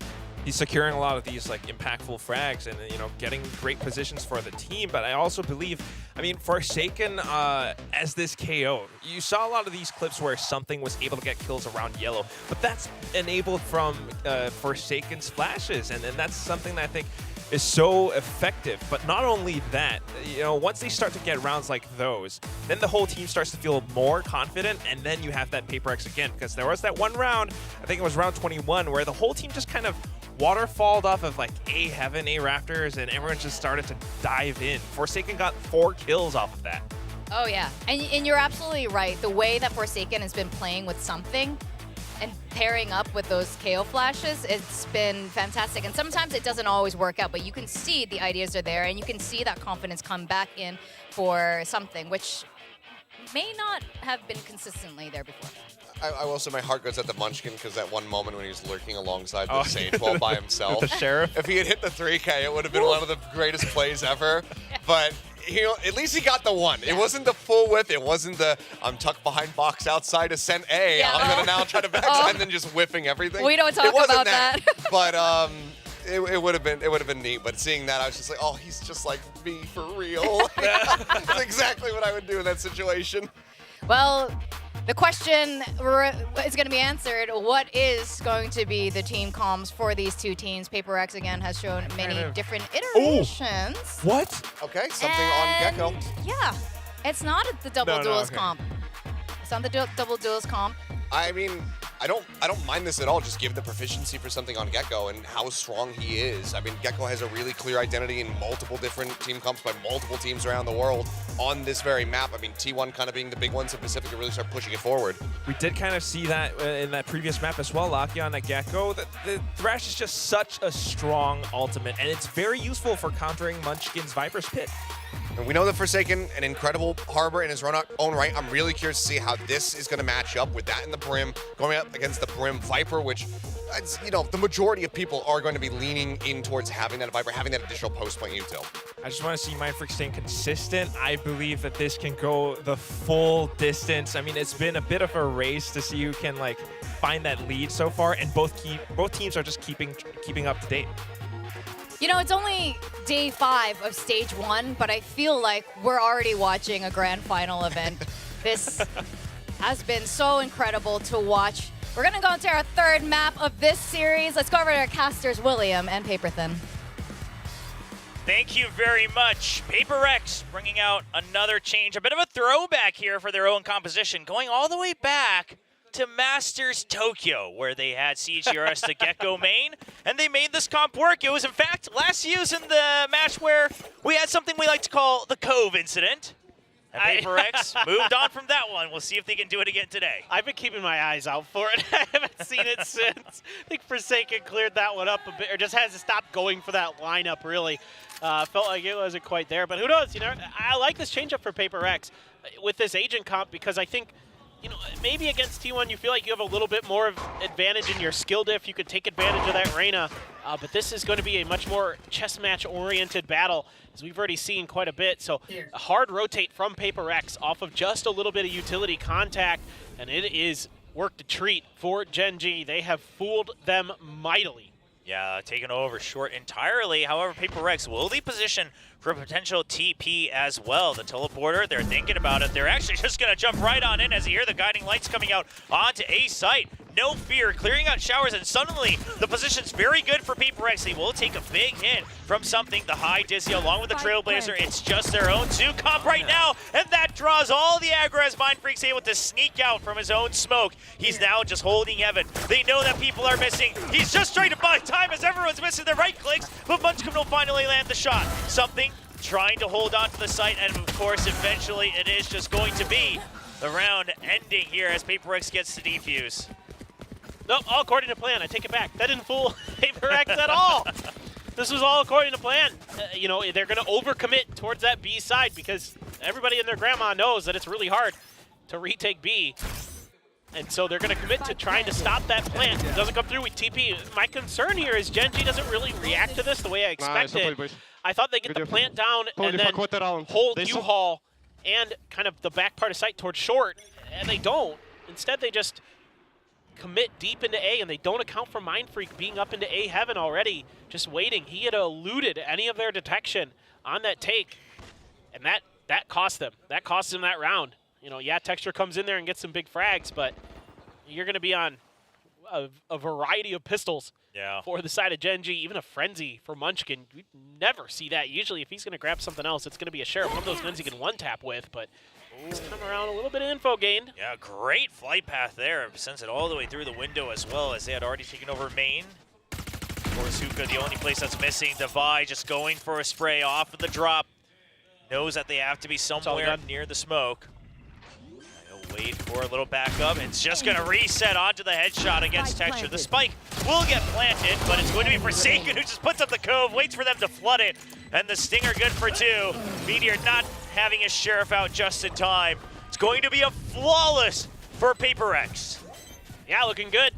He's securing a lot of these like impactful frags and getting great positions for the team. But I also believe, I mean, Forsaken as this KO, you saw a lot of these clips where something was able to get kills around yellow, but that's enabled from Forsaken splashes, and that's something that I think is so effective. But not only that, once they start to get rounds like those, then the whole team starts to feel more confident, and then you have that Paper X again, because there was that one round, I think it was round 21, where the whole team just kind of waterfalled off of like A Heaven, A Raptors, and everyone just started to dive in. Forsaken got 4 kills off of that. Oh yeah, and you're absolutely right. The way that Forsaken has been playing with something and pairing up with those KO flashes, it's been fantastic. And sometimes it doesn't always work out, but you can see the ideas are there, and you can see that confidence come back in for something, which may not have been consistently there before. I will say my heart goes out to Munchkin because that one moment when he was lurking alongside the Sage Wall by himself. With the Sheriff? If he had hit the 3K, it would have been one of the greatest plays ever. But at least he got the one. It wasn't the full whip. It wasn't the I'm tucked behind box outside ascent A. Yeah. I'm going to now try to backside and then just whipping everything. We don't talk it wasn't about that. But it would have been neat. But seeing that, I was just like, oh, he's just like me for real. That's exactly what I would do in that situation. Well, the question is going to be answered. What is going to be the team comms for these two teams? Paper X, again, has shown many different iterations. What? Okay, something on Gecko. Yeah, it's not the double duelist okay. comp. on the double duels comp. I mean, I don't mind this at all, just given the proficiency for something on Gecko and how strong he is. I mean, Gecko has a really clear identity in multiple different team comps by multiple teams around the world on this very map. I mean, T1 kind of being the big ones in Pacific to really start pushing it forward. We did kind of see that in that previous map as well, Lucky on the Gecko. The Thrash is just such a strong ultimate, and it's very useful for countering Munchkin's Viper's Pit. And we know that Forsaken, an incredible Harbor in his own right. I'm really curious to see how this is going to match up with that in the Brim, going up against the Brim Viper, which, you know, the majority of people are going to be leaning in towards having that Viper, having that additional post-point util. I just want to see Mindfreak staying consistent. I believe that this can go the full distance. I mean, it's been a bit of a race to see who can, like, find that lead so far, and both teams are just keeping up to date. You know, it's only day 5 of stage 1, but I feel like we're already watching a grand final event. This has been so incredible to watch. We're going to go into our 3rd map of this series. Let's go over to our casters, William and Paperthin. Thank you very much. PaperX bringing out another change, a bit of a throwback here for their own composition, going all the way back to Masters Tokyo, where they had CGRS to Gecko main, and they made this comp work. It was, in fact, last use in the match where we had something we like to call the Cove incident. And PaperX moved on from that one. We'll see if they can do it again today. I've been keeping my eyes out for it. I haven't seen it since. I think Forsaken cleared that one up a bit, or just has to stop going for that lineup, really. Felt like it wasn't quite there, but who knows? You know, I like this changeup for PaperX with this agent comp because I think, you know, maybe against T1 you feel like you have a little bit more of advantage in your skill diff. You could take advantage of that Reyna, but this is going to be a much more chess match oriented battle, as we've already seen quite a bit. So a hard rotate from PaperX off of just a little bit of utility contact, and it is work to treat for Gen G. They have fooled them mightily. Yeah, taken over short entirely. However, PaperX will be positioned for a potential TP as well. The teleporter, they're thinking about it. They're actually just going to jump right on in as you hear the guiding lights coming out onto A site. No fear, clearing out showers, and suddenly the position's very good for PaperX. They will take a big hit from something. The high Dizzy along with the Trailblazer. It's just their own 2 comp right now, and that draws all the aggro as Mindfreak's able to sneak out from his own smoke. He's now just holding heaven. They know that people are missing. He's just trying to buy time as everyone's missing their right clicks, but Munchkin will finally land the shot. Something trying to hold on to the site, and of course, eventually it is just going to be the round ending here as PaperX gets to defuse. Nope, all according to plan. I take it back. That didn't fool PaperX at all. This was all according to plan. You know, they're going to overcommit towards that B side because everybody and their grandma knows that it's really hard to retake B. And so they're going to commit to trying to stop that plant. It doesn't come through with TP. My concern here is Gen G doesn't really react to this the way I expected. I thought they'd get the plant down and then hold U-Haul and kind of the back part of site towards short, and they don't. Instead, they just commit deep into A, and they don't account for Mindfreak being up into A heaven already, just waiting. He had eluded any of their detection on that take, and that cost them. That cost them that round. You know, yeah, Texture comes in there and gets some big frags, but you're going to be on a variety of pistols for the side of Gen G, even a Frenzy for Munchkin. We never see that. Usually, if he's going to grab something else, it's going to be a Sheriff, one of those guns he can one-tap with, but he's come around a little bit of info gained. Yeah, great flight path there. Sends it all the way through the window as well, as they had already taken over main. Of course, Hookah, the only place that's missing. Devi just going for a spray off of the drop. Knows that they have to be somewhere near the smoke. He'll wait for a little backup. It's just going to reset onto the headshot against Texture. The spike will get planted, but it's going to be Forsaken who just puts up the cove, waits for them to flood it, and the Stinger good for 2. Meteor not having his Sheriff out just in time. It's going to be a flawless for PaperX. Yeah, looking good.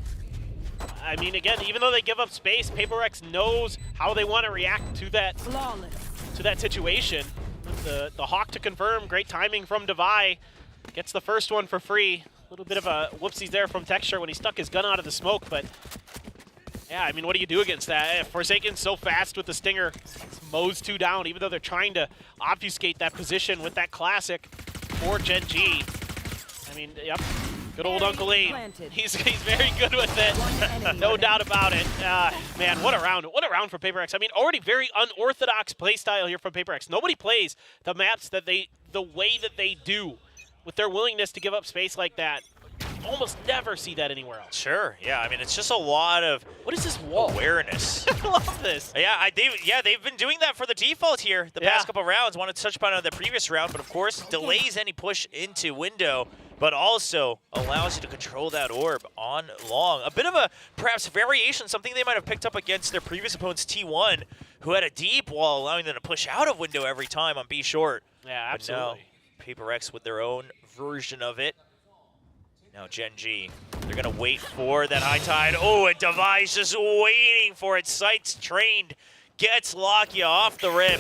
I mean, again, even though they give up space, PaperX knows how they want to react to that situation. The Hawk to confirm, great timing from Devi. Gets the first one for free. A little bit of a whoopsies there from Texture when he stuck his gun out of the smoke, but yeah, I mean, what do you do against that? Forsaken's so fast with the Stinger. Mows 2 down, even though they're trying to obfuscate that position with that classic for Gen G. I mean, yep, good old Uncle Abe. He's very good with it, no doubt about it. Man, what a round for PaperX. I mean, already very unorthodox playstyle here from PaperX. Nobody plays the maps that the way that they do with their willingness to give up space like that. You almost never see that anywhere else. Sure, yeah. I mean, it's just a lot of what is this wall? Awareness. I love this. Yeah, they've been doing that for the default here the past couple rounds. Wanted to touch upon it on the previous round, but of course delays any push into window, but also allows you to control that orb on long. A bit of a perhaps variation, something they might have picked up against their previous opponents T1, who had a deep wall allowing them to push out of window every time on B short. Yeah, absolutely. But now, PaperX with their own version of it. Now Gen G, they're gonna wait for that high tide. Oh, and Devi's just waiting for it. Sights trained, gets Lakia off the rip.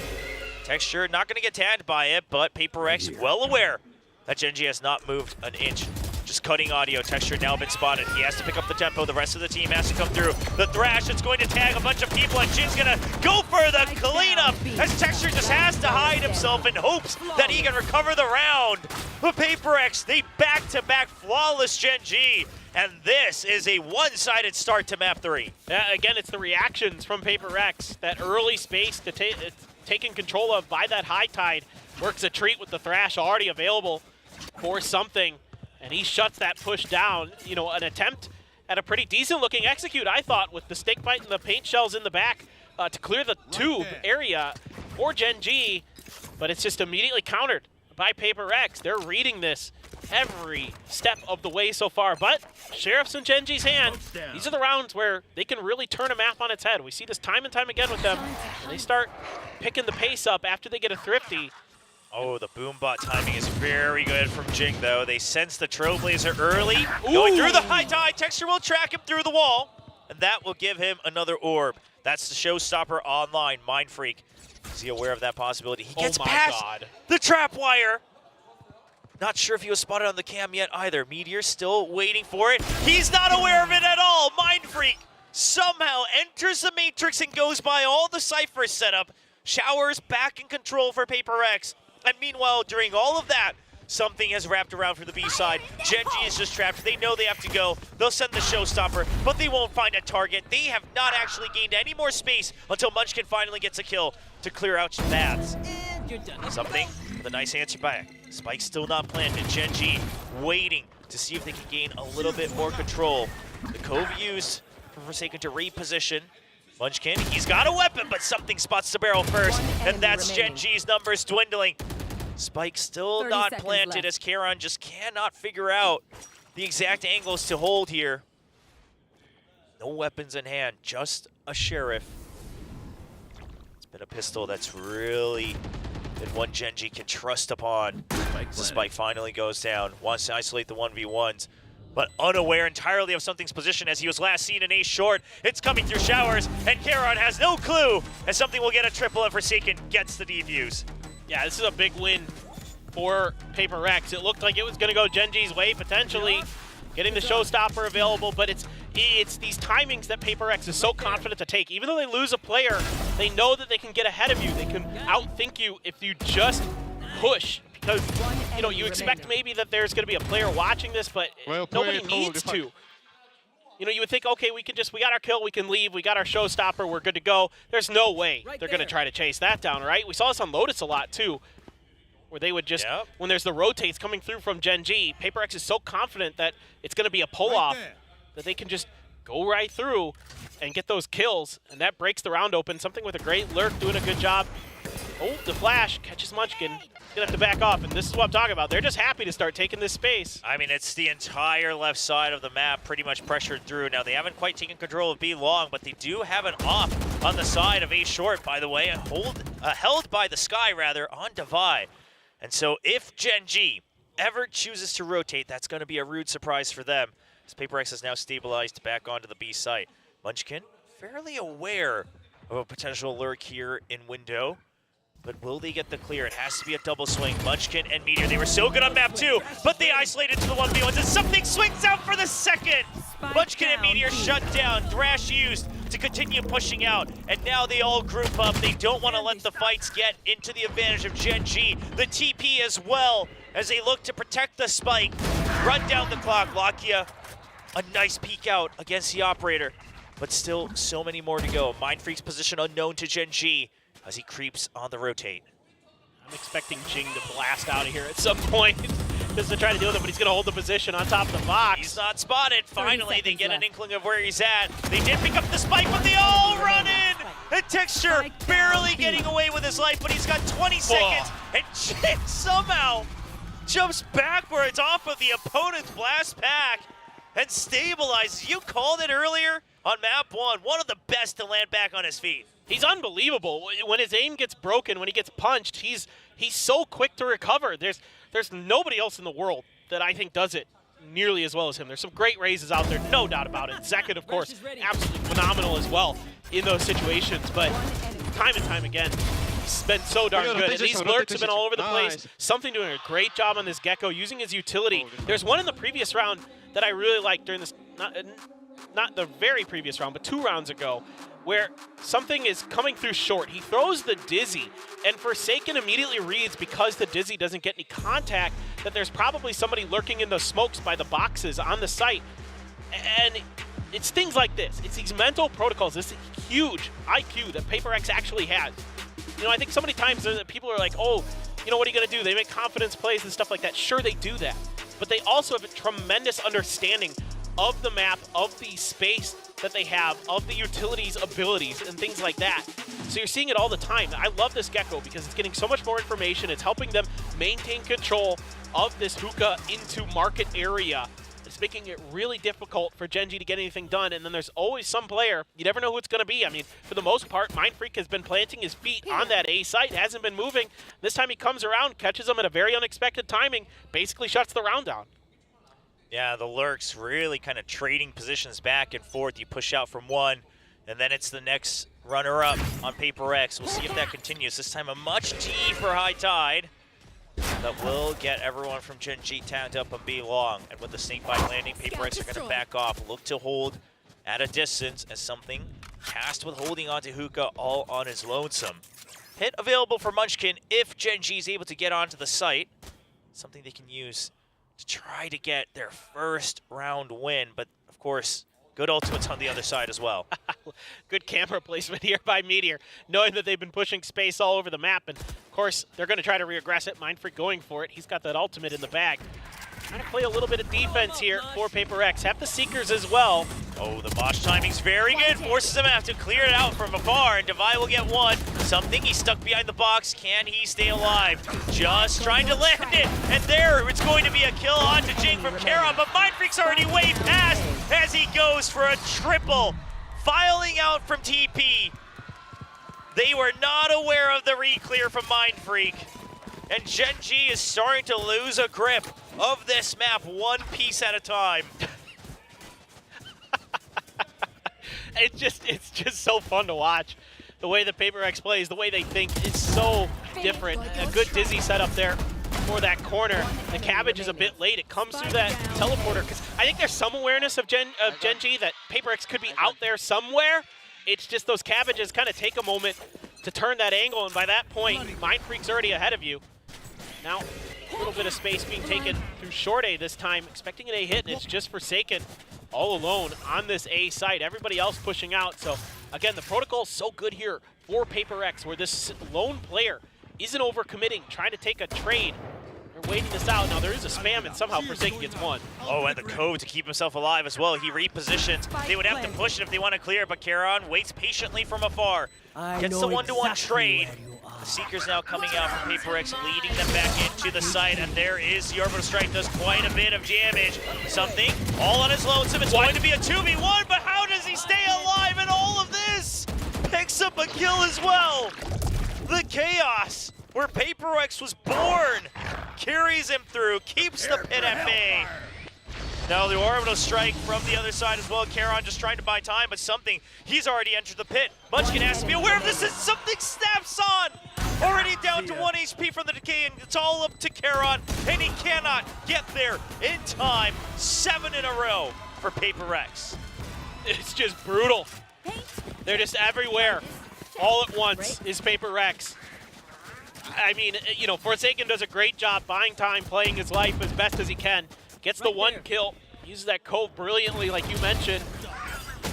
Texture not gonna get tagged by it, but PaperX well aware that Gen G has not moved an inch. Just cutting audio. Texture now been spotted. He has to pick up the tempo. The rest of the team has to come through. The Thrash, it's going to tag a bunch of people, and Jin's gonna go for the cleanup as Texture just has to hide himself in hopes that he can recover the round. But PaperX, they back-to-back flawless Gen G, and this is a one-sided start to map 3. Yeah, again, it's the reactions from PaperX. That early space to taken control of by that high tide works a treat with the Thrash already available for something. And he shuts that push down. You know, an attempt at a pretty decent-looking execute, I thought, with the stake bite and the paint shells in the back to clear the tube area for Gen G. But it's just immediately countered by PaperX. They're reading this every step of the way so far. But Sheriff's in Gen G's hand. These are the rounds where they can really turn a map on its head. We see this time and time again with them. And they start picking the pace up after they get a thrifty. Oh, the boom bot timing is very good from Jing, though. They sense the Trailblazer early. Going through the high tide. Texture will track him through the wall, and that will give him another orb. That's the showstopper online. Mind Freak. Is he aware of that possibility? He gets past the trap wire. Not sure if he was spotted on the cam yet either. Meteor still waiting for it. He's not aware of it at all. Mind Freak somehow enters the Matrix and goes by all the Cypher setup. Showers back in control for PaperX. And meanwhile, during all of that, something has wrapped around for the B side. Gen G is just trapped. They know they have to go. They'll send the showstopper, but they won't find a target. They have not actually gained any more space until Munchkin finally gets a kill to clear out Baths. Something with a nice answer back. Spike still not planted. Gen G waiting to see if they can gain a little bit more control. The Cove used for Forsaken to reposition. Munchkin, he's got a weapon, but something spots the barrel first, and that's Gen G's numbers dwindling. Spike still not planted as Karon just cannot figure out the exact angles to hold here. No weapons in hand, just a Sheriff. It's been a pistol that's really been one Gen G can trust upon. So Spike finally goes down, wants to isolate the 1v1s, but unaware entirely of something's position as he was last seen in Ace short. It's coming through showers, and Karon has no clue as something will get a triple and Forsaken gets the defuse. Yeah, this is a big win for PaperX. It looked like it was going to go Gen G's way, potentially getting the showstopper available, but it's these timings that PaperX is so confident to take. Even though they lose a player, they know that they can get ahead of you. They can outthink you if you just push. Because, you know, you expect maybe that there's going to be a player watching this, but nobody needs to. You know, you would think, okay, we got our kill, we can leave, we got our showstopper, we're good to go. There's no way they're going to try to chase that down, right? We saw this on Lotus a lot, too, where they would just, when there's the rotates coming through from Gen G, PaperX is so confident that it's going to be a pull-off that they can just go right through and get those kills, and that breaks the round open. Something with a great lurk, doing a good job. Oh, the flash catches Munchkin. Gonna have to back off, and this is what I'm talking about. They're just happy to start taking this space. I mean, it's the entire left side of the map pretty much pressured through. Now, they haven't quite taken control of B long, but they do have an off on the side of A short, by the way, held by the Sky, rather, on Devi. And so if Gen G ever chooses to rotate, that's going to be a rude surprise for them, as PaperX is now stabilized back onto the B site. Munchkin, fairly aware of a potential lurk here in window. But will they get the clear? It has to be a double swing. Munchkin and Meteor, they were so good on map 2, but they isolated to the 1v1s, and something swings out for the second! Munchkin and Meteor shut down. Thrash used to continue pushing out, and now they all group up. They don't want to let the fights get into the advantage of Gen G. The TP as well, as they look to protect the spike. Run down the clock. Lakia, a nice peek out against the operator, but still so many more to go. Mind Freak's position unknown to Gen G, as he creeps on the rotate. I'm expecting Jing to blast out of here at some point just to try to deal with it, but he's going to hold the position on top of the box. He's not spotted. Finally, they get an inkling of where he's at. They did pick up the spike, but they all run in. And Texture barely getting away with his life, but he's got 20 seconds. And Jing somehow jumps backwards off of the opponent's blast pack and stabilizes. You called it earlier on map 1. One of the best to land back on his feet. He's unbelievable. When his aim gets broken, when he gets punched, he's so quick to recover. There's nobody else in the world that I think does it nearly as well as him. There's some great raises out there, no doubt about it. Zekid, of course, absolutely phenomenal as well in those situations, but time and time again, he's been so darn good. And these lurks have been all over the place. Something doing a great job on this Gecko, using his utility. There's one in the previous round that I really liked during this, not the very previous round, but 2 rounds ago, where something is coming through short. He throws the Dizzy, and Forsaken immediately reads, because the Dizzy doesn't get any contact, that there's probably somebody lurking in those smokes by the boxes on the site. And it's things like this. It's these mental protocols, this huge IQ that PaperX actually has. You know, I think so many times people are like, oh, you know, what are you going to do? They make confidence plays and stuff like that. Sure, they do that. But they also have a tremendous understanding of the map, of the space that they have, of the utilities abilities and things like that. So you're seeing it all the time. I love this Gecko because it's getting so much more information. It's helping them maintain control of this hookah into market area. It's making it really difficult for Gen G to get anything done, and then there's always some player, you never know who it's going to be. I mean, for the most part, Mindfreak has been planting his feet on that A site, hasn't been moving. This time he comes around, catches them at a very unexpected timing, basically shuts the round down. Yeah, the lurks really kind of trading positions back and forth. You push out from one, and then it's the next runner-up on PaperX. We'll see if that continues. This time a much deeper high tide that will get everyone from Gen G tagged up and be long. And with the snakebite landing, PaperX are going to back off, look to hold at a distance as something cast with holding onto Hookah all on his lonesome. Hit available for Munchkin if Gen G is able to get onto the site. Something they can use to try to get their first round win, but of course, good ultimates on the other side as well. Good camera placement here by Meteor, knowing that they've been pushing space all over the map, and of course, they're going to try to re-aggress it. Mindfreak going for it. He's got that ultimate in the bag. Trying to play a little bit of defense here for PaperX. Have the Seekers as well. Oh, the Bosch timing's very good. Forces him to have to clear it out from afar, and Divide will get one. Something, he's stuck behind the box. Can he stay alive? Just trying to land it, and there, it's going to be a kill onto Jing from Karon, but Mindfreak's already way past as he goes for a triple. Filing out from TP. They were not aware of the re-clear from Mindfreak. And Gen G is starting to lose a grip of this map one piece at a time. It's just so fun to watch. The way that PaperX plays, the way they think is so different. A good Dizzy setup there for that corner. The cabbage is a bit late. It comes through that teleporter because I think there's some awareness of Gen G that PaperX could be out there somewhere. It's just those cabbages kind of take a moment to turn that angle, and by that point, Mindfreak's already ahead of you. Now, a little bit of space being taken through short A this time, expecting an A hit, and it's just Forsaken all alone on this A site. Everybody else pushing out. So, again, the protocol's so good here for PaperX, where this lone player isn't overcommitting, trying to take a trade. They're waiting this out. Now, there is a spam, and somehow Forsaken gets one. Oh, and the code to keep himself alive as well. He repositions. They would have to push it if they want to clear, but Karon waits patiently from afar. Gets the one-to-one trade. The Seekers now coming out from PaperX, leading them back into the site, and there is the Orbital Strike, does quite a bit of damage. Something, all on his lonesome, it's going to be a 2v1, but how does he stay alive in all of this? Picks up a kill as well. The chaos where PaperX was born carries him through, keeps the pit at bay. Now the Orbital Strike from the other side as well. Karon just trying to buy time, but something, he's already entered the pit. Munchkin has to be aware of this, and something snaps on! Already down to 1 HP from the decay, and it's all up to Karon, and he cannot get there in time. 7 in a row for PaperX. It's just brutal. They're just everywhere. All at once is PaperX. I mean, you know, Forsaken does a great job buying time, playing his life as best as he can. Gets the one kill, uses that cove brilliantly like you mentioned,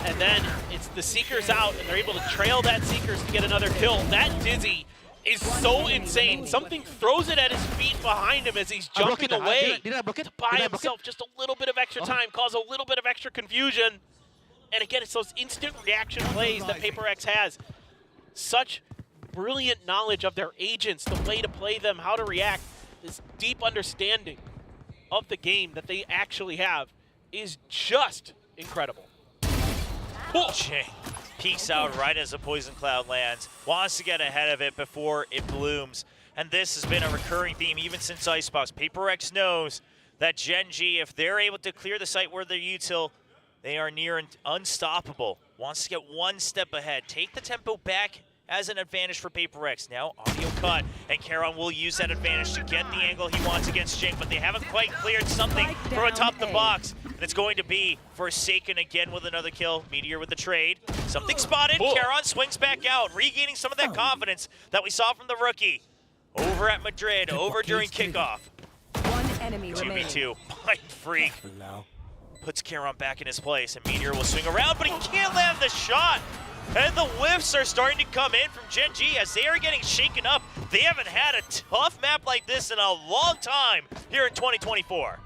and then it's the Seekers out, and they're able to trail that Seekers to get another kill. That Dizzy is so insane. Something throws it at his feet behind him as he's jumping away to buy himself just a little bit of extra time, cause a little bit of extra confusion. And again, it's those instant reaction plays that PaperX has. Such brilliant knowledge of their agents, the way to play them, how to react. This deep understanding of the game that they actually have is just incredible. Jing peeks out right as the Poison Cloud lands, wants to get ahead of it before it blooms. And this has been a recurring theme even since Icebox. PaperX knows that Gen G, if they're able to clear the site where they're util, they are near unstoppable. Wants to get one step ahead, take the tempo back as an advantage for PaperX. Now audio cut, and Karon will use that advantage to get the angle he wants against Jing, but they haven't quite cleared something from atop the box. And it's going to be Forsaken again with another kill. Meteor with the trade. Something spotted. Karon swings back out, regaining some of that confidence that we saw from the rookie. Over at Madrid, over during kickoff. One enemy 2v2, Mind Freak puts Karon back in his place, and Meteor will swing around, but he can't land the shot. And the whiffs are starting to come in from Gen G as they are getting shaken up. They haven't had a tough map like this in a long time here in 2024.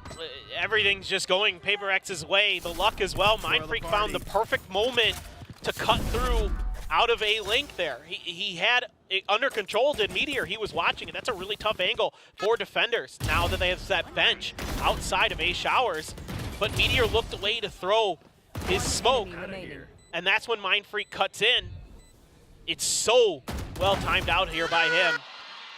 Everything's just going PaperX's way, the luck as well. Mind Freak found the perfect moment to cut through out of a link there. He had it under control, did Meteor. He was watching it. That's a really tough angle for defenders now that they have that bench outside of A Showers. But Meteor looked away to throw his smoke. And that's when Mind Freak cuts in. It's so well timed out here by him.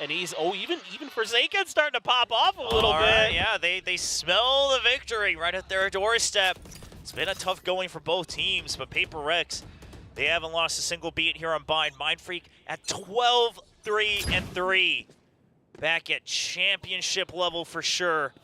And he's, even Forsaken starting to pop off a little bit. Yeah, they smell the victory right at their doorstep. It's been a tough going for both teams, but PaperX, they haven't lost a single beat here on Bind. Mind Freak at 12-3-3. Back at championship level for sure.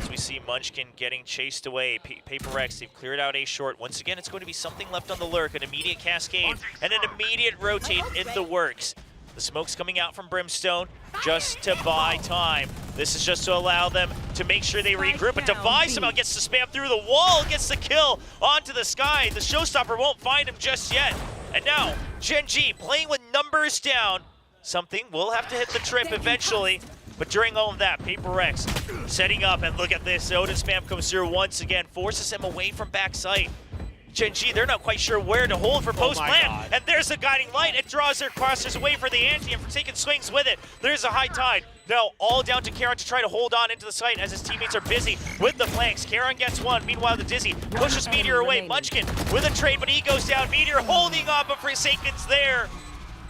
We see Munchkin getting chased away. PaperX, they've cleared out A short. Once again, it's going to be something left on the lurk, an immediate cascade, and an immediate rotate in the works. The smoke's coming out from Brimstone just to buy time. This is just to allow them to make sure they regroup, but Device somehow gets to spam through the wall, gets the kill onto the sky. The Showstopper won't find him just yet. And now, Gen G playing with numbers down. Something will have to hit the trip eventually. But during all of that, PaperX setting up, and look at this. Odin spam comes through once again, forces him away from backside. Gen G, they're not quite sure where to hold for post-plant. And there's the guiding light. It draws their crosses away for the anti, and Forsaken swings with it. There's a high tide. Now, all down to Karon to try to hold on into the site as his teammates are busy with the flanks. Karon gets one. Meanwhile, the Dizzy pushes Meteor away. Munchkin with a trade, but he goes down. Meteor holding on, but Forsaken's there.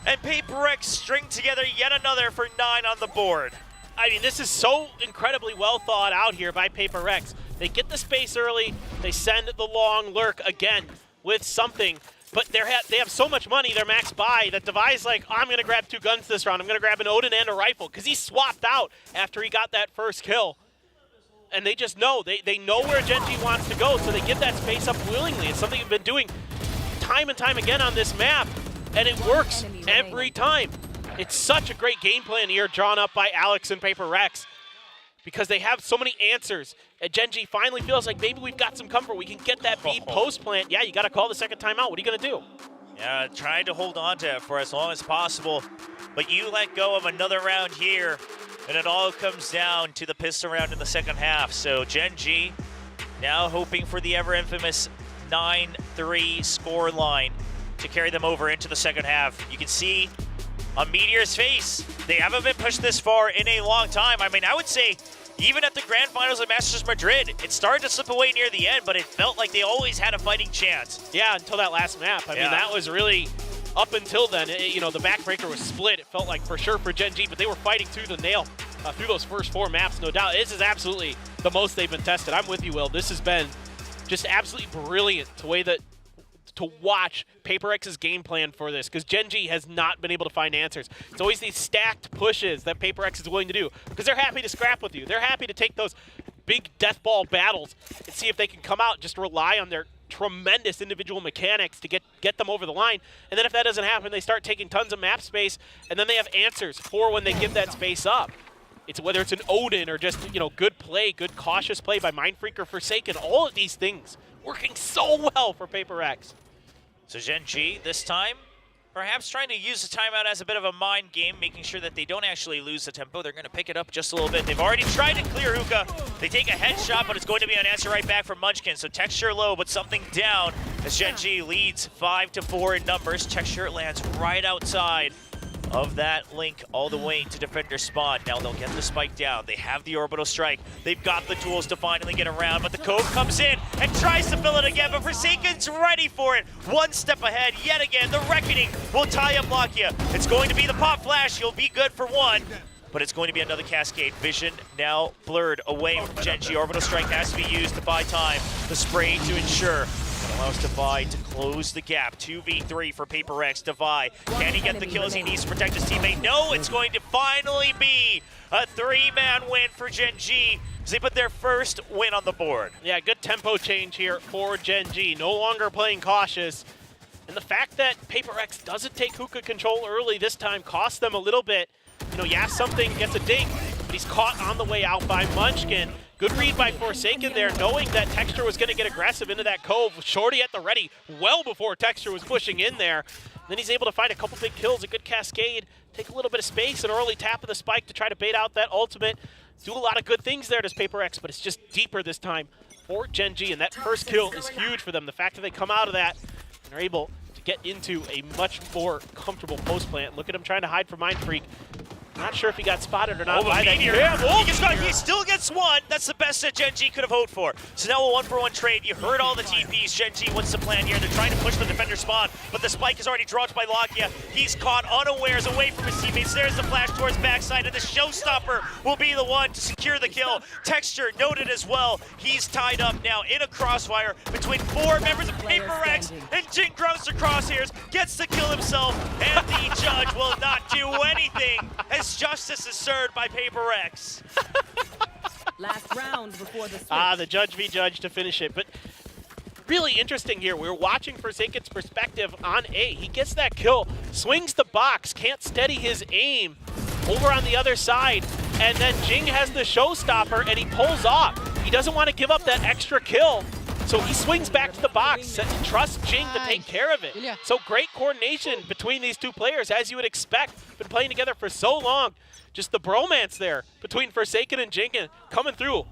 And PaperX string together yet another for 9 on the board. I mean, this is so incredibly well thought out here by PaperX. They get the space early, they send the long lurk again with something, but they have so much money, they're max buy, that Devi's like, I'm going to grab 2 guns this round. I'm going to grab an Odin and a rifle, because he swapped out after he got that first kill. And they just know, they know where Gen G wants to go, so they give that space up willingly. It's something we've been doing time and time again on this map, and it works every time. It's such a great game plan here drawn up by Alex and PaperX because they have so many answers. And Gen G finally feels like maybe we've got some comfort. We can get that beat post-plant. Yeah, you got to call the second timeout. What are you going to do? Yeah, trying to hold on to it for as long as possible. But you let go of another round here, and it all comes down to the pistol round in the second half. So Gen G now hoping for the ever-infamous 9-3 score line to carry them over into the second half. You can see on Meteor's face, they haven't been pushed this far in a long time. I mean, I would say even at the Grand Finals of Masters Madrid, it started to slip away near the end, but it felt like they always had a fighting chance. Yeah, until that last map. I mean, that was really, up until then, you know, the backbreaker was split. It felt like for sure for Gen G, but they were fighting through the nail through those first 4 maps, no doubt. This is absolutely the most they've been tested. I'm with you, Will. This has been just absolutely brilliant the way that to watch PaperX's game plan for this, because Gen G has not been able to find answers. It's always these stacked pushes that PaperX is willing to do, because they're happy to scrap with you. They're happy to take those big death ball battles and see if they can come out and just rely on their tremendous individual mechanics to get them over the line. And then if that doesn't happen, they start taking tons of map space, and then they have answers for when they give that space up. It's whether it's an Odin or just, you know, good play, good cautious play by Mind Freak or Forsaken. All of these things working so well for PaperX. So Gen G this time Perhaps trying to use the timeout as a bit of a mind game, making sure that they don't actually lose the tempo. They're going to pick it up just a little bit. They've already tried to clear Hookah. They take a headshot, but it's going to be an answer right back from Munchkin. So Texture low, but something down as Gen G leads 5-4 in numbers. Texture lands right outside of that link all the way to defender spawn. Now they'll get the spike down. They have the orbital strike. They've got the tools to finally get around, but the Cove comes in and tries to fill it again, but Forsaken's ready for it. One step ahead yet again. The Reckoning will tie up Lakia. It's going to be the pop flash. He'll be good for one, but it's going to be another cascade. Vision now blurred away from Gen G. Orbital strike has to be used to buy time. The spray to ensure that allows Divide to close the gap. 2v3 for Paper X. Divide, can he get the kills he needs to protect his teammate? No, it's going to finally be a 3-man win for Gen G as they put their first win on the board. Yeah, good tempo change here for Gen G. No longer playing cautious. And the fact that Paper X doesn't take Hookah control early this time cost them a little bit. You know, Yas something gets a dink, but he's caught on the way out by Munchkin. Good read by Forsaken there, knowing that Texture was going to get aggressive into that Cove. Shorty at the ready well before Texture was pushing in there. Then he's able to find a couple big kills, a good cascade, take a little bit of space, an early tap of the spike to try to bait out that ultimate. Do a lot of good things there, does Paper X, but it's just deeper this time for Gen G, and that first kill is huge for them. The fact that they come out of that and are able to get into a much more comfortable post plant. Look at him trying to hide from Mind Freak. Not sure if he got spotted or not by that. He still gets one. That's the best that Gen G could have hoped for. So now a 1-for-1 trade. You heard all the TPs. Gen G, what's the plan here? They're trying to push the defender spawn, but the spike is already dropped by Lakia. He's caught unawares away from his teammates. There's the flash towards backside, and the showstopper will be the one to secure the kill. Texture noted as well. He's tied up now in a crossfire between 4 members of Paper X, and Jing grabs the crosshairs, gets the kill himself, and the judge will not do anything as justice is served by Paper X. Last round before the switch. The judge be judged to finish it. But really interesting here. We're watching Forsaken's perspective on A. He gets that kill, swings the box, can't steady his aim over on the other side, and then Jing has the showstopper and he pulls off. He doesn't want to give up that extra kill, so he swings back to the box and trusts Jing to take care of it. So great coordination between these two players, as you would expect. Been playing together for so long. Just the bromance there between Forsaken and Jing coming through.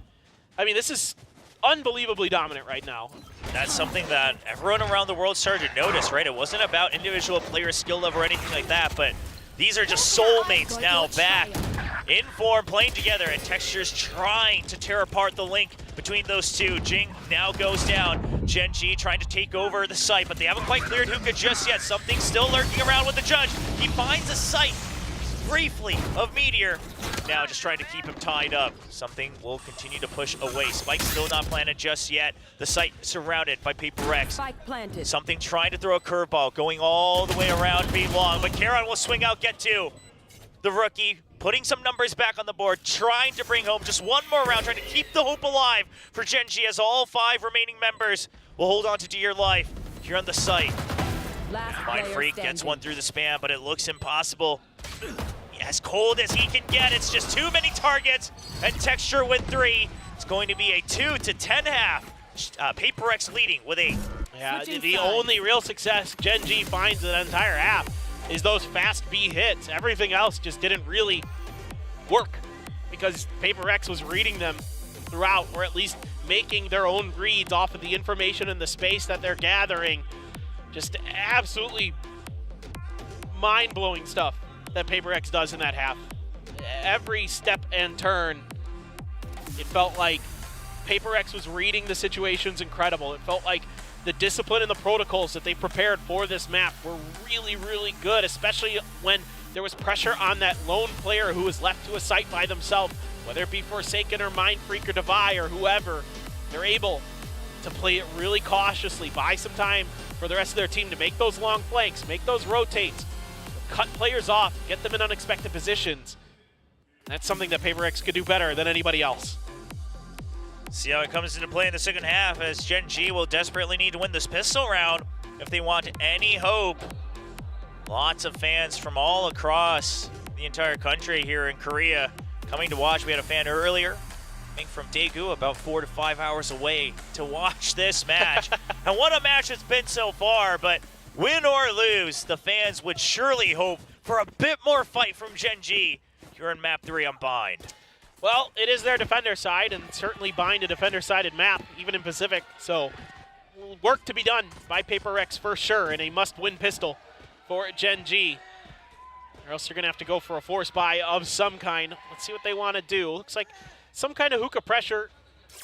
I mean, this is unbelievably dominant right now. That's something that everyone around the world started to notice, right? It wasn't about individual player skill level or anything like that, but these are just soulmates now back in form, playing together, and Texture's trying to tear apart the link between those two. Jing now goes down. Gen G trying to take over the site, but they haven't quite cleared Hookah just yet. Something's still lurking around with the judge. He finds a site briefly of Meteor. Now just trying to keep him tied up. Something will continue to push away. Spike still not planted just yet. The site surrounded by Paper X. Spike planted. Something trying to throw a curveball, going all the way around B long, but Karon will swing out, get two. The rookie putting some numbers back on the board, trying to bring home just one more round, trying to keep the hope alive for Gen G as all 5 remaining members will hold on to dear life here on the site. Mind Freak gets one through the spam, but it looks impossible. As cold as he can get, it's just too many targets, and Texture with 3. It's going to be a 2-10 half. Paper X leading with 8. Yeah, the only real success Gen G finds in the entire half is those fast B hits. Everything else just didn't really work because Paper X was reading them throughout, or at least making their own reads off of the information and the space that they're gathering. Just absolutely mind-blowing stuff that Paper X does in that half. Every step and turn, it felt like Paper X was reading the situations incredible. It felt like the discipline and the protocols that they prepared for this map were really, really good, especially when there was pressure on that lone player who was left to a site by themselves, whether it be Forsaken or Mind Freak or Devi or whoever. They're able to play it really cautiously, buy some time for the rest of their team to make those long flanks, make those rotates, cut players off, get them in unexpected positions. That's something that Paper X could do better than anybody else. See how it comes into play in the second half, as Gen G will desperately need to win this pistol round if they want any hope. Lots of fans from all across the entire country here in Korea coming to watch. We had a fan earlier coming from Daegu, about 4 to 5 hours away to watch this match. And what a match it's been so far, but win or lose, the fans would surely hope for a bit more fight from Gen G here in map 3 on Bind. Well, it is their defender side, and certainly Bind a defender-sided map, even in Pacific. So, work to be done by PaperX for sure, and a must-win pistol for Gen G. Or else you're going to have to go for a force buy of some kind. Let's see what they want to do. Looks like some kind of hookah pressure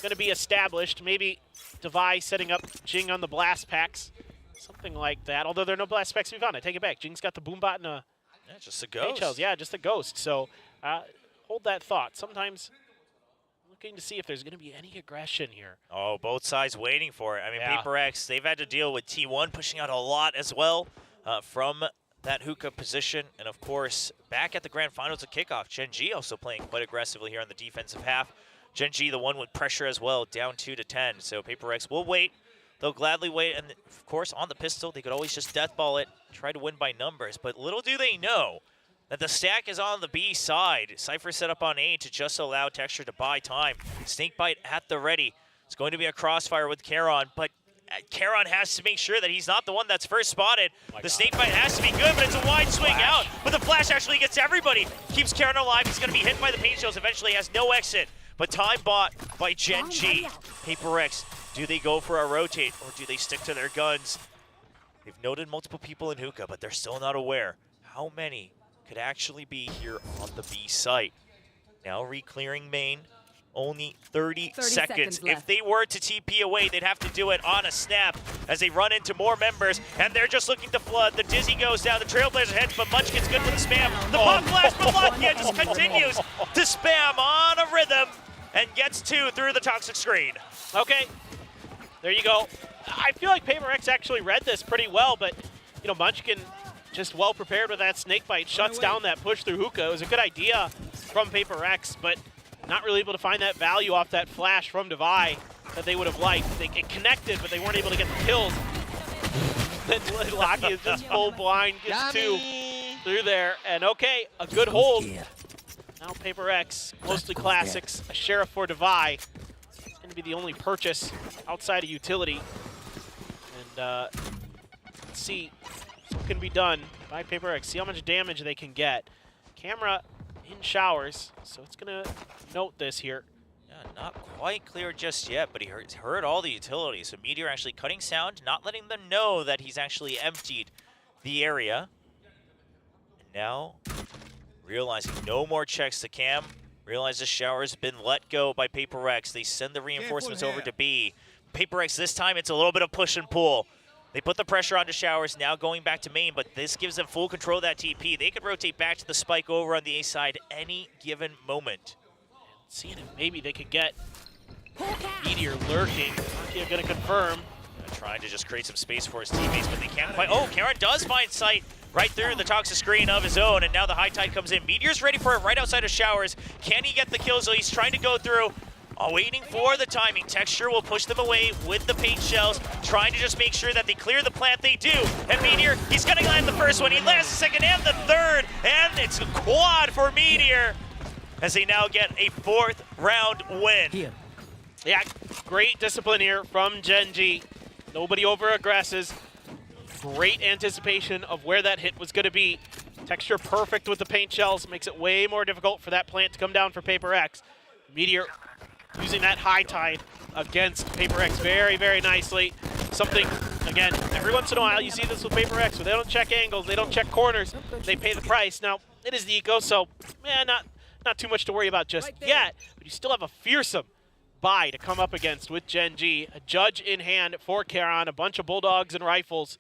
going to be established. Maybe Devi setting up Jing on the blast packs. Something like that. Although there are no blast packs to be found. I take it back. Jing's got the boombot and a... Yeah, just a ghost. HLs. Yeah, just a ghost. So hold that thought. Sometimes looking to see if there's going to be any aggression here. Oh, both sides waiting for it. I mean, Yeah. PaperX, they've had to deal with T1 pushing out a lot as well from that hookah position. And of course, back at the grand finals of kickoff, Gen G also playing quite aggressively here on the defensive half. Gen G, the one with pressure as well, down 2-10. So PaperX will wait. They'll gladly wait. And of course, on the pistol, they could always just deathball it, try to win by numbers. But little do they know that the stack is on the B side. Cypher set up on A to just allow Texture to buy time. Snakebite at the ready. It's going to be a crossfire with Charon, but Charon has to make sure that he's not the one that's first spotted. The Snakebite has to be good, but it's a wide swing out. But the flash actually gets everybody. Keeps Charon alive. He's going to be hit by the paint shells. Eventually has no exit. But time bought by Gen G. PaperX, do they go for a rotate or do they stick to their guns? They've noted multiple people in hookah, but they're still not aware how many could actually be here on the B site. Now re-clearing main. Only 30 seconds. If they were to TP away, they'd have to do it on a snap as they run into more members, and they're just looking to flood. The Dizzy goes down, the Trailblazer heads, but Munchkin's good for the spam. The pop flash, but Lakia just continues to spam on a rhythm and gets 2 through the toxic screen. Okay, there you go. I feel like PaperX actually read this pretty well, but you know, Munchkin just well prepared with that Snakebite, shuts down that push through hookah. It was a good idea from PaperX, but not really able to find that value off that flash from Devi that they would have liked. It connected, but they weren't able to get the kills. Then Lakia is just full blind, gets 2 through there. And okay, a good hold. Now PaperX, mostly classics, a Sheriff for Devi. It's going to be the only purchase outside of utility. And let's see what can be done by PaperX. See how much damage they can get. Camera in showers, so it's going to note this here. Yeah, not quite clear just yet, but he heard all the utilities. So Meteor actually cutting sound, not letting them know that he's actually emptied the area. And now, realizing no more checks to Cam, realizes Shower's been let go by PaperX. They send the reinforcements over to B. PaperX this time, it's a little bit of push and pull. They put the pressure onto Showers, now going back to main, but this gives them full control of that TP. They could rotate back to the spike over on the A side any given moment. Seeing if maybe they could get Meteor lurking. Lakia going to confirm. Trying to just create some space for his teammates, but they can't quite. Oh, Charon does find sight right through the toxic screen of his own, and now the high tide comes in. Meteor's ready for it right outside of Showers. Can he get the kills? So he's trying to go through. Waiting for the timing. Texture will push them away with the paint shells, trying to just make sure that they clear the plant. They do. And Meteor, he's going to land the first one. He lands the second and the third. And it's a quad for Meteor as they now get a 4th round win. Here. Yeah, great discipline here from Gen G. Nobody over-aggresses. Great anticipation of where that hit was going to be. Texture perfect with the paint shells. Makes it way more difficult for that plant to come down for PaperX. Meteor using that high tide against PaperX very, very nicely. Something, again, every once in a while you see this with PaperX, where they don't check angles, they don't check corners, they pay the price. Now, it is the eco, so not too much to worry about just yet, but you still have a fearsome buy to come up against with Gen G. A judge in hand for Charon, a bunch of bulldogs and rifles.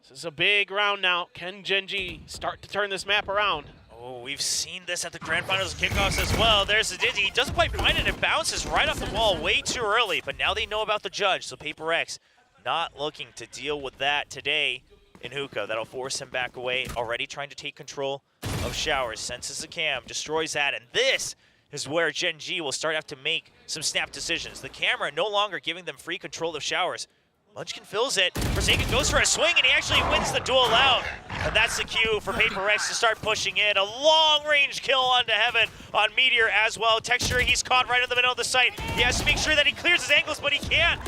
This is a big round now. Can Gen G start to turn this map around? Oh, we've seen this at the grand finals kickoffs as well. There's the Dizzy. He doesn't quite find it. It bounces right off the wall way too early. But now they know about the judge. So PaperX not looking to deal with that today in hookah. That'll force him back away. Already trying to take control of Showers. Senses the cam. Destroys that. And this is where Gen G will start to have to make some snap decisions. The camera no longer giving them free control of Showers. Munchkin fills it. Forsaken goes for a swing, and he actually wins the duel out. And that's the cue for PaperX to start pushing in. A long-range kill onto Heaven on Meteor as well. Texture, he's caught right in the middle of the site. He has to make sure that he clears his angles, but he can't.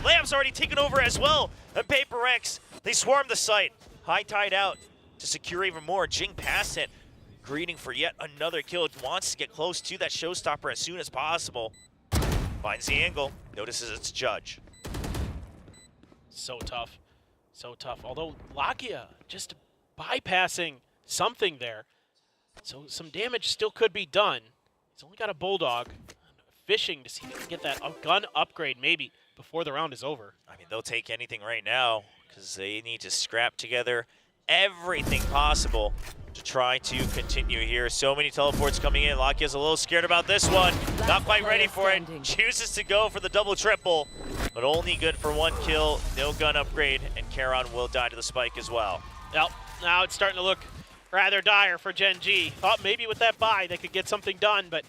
Lamb's already taken over as well. And PaperX They swarm the site. High tide out to secure even more. Jing past it, greeting for yet another kill. Wants to get close to that showstopper as soon as possible. Finds the angle, notices it's Judge. So tough, so tough. Although Lakia just bypassing something there. So some damage still could be done. He's only got a Bulldog. Fishing to see if he can get that gun upgrade maybe before the round is over. I mean, they'll take anything right now because they need to scrap together everything possible to try to continue here. So many teleports coming in. Lakia's a little scared about this one. Not quite ready for it. Chooses to go for the double-triple, but only good for 1 kill. No gun upgrade, and Charon will die to the spike as well. Yep, now it's starting to look rather dire for Gen G. Thought maybe with that buy they could get something done, but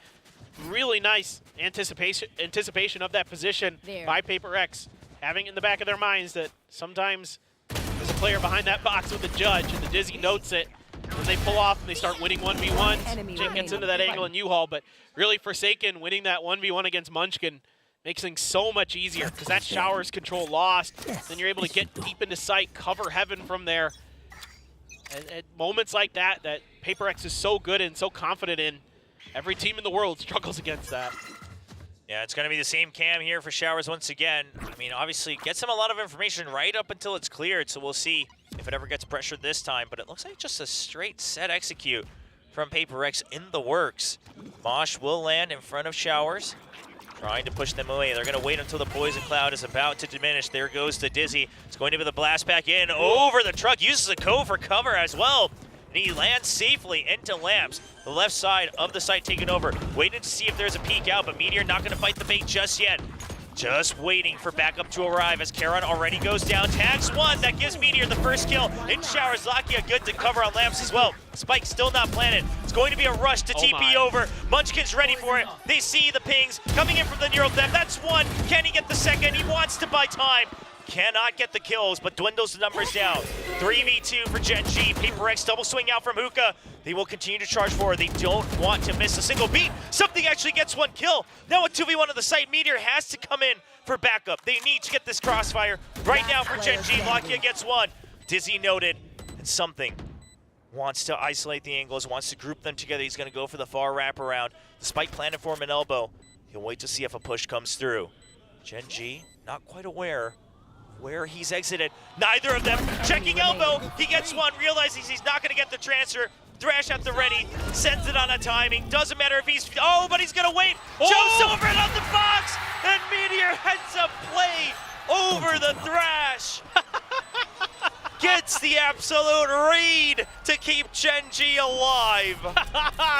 really nice anticipation of that position by Paper X, having in the back of their minds that sometimes there's a player behind that box with a Judge, and the Dizzy notes it. When they pull off and they start winning 1v1s, Jing gets into that angle in U-Haul, but really Forsaken winning that 1v1 against Munchkin makes things so much easier because that Showers control lost. Then you're able to get deep into sight, cover heaven from there. And at moments like that, that Paper X is so good and so confident in, every team in the world struggles against that. Yeah, it's going to be the same cam here for Showers once again. I mean, obviously, gets him a lot of information right up until it's cleared, so we'll see if it ever gets pressured this time. But it looks like just a straight set execute from Paper X in the works. Mosh will land in front of Showers, trying to push them away. They're going to wait until the Poison Cloud is about to diminish. There goes the Dizzy. It's going to be the blast back in over the truck. Uses a Cove for cover as well. And he lands safely into Lamps. The left side of the site taken over. Waiting to see if there's a peek out, but Meteor not going to fight the bait just yet. Just waiting for backup to arrive as Charon already goes down. Tags 1, that gives Meteor the first kill. In Showers, Lakia good to cover on Lamps as well. Spike still not planted. It's going to be a rush to TP over. Munchkin's ready for it. They see the pings coming in from the neural depth. That's 1. Can he get the second? He wants to buy time. Cannot get the kills, but dwindles the numbers down. 3v2 for Gen G. Paper X double swing out from Hookah. They will continue to charge forward. They don't want to miss a single beat. Something actually gets 1 kill. Now a 2v1 on the site. Meteor has to come in for backup. They need to get this crossfire right now for Gen G. Lakia gets 1. Dizzy noted, and Something wants to isolate the angles, wants to group them together. He's going to go for the far wraparound. The spike planted for him an elbow. He'll wait to see if a push comes through. Gen G, not quite aware where he's exited. Neither of them checking elbow. He gets 1, realizes he's not going to get the transfer. Thrash at the ready, sends it on a timing. Doesn't matter if he's, but he's going to wait. Jumps over it on the box, and Meteor heads up play over the Thrash. Gets the absolute read to keep Gen G alive.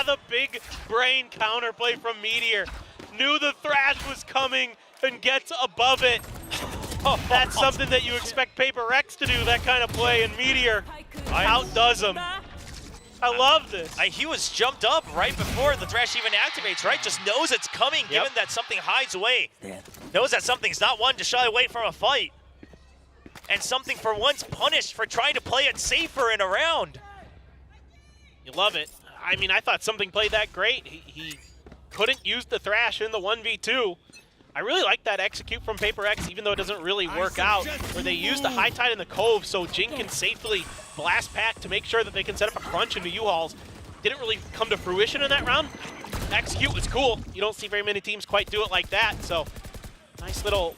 The big brain counterplay from Meteor. Knew the Thrash was coming and gets above it. That's something that you expect Paper X to do, that kind of play, and Meteor outdoes him. I love this. He was jumped up right before the Thrash even activates, right? Just knows it's coming, given that Something hides away. Knows that Something's not one to shy away from a fight. And Something for once punished for trying to play it safer in a round. You love it. I mean, I thought Something played that great. He couldn't use the Thrash in the 1v2. I really like that execute from Paper X, even though it doesn't really work out, where they use the high tide in the Cove so Jing can safely blast pack to make sure that they can set up a crunch into U-Hauls. Didn't really come to fruition in that round. Execute was cool. You don't see very many teams quite do it like that, so nice little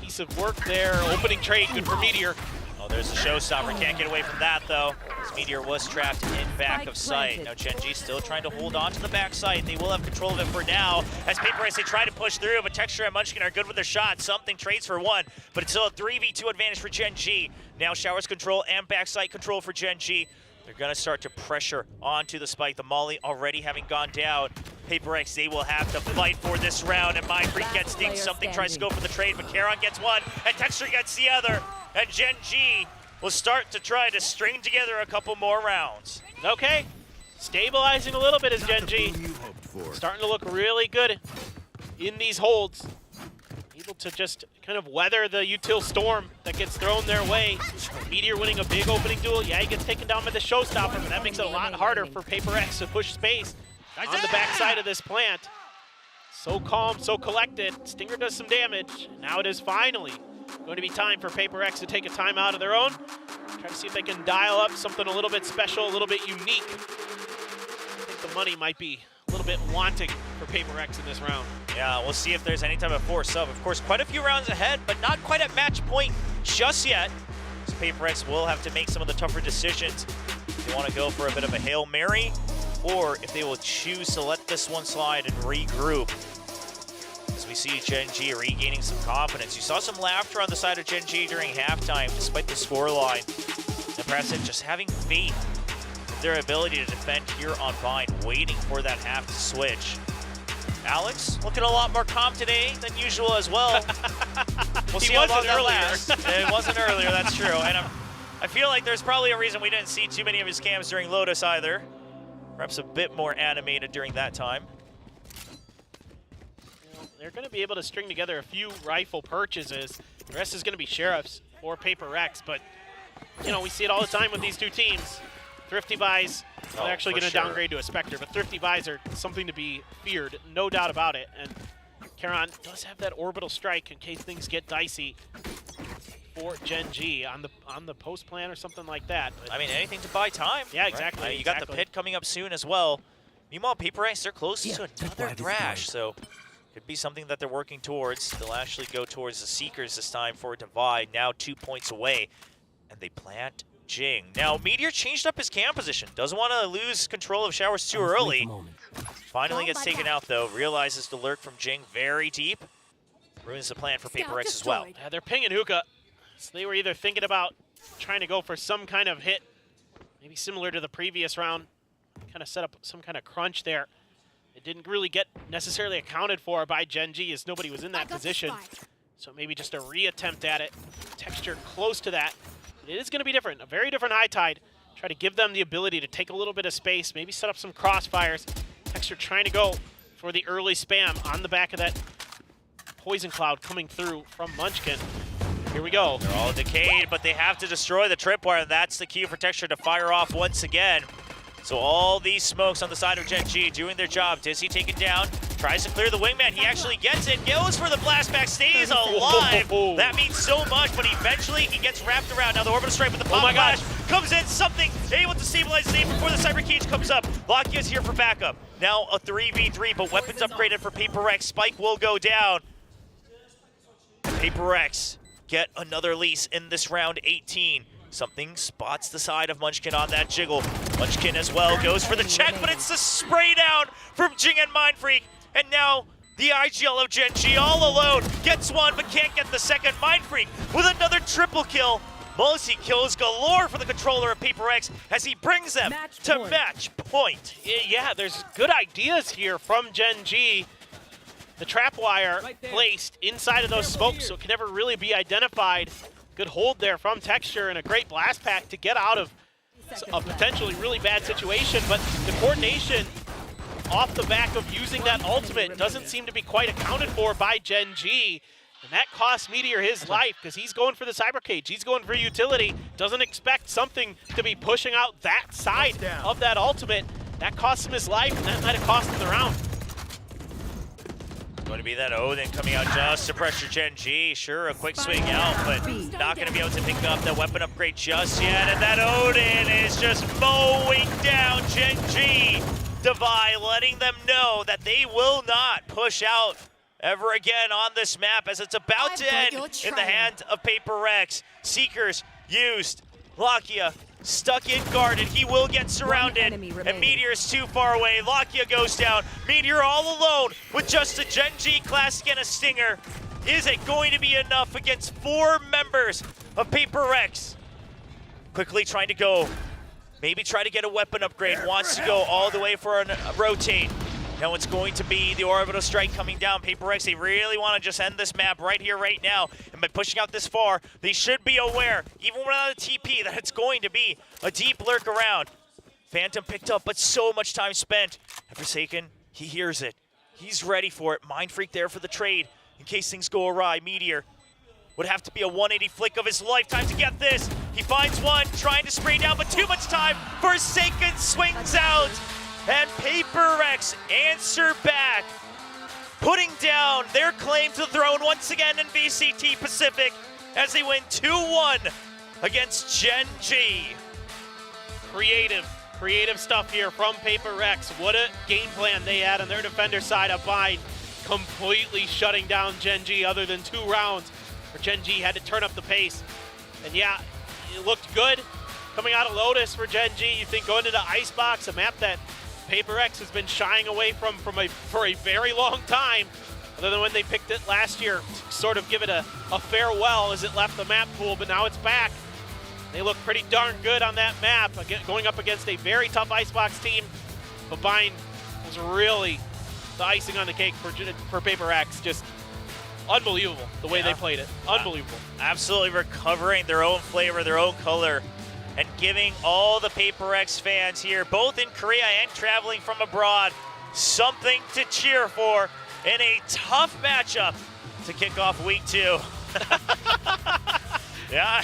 piece of work there. Opening trade, good for Meteor. Oh, there's the showstopper. Can't get away from that, though. This Meteor was trapped in back of sight. Now Gen G still trying to hold on to the back side. They will have control of it for now. As Paper X, they try to push through, but Texture and Munchkin are good with their shots. Something trades for 1, but it's still a 3v2 advantage for Gen G. Now Showers control and backside control for Gen G. They're going to start to pressure onto the spike. The Molly already having gone down. Paper X, they will have to fight for this round, and Mindfreak gets things. Something tries to go for the trade, but Charon gets 1, and Texture gets the other. And Gen G will start to try to string together a couple more rounds. Okay, stabilizing a little bit as Gen G. Starting to look really good in these holds. Able to just kind of weather the util storm that gets thrown their way. Meteor winning a big opening duel. Yeah, he gets taken down by the showstopper, but that makes it a lot harder for Paper X to push space on the backside of this plant. So calm, so collected. Stinger does some damage. Now it is finally going to be time for Paper X to take a timeout of their own. Try to see if they can dial up something a little bit special, a little bit unique. I think the money might be a little bit wanting for Paper X in this round. Yeah, we'll see if there's any type of force sub. Of course, quite a few rounds ahead, but not quite at match point just yet. So Paper X will have to make some of the tougher decisions if they want to go for a bit of a Hail Mary, or if they will choose to let this one slide and regroup. As we see Gen G regaining some confidence. You saw some laughter on the side of Gen G during halftime, despite the scoreline. And perhaps just having faith in their ability to defend here on Vine, waiting for that half to switch. Alex, looking a lot more calm today than usual as well. We'll see how long that lasts. It wasn't earlier, that's true. And I feel like there's probably a reason we didn't see too many of his cams during Lotus either. Perhaps a bit more animated during that time. They're going to be able to string together a few rifle purchases. The rest is going to be Sheriffs or Paper X, but you know, we see it all the time with these two teams. Thrifty buys, they're actually going to downgrade to a Spectre, but Thrifty buys are something to be feared, no doubt about it. And Karon does have that orbital strike in case things get dicey for Gen G on the post plan or something like that. But I mean, anything to buy time. Yeah, exactly. Right? You got the pit coming up soon as well. Meanwhile, Paper X, they're close to another thrash, so could be something that they're working towards. They'll actually go towards the Seekers this time for a divide, now 2 points away, and they plant Jing. Now, Meteor changed up his cam position. Doesn't want to lose control of Showers too early. Finally gets taken out, though. Realizes the lurk from Jing very deep. Ruins the plan for Paper X as well. Yeah, they're pinging Hookah. So they were either thinking about trying to go for some kind of hit, maybe similar to the previous round, kind of set up some kind of crunch there. It didn't really get necessarily accounted for by Gen G as nobody was in that position. So maybe just a reattempt at it. Texture close to that. It is going to be different, a very different high tide. Try to give them the ability to take a little bit of space, maybe set up some crossfires. Texture trying to go for the early spam on the back of that poison cloud coming through from Munchkin. Here we go. They're all decayed, but they have to destroy the tripwire. That's the cue for Texture to fire off once again. So all these smokes on the side of Gen G doing their job. Dizzy taken down, tries to clear the wingman. He actually gets it, goes for the blast back, stays alive. That means so much, but eventually he gets wrapped around. Now the orbital strike with the pop flash comes in, something able to stabilize his aim before the Cyber Cage comes up. Lockia's here for backup. Now a 3v3, but weapons upgraded for Paper X. Spike will go down. Paper X get another lease in this round 18. Something spots the side of Munchkin on that jiggle. Munchkin as well goes for the check, but it's the spray down from Jing and Mindfreak. And now the IGL of Gen G all alone. Gets one, but can't get the second. Mindfreak with another triple kill. Multi-kills galore for the controller of Paper X as he brings them to match point. Yeah, there's good ideas here from Gen G. The trap wire placed inside of those smokes so it can never really be identified. Good hold there from Texture and a great blast pack to get out of a potentially really bad situation, but the coordination off the back of using that ultimate doesn't seem to be quite accounted for by Gen G, and that costs Meteor his life because he's going for the Cyber Cage, he's going for utility, doesn't expect something to be pushing out that side of that ultimate. That costs him his life, and that might have cost him the round. Going to be that Odin coming out just to pressure Gen G. Sure, a quick swing out, but not going to be able to pick up that weapon upgrade just yet. And that Odin is just mowing down Gen G. Divide letting them know that they will not push out ever again on this map as it's about to end in the hand of Paper X. Seekers used. Lockia stuck in guarded. He will get surrounded. And Meteor's too far away. Lockia goes down. Meteor all alone with just a Gen G Classic and a Stinger. Is it going to be enough against 4 members of Paper X? Quickly trying to go. Maybe try to get a weapon upgrade. Wants to go all the way for a rotate. Now it's going to be the orbital strike coming down. Paper X, they really want to just end this map right here, right now. And by pushing out this far, they should be aware, even without a TP, that it's going to be a deep lurk around. Phantom picked up, but so much time spent. Forsaken, he hears it. He's ready for it. Mindfreak there for the trade in case things go awry. Meteor would have to be a 180 flick of his lifetime to get this. He finds one, trying to spray down, but too much time. Forsaken swings out. And Paper X answer back, putting down their claim to the throne once again in VCT Pacific. as they win 2-1 against Gen G. Creative stuff here from PaperX. What a game plan they had on their defender side of Bind, completely shutting down Gen G other than 2 rounds where Gen G had to turn up the pace. And yeah, it looked good coming out of Lotus for Gen G. You think going into Icebox, a map that PaperX has been shying away from for a very long time, other than when they picked it last year to sort of give it a farewell as it left the map pool, but now it's back. They look pretty darn good on that map, again, going up against a very tough Icebox team. But Bind was really the icing on the cake for PaperX. Just unbelievable the way they played it. Unbelievable. Absolutely recovering their own flavor, their own color, and giving all the PaperX fans here, both in Korea and traveling from abroad, something to cheer for in a tough matchup to kick off week 2. Yeah,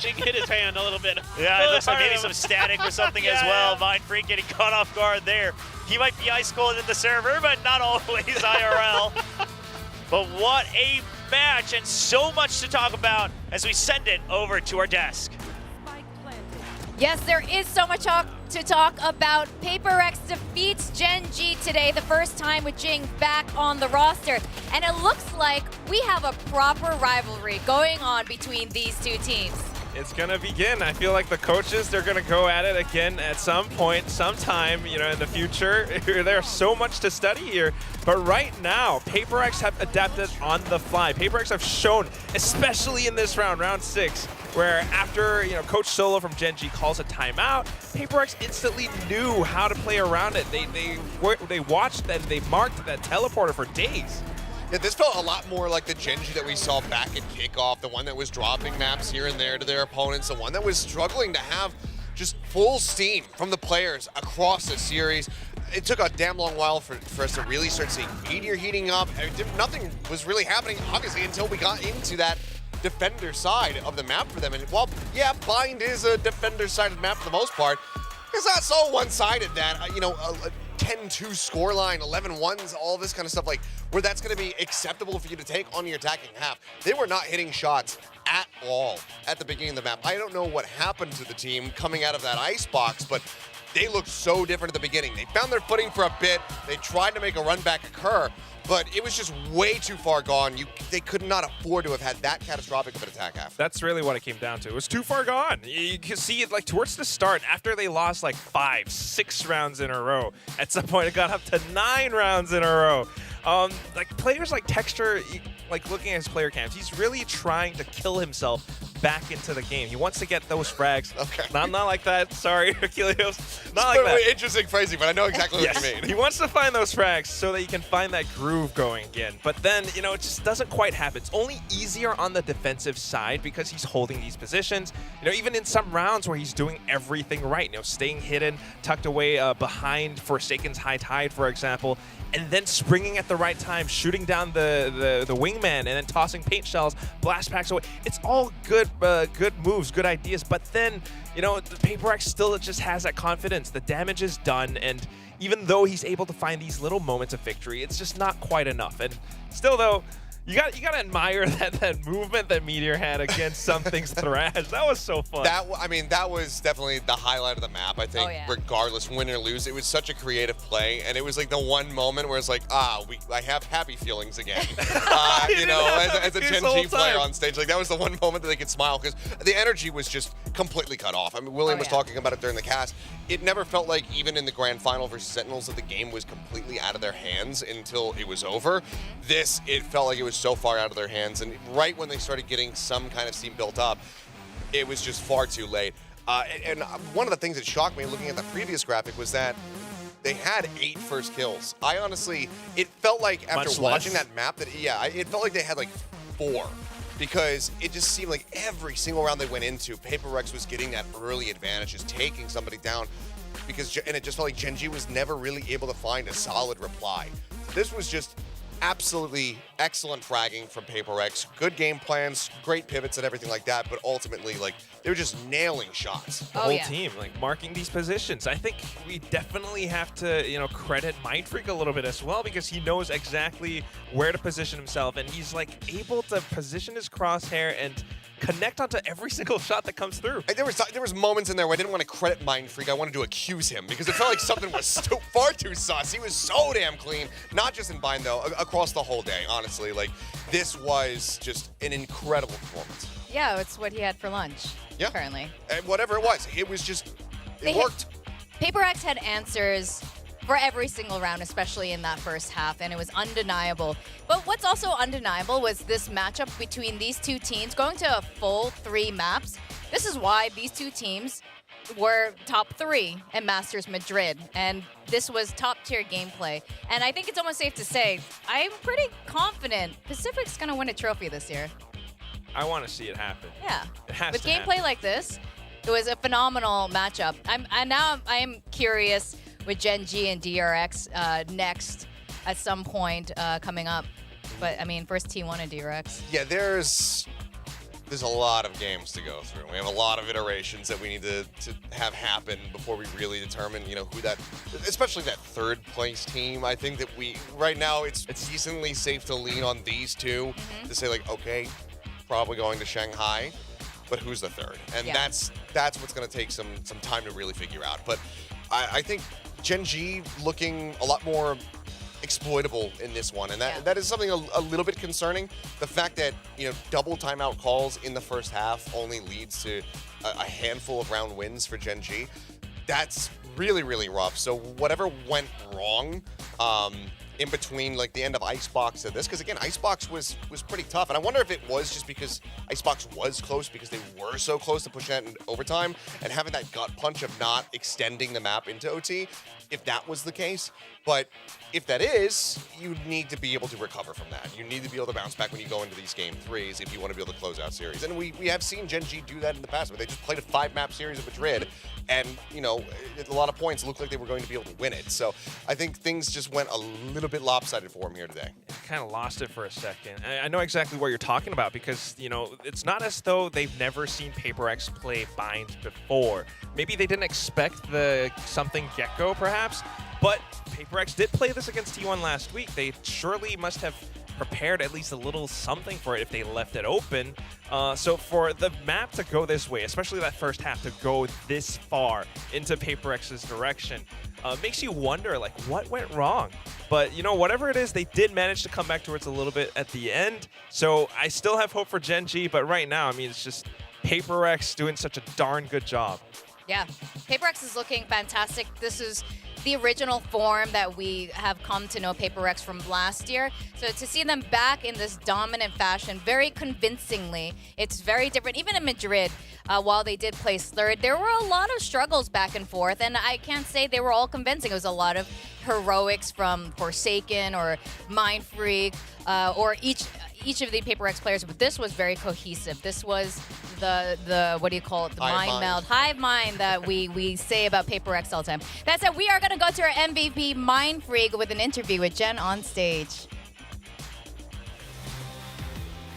Jing hit his hand a little bit. Yeah, it looks like maybe some static or something as well. Mind Freak getting caught off guard there. He might be ice cold in the server, but not always IRL. But what a match, and so much to talk about as we send it over to our desk. Yes, there is so much to talk about. PaperX defeats Gen G today, the first time with Jing back on the roster. And it looks like we have a proper rivalry going on between these two teams. It's gonna begin. I feel like the coaches, they're gonna go at it again at some point, sometime, you know, in the future. There's so much to study here. But right now, PaperX have adapted on the fly. PaperX have shown, especially in this round, round 6, where after, you know, Coach Solo from Gen G calls a timeout, PaperX instantly knew how to play around it. They watched and they marked that teleporter for days. Yeah, this felt a lot more like the Gen G that we saw back at kickoff, the one that was dropping maps here and there to their opponents, the one that was struggling to have just full steam from the players across the series. It took a damn long while for us to really start seeing Meteor heating up. Nothing was really happening, obviously, until we got into that defender side of the map for them. And while, yeah, Bind is a defender-sided map for the most part, it's not so one-sided that, you know, a 10-2 scoreline, 11-1s, all this kind of stuff, like, where that's going to be acceptable for you to take on your attacking half. They were not hitting shots at all at the beginning of the map. I don't know what happened to the team coming out of that icebox, but they looked so different at the beginning. They found their footing for a bit. They tried to make a run back occur, but it was just way too far gone. They could not afford to have had that catastrophic of an attack half. That's really what it came down to. It was too far gone. You can see it like towards the start, after they lost like 5, 6 rounds in a row. At some point, it got up to 9 rounds in a row. Like players like Texture, like looking at his player cams, he's really trying to kill himself back into the game. He wants to get those frags. Okay. Not like that. Sorry, Achilles. Not like that. Interesting phrasing, but I know exactly what you mean. He wants to find those frags so that he can find that groove going again. But then, you know, it just doesn't quite happen. It's only easier on the defensive side because he's holding these positions. You know, even in some rounds where he's doing everything right, you know, staying hidden, tucked away behind Forsaken's High Tide, for example, and then springing at the right time, shooting down the wingman, and then tossing paint shells, blast packs away. It's all good moves, good ideas, but then, you know, the PaperX still just has that confidence. The damage is done, and even though he's able to find these little moments of victory, it's just not quite enough. And still, though, you gotta admire that movement that Meteor had against Something's Thrash. That was so fun. That was definitely the highlight of the map, I think, regardless, win or lose. It was such a creative play, and it was like the one moment where it's like, I have happy feelings again. You know, as a Gen G player on stage, like that was the one moment that they could smile, because the energy was just completely cut off. I mean, William was talking about it during the cast. It never felt like, even in the grand final versus Sentinels, that the game was completely out of their hands until it was over. This, it felt like it was so far out of their hands, and right when they started getting some kind of steam built up, it was just far too late. And one of the things that shocked me looking at the previous graphic was that they had 8 first kills. I honestly, it felt like after watching that map that, it felt like they had like 4. Because it just seemed like every single round they went into, PaperX was getting that early advantage, just taking somebody down. And it just felt like Gen G was never really able to find a solid reply. This was just absolutely excellent fragging from PaperX. Good game plans, great pivots and everything like that, but ultimately, like, they were just nailing shots. The whole team, like, marking these positions. I think we definitely have to, you know, credit Mindfreak a little bit as well, because he knows exactly where to position himself, and he's, like, able to position his crosshair and connect onto every single shot that comes through. And there was moments in there where I didn't want to credit Mindfreak. I wanted to accuse him because it felt like something was far too sus. He was so damn clean, not just in Bind though, across the whole day. Honestly, like this was just an incredible performance. Yeah, it's what he had for lunch. Yeah. Currently. And whatever it was, it was just it worked. PaperX had answers for every single round, especially in that first half, and it was undeniable. But what's also undeniable was this matchup between these two teams going to a full 3 maps. This is why these two teams were top 3 at Masters Madrid, and this was top-tier gameplay. And I think it's almost safe to say, I'm pretty confident Pacific's going to win a trophy this year. I want to see it happen. Yeah. It has With to gameplay happen. like this, it was a phenomenal matchup. I am curious with Gen G and DRX next at some point coming up. But I mean, first T1 and DRX. Yeah, there's a lot of games to go through. We have a lot of iterations that we need to have happen before we really determine, you know, who that, especially that third place team. I think that right now it's decently safe to lean on these two to say like, okay, probably going to Shanghai, but who's the third? And that's what's going to take some time to really figure out. But I think Gen G looking a lot more exploitable in this one, and that is something a little bit concerning. The fact that, you know, double timeout calls in the first half only leads to a handful of round wins for Gen G. That's really, really rough. So whatever went wrong in between like the end of Icebox to this, because again, Icebox was pretty tough, and I wonder if it was just because Icebox was close because they were so close to pushing it in overtime and having that gut punch of not extending the map into OT, if that was the case. But if that is, you need to be able to recover from that. You need to be able to bounce back when you go into these game 3s if you want to be able to close out series. And we have seen Gen G do that in the past, where they just played a 5-map series at Madrid, and, you know, a lot of points looked like they were going to be able to win it. So I think things just went a little bit lopsided for them here today. Kind of lost it for a second. I know exactly what you're talking about, because, you know, it's not as though they've never seen PaperX play Bind before. Maybe they didn't expect the something Gecko, perhaps, but PaperX did play this against T1 last week. They surely must have prepared at least a little something for it if they left it open. So for the map to go this way, especially that first half to go this far into PaperX's direction, makes you wonder, like, what went wrong? But, you know, whatever it is, they did manage to come back towards a little bit at the end. So I still have hope for Gen G, but right now, I mean, it's just PaperX doing such a darn good job. Yeah, PaperX is looking fantastic. This is the original form that we have come to know PaperX from last year. So to see them back in this dominant fashion, very convincingly, it's very different. Even in Madrid, while they did place third, there were a lot of struggles back and forth, and I can't say they were all convincing. It was a lot of heroics from Forsaken or Mindfreak, or each of the PaperX players, but this was very cohesive. This was the what do you call it? The mind meld, hive mind that we say about PaperX all the time. That said, we are going to go to our MVP Mindfreak with an interview with Jen on stage.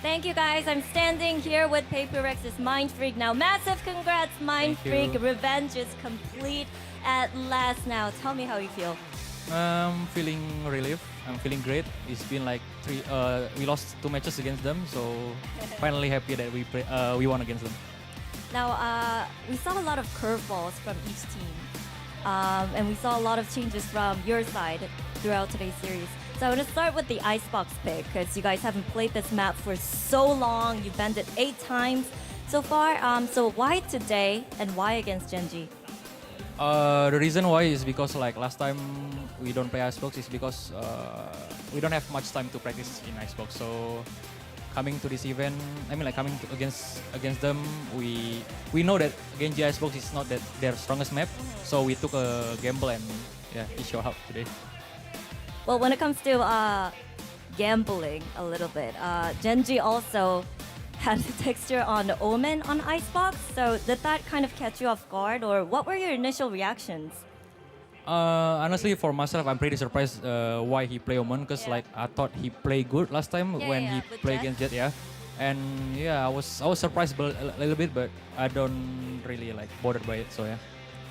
Thank you, guys. I'm standing here with PaperX's Mindfreak now. Massive congrats, Mindfreak. Revenge is complete at last now. Tell me how you feel. I'm feeling relief. I'm feeling great. It's been like we lost 2 matches against them, so finally happy that we won against them. Now, we saw a lot of curveballs from each team, and we saw a lot of changes from your side throughout today's series. So I want to start with the Icebox pick, because you guys haven't played this map for so long. You've banned it 8 times so far. So why today, and why against Gen G? The reason why is because like last time we don't play Icebox is because we don't have much time to practice in Icebox. So coming to this event, I mean like coming against them, we know that Gen G Icebox is not their strongest map. So we took a gamble, and yeah, it showed up today. Well, when it comes to gambling a little bit, Gen G also had the texture on Omen on Icebox. So did that kind of catch you off guard, or what were your initial reactions? Honestly, for myself, I'm pretty surprised why he play Omen, because like I thought he played good last time when he played against Jet, and I was surprised a little bit, but I don't really like bothered by it, so yeah.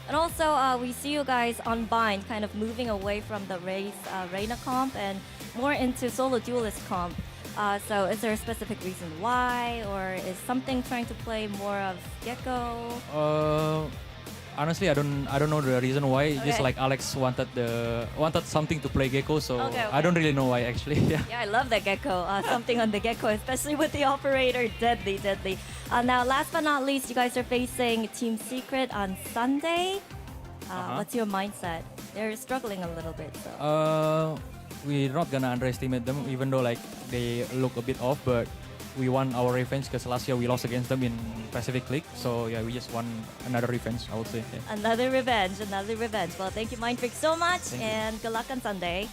And also, we see you guys on Bind kind of moving away from the Reyna comp and more into solo duelist comp. So is there a specific reason why, or is something trying to play more of Gecko? Honestly, I don't know the reason why. Just like Alex wanted something to play Gecko, so I don't really know why actually. Yeah, I love that Gecko. Something on the Gecko, especially with the operator, deadly. Now, last but not least, you guys are facing Team Secret on Sunday. What's your mindset? They're struggling a little bit. So. We're not gonna underestimate them, even though like they look a bit off, but we want our revenge because last year we lost against them in Pacific League. So yeah, we just want another revenge, I would say. Yeah. Another revenge. Well, thank you, Mindfreak, so much, and good luck on Sunday.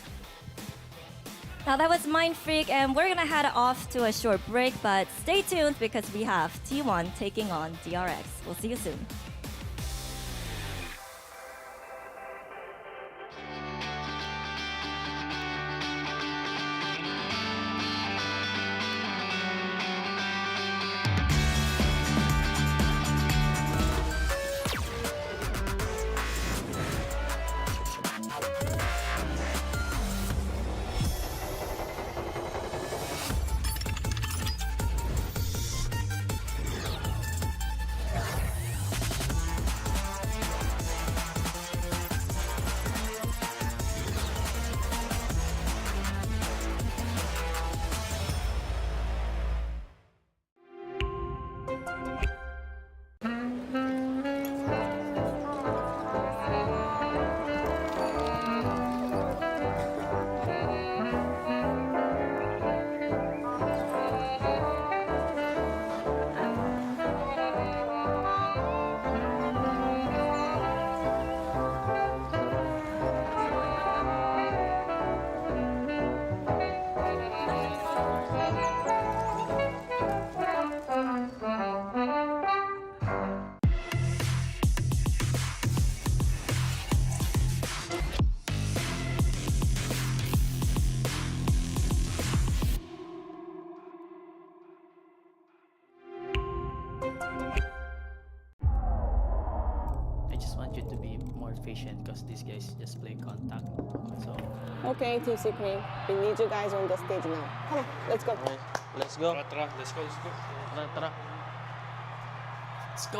Now that was Mindfreak, and we're gonna head off to a short break, but stay tuned because we have T1 taking on DRX. We'll see you soon. Because these guys just play contact. So okay, Team Secret, we need you guys on the stage now. Come on, let's go. Right, let's go.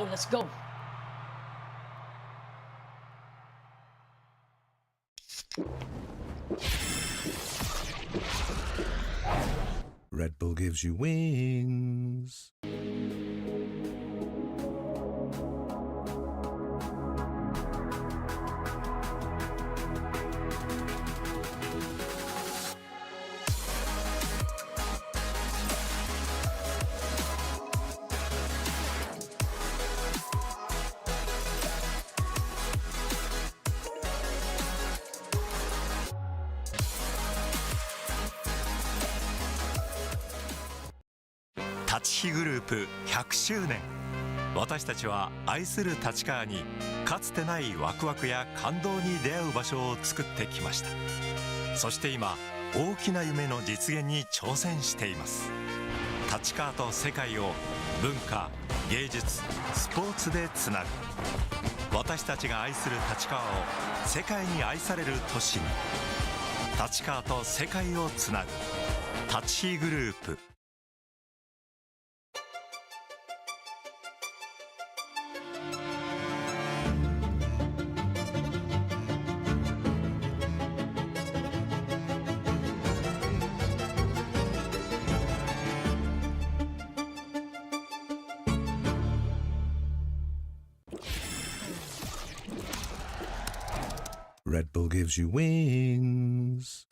Let's go. Red Bull gives you wings.立ち日グループ100周年、私たちは愛する立川にかつてないワクワクや感動に出会う場所を作ってきました。そして今大きな夢の実現に挑戦しています。立川と世界を文化、芸術、スポーツでつなぐ、私たちが愛する立川を世界に愛される都市に、立川と世界をつなぐ立ち日グループ。Red Bull gives you wings.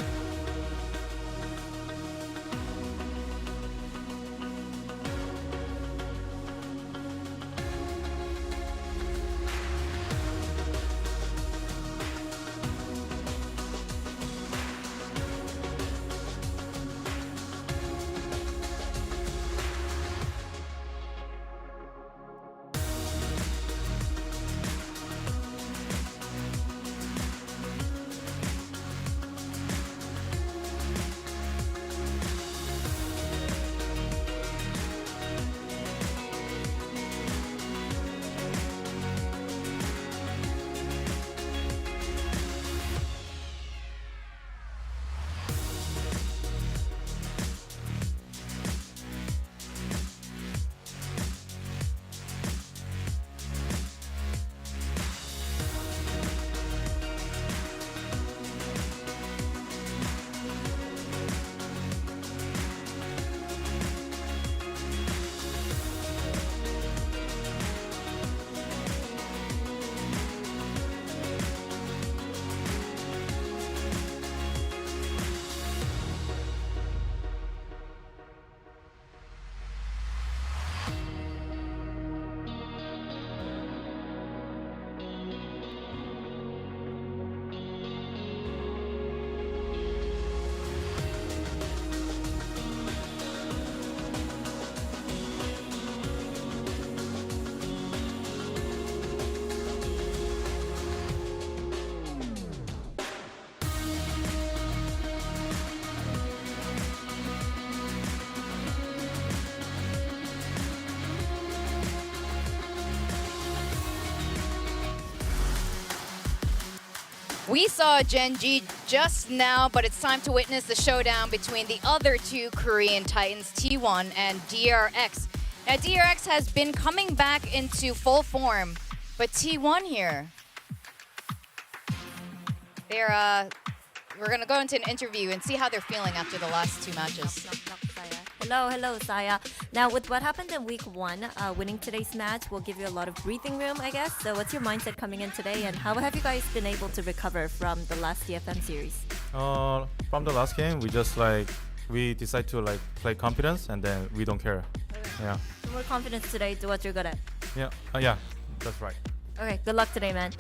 We saw Gen G just now, but it's time to witness the showdown between the other two Korean Titans, T1 and DRX. Now, DRX has been coming back into full form, but T1 here, we're gonna go into an interview and see how they're feeling after the last two matches. Hello, Saya. Now, with what happened in week 1, winning today's match will give you a lot of breathing room, I guess. So what's your mindset coming in today, and how have you guys been able to recover from the last DFM series? From the last game, we decide to play confidence, and then we don't care. Yeah. So more confidence today, do what you're good at. Yeah. Yeah. That's right. Okay. Good luck today, man.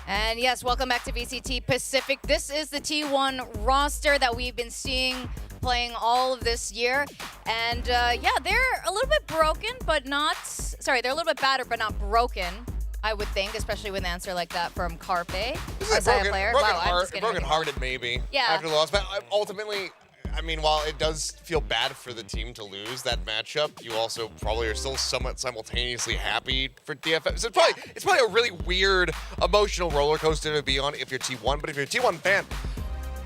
And yes, welcome back to VCT Pacific. This is the T1 roster that we've been seeing playing all of this year. And yeah, they're a little bit broken, but not... Sorry, they're a little bit battered, but not broken, I would think, especially with an answer like that from Carpe, our Saya player. Broken-hearted, maybe. Yeah. After the loss, but ultimately, I mean, while it does feel bad for the team to lose that matchup, you also probably are still somewhat simultaneously happy for DFM. So it's probably a really weird emotional roller coaster to be on if you're T1. But if you're a T1 fan,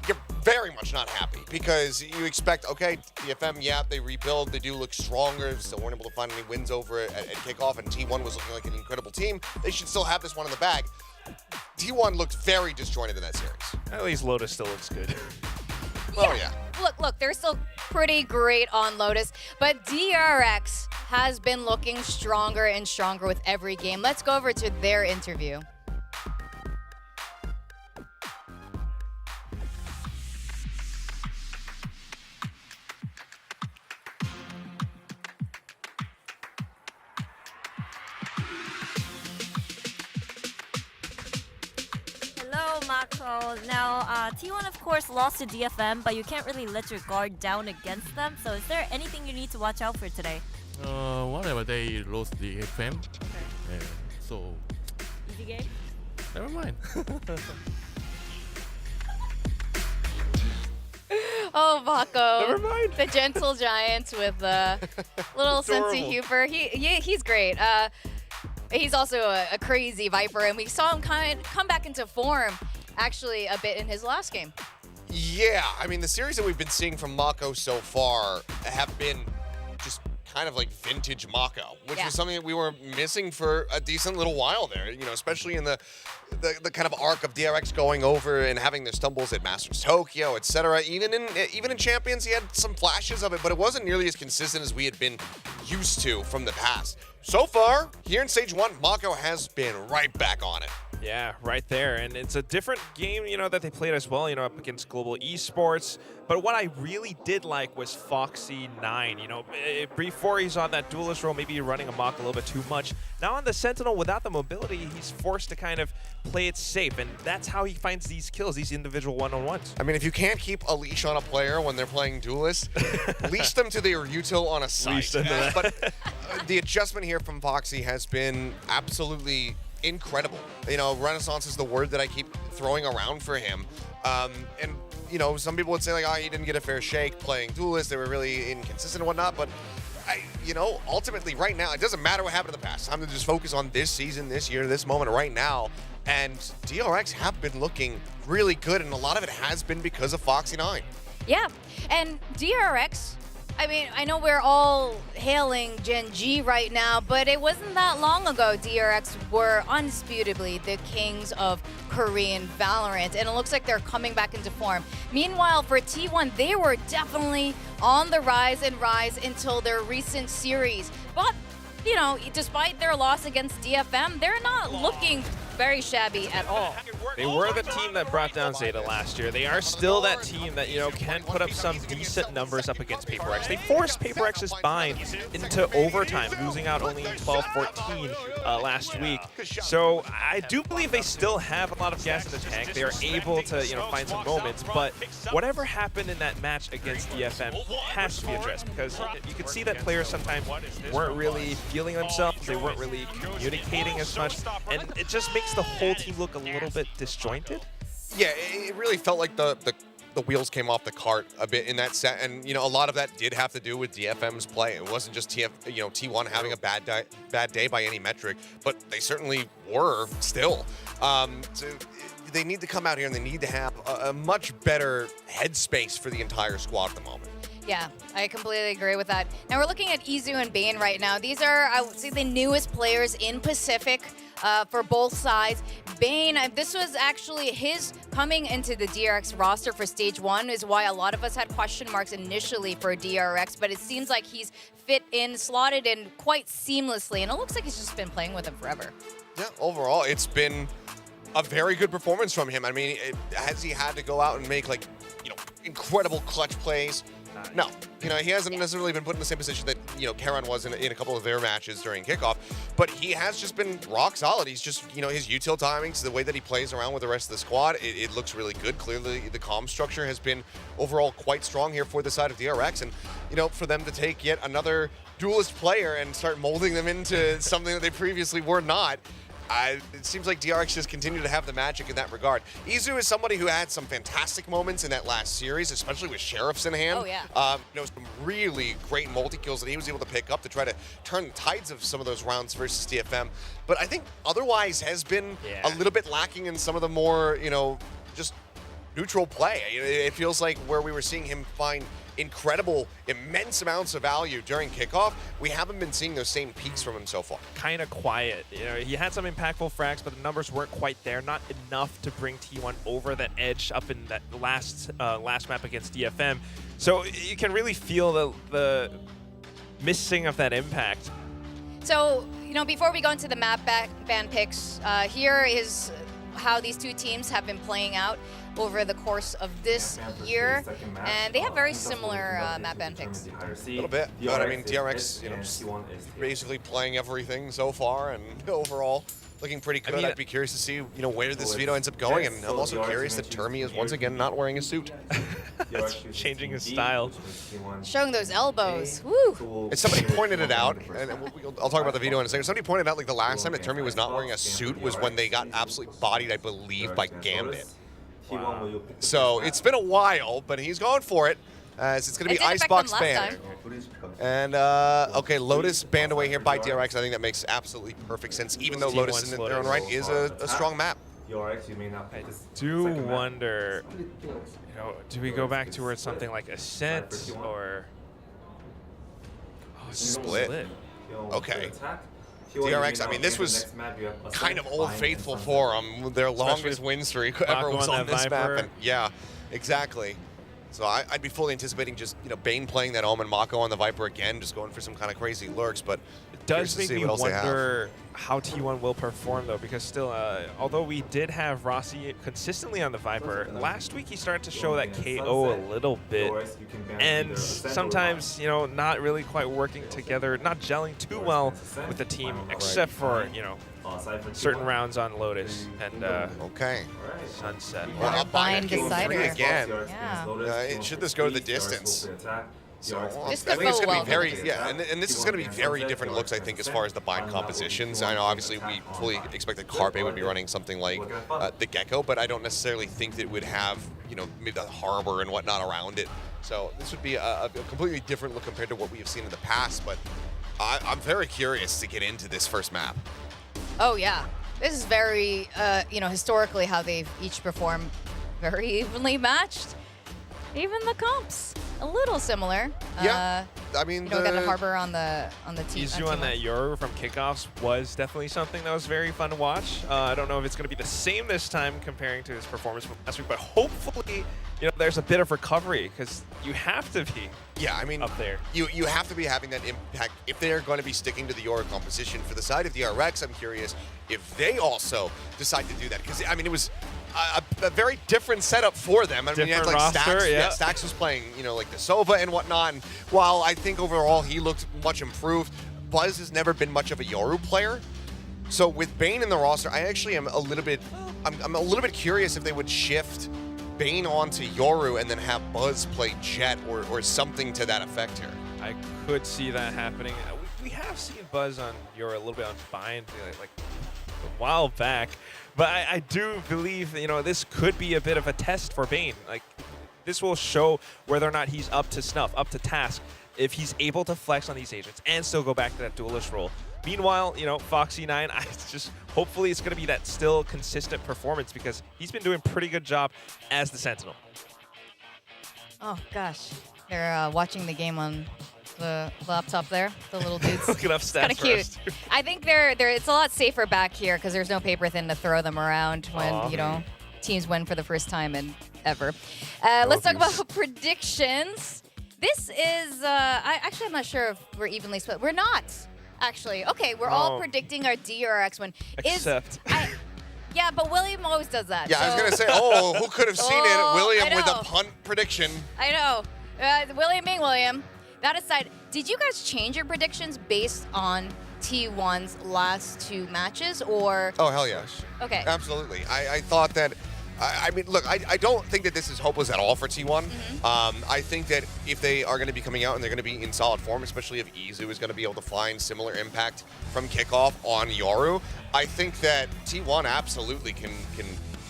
you're very much not happy because you expect, okay, DFM, yeah, they rebuild, they do look stronger, still weren't able to find any wins over at kickoff, and T1 was looking like an incredible team. They should still have this one in the bag. T1 looked very disjointed in that series. At least Lotus still looks good. Oh, yeah. Look, they're still pretty great on Lotus, but DRX has been looking stronger and stronger with every game. Let's go over to their interview. Hello, Mako. Now, T1 of course lost to DFM, but you can't really let your guard down against them. So is there anything you need to watch out for today? Whatever, they lost the FM. Okay. So... Easy game? Never mind. Oh, Mako. Never mind. The gentle giant with a little sense of humor. He's great. He's also a crazy Viper, and we saw him come back into form actually a bit in his last game. Yeah, I mean, the series that we've been seeing from Mako so far have been just kind of like vintage Mako, which is something that we were missing for a decent little while there, you know, especially in the kind of arc of DRX going over and having their stumbles at Masters Tokyo, etc. Even in Champions, he had some flashes of it, but it wasn't nearly as consistent as we had been used to from the past. So far, here in Stage 1, Mako has been right back on it. Yeah, right there. And it's a different game, you know, that they played as well, you know, up against Global Esports. But what I really did like was Foxy9. You know, before he's on that duelist role, maybe running amok a little bit too much. Now on the Sentinel, without the mobility, he's forced to kind of play it safe. And that's how he finds these kills, these individual one-on-ones. I mean, if you can't keep a leash on a player when they're playing duelist, leash them to their util on a site. But the adjustment here from Foxy has been absolutely incredible. You know, Renaissance is the word that I keep throwing around for him. And, you know, some people would say, like, oh, he didn't get a fair shake playing duelist. They were really inconsistent and whatnot. But, you know, ultimately right now, it doesn't matter what happened in the past. Time to just focus on this season, this year, this moment right now. And DRX have been looking really good. And a lot of it has been because of Foxy9. Yeah, and DRX, I mean, I know we're all hailing Gen G right now, but it wasn't that long ago DRX were undisputably the kings of Korean Valorant, and it looks like they're coming back into form. Meanwhile, for T1, they were definitely on the rise and rise until their recent series. But, you know, despite their loss against DFM, they're not looking very shabby at all. They were the team that brought down Zeta last year. They are still that team that, you know, can put up some decent numbers up against PaperX. They forced PaperX's bind into overtime, losing out only 12-14 last week. So I do believe they still have a lot of gas in the tank. They are able to, you know, find some moments, but whatever happened in that match against DFM has to be addressed, because you could see that players sometimes weren't really feeling themselves. They weren't really communicating as much, and it just makes the whole team look a little bit disjointed. Yeah, it really felt like the the wheels came off the cart a bit in that set, and a lot of that did have to do with DFM's play. It wasn't just T1 having a bad day by any metric, but they certainly were still. So they need to come out here and they need to have a much better headspace for the entire squad at the moment. Yeah, I completely agree with that. Now we're looking at Izu and Bane right now. These are, I would say, the newest players in Pacific for both sides. Bane, this was actually his coming into the DRX roster for Stage 1 is why a lot of us had question marks initially for DRX, but it seems like he's fit in, slotted in quite seamlessly, and it looks like he's just been playing with him forever. Yeah, overall, it's been a very good performance from him. I mean, has he had to go out and make incredible clutch plays? No, he hasn't necessarily been put in the same position that Karan was in a couple of their matches during kickoff, but he has just been rock solid. He's just his util timings, the way that he plays around with the rest of the squad, it looks really good. Clearly, the comm structure has been overall quite strong here for the side of DRX, and for them to take yet another duelist player and start molding them into something that they previously were not. It seems like DRX just continue to have the magic in that regard. Izu is somebody who had some fantastic moments in that last series, especially with Sheriffs in hand. Oh, yeah. Some really great multi-kills that he was able to pick up to try to turn the tides of some of those rounds versus DFM. But I think otherwise has been a little bit lacking in some of the more, just neutral play. It feels like where we were seeing him find incredible, immense amounts of value during kickoff, we haven't been seeing those same peaks from him so far. Kind of quiet. He had some impactful frags, but the numbers weren't quite there. Not enough to bring T1 over that edge up in that last map against DFM. So you can really feel the missing of that impact. So, before we go into the map ban picks, here is how these two teams have been playing out over the course of this year, and they have very similar map ban picks. A little bit, but I mean, DRX, basically playing everything so far, and overall looking pretty good. I'd be curious to see, where this veto ends up going, and I'm also curious that Termi is once again not wearing a suit. Changing his style. Showing those elbows. Woo! And somebody pointed it out, and I'll talk about the veto in a second. Somebody pointed out, the last time that Termi was not wearing a suit was when they got absolutely bodied, I believe, by Gambit. Wow. So it's been a while, but he's going for it. As it's going to be Icebox banned. And, okay, Lotus banned away here by DRX. I think that makes absolutely perfect sense, even though Lotus in their own right is a strong map. I do wonder, do we go back towards something like Ascent or Split? Okay. DRX, I mean, this was kind of Old Faithful for them. Their longest win streak ever was on this map. And yeah, exactly. So I'd be fully anticipating just, Bane playing that Omen, Mako on the Viper again, just going for some kind of crazy lurks, but it does make me wonder how T1 will perform, though, because still, although we did have Rossi consistently on the Viper, last week he started to show that KO a little bit, and sometimes, not really quite working together, not gelling too well with the team, except for, certain rounds on Lotus and okay. Sunset. Well, Bind Decider again. Yeah. Should this go to the distance? So This I could think it's go going well to be very, and this is going to be very different looks, I think, as far as the bind compositions. I know, obviously, we fully expect that Carpe would be running something like the Gecko, but I don't necessarily think that it would have, maybe the Harbor and whatnot around it. So this would be a completely different look compared to what we have seen in the past, but I'm very curious to get into this first map. Oh, yeah. This is very, historically how they've each performed very evenly matched. Even the comps, a little similar. Yeah, I mean, got a Harbor on the team. Izu on that Yoru from kickoffs was definitely something that was very fun to watch. I don't know if it's going to be the same this time comparing to his performance from last week, but hopefully, there's a bit of recovery because you have to be. Yeah, I mean, up there. You have to be having that impact if they're going to be sticking to the Yoru composition. For the side of DRX, I'm curious if they also decide to do that, because I mean, it was a very different setup for them. I mean, you had like roster, Stax, Stax was playing, like the Sova and whatnot. And while I think overall he looked much improved, Buzz has never been much of a Yoru player. So with Bane in the roster, I actually am a little bit, I'm a little bit curious if they would shift Bane onto Yoru and then have Buzz play Jet or something to that effect here. I could see that happening. We have seen Buzz on Yoru a little bit on Bind, like a while back. But I do believe, this could be a bit of a test for Bane. Like, this will show whether or not he's up to snuff, up to task, if he's able to flex on these agents and still go back to that duelist role. Meanwhile, you know, Foxy9, hopefully it's going to be that still consistent performance because he's been doing a pretty good job as the Sentinel. Oh, gosh. They're watching the game on the laptop there, the little dudes. Looking up stats Kind of cute. I think it's a lot safer back here because there's no paper thin to throw them around when, you know, teams win for the first time in ever. Let's talk about predictions. This is, I'm not sure if we're evenly split. We're not, actually. Okay, we're all predicting our DRX win. Yeah, but William always does that. Yeah, so. I was going to say, who could have seen it? William with a punt prediction. I know. William being William. That aside, did you guys change your predictions based on T1's last 2 matches, or? Oh, hell yes. Okay. Absolutely. I thought that, I mean, look, I don't think that this is hopeless at all for T1. I think that if they are going to be coming out and they're going to be in solid form, especially if Izu is going to be able to find similar impact from kickoff on Yoru, I think that T1 absolutely can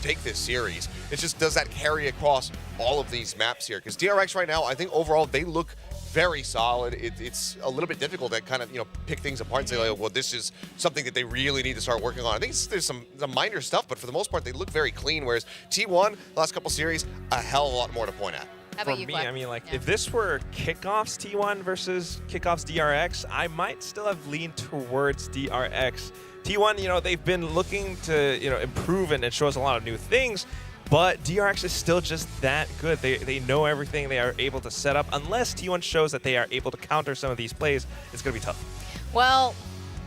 take this series. It just does that carry across all of these maps here. Because DRX right now, I think overall they look very solid. It's a little bit difficult to kind of, you know, pick things apart and say, like, well, this is something that they really need to start working on. I think there's some minor stuff, but for the most part, they look very clean. Whereas T1, the last couple series, a hell of a lot more to point at. For me, I mean, like, if this were kickoffs T1 versus kickoffs DRX, I might still have leaned towards DRX. T1, you know, they've been looking to, you know, improve and show us a lot of new things. But DRX is still just that good. They know everything. They are able to set up. Unless T1 shows that they are able to counter some of these plays, it's going to be tough. Well,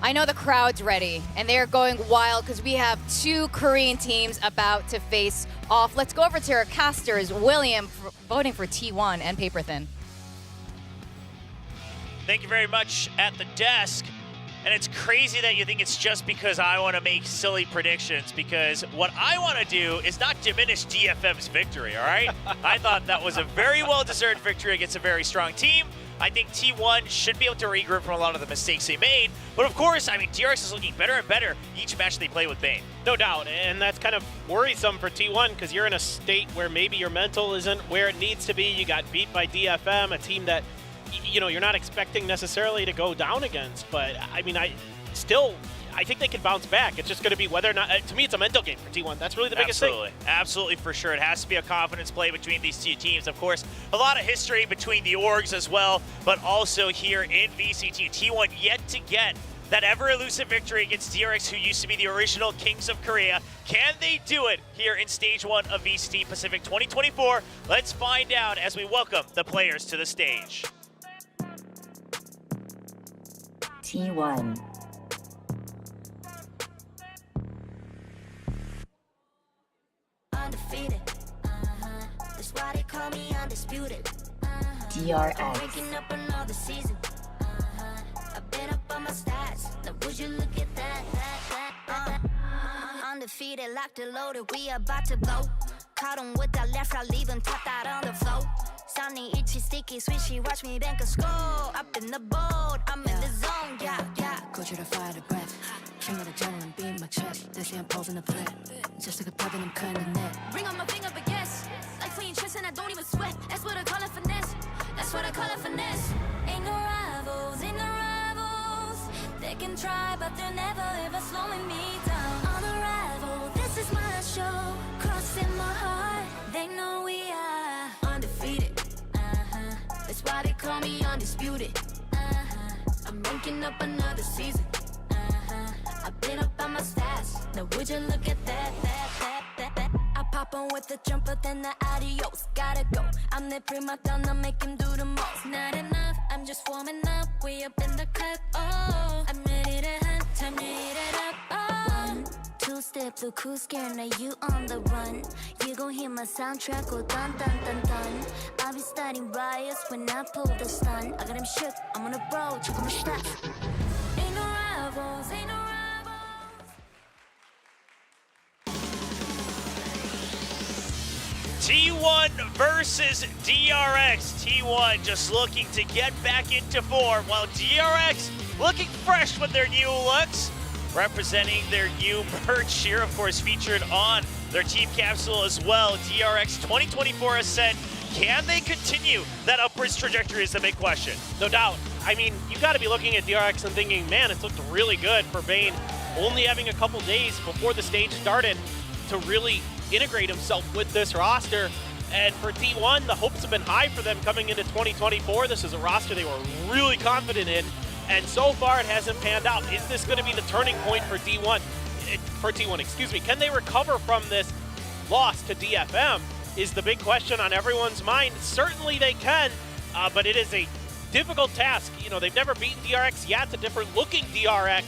I know the crowd's ready, and they're going wild because we have 2 Korean teams about to face off. Let's go over to our casters. William, voting for T1 and Paper Thin. Thank you very much at the desk. And it's crazy that you think it's just because I want to make silly predictions, because what I want to do is not diminish DFM's victory, all right? I thought that was a very well-deserved victory against a very strong team. I think T1 should be able to regroup from a lot of the mistakes they made. But of course, I mean, DRX is looking better and better each match they play with Bane. No doubt, and that's kind of worrisome for T1 because you're in a state where maybe your mental isn't where it needs to be. You got beat by DFM, a team that, you know, you're not expecting necessarily to go down against. But, I mean, I think they can bounce back. It's just going to be whether or not, to me, it's a mental game for T1. That's really the biggest thing. Absolutely, for sure. It has to be a confidence play between these 2 teams. Of course, a lot of history between the orgs as well, but also here in VCT. T1 yet to get that ever-elusive victory against DRX, who used to be the original Kings of Korea. Can they do it here in Stage 1 of VCT Pacific 2024? Let's find out as we welcome the players to the stage. T1. Undefeated. That's why they call me undisputed. DRX. Waking up another season. I've been up on my stats. Now would you look at that? Undefeated, locked and loaded. We about to blow. Caught him with that left, I leave him tapped out on the floor. Sounding itchy, sticky, swishy. Watch me bank a score. Up in the boat, I'm in the zone. Yeah. Go to the fire, the breath. King of the jungle and beat my chest. They say I'm posing the threat. Just like a puppet, I'm cutting the net. Bring on my finger, but yes. Like clean tricks and I don't even sweat. That's what I call it finesse. That's what I call it finesse. Ain't no rivals, ain't no rivals. They can try, but they're never ever slowing me down. Unrival, this is my show. Crossing my heart, they know we are undefeated. That's why they call me undisputed. I'm ranking up another season. I've been up on my stats. Now would you look at that? I pop on with the jumper, then the adios. Gotta go. I'm the prima donna, make him do the most. Not enough, I'm just warming up. We up in the club, oh. I'm ready to hunt, time to eat it up, oh. 1, 2 step, look who's scared, now you on the run. You gon' hear my soundtrack go dun dun dun dun. I'll be starting riots when I pull the stun. I got him shook, I'm on a bro, check on my stats. Ain't no rivals, ain't no rivals. T1 versus DRX. T1 just looking to get back into form, while DRX looking fresh with their new looks, representing their new merch here, of course, featured on their team capsule as well. DRX 2024 Ascent Can they continue that upwards trajectory is the big question. No doubt. I mean, you got to be looking at DRX and thinking, man, it's looked really good for Bane, only having a couple days before the stage started to really integrate himself with this roster. And for T1, the hopes have been high for them coming into 2024. This is a roster they were really confident in, and so far it hasn't panned out. Is this going to be the turning point for T1? Can they recover from this loss to DFM is the big question on everyone's mind. Certainly they can, but it is a difficult task. You know, they've never beaten DRX yet. It's a different looking DRX.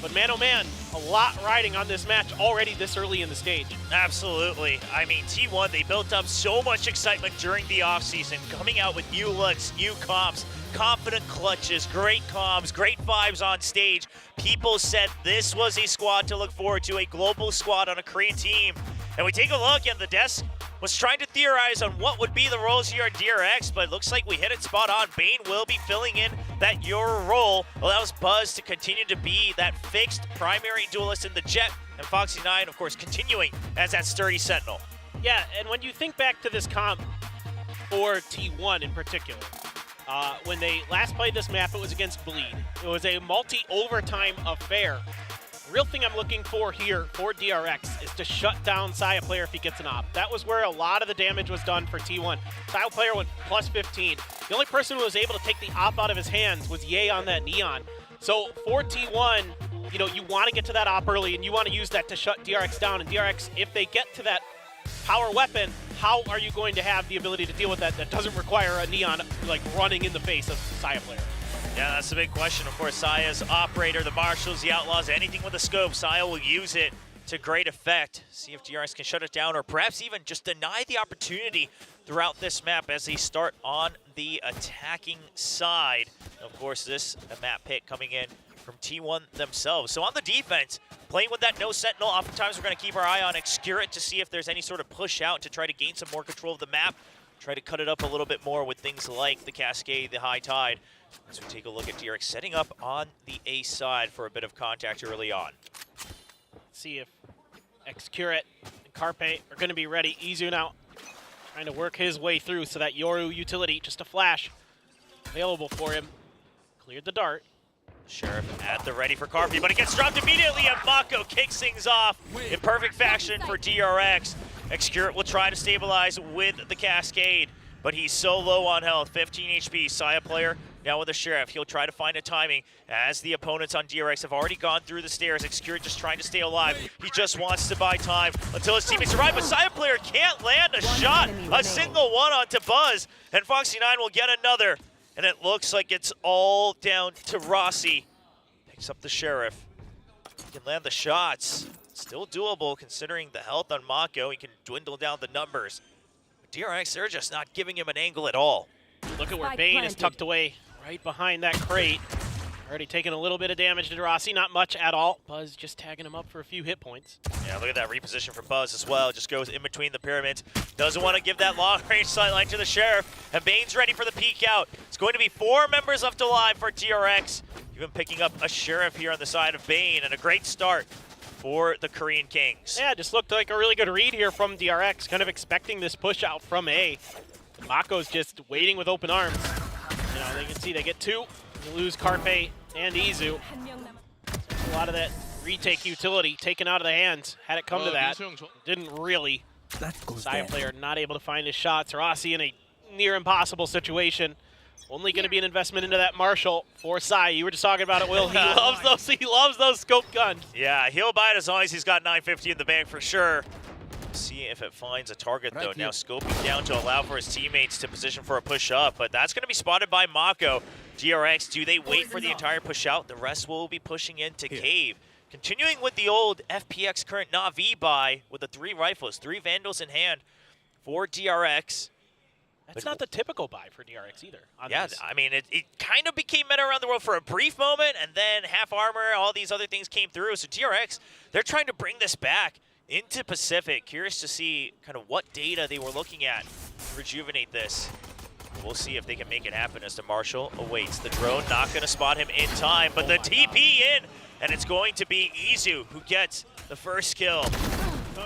But man, oh man, a lot riding on this match already this early in the stage. Absolutely. I mean, T1, they built up so much excitement during the offseason, coming out with new looks, new comps, confident clutches, great comms, great vibes on stage. People said this was a squad to look forward to, a global squad on a Korean team. And we take a look, and the desk was trying to theorize on what would be the roles here at DRX, but it looks like we hit it spot on. Bane will be filling in that Euro role, allows Buzz to continue to be that fixed primary duelist in the Jet, and Foxy9, of course, continuing as that sturdy Sentinel. Yeah, and when you think back to this comp for T1 in particular, when they last played this map, it was against Bleed. It was a multi-overtime affair. The real thing I'm looking for here for DRX is to shut down Saya player if he gets an op. That was where a lot of the damage was done for T1. Saya player went plus 15. The only person who was able to take the op out of his hands was Ye on that Neon. So for T1, you know, you want to get to that op early and you want to use that to shut DRX down. And DRX, if they get to that power weapon, how are you going to have the ability to deal with that doesn't require a Neon like running in the face of Saya player? Yeah, that's the big question. Of course, Saya's operator, the Marshals, the Outlaws, anything with a scope, Saya will use it to great effect. See if DRX can shut it down or perhaps even just deny the opportunity throughout this map as they start on the attacking side. Of course, this map pick coming in from T1 themselves. So on the defense, playing with that no Sentinel, oftentimes we're going to keep our eye on Excurit to see if there's any sort of push out to try to gain some more control of the map. Try to cut it up a little bit more with things like the Cascade, the High Tide. As we take a look at DRX setting up on the A side for a bit of contact early on. Let's see if Excurit and Carpe are going to be ready. Izu now trying to work his way through, so that Yoru utility, just a flash, available for him. Cleared the dart. Sheriff at the ready for Carpe, but it gets dropped immediately, and Mako kicks things off in perfect fashion for DRX. Excurit will try to stabilize with the Cascade, but he's so low on health, 15 HP. Saya player now with the Sheriff. He'll try to find a timing as the opponents on DRX have already gone through the stairs. Excurit just trying to stay alive. He just wants to buy time until his teammates arrive, but Saya player can't land a shot, a single one onto Buzz, and Foxy9 will get another. And it looks like it's all down to Rossi. Picks up the Sheriff. He can land the shots. Still doable considering the health on Mako. He can dwindle down the numbers. But DRX, they're just not giving him an angle at all. Look at where Bane is tucked away right behind that crate. Already taking a little bit of damage to Rossi, not much at all. Buzz just tagging him up for a few hit points. Yeah, look at that reposition from Buzz as well. Just goes in between the pyramids. Doesn't want to give that long-range sightline to the Sheriff. And Bane's ready for the peek out. It's going to be 4 members left alive for DRX. Even picking up a Sheriff here on the side of Bane, and a great start for the Korean Kings. Yeah, just looked like a really good read here from DRX, kind of expecting this push out from A. Mako's just waiting with open arms. You know, they can see they get 2. You lose Carpe and Izu. A lot of that retake utility taken out of the hands. Had it come to that, didn't really. Saya player not able to find his shots. Rossi in a near impossible situation. Only going to be an investment into that Marshal for Sai. You were just talking about it, Will. He loves those. He loves those scope guns. Yeah, he'll buy it as long as he's got 950 in the bank for sure. See if it finds a target though. Now scoping down to allow for his teammates to position for a push up, but that's going to be spotted by Mako. DRX, do they wait for the entire push out? The rest will be pushing into Cave. Continuing with the old FPX current Na'Vi buy with the 3 rifles, 3 Vandals in hand for DRX. That's not the typical buy for DRX either. Yeah, I mean, it kind of became meta around the world for a brief moment, and then half armor, all these other things came through. So DRX, they're trying to bring this back into Pacific. Curious to see kind of what data they were looking at to rejuvenate this. We'll see if they can make it happen as the Marshal awaits. The drone not going to spot him in time, but the TP in, and it's going to be Izu who gets the first kill.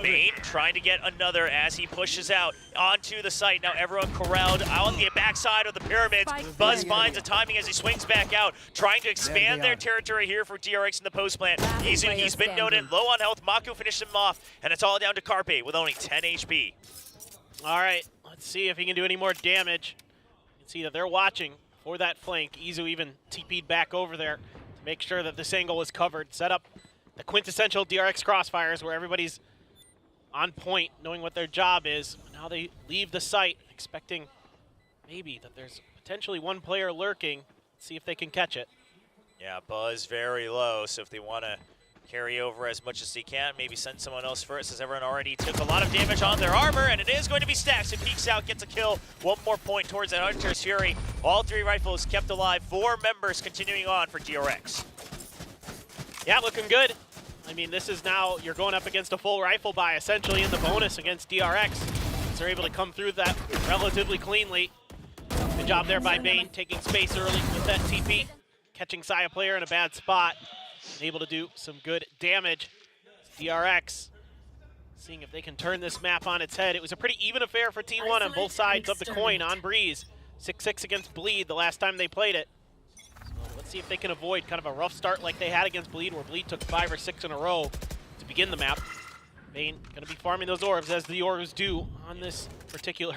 Bane trying to get another as he pushes out onto the site. Now everyone corralled out on the backside of the pyramids. Buzz finds the timing as he swings back out, trying to expand their territory here for DRX in the post plant. He's been noted low on health. Mako finished him off, and it's all down to Carpe with only 10 HP. All right, let's see if he can do any more damage. You can see that they're watching for that flank. Izu even TP'd back over there to make sure that this angle is covered. Set up the quintessential DRX crossfires where everybody's on point, knowing what their job is. Now they leave the site, expecting maybe that there's potentially one player lurking. Let's see if they can catch it. Yeah, Buzz very low, so if they want to carry over as much as they can, maybe send someone else first, as everyone already took a lot of damage on their armor, and it is going to be Stacks who peeks out, gets a kill. One more point towards that Hunter's Fury. All 3 rifles kept alive. 4 members continuing on for DRX. Yeah, looking good. I mean, this is now, you're going up against a full rifle buy, essentially in the bonus against DRX. So they're able to come through that relatively cleanly. Good job there by Bane, taking space early with that TP, catching Saya player in a bad spot, and able to do some good damage. DRX seeing if they can turn this map on its head. It was a pretty even affair for T1 on both sides of the coin on Breeze. 6-6 against Bleed the last time they played it. Let's see if they can avoid kind of a rough start like they had against Bleed, where Bleed took 5 or 6 in a row to begin the map. Bane going to be farming those orbs, as the orbs do on this particular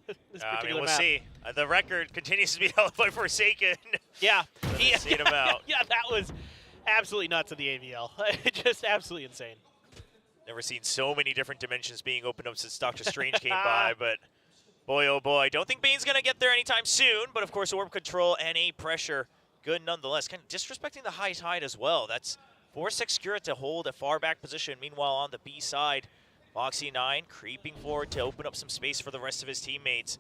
I mean, we'll map. see. The record continues to be held by Forsaken. Yeah. Him out. Yeah, that was absolutely nuts in the AVL. Just absolutely insane. Never seen so many different dimensions being opened up since Doctor Strange came by, but boy, oh boy. Don't think Bane's going to get there anytime soon, but of course, orb control and A pressure. Good nonetheless. Kind of disrespecting the high tide as well. That's 4-6 Skura to hold a far back position. Meanwhile, on the B side, Foxy9 creeping forward to open up some space for the rest of his teammates.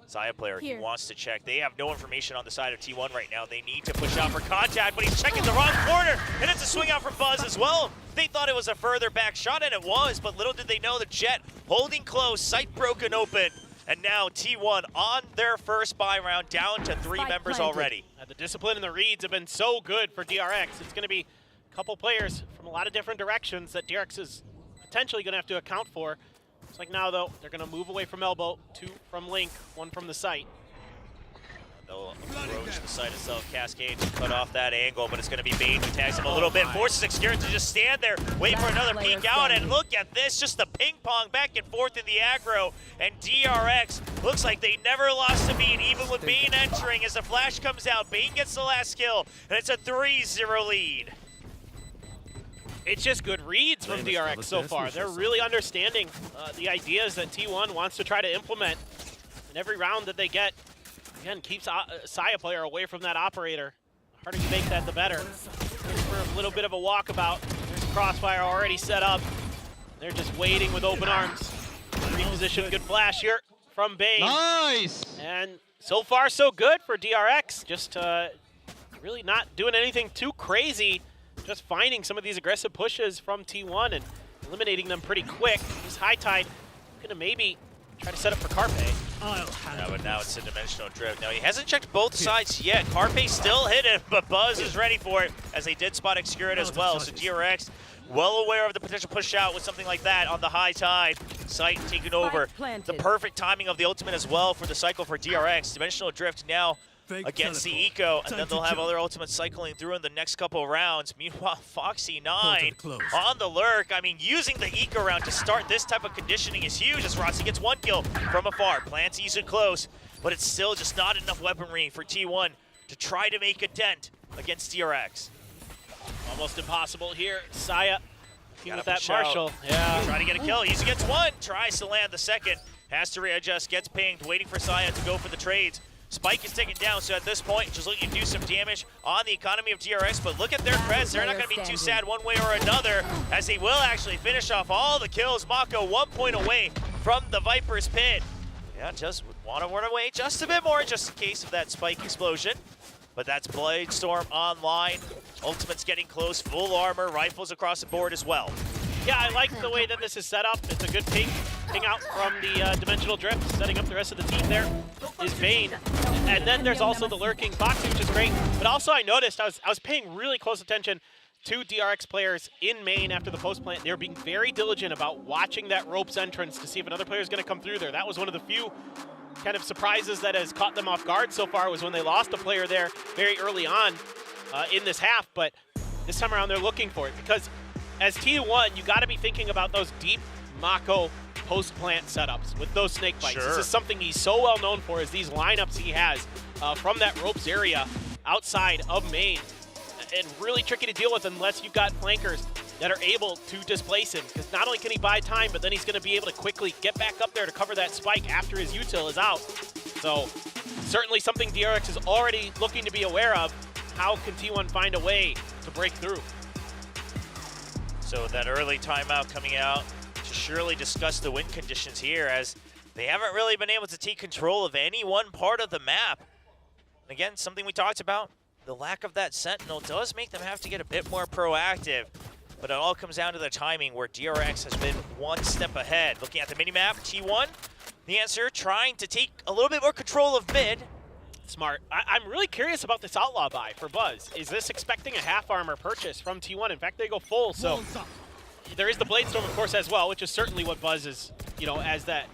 Saya player, he wants to check. They have no information on the side of T1 right now. They need to push out for contact, but he's checking the wrong corner, and it's a swing out for Buzz as well. They thought it was a further back shot, and it was, but little did they know the Jet holding close, sight broken open. And now T1 on their first buy round, down to 3 members already. The discipline and the reads have been so good for DRX. It's going to be a couple players from a lot of different directions that DRX is potentially going to have to account for. Looks like now, though, they're going to move away from Elbow, 2 from Link, 1 from the site. They'll approach the site itself. Cascade to cut off that angle, but it's going to be Bane who tags him a little bit. Forces Xcure to just stand there, wait for another peek out, and look at this, just the ping pong back and forth in the aggro. And DRX looks like they never lost a beat, even with Bane entering. As the flash comes out, Bane gets the last kill, and it's a 3-0 lead. It's just good reads from DRX so far. They're really understanding the ideas that T1 wants to try to implement. And every round that they get, again, keeps Saya player away from that operator. The harder you make that, the better. Here's for a little bit of a walkabout. There's Crossfire already set up. They're just waiting with open arms. Reposition, good flash here from Bane. Nice! And so far, so good for DRX. Just really not doing anything too crazy. Just finding some of these aggressive pushes from T1 and eliminating them pretty quick. This high tide gonna maybe try to set up for Carpe. Yeah, but now it's a dimensional drift. Now he hasn't checked both sides yet. Carpe still hit it, but Buzz is ready for it, as they did spot Xcure as well. So DRX well aware of the potential push out with something like that on the high tide. Sight taken over. The perfect timing of the ultimate as well for the cycle for DRX. Dimensional drift now against the Eco, and then they'll have other ultimates cycling through in the next couple of rounds. Meanwhile, Foxy9 on the lurk. I mean, using the Eco round to start this type of conditioning is huge, as Rossi gets 1 kill from afar. Plants Izu close, but it's still just not enough weaponry for T1 to try to make a dent against DRX. Almost impossible here. Saya with that push out. Marshall. Yeah. Trying to get a kill. Izu gets 1, tries to land the second, has to readjust, gets pinged, waiting for Saya to go for the trades. Spike is taken down, so at this point, just looking to do some damage on the economy of DRX, but look at their creds. They're not going to be too sad one way or another, as they will actually finish off all the kills. Mako 1 point away from the Viper's pit. Yeah, just want to run away just a bit more, just in case of that Spike explosion. But that's Bladestorm online. Ultimate's getting close, full armor, rifles across the board as well. Yeah, I like the way that this is set up. It's a good ping out from the Dimensional Drift. Setting up the rest of the team there is Bane. And then there's also the lurking Foxy, which is great. But also I noticed, I was paying really close attention two DRX players in main after the post plant. They're being very diligent about watching that ropes entrance to see if another player is going to come through there. That was one of the few kind of surprises that has caught them off guard so far, was when they lost a player there very early on in this half. But this time around, they're looking for it, because as T1, you got to be thinking about those deep Mako post-plant setups with those snake bites. This is something he's so well known for, is these lineups he has from that ropes area outside of main. And really tricky to deal with unless you've got flankers that are able to displace him, because not only can he buy time, but then he's going to be able to quickly get back up there to cover that spike after his util is out. So certainly something DRX is already looking to be aware of. How can T1 find a way to break through? So that early timeout coming out to surely discuss the win conditions here, as they haven't really been able to take control of any one part of the map. Again, something we talked about, the lack of that sentinel does make them have to get a bit more proactive, but it all comes down to the timing, where DRX has been one step ahead. Looking at the minimap, T1, the answer, trying to take a little bit more control of mid. Smart. I'm really curious about this outlaw buy for Buzz. Is this expecting a half armor purchase from T1? In fact, they go full, so there is the Bladestorm, of course, as well, which is certainly what Buzz is, you know, as that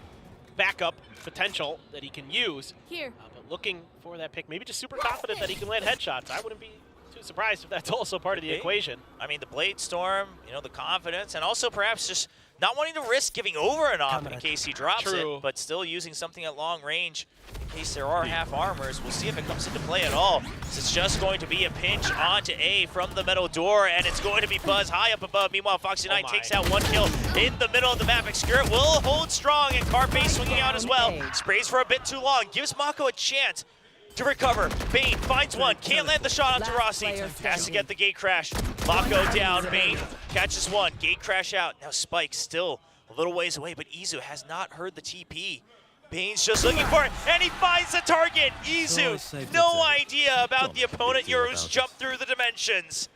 backup potential that he can use. Here. But looking for that pick, maybe just super confident that he can land headshots. I wouldn't be too surprised if that's also part of the equation. I mean, the Bladestorm, you know, the confidence, and also perhaps just not wanting to risk giving over an op in case he drops it, but still using something at long range in case there are half armors. We'll see if it comes into play at all. So it's just going to be a pinch onto A from the metal door, and it's going to be Buzz high up above. Meanwhile, Foxy9 takes out one kill in the middle of the map. Xcurious will hold strong, and Carpe swinging out as well. Sprays for a bit too long, gives Mako a chance to recover. Bane finds one, can't land the shot onto Rossi. Has to get the gate crash. Mako down, Bane catches one, gate crash out. Now Spike still a little ways away, but Izu has not heard the TP. Bane's just looking for it, and he finds the target. Izu, no idea about the opponent. Yoru's jumped through the dimensions.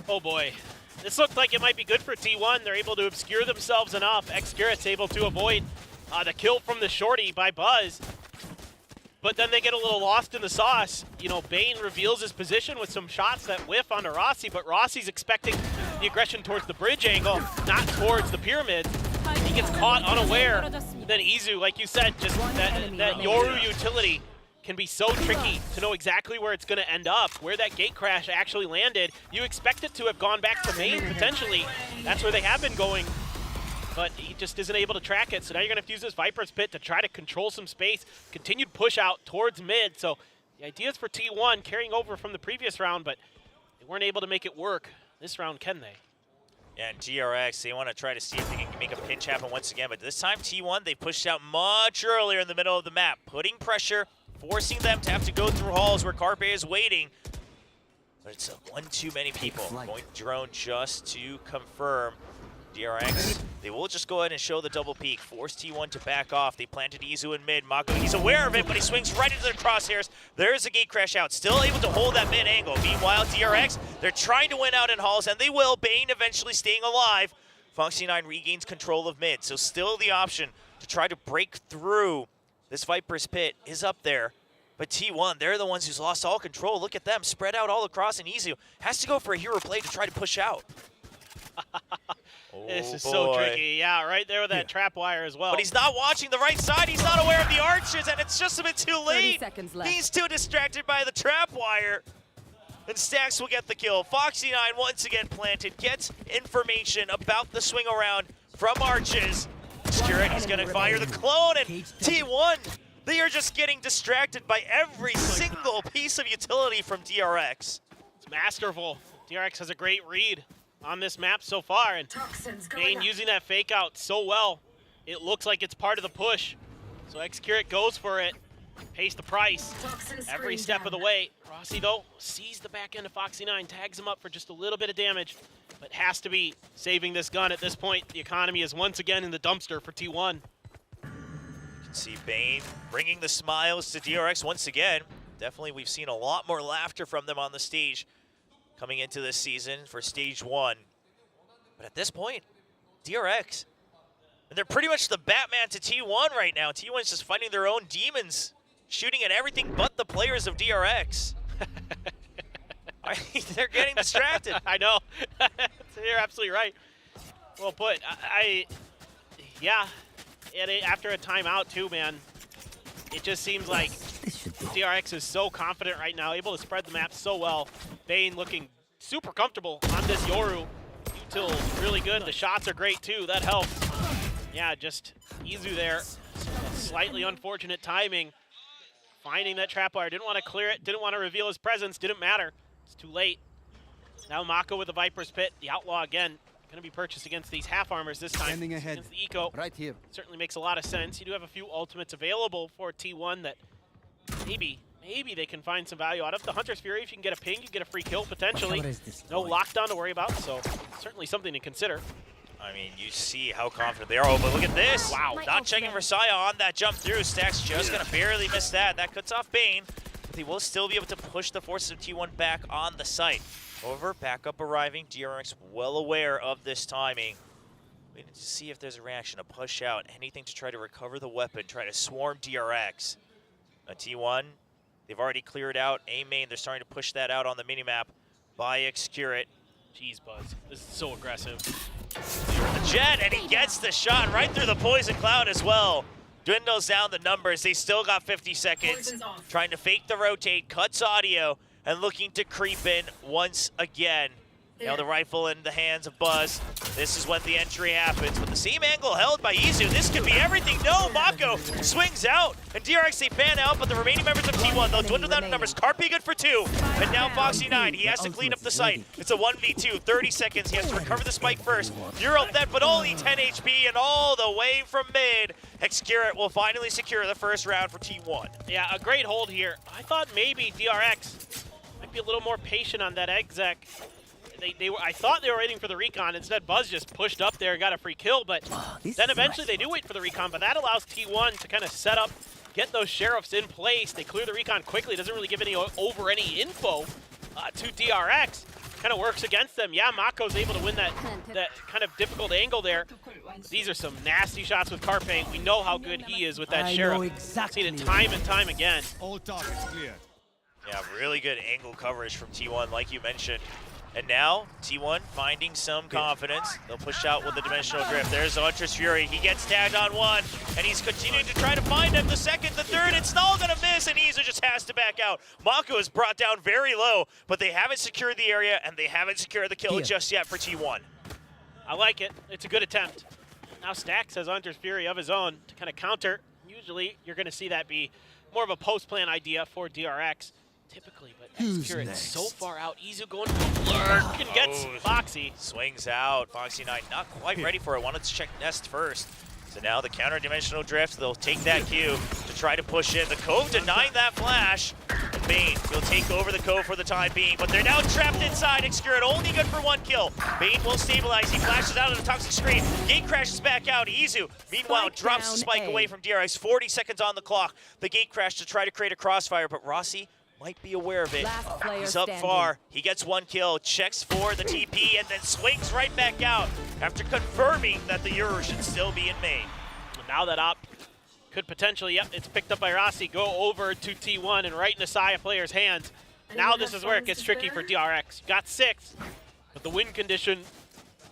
Oh boy. This looked like it might be good for T1. They're able to obscure themselves enough. Xcurious able to avoid the kill from the shorty by Buzz. But then they get a little lost in the sauce. You know, Bane reveals his position with some shots that whiff onto Rossi, but Rossi's expecting the aggression towards the bridge angle, not towards the pyramid. He gets caught unaware. Then Izu, like you said, just that Yoru utility can be so tricky to know exactly where it's going to end up, where that gate crash actually landed. You expect it to have gone back to main, potentially. That's where they have been going. But he just isn't able to track it. So now you're going to have to use this Viper's Pit to try to control some space. Continued push out towards mid. So the idea is for T1 carrying over from the previous round, but they weren't able to make it work. This round, can they? Yeah, and DRX, they want to try to see if they can make a pinch happen once again. But this time, T1, they pushed out much earlier in the middle of the map, putting pressure, forcing them to have to go through halls where Carpe is waiting. But it's one too many people. Going drone just to confirm. DRX, they will just go ahead and show the double peek, force T1 to back off. They planted Izu in mid. Mako, he's aware of it, but he swings right into the crosshairs. There's a gate crash out, still able to hold that mid angle. Meanwhile, DRX, they're trying to win out in halls, and they will. Bane eventually staying alive. Foxy9 regains control of mid, so still the option to try to break through this Viper's Pit is up there. But T1, they're the ones who's lost all control. Look at them, spread out all across, and Izu has to go for a hero play to try to push out. This is so tricky. Yeah, right there with that trap wire as well. But he's not watching the right side. He's not aware of the arches, and it's just a bit too late. 30 seconds left. He's too distracted by the trap wire. And Stax will get the kill. Foxy9 once again planted, gets information about the swing around from arches. Xcurious, he's going to fire the clone, and T1, they are just getting distracted by every single piece of utility from DRX. It's masterful. DRX has a great read on this map so far, and Bane using that fake out so well. It looks like it's part of the push. So Xcurious goes for it, pays the price every step of the way. Rossi, though, sees the back end of Foxy9, tags him up for just a little bit of damage, but has to be saving this gun at this point. The economy is once again in the dumpster for T1. You can see Bane bringing the smiles to DRX once again. Definitely, we've seen a lot more laughter from them on the stage coming into this season for stage 1. But at this point, DRX, and they're pretty much the Batman to T1 right now. T1's just fighting their own demons, shooting at everything but the players of DRX. They're getting distracted. I know. You're absolutely right. Well put. Yeah. After a timeout too, man, it just seems like DRX is so confident right now, able to spread the map so well. Bane looking super comfortable on this Yoru. Util's really good. The shots are great too. That helps. Yeah, just Izu there. Slightly unfortunate timing. Finding that trap wire. Didn't want to clear it. Didn't want to reveal his presence. Didn't matter. It's too late. Now Mako with the Viper's Pit. The Outlaw again. Going to be purchased against these half armors this time. Standing ahead. Against the Eco. Right here. Certainly makes a lot of sense. You do have a few ultimates available for T1 that maybe they can find some value out of. The Hunter's Fury, if you can get a ping, you get a free kill potentially. No lockdown to worry about, so certainly something to consider. I mean, you see how confident they are. Oh, but look at this. Wow. Not checking for Saya on that jump through. Stax just going to barely miss that. That cuts off Bane, but they will still be able to push the forces of T1 back on the site. However, backup arriving. DRX well aware of this timing. We need to see if there's a reaction, a push out, anything to try to recover the weapon, try to swarm DRX. T1, they've already cleared out A main. They're starting to push that out on the minimap by Excurate. Jeez, Buzz. This is so aggressive. The Jet, and he gets the shot right through the Poison Cloud as well. Dwindles down the numbers. They still got 50 seconds. Trying to fake the rotate, cuts audio, and looking to creep in once again. Now the rifle in the hands of Buzz. This is when the entry happens. With the same angle held by Izu, this could be everything. No, Mako swings out, and DRX they fan out, but the remaining members of T1, they'll dwindle down in numbers. Carpe good for 2, and now Foxy9, he has to clean up the site. It's a 1v2, 30 seconds. He has to recover the spike first. Euro dead, but only 10 HP, and all the way from mid. Excurate will finally secure the first round for T1. Yeah, a great hold here. I thought maybe DRX might be a little more patient on that exec. I thought they were waiting for the recon. Instead, Buzz just pushed up there and got a free kill, but then eventually they do wait for the recon, but that allows T1 to kind of set up, get those sheriffs in place. They clear the recon quickly. Doesn't really give any info to DRX. Kind of works against them. Yeah, Mako's able to win that kind of difficult angle there. But these are some nasty shots with Carpe. We know how good he is with that sheriff. Seen it time and time again. All targets cleared. Yeah, really good angle coverage from T1, like you mentioned. And now, T1 finding some confidence. They'll push out with the Dimensional Drift. There's Hunter's Fury. He gets tagged on one, and he's continuing to try to find him. The second, the third, and Snall gonna miss, and Izu just has to back out. Mako is brought down very low, but they haven't secured the area, and they haven't secured the kill just yet for T1. I like it. It's a good attempt. Now Stax has Hunter's Fury of his own to kind of counter. Usually, you're gonna see that be more of a post-plan idea for DRX. Typically, but Excurate so far out. Izu going to lurk and gets Foxy. Swings out. Foxy9 not quite ready for it. Wanted to check Nest first. So now the counter-dimensional drift. They'll take that Q to try to push in. The Cove denying that flash. And Bane will take over the Cove for the time being, but they're now trapped inside. Excurate only good for 1 kill. Bane will stabilize. He flashes out of the toxic screen. Gate crashes back out. Izu, meanwhile, drops the spike away from DRX. 40 seconds on the clock. The gate crash to try to create a crossfire, but Rossi might be aware of it. He's up far. He gets 1 kill, checks for the TP, and then swings right back out after confirming that the Euro should still be in main. Now that op could potentially, yep, it's picked up by Rossi, go over to T1 and right in the Saya player's hands. Now this is where it gets tricky for DRX. You got 6, but the win condition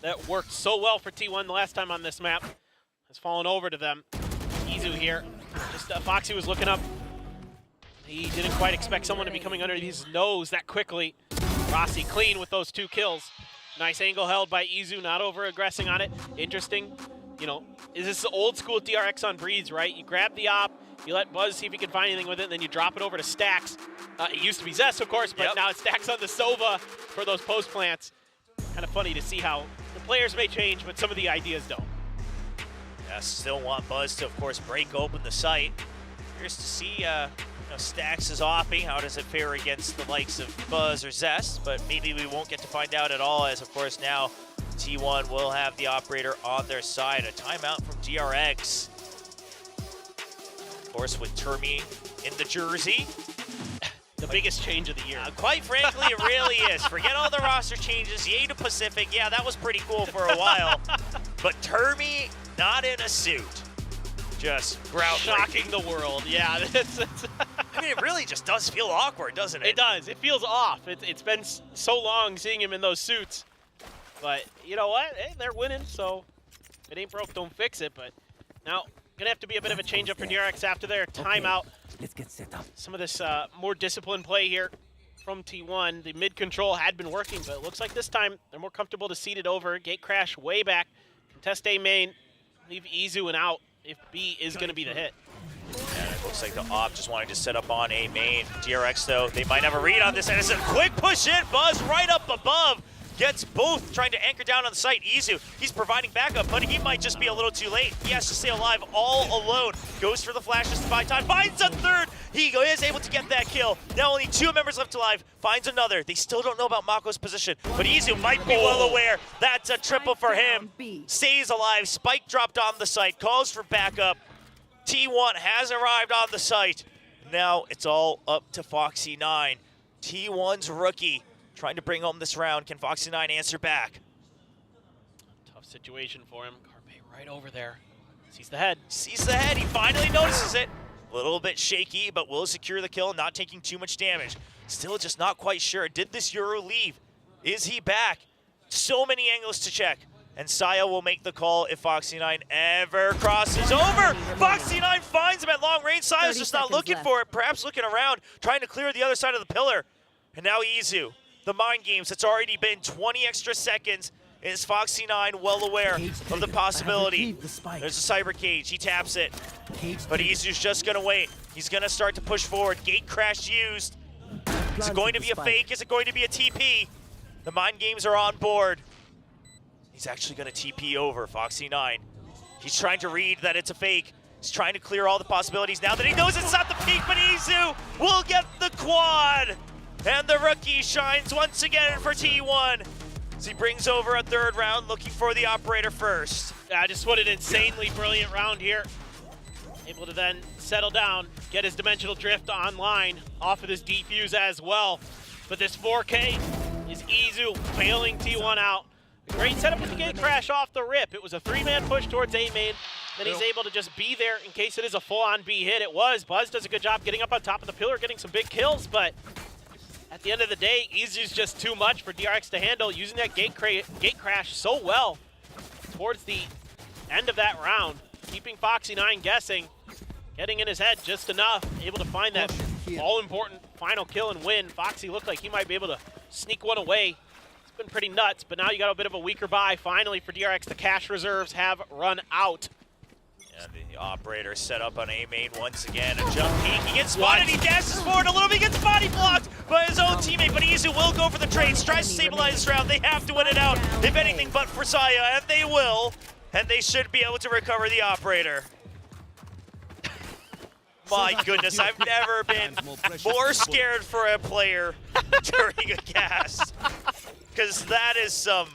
that worked so well for T1 the last time on this map has fallen over to them. Izu here. Just Foxy was looking up. He didn't quite expect someone to be coming under his nose that quickly. Rossi clean with those 2 kills. Nice angle held by Izu, not over-aggressing on it. Interesting, you know, is this the old school DRX on Breeze, right? You grab the op, you let Buzz see if he can find anything with it, and then you drop it over to Stax. It used to be Zest, of course, but now it's Stax on the Sova for those post plants. Kind of funny to see how the players may change, but some of the ideas don't. Yeah, still want Buzz to, of course, break open the site. Curious to see Stax is offing. How does it fare against the likes of Buzz or Zest? But maybe we won't get to find out at all, as of course now T1 will have the operator on their side. A timeout from DRX. Of course, with Termi in the jersey. The biggest change of the year. Quite frankly, it really is. Forget all the roster changes. Yay to Pacific. Yeah, that was pretty cool for a while. But Termi not in a suit. Just shocking the world. Yeah. I mean, it really just does feel awkward, doesn't it? It does. It feels off. It's been so long seeing him in those suits. But you know what? Hey, they're winning, so if it ain't broke, don't fix it. But now, gonna have to be a bit of a change-up for DRX after their timeout. Let's get set up. Some of this more disciplined play here from T1. The mid-control had been working, but it looks like this time they're more comfortable to seed it over. Gate crash way back. Contest A main. Leave Izu and out if B is going to be the hit. And it looks like the op just wanting to set up on A main. DRX, though, they might have a read on this, and it's a quick push in. Buzz right up above. Gets both, trying to anchor down on the site. Izu, he's providing backup, but he might just be a little too late. He has to stay alive all alone. Goes for the flashes to buy time. Finds a third. He is able to get that kill. Now only 2 members left alive. Finds another. They still don't know about Mako's position, but Izu might be well aware. That's a triple for him. Stays alive. Spike dropped on the site. Calls for backup. T1 has arrived on the site. Now it's all up to Foxy9. T1's rookie trying to bring home this round. Can Foxy9 answer back? Tough situation for him. Carpe right over there. Sees the head. Sees the head. He finally notices it. A little bit shaky, but will secure the kill, not taking too much damage. Still just not quite sure. Did this Euro leave? Is he back? So many angles to check. And Saya will make the call if Foxy9 ever crosses over. Foxy9 finds him at long range. Saya's just not looking for it, perhaps looking around, trying to clear the other side of the pillar. And now Izu. The mind games, it's already been 20 extra seconds. Is Foxy9 well aware of the possibility? There's a cyber cage, he taps it. But Izu's just gonna wait. He's gonna start to push forward. Gate crash used. Is it going to be a fake? Is it going to be a TP? The mind games are on board. He's actually gonna TP over Foxy9. He's trying to read that it's a fake. He's trying to clear all the possibilities now that he knows it's not the peak, but Izu will get the quad. And the rookie shines once again for T1 as he brings over a third round, looking for the operator first. Just what an insanely brilliant round here. Able to then settle down, get his dimensional drift online off of this defuse as well. But this 4K is Izu bailing T1 out. Great setup with the gate crash off the rip. It was a 3-man push towards A main. Then he's able to just be there in case it is a full-on B hit. It was. Buzz does a good job getting up on top of the pillar, getting some big kills, but at the end of the day, Izu's just too much for DRX to handle, using that gate crash so well towards the end of that round, keeping Foxy9 guessing, getting in his head just enough, able to find that all-important final kill and win. Foxy looked like he might be able to sneak one away. It's been pretty nuts, but now you got a bit of a weaker buy finally for DRX. The cash reserves have run out. And the operator set up on A main once again. A jump peek. He gets spotted. He dashes forward a little bit. He gets body blocked by his own teammate. But Izu will go for the trade. Tries to stabilize this round. They have to win it out, if anything but for Saya. And they will. And they should be able to recover the operator. My goodness, I've never been more scared for a player during a cast. Because that is some...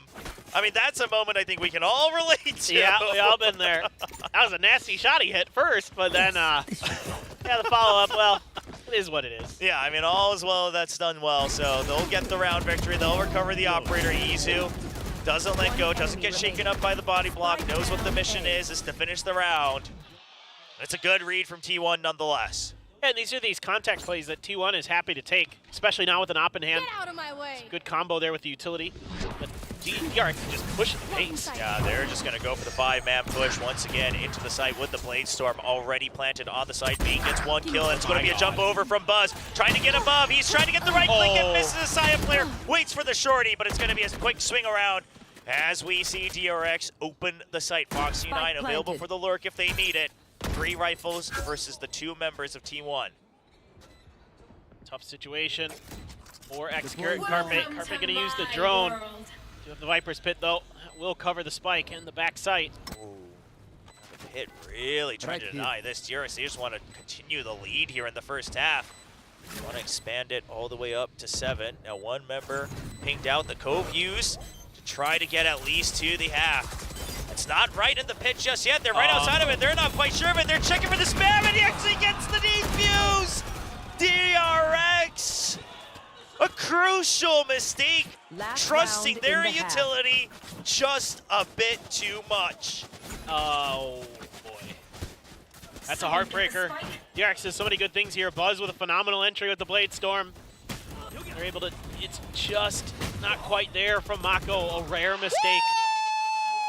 I mean, that's a moment I think we can all relate to. Yeah, we all been there. That was a nasty shot he hit first, but then, yeah, the follow-up, well, it is what it is. Yeah, I mean, all is well that's done well, so they'll get the round victory. They'll recover the operator. Izu doesn't let go, doesn't get shaken up by the body block, knows what the mission is to finish the round. It's a good read from T1 nonetheless. Yeah, and these are these contact plays that T1 is happy to take, especially now with an op in hand. Get out of my way. It's a good combo there with the utility. But DRX can just push the pace. Yeah, they're just going to go for the 5-man push once again into the site with the Blade Storm already planted on the site. Bean gets one kill, and it's going to be a jump over from Buzz. Trying to get above. He's trying to get the right click and misses the Saya player. Waits for the shorty, but it's going to be a quick swing around as we see DRX open the site. Foxy9 available for the lurk if they need it. 3 rifles versus the 2 members of T1. Tough situation for X-Carrot Carpe. Carpe going to use the drone. Do have the Viper's Pit, though. Will cover the spike and the back sight. Pit really trying to deny this. DRX, they just want to continue the lead here in the first half. Want to expand it all the way up to 7. Now 1 member pinged out. The Cove used to try to get at least to the half. It's not right in the pit just yet. They're right outside of it. They're not quite sure of it. They're checking for the spam, and he actually gets the defuse. DRX, a crucial mistake, trusting their utility just a bit too much. Oh boy. That's a heartbreaker. DRX does so many good things here. Buzz with a phenomenal entry with the Blade Storm. They're able to, it's just not quite there from Mako. A rare mistake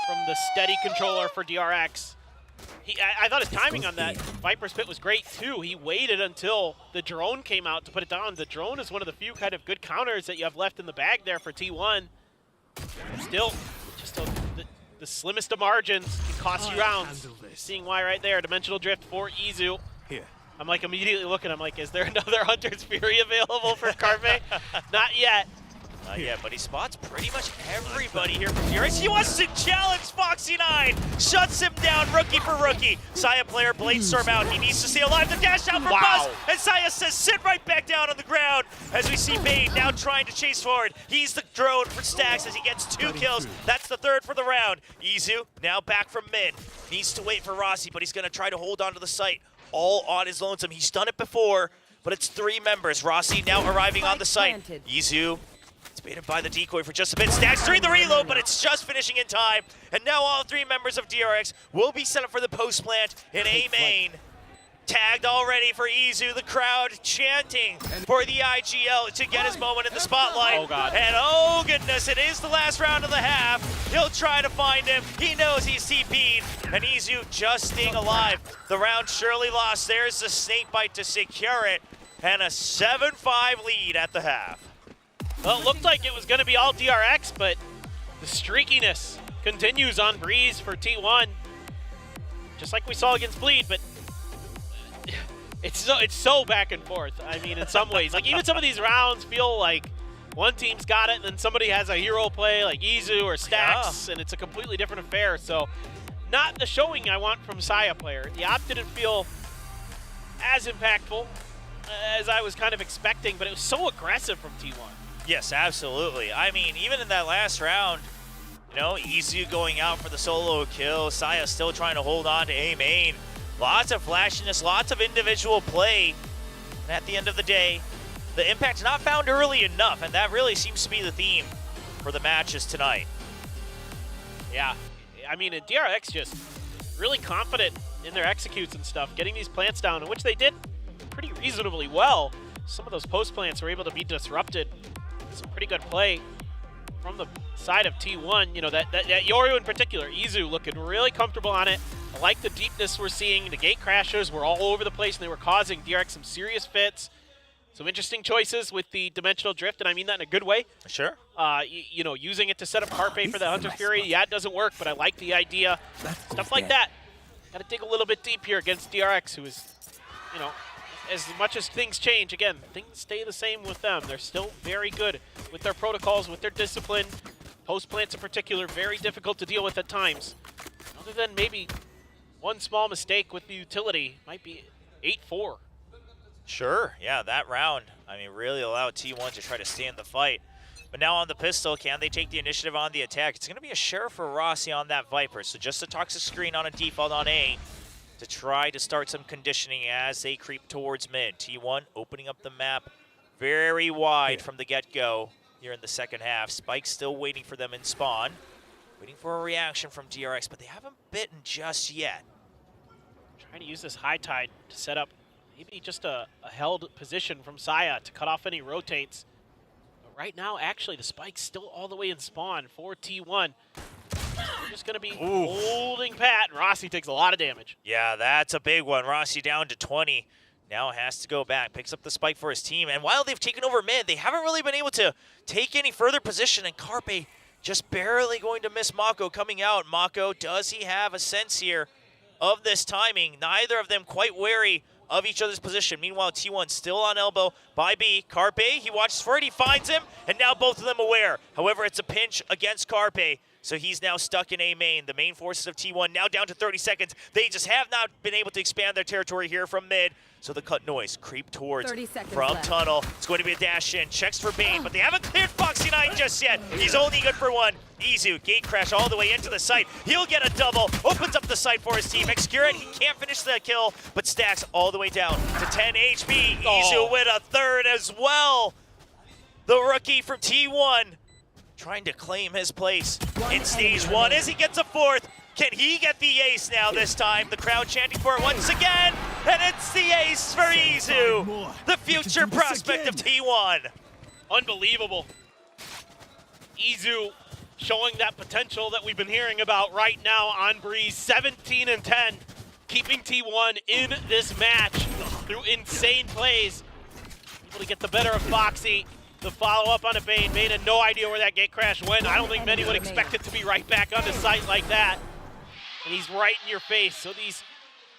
from the steady controller for DRX. I thought his timing on that Viper's Pit was great too. He waited until the drone came out to put it down. The drone is one of the few kind of good counters that you have left in the bag there for T1. Still, just the slimmest of margins can cost you rounds. Seeing why right there. Dimensional Drift for Izu. Here. I'm like immediately looking, I'm like, is there another Hunter's Fury available for Carpe? Not yet. Not yet, but he spots pretty much everybody here from DRX. He wants to challenge Foxy9. Shuts him down, rookie for rookie. Saya player, Blade Storm out. He needs to stay alive. The dash out for Buzz. And Saya says, sit right back down on the ground. As we see Bane now trying to chase forward. He's the drone for Stacks as he gets 2 kills. That's the 3rd for the round. Izu now back from mid. Needs to wait for Rossi, but he's going to try to hold on to the site. All on his lonesome. He's done it before, but it's 3 members. Rossi now arriving on the site. Izu. It's baited by the decoy for just a bit. Stacks 3 the reload, but it's just finishing in time. And now all 3 members of DRX will be set up for the post plant in A main. Tagged already for Izu, the crowd chanting for the IGL to get his moment in the spotlight. Oh God. And oh goodness, it is the last round of the half. He'll try to find him. He knows he's TP'd. And Izu just staying alive. The round surely lost. There's the snake bite to secure it. And a 7-5 lead at the half. Well, it looked like it was going to be all DRX, but the streakiness continues on Breeze for T1. Just like we saw against Bleed, but it's so back and forth. I mean, in some ways. Like, even some of these rounds feel like one team's got it, and then somebody has a hero play like Izu or Stacks, and it's a completely different affair. So, not the showing I want from Saya player. The op didn't feel as impactful as I was kind of expecting, but it was so aggressive from T1. Yes, absolutely. I mean, even in that last round, you know, Izu going out for the solo kill, Saya still trying to hold on to A main. Lots of flashiness, lots of individual play. And at the end of the day, the impact's not found early enough, and that really seems to be the theme for the matches tonight. Yeah, I mean, DRX just really confident in their executes and stuff, getting these plants down, which they did pretty reasonably well. Some of those post plants were able to be disrupted. Some pretty good play from the side of T1. You know, that Yoru in particular, Izu looking really comfortable on it. I like the deepness we're seeing. The gate crashers were all over the place, and they were causing DRX some serious fits. Some interesting choices with the Dimensional Drift, and I mean that in a good way. Sure. You know, using it to set up Carpe for the Hunter's Fury, yeah, it doesn't work, but I like the idea. Stuff like that. Got to dig a little bit deep here against DRX, who is, you know, as much as things change, again, things stay the same with them. They're still very good with their protocols, with their discipline. Post plants in particular, very difficult to deal with at times. Other than maybe one small mistake with the utility, might be 8-4. Sure, yeah, that round, I mean, really allowed T1 to try to stay in the fight. But now on the pistol, can they take the initiative on the attack? It's going to be a sheriff for Rossi on that Viper, so just a toxic screen on a default on A to try to start some conditioning as they creep towards mid. T1 opening up the map very wide from the get-go here in the second half. Spike's still waiting for them in spawn. Waiting for a reaction from DRX, but they haven't bitten just yet. Trying to use this high tide to set up maybe just a held position from Saya to cut off any rotates. But right now, actually, the Spike's still all the way in spawn for T1. They're just going to be holding pat, and Rossi takes a lot of damage. Yeah, that's a big one. Rossi down to 20. Now has to go back, picks up the spike for his team. And while they've taken over mid, they haven't really been able to take any further position. And Carpe just barely going to miss Mako coming out. Mako, does he have a sense here of this timing? Neither of them quite wary of each other's position. Meanwhile, T1 still on elbow by B. Carpe, he watches for it, he finds him, and now both of them aware. However, it's a pinch against Carpe. So he's now stuck in A main. The main forces of T1 now down to 30 seconds. They just have not been able to expand their territory here from mid. So the cut noise creep towards from left. Tunnel. It's going to be a dash in. Checks for Bane, but they haven't cleared Foxy9 just yet. He's only good for one. Izu, gate crash all the way into the site. He'll get a double. Opens up the site for his team. Excuret, he can't finish the kill, but Stacks all the way down to 10 HP. Izu with a third as well. The rookie from T1 trying to claim his place in stage one as he gets a fourth. Can he get the ace now this time? The crowd chanting for it once again, and it's the ace for Izu, the future prospect of T1. Unbelievable. Izu showing that potential that we've been hearing about right now on Breeze. 17 and 10, keeping T1 in this match through insane plays. Able to get the better of Foxy. The follow-up on a Bane. Bane had no idea where that gate crash went. I don't think many would expect it to be right back on the site like that. And he's right in your face. So these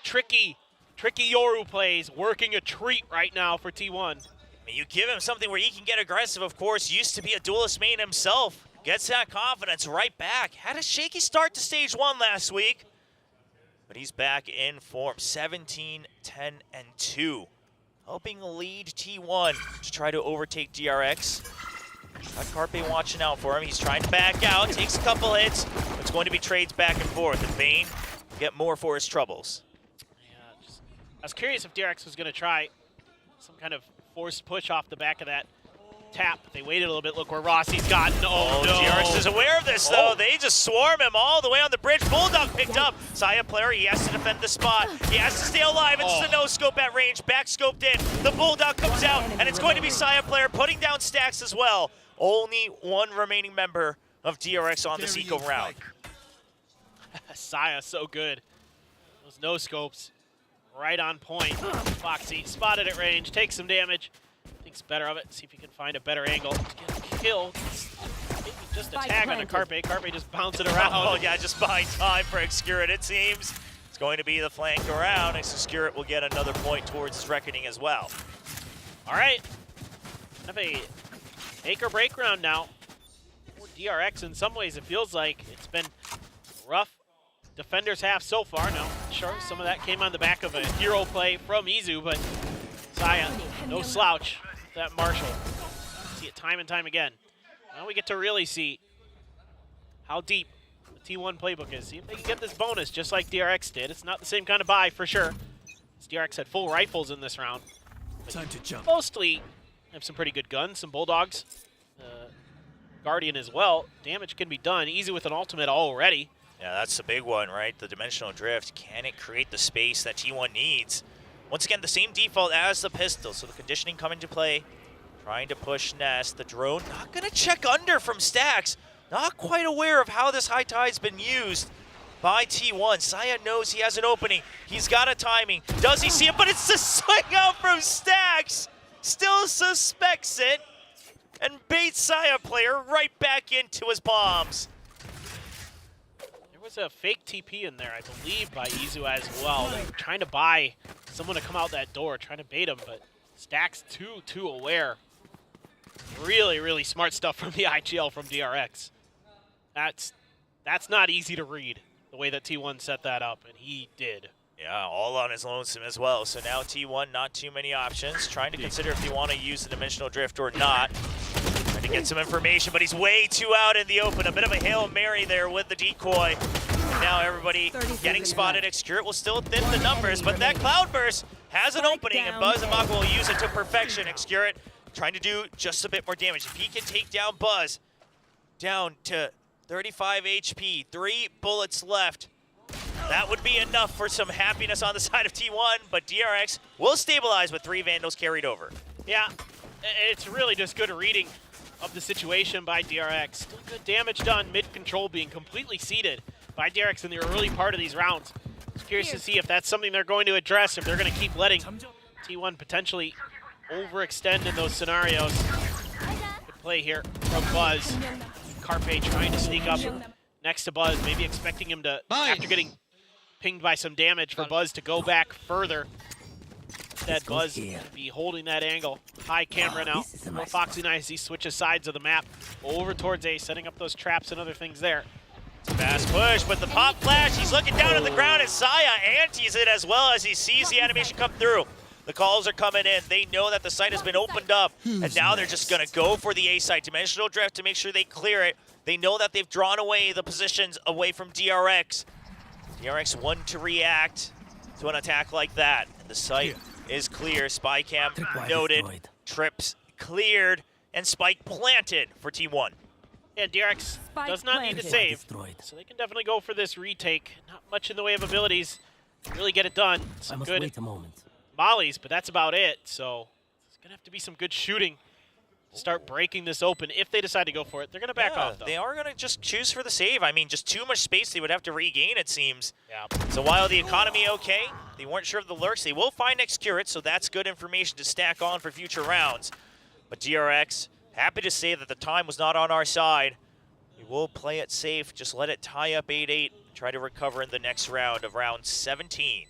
tricky Yoru plays working a treat right now for T1. You give him something where he can get aggressive, of course. Used to be a duelist main himself. Gets that confidence right back. Had a shaky start to stage 1 last week, but he's back in form. 17, 10, and 2. Helping lead T1 to try to overtake DRX. Got Carpe watching out for him. He's trying to back out, takes a couple hits. It's going to be trades back and forth, and Bane get more for his troubles. Yeah, I was curious if DRX was going to try some kind of forced push off the back of that tap. They waited a little bit. Look where Rossi's gotten. Oh, no. DRX is aware of this, though. They just swarm him all the way on the bridge. Bulldog picked up. Saya player, he has to defend the spot. He has to stay alive. It's the no-scope at range. Back scoped in. The Bulldog comes out, and it's going to be Saya player putting down stacks as well. Only one remaining member of DRX on this eco round. Saya, so good. Those no-scopes, right on point. Foxy spotted at range, takes some damage. Thinks better of it. See if he can find a better angle to get a kill. Maybe just a tag on the Carpe. Carpe just bouncing around. Oh, yeah, just buying time for Excurit, it seems. It's going to be the flank around. Excurit will get another point towards his reckoning as well. All right. Have a make or break round now. For DRX, in some ways, it feels like it's been rough defenders half so far. Now, sure, some of that came on the back of a hero play from Izu, but Saya, no slouch. That Marshall. See it time and time again. Now we get to really see how deep the T1 playbook is. See if they can get this bonus just like DRX did. It's not the same kind of buy for sure. DRX had full rifles in this round. Time to jump. Mostly have some pretty good guns, some Bulldogs. Guardian as well. Damage can be done. Easy with an ultimate already. Yeah, that's the big one, right? The dimensional drift. Can it create the space that T1 needs? Once again, the same default as the pistol, so the conditioning coming to play. Trying to push Nest. The drone not going to check under from Stacks. Not quite aware of how this high tide's been used by T1. Saya knows he has an opening. He's got a timing. Does he see it? But it's the swing out from Stacks. Still suspects it. And baits Saya player right back into his bombs. There was a fake TP in there, I believe, by Izu as well. They were trying to buy someone to come out that door, trying to bait him, but Stacks too aware. Really, really smart stuff from the IGL from DRX. That's not easy to read, the way that T1 set that up, and he did. Yeah, all on his lonesome as well. So now T1, not too many options. Trying to consider if you want to use the dimensional drift or not. Trying to get some information, but he's way too out in the open. A bit of a Hail Mary there with the decoy. And now everybody getting spotted. Excurit will still thin the numbers, but that Cloudburst has an opening, and Buzz and Mako will use it to perfection. Excurit trying to do just a bit more damage. If he can take down Buzz, down to 35 HP, 3 bullets left, that would be enough for some happiness on the side of T1, but DRX will stabilize with 3 Vandals carried over. Yeah, it's really just good reading of the situation by DRX. Still good damage done, mid-control being completely seated by DRX in the early part of these rounds. Just curious to see if that's something they're going to address, if they're going to keep letting T1 potentially overextend in those scenarios. Good play here from Buzz. Carpe trying to sneak up next to Buzz, maybe expecting him to, after getting pinged by some damage, for Buzz to go back further. Instead, Buzz will be holding that angle. High camera now. Foxy Nice, he switches sides of the map over towards A, setting up those traps and other things there. Fast push, but the pop flash, he's looking down at the ground, and Saya antis it as well as he sees the animation come through. The calls are coming in. They know that the site has been opened up, and now they're just going to go for the A site. Dimensional drift to make sure they clear it. They know that they've drawn away the positions away from DRX. DRX one to react to an attack like that. And the site is clear. Spy cam noted. Trips cleared. And spike planted for T1. Yeah, DRX does not need to save, so they can definitely go for this retake. Not much in the way of abilities to really get it done. Some good mollies, but that's about it. So it's going to have to be some good shooting to start breaking this open. If they decide to go for it, they're going to back off, though. They are going to just choose for the save. I mean, just too much space they would have to regain, it seems. Yeah. So while the economy okay, they weren't sure of the lurks. They will find Excurate, so that's good information to stack on for future rounds. But DRX, happy to say that the time was not on our side. We will play it safe, just let it tie up 8-8, try to recover in the next round of round 17.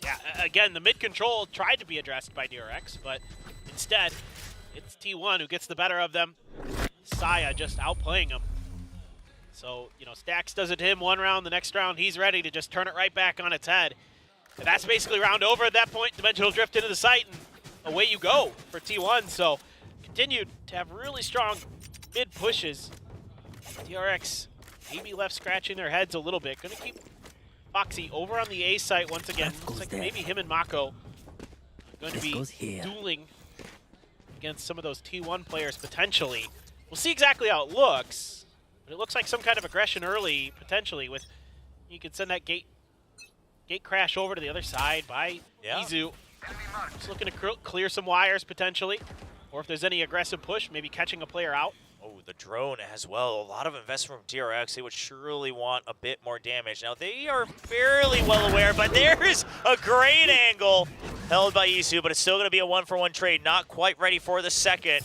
Yeah, again, the mid-control tried to be addressed by DRX, but instead, it's T1 who gets the better of them. Saya just outplaying him. So, you know, Stax does it to him one round, the next round he's ready to just turn it right back on its head. And that's basically round over at that point. Dimensional Drift into the site, and away you go for T1. So, continued to have really strong mid pushes. DRX maybe left scratching their heads a little bit. Gonna keep Foxy over on the A site once again. Looks like maybe him and Mako are going to be dueling against some of those T1 players potentially. We'll see exactly how it looks, but it looks like some kind of aggression early potentially with, you could send that gate crash over to the other side by Izu. Just looking to clear some wires potentially, or if there's any aggressive push, maybe catching a player out. Oh, the drone as well. A lot of investment from DRX. They would surely want a bit more damage. Now, they are fairly well aware, but there's a great angle held by Isu, but it's still going to be a one-for-one trade. Not quite ready for the second.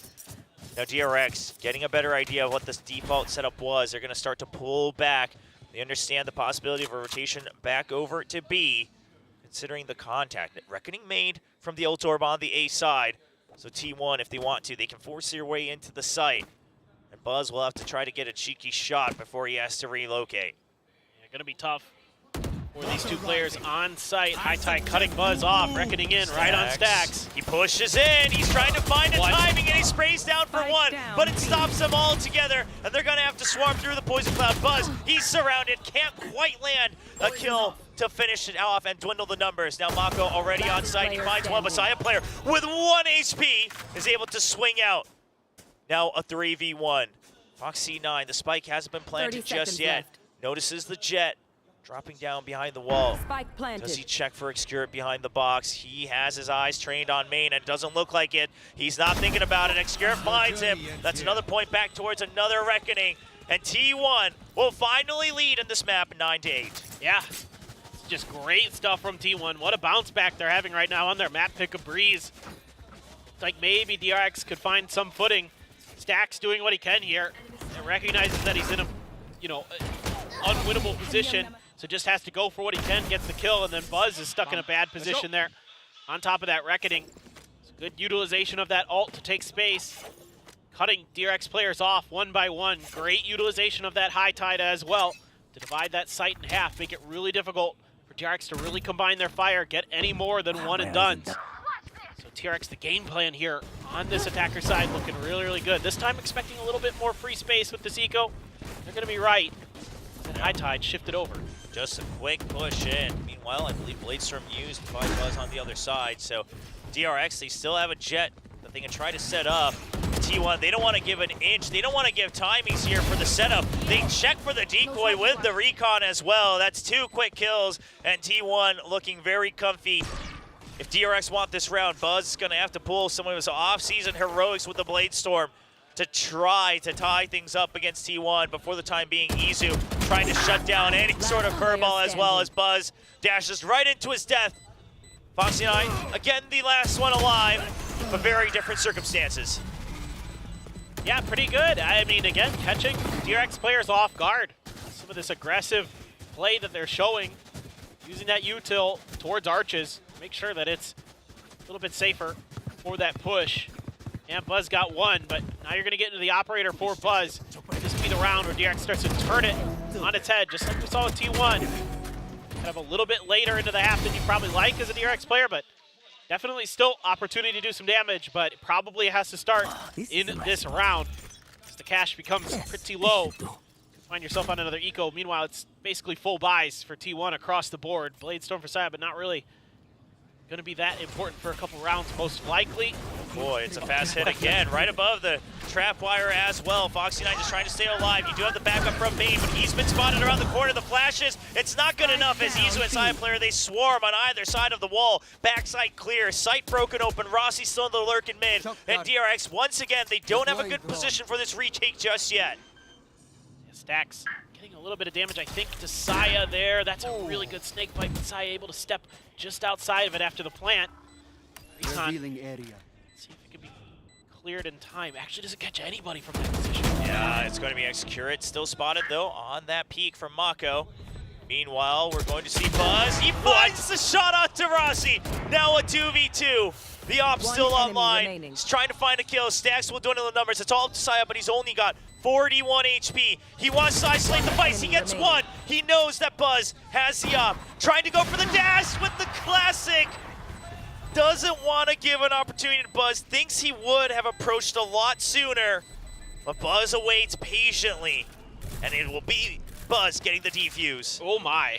Now, DRX getting a better idea of what this default setup was. They're going to start to pull back. They understand the possibility of a rotation back over to B, considering the contact. Reckoning made from the ult orb on the A side. So T1, if they want to, they can force their way into the site. And Buzz will have to try to get a cheeky shot before he has to relocate. Yeah, gonna be tough for these two players on site. High Tide cutting Buzz off, reckoning in right on Stax. He pushes in, he's trying to find a timing, and he sprays down for one, but it stops them all together, and they're gonna have to swarm through the poison cloud. Buzz, he's surrounded, can't quite land a kill to finish it off and dwindle the numbers. Now Mako already on site, he finds one Messiah player with 1 HP, is able to swing out. Now a 3v1. Fox C9, the spike hasn't been planted just yet. Notices the jet dropping down behind the wall. Spike planted. Does he check for Excurate behind the box? He has his eyes trained on main and doesn't look like it. He's not thinking about it. Excurate finds him. That's another point back towards another reckoning. And T1 will finally lead in this map 9-8. Yeah, it's just great stuff from T1. What a bounce back they're having right now on their map pick of Breeze. It's like maybe DRX could find some footing. Stax doing what he can here and recognizes that he's in a, unwinnable position, so just has to go for what he can, gets the kill, and then Buzz is stuck in a bad position there. On top of that, Reckoning. It's good utilization of that ult to take space, cutting DRX players off one by one. Great utilization of that High Tide as well to divide that site in half, make it really difficult for DRX to really combine their fire, get any more than one and done. So TRX, the game plan here on this attacker side, looking really, really good. This time expecting a little bit more free space with this eco. They're going to be right. And High Tide shifted over. Just a quick push in. Meanwhile, I believe Bladestorm used by Buzz on the other side. So DRX, they still have a jet that they can try to set up. T1, they don't want to give an inch. They don't want to give timings here for the setup. They check for the decoy with the recon as well. That's 2 quick kills, and T1 looking very comfy. If DRX want this round, Buzz is going to have to pull some of his off-season heroics with the Bladestorm to try to tie things up against T1. But for the time being, Izu trying to shut down any sort of curveball, as well as Buzz dashes right into his death. Foxy 9, again, the last one alive, but very different circumstances. Yeah, pretty good. I mean, again, catching DRX players off guard. Some of this aggressive play that they're showing, using that util towards arches, make sure that it's a little bit safer for that push. And Buzz got one, but now you're going to get into the operator for Buzz. This will be the round where DRX starts to turn it on its head, just like we saw with T1. Kind of a little bit later into the half than you probably like as a DRX player, but definitely still opportunity to do some damage, but it probably has to start in this round as the cash becomes pretty low. Find yourself on another eco. Meanwhile, it's basically full buys for T1 across the board. Bladestorm for Saya, but not really going to be that important for a couple rounds, most likely. Boy, it's a fast hit again, right above the Trapwire as well. Foxy9 just trying to stay alive. You do have the backup from Bane, but he's been spotted around the corner. The flashes, it's not good enough as Izu and Saya player, they swarm on either side of the wall. Backside clear, sight broken open. Rossi still in the lurk in mid. And DRX, once again, they don't have a good position for this retake just yet. Stacks getting a little bit of damage, I think, to Saya there. That's a really good snake bite, but Saya able to step just outside of it after the plant. Revealing area. See if it can be cleared in time. Actually doesn't catch anybody from that position. Yeah, it's going to be X-Curate. Still spotted, though, on that peak from Mako. Meanwhile, we're going to see Buzz. He finds the shot on to Rossi. Now a 2v2. The op's still online. He's trying to find a kill. Stacks will dwindle the numbers. It's all up to Saya, but he's only got 41 HP. He wants to isolate the fights. He gets one. He knows that Buzz has the op. Trying to go for the dash with the classic. Doesn't want to give an opportunity to Buzz. Thinks he would have approached a lot sooner. But Buzz awaits patiently. And it will be Buzz getting the defuse. Oh my.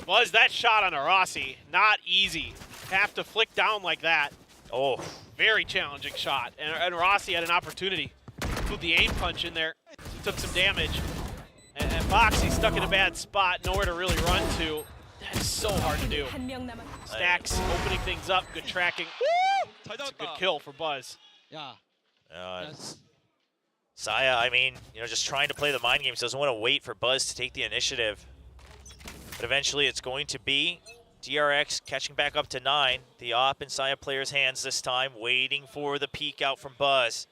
Buzz, that shot on a Rossi, not easy. Have to flick down like that. Oh. Very challenging shot. And Rossi had an opportunity. Put the aim punch in there. He took some damage. And Foxy stuck in a bad spot, nowhere to really run to. That is so hard to do. Stacks opening things up, good tracking. That's a good kill for Buzz. Yeah. Saya, I mean, just trying to play the mind games, doesn't want to wait for Buzz to take the initiative. But eventually it's going to be DRX catching back up to 9. The op in Saya player's hands this time, waiting for the peek out from Buzz.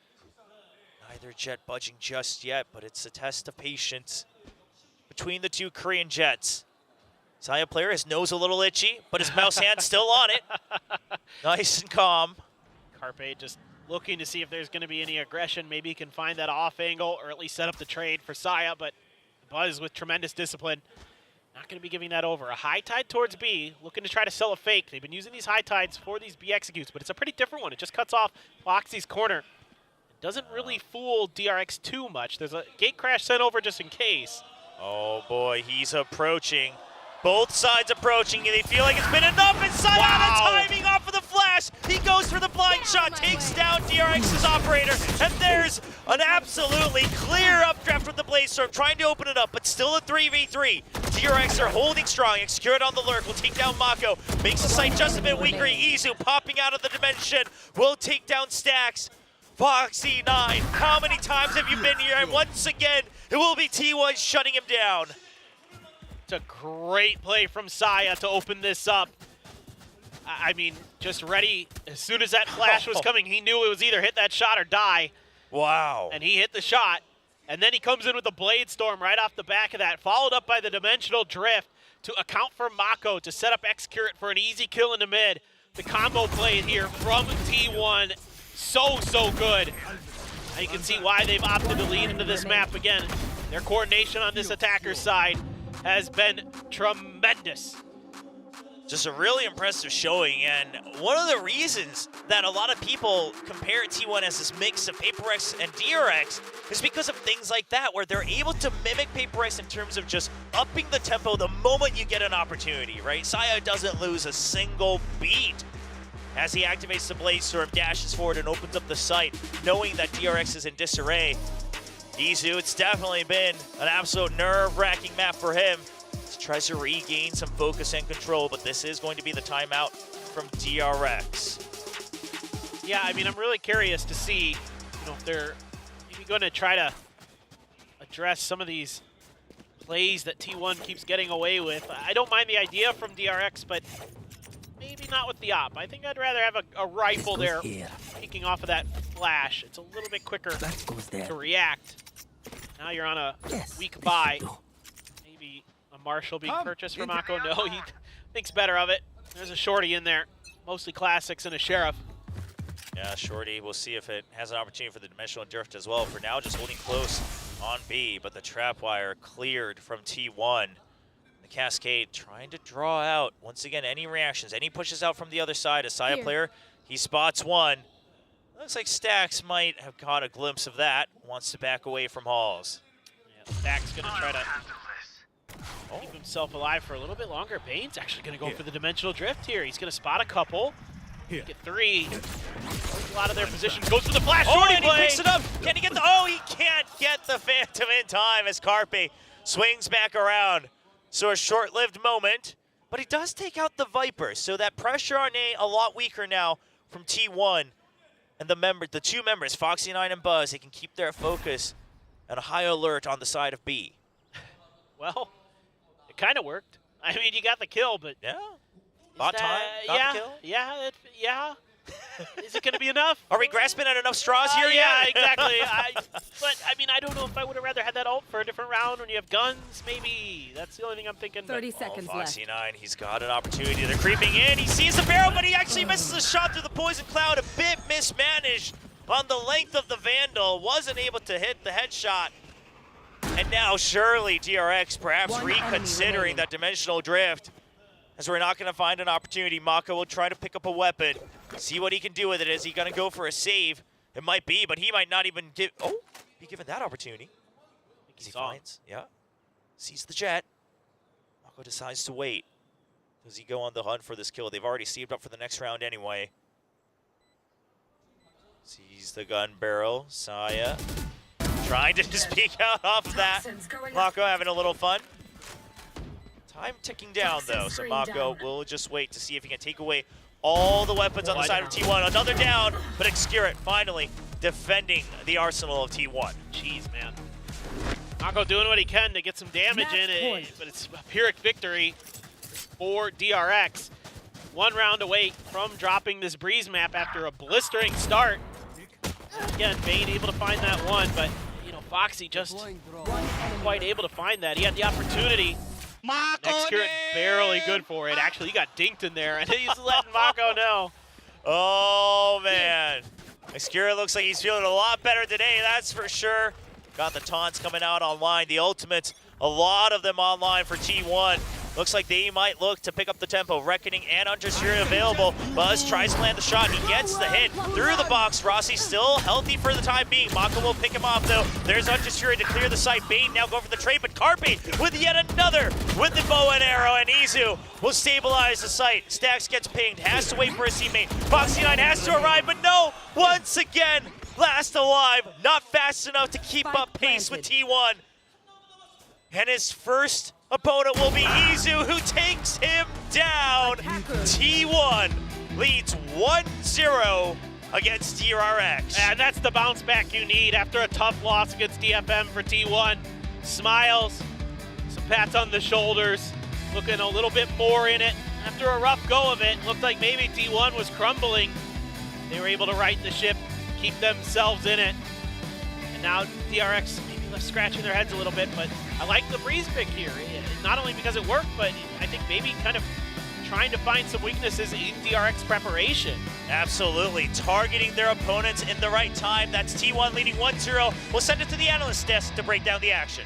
Neither jet budging just yet, but it's a test of patience between the two Korean jets. Saya player, his nose a little itchy, but his mouse hand's still on it. Nice and calm. Carpe just looking to see if there's going to be any aggression. Maybe he can find that off angle or at least set up the trade for Saya, but Buzz with tremendous discipline. Not going to be giving that over. A high tide towards B, looking to try to sell a fake. They've been using these high tides for these B executes, but it's a pretty different one. It just cuts off Foxy's corner. It doesn't really fool DRX too much. There's a gate crash sent over just in case. Oh boy, he's approaching. Both sides approaching, and they feel like it's been enough, and Sayada timing off of the flash. He goes for the blind shot, takes down DRX's operator, and there's an absolutely clear updraft with the Blaze Storm, trying to open it up, but still a 3v3. DRX are holding strong, Execute on the lurk, will take down Mako, makes the site just a bit weaker. Izu popping out of the dimension, will take down Stacks. Foxy9, how many times have you been here? And once again, it will be T1 shutting him down. It's a great play from Saya to open this up. I mean, just ready. As soon as that flash was coming, he knew it was either hit that shot or die. Wow. And he hit the shot. And then he comes in with the Blade Storm right off the back of that, followed up by the Dimensional Drift to account for Mako to set up X-Curate for an easy kill in the mid. The combo play here from T1, so good. Now you can see why they've opted to lead into this map again. Their coordination on this attacker's side has been tremendous. Just a really impressive showing, and one of the reasons that a lot of people compare T1 as this mix of PaperX and DRX is because of things like that, where they're able to mimic PaperX in terms of just upping the tempo the moment you get an opportunity, right? Saya doesn't lose a single beat as he activates the Blaze Storm, dashes forward, and opens up the site, knowing that DRX is in disarray. Izu, it's definitely been an absolute nerve-wracking map for him. He tries to regain some focus and control, but this is going to be the timeout from DRX. Yeah, I mean, I'm really curious to see, if they're maybe going to try to address some of these plays that T1 keeps getting away with. I don't mind the idea from DRX, but maybe not with the op. I think I'd rather have a rifle there peeking off of that flash. It's a little bit quicker to react. Now you're on a weak buy. Maybe a Marshall being purchased for Mako. No, he thinks better of it. There's a Shorty in there. Mostly classics and a Sheriff. Yeah, Shorty, we'll see if it has an opportunity for the Dimensional Drift as well. For now, just holding close on B, but the Trapwire cleared from T1. The Cascade trying to draw out, once again, any reactions, any pushes out from the other side. A Saya player, he spots one. Looks like Stacks might have caught a glimpse of that. Wants to back away from Halls. Yeah, Stacks going to try to keep himself alive for a little bit longer. Bane's actually going to go for the Dimensional Drift here. He's going to spot a couple. Get 3. a lot of their positions. Goes for the flash. Oh, Shorty and he play. picks it up. Can he get the... Oh, he can't get the Phantom in time as Carpe swings back around. So a short-lived moment, but he does take out the Viper. So that pressure on a lot weaker now from T1. And the two members, Foxy9 and Buzz, they can keep their focus and a high alert on the side of B. Well, it kind of worked. I mean, you got the kill, but... Yeah. Bought time, got the kill. Yeah. Is it going to be enough? Are we grasping at enough straws here Yeah, yet? exactly. But, I mean, I don't know if I would have rather had that ult for a different round when you have guns, maybe. That's the only thing I'm thinking. 30 seconds left. Foxy9, he's got an opportunity. They're creeping in. He sees the barrel, but he actually misses a shot through the poison cloud. A bit mismanaged on the length of the Vandal. Wasn't able to hit the headshot. And now surely DRX perhaps reconsidering that dimensional drift. As we're not going to find an opportunity. Mako will try to pick up a weapon. See what he can do with it. Is he going to go for a save? It might be, but he might not even be given that opportunity. He finds, sees the jet. Mako decides to wait. Does he go on the hunt for this kill? They've already saved up for the next round anyway. Sees the gun barrel. Saya trying to speak out off of that. Mako having a little fun. Time ticking down, though, so Mako will just wait to see if he can take away all the weapons on the side of T1. Another down, but Excurit finally defending the arsenal of T1. Jeez, man. Mako doing what he can to get some damage in it, but it's a Pyrrhic victory for DRX. 1 round away from dropping this Breeze map after a blistering start. Again, Bane able to find that one, but, you know, Foxy just wasn't quite able to find that. He had the opportunity. Excurit barely good for it. Actually, he got dinked in there, and he's letting Mako know. Oh, man. Excurit looks like he's feeling a lot better today, that's for sure. Got the taunts coming out online, the ultimates, a lot of them online for T1. Looks like they might look to pick up the tempo. Reckoning and Untitled available. Buzz tries to land the shot. He gets the hit through the box. Rossi still healthy for the time being. Mako will pick him off, though. There's Untitled to clear the site. Bane now going for the trade, but Carpe with yet another with the bow and arrow, and Izu will stabilize the site. Stax gets pinged, has to wait for his teammate. Foxy9 has to arrive, but no, once again, last alive. Not fast enough to keep up pace with T1. And his first opponent will be Izu, who takes him down. T1 leads 1-0 against DRX. And that's the bounce back you need after a tough loss against DFM for T1. Smiles, some pats on the shoulders, looking a little bit more in it. After a rough go of it, looked like maybe T1 was crumbling. They were able to right the ship, keep themselves in it. And now DRX maybe left scratching their heads a little bit, but I like the Breeze pick here. Not only because it worked, but I think maybe kind of trying to find some weaknesses in DRX preparation. Absolutely, targeting their opponents in the right time. That's T1 leading 1-0. We'll send it to the analyst desk to break down the action.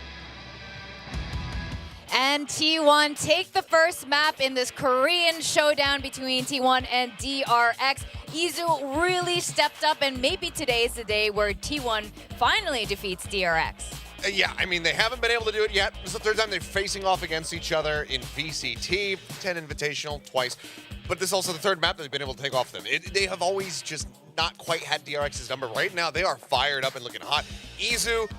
And T1 take the first map in this Korean showdown between T1 and DRX. Izu really stepped up, and maybe today is the day where T1 finally defeats DRX. Yeah, I mean, they haven't been able to do it yet. This is the third time they're facing off against each other in VCT, 10 Invitational, twice. But this is also the third map that they've been able to take off them. They have always just not quite had DRX's number. Right now, they are fired up and looking hot. Izu,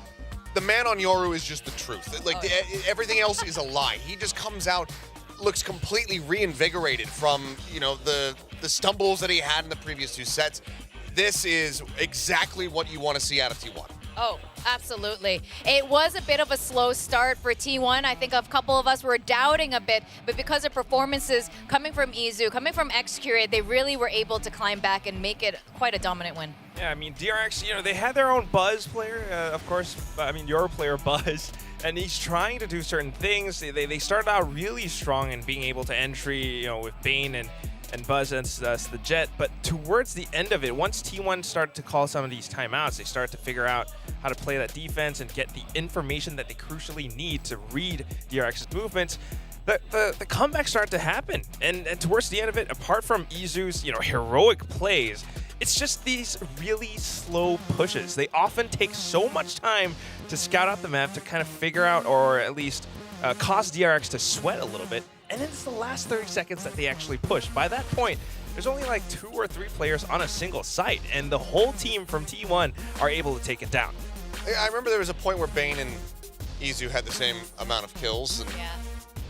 the man on Yoru is just the truth. Like, everything else is a lie. He just comes out, looks completely reinvigorated from, you know, the stumbles that he had in the previous 2 sets. This is exactly what you want to see out of T1. Oh, absolutely. It was a bit of a slow start for T1. I think a couple of us were doubting a bit, but because of performances coming from Izu, coming from Excurit, they really were able to climb back and make it quite a dominant win. Yeah, I mean, DRX, you know, they had their own Buzz player, of course, I mean, your player Buzz, and he's trying to do certain things. They started out really strong in being able to entry, you know, with Bane and Buzz and the Jet, but towards the end of it, once T1 started to call some of these timeouts, they started to figure out how to play that defense and get the information that they crucially need to read DRX's movements. The comeback started to happen, and towards the end of it, apart from Izu's, you know, heroic plays, it's just these really slow pushes. They often take so much time to scout out the map to kind of figure out, or at least cause DRX to sweat a little bit. And then it's the last 30 seconds that they actually push. By that point, there's only like 2 or 3 players on a single site, and the whole team from T1 are able to take it down. I remember there was a point where Bane and Izu had the same amount of kills, and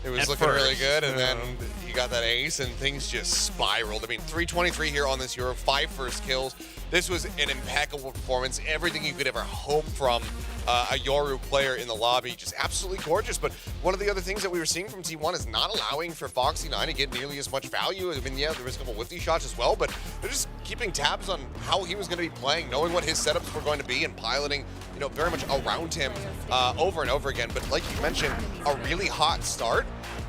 it was looking really good, and then he got that ace, and things just spiraled. I mean, 323 here on this Euro, 5 first kills. This was an impeccable performance. Everything you could ever hope from a Yoru player in the lobby. Just absolutely gorgeous. But one of the other things that we were seeing from T1 is not allowing for Foxy9 to get nearly as much value. I mean, yeah, there was a couple whiffy shots as well, but they're just keeping tabs on how he was going to be playing, knowing what his setups were going to be, and piloting, you know, very much around him over and over again. But like you mentioned, a really hot start.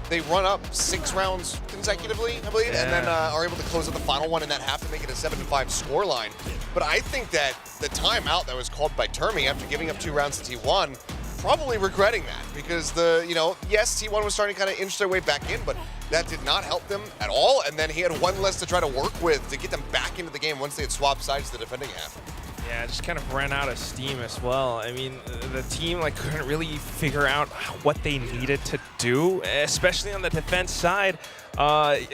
They run up 6 rounds consecutively, I believe, and then are able to close out the final one in that half to make it a 7-5 scoreline. But I think that the timeout that was called by Termi after giving up 2 rounds to T1, probably regretting that, because yes, T1 was starting to kind of inch their way back in, but that did not help them at all. And then he had 1 less to try to work with to get them back into the game once they had swapped sides to the defending half. Yeah, just kind of ran out of steam as well. I mean, the team couldn't really figure out what they needed to do, especially on the defense side. Because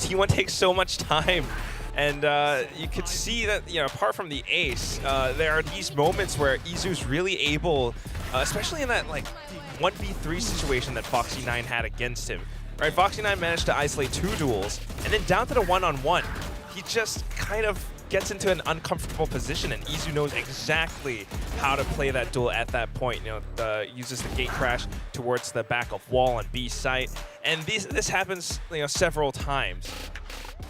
T1 takes so much time, and you could see that apart from the ace, there are these moments where Izu's really able, especially in that 1v3 situation that Foxy9 had against him. Right, Foxy9 managed to isolate 2 duels, and then down to the 1-on-1, he just kind of gets into an uncomfortable position, and Izu knows exactly how to play that duel at that point. Uses the gate crash towards the back of wall on B site, and this happens several times.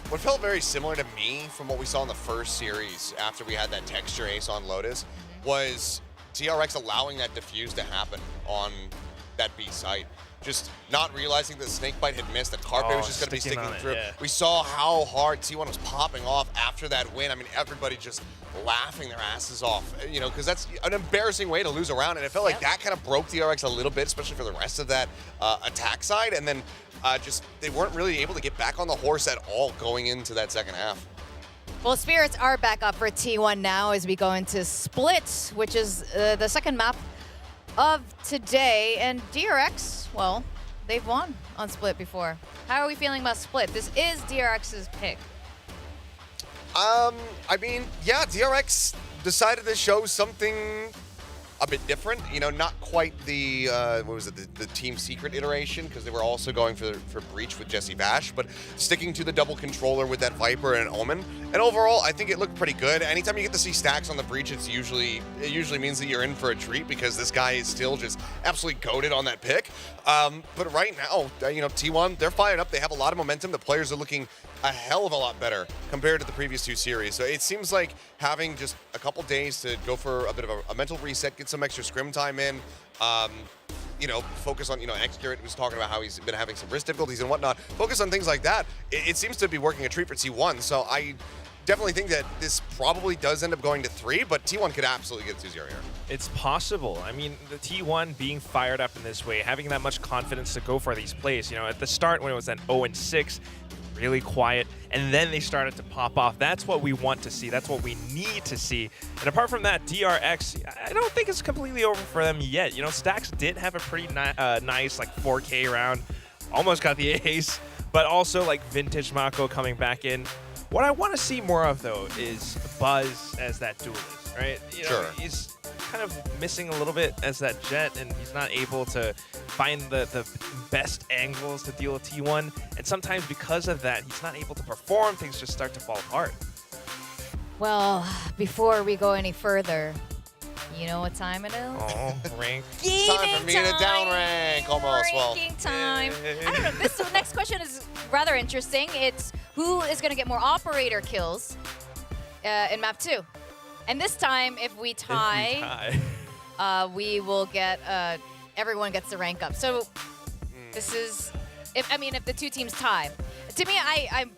What felt very similar to me from what we saw in the first series after we had that texture ace on Lotus was DRX allowing that diffuse to happen on that B site. Just not realizing that Snakebite had missed, that Carpe was just going to be sticking through. Yeah. We saw how hard T1 was popping off after that win. I mean, everybody just laughing their asses off, because that's an embarrassing way to lose a round. And it felt like that kind of broke DRX a little bit, especially for the rest of that attack side. And then they weren't really able to get back on the horse at all going into that second half. Well, Spirits are back up for T1 now as we go into Split, which is the second map of today. And DRX, well, they've won on Split before. How are we feeling about Split? This is DRX's pick. I mean, yeah, DRX decided to show something a bit different. Not quite the the Team Secret iteration, because they were also going for Breach with Jesse Bash, but sticking to the double controller with that Viper and Omen. And overall, I think it looked pretty good. Anytime you get to see stacks on the Breach, it usually means that you're in for a treat, because this guy is still just absolutely goated on that pick. But right now, T1, they're fired up. They have a lot of momentum. The players are looking a hell of a lot better compared to the previous 2 series. So it seems like having just a couple days to go for a bit of a mental reset, get some extra scrim time in, focus on, Xcurate was talking about how he's been having some wrist difficulties and whatnot. Focus on things like that. It seems to be working a treat for T1. So I definitely think that this probably does end up going to 3, but T1 could absolutely get 2-0 here. It's possible. I mean, the T1 being fired up in this way, having that much confidence to go for these plays. At the start when it was at 0-6, really quiet, and then they started to pop off. That's what we want to see. That's what we need to see. And apart from that, DRX, I don't think it's completely over for them yet. Stax did have a pretty nice 4K round, almost got the ace, but also vintage Mako coming back in. What I want to see more of, though, is Buzz as that duelist, right? Sure. He's kind of missing a little bit as that Jet, and he's not able to find the best angles to deal with T1. And sometimes because of that, he's not able to perform. Things just start to fall apart. Well, before we go any further, you know what time it is? Oh, rank. It's time for me to down rank almost. Ranking time. I don't know. This next question is rather interesting. It's who is going to get more operator kills in map 2? And this time, if we tie, we will get everyone gets to rank up. So this is if the 2 teams tie. To me, I'm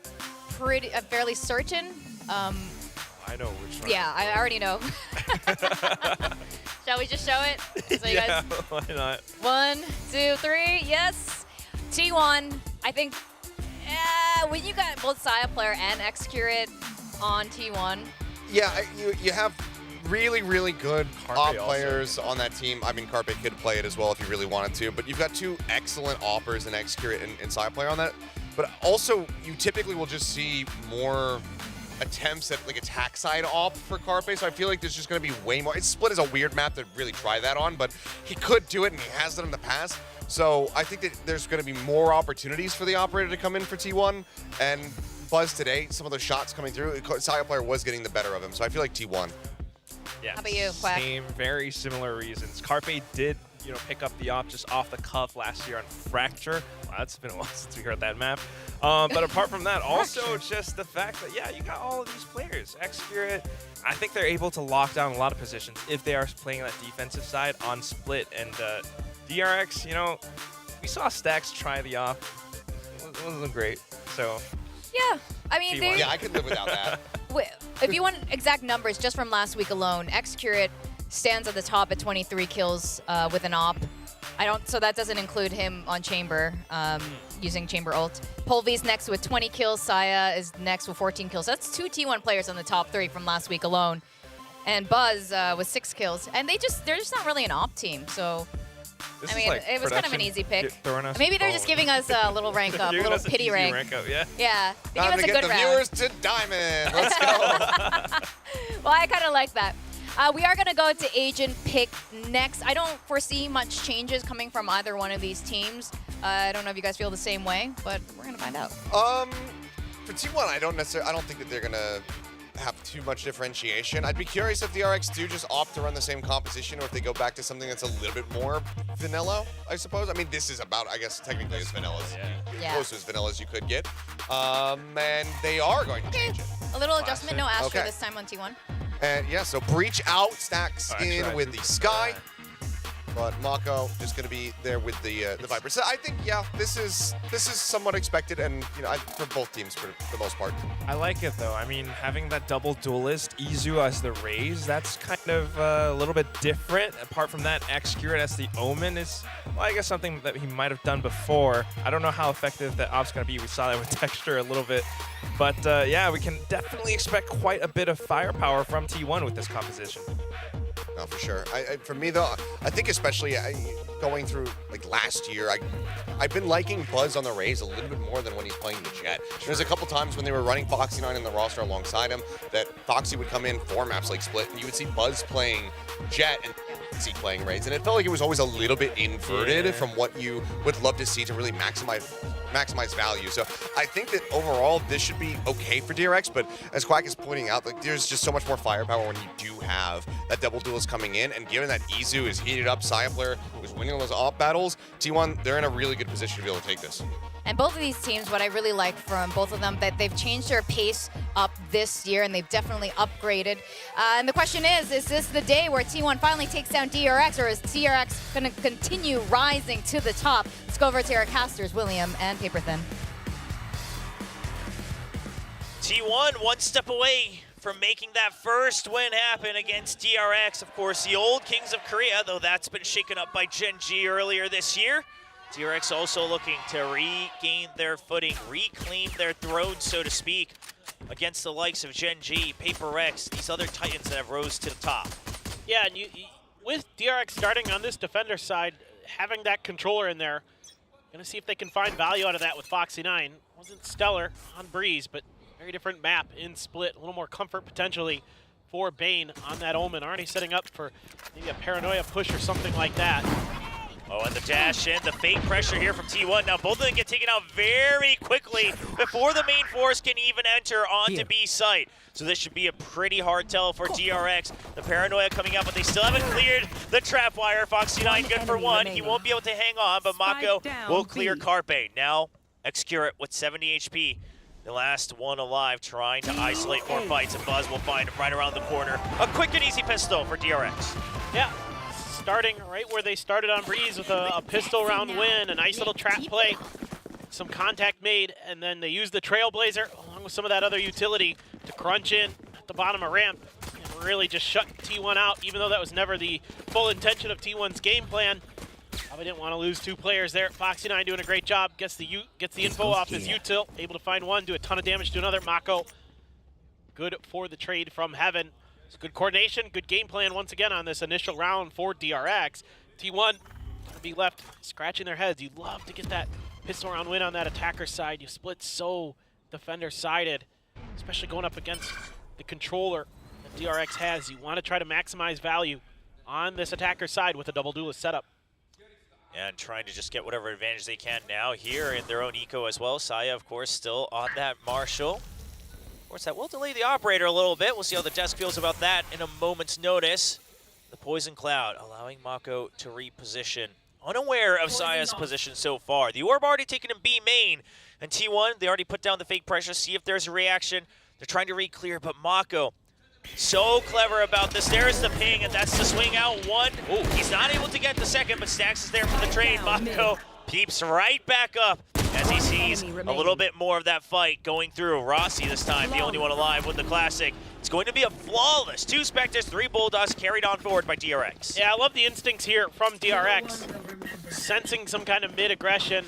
fairly certain. I know which one. Yeah, I already know. Shall we just show it? So you yeah, guys, why not? 1, 2, 3, yes. T1, I think when you got both Saya player and Xcurate on T1. Yeah, you have really, really good op also. players on that team. I mean, Carpe could play it as well if you really wanted to, but you've got 2 excellent oppers, and Xcurate and Saya player on that but also you typically will just see more attempts at like attack side op for Carpe, so I feel like there's just going to be way more. Split is a weird map to really try that on, but he could do it and he has done it in the past. So I think that there's going to be more opportunities for the operator to come in for T1, and Buzz today, some of those shots coming through, Saya player was getting the better of him, so I feel like T1. Yeah, how about you, Quack? Same, very similar reasons. Carpe did, pick up the op just off the cuff last year on Fracture. Wow, that's been a while since we heard that map. But apart from that, also just the fact that, yeah, you got all of these players. Xcurate, I think they're able to lock down a lot of positions if they are playing that defensive side on Split. And DRX, we saw Stacks try the op. It wasn't great, so. Yeah, I mean, yeah, I could live without that. If you want exact numbers, just from last week alone, Xcurate stands at the top at 23 kills with an op. So that doesn't include him on Chamber, using Chamber ult. Polvy's next with 20 kills. Saya is next with 14 kills. That's 2 T1 players on the top 3 from last week alone. And Buzz with 6 kills. And they're just not really an op team, so. This I mean, like it was kind of an easy pick. Maybe they're just balls. giving us a little rank up, a little pity rank. Up, yeah. Yeah, they give Time us to a get good the round. viewers to Diamond. Let's go. Well, I kind of like that. We are going to go to Agent Pick next. I don't foresee much changes coming from either one of these teams. I don't know if you guys feel the same way, but we're going to find out. For T1, I don't think that they're gonna have too much differentiation. I'd be curious if the DRX do just opt to run the same composition, or if they go back to something that's a little bit more vanilla, I suppose. I mean, this is about, I guess, technically as vanilla as close to as vanilla as you could get. And they are going to change it. A little adjustment, no Astra Okay. this time on T1. And yeah, so Breach out, Stacks in with the Sky. But Mako just going to be there with the Viper. So I think, yeah, this is somewhat expected, and for both teams for the most part. I like it though. I mean, having that double duelist, Izu as the Raze, that's kind of a little bit different. Apart from that, Xcurate as the Omen is, well, I guess something that he might have done before. I don't know how effective that op's going to be. We saw that with Texture a little bit. But yeah, we can definitely expect quite a bit of firepower from T1 with this composition. No, for sure. For me, though, I think especially going through like last year, I've been liking Buzz on the Raze a little bit more than when he's playing the Jet. There's a couple times when they were running Foxy9 in the roster alongside him that Foxy would come in for maps like Split, and you would see Buzz playing Jet and Foxy playing Raze, and it felt like it was always a little bit inverted from what you would love to see to really maximize value. So I think that overall this should be okay for DRX, but as Quack is pointing out, like there's just so much more firepower when you do have that double duelist coming in, and given that Izu is heated up, Saya player who's winning those op battles, T1, they're in a really good position to be able to take this. And both of these teams, what I really like from both of them, that they've changed their pace up this year, and they've definitely upgraded. And the question is this the day where T1 finally takes down DRX, or is DRX going to continue rising to the top? Let's go over to our casters, William and Paper Thin. T1 one step away from making that first win happen against DRX. Of course, the old Kings of Korea, though that's been shaken up by Gen G earlier this year. DRX also looking to regain their footing, reclaim their throne, so to speak, against the likes of Gen G, Paper X, these other titans that have rose to the top. Yeah, and with DRX starting on this defender side, having that controller in there, gonna see if they can find value out of that with Foxy9. Wasn't stellar on Breeze, but very different map in Split. A little more comfort potentially for Bane on that Omen. Already setting up for maybe a Paranoia push or something like that. Oh, and the dash in, the fake pressure here from T1. Now both of them get taken out very quickly before the main force can even enter onto B site. So this should be a pretty hard tell for DRX. The Paranoia coming out, but they still haven't cleared the trap wire. Foxy9 good for one. He won't be able to hang on, but Mako will clear Carpe. Now, Xcurate with 70 HP. The last one alive, trying to isolate more fights, and Buzz will find him right around the corner. A quick and easy pistol for DRX. Yeah. Starting right where they started on Breeze with a pistol round win, a nice little trap play, some contact made, and then they used the Trailblazer along with some of that other utility to crunch in at the bottom of ramp and really just shut T1 out, even though that was never the full intention of T1's game plan. Probably didn't want to lose 2 players there. Foxy9 doing a great job, gets the info off his util, able to find one, do a ton of damage to another. Mako, good for the trade from Heaven. It's good coordination, good game plan once again on this initial round for DRX. T1 gonna be left scratching their heads. You'd love to get that pistol round win on that attacker side. You split so defender-sided, especially going up against the controller that DRX has. You want to try to maximize value on this attacker side with a double duelist setup. And trying to just get whatever advantage they can now here in their own eco as well. Saya, of course, still on that Marshall. Of course, that will delay the operator a little bit. We'll see how the desk feels about that in a moment's notice. The Poison Cloud allowing Mako to reposition. Unaware of Saya's position so far. The orb already taken in B main. And T1, they already put down the fake pressure, see if there's a reaction. They're trying to re-clear, but Mako, so clever about this. There's the ping, and that's the swing out one. Ooh, he's not able to get the second, but Stax is there for the trade. Mako peeps right back up as he sees a little bit more of that fight going through. Rossi this time, the only one alive with the classic. It's going to be a flawless 2 Spectres, 3 Bulldogs carried on forward by DRX. Yeah, I love the instincts here from DRX. Sensing some kind of mid-aggression.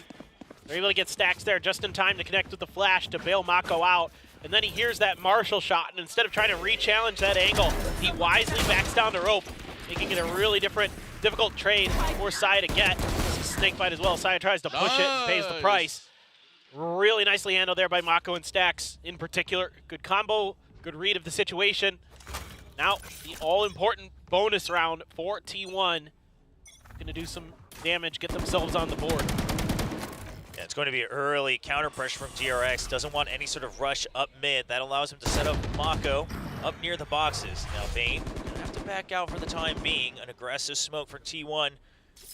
They're able to get Stax there just in time to connect with the flash to bail Mako out. And then he hears that Marshall shot, and instead of trying to re-challenge that angle, he wisely backs down to rope, making it a really difficult trade for Saya to get. Snakebite as well. Saya tries to push it and pays the price. Really nicely handled there by Mako and Stax in particular. Good combo, good read of the situation. Now, the all-important bonus round for T1. Gonna do some damage, get themselves on the board. Yeah, it's going to be early counter pressure from DRX. Doesn't want any sort of rush up mid. That allows him to set up Mako up near the boxes. Now Bane gonna have to back out for the time being. An aggressive smoke for T1.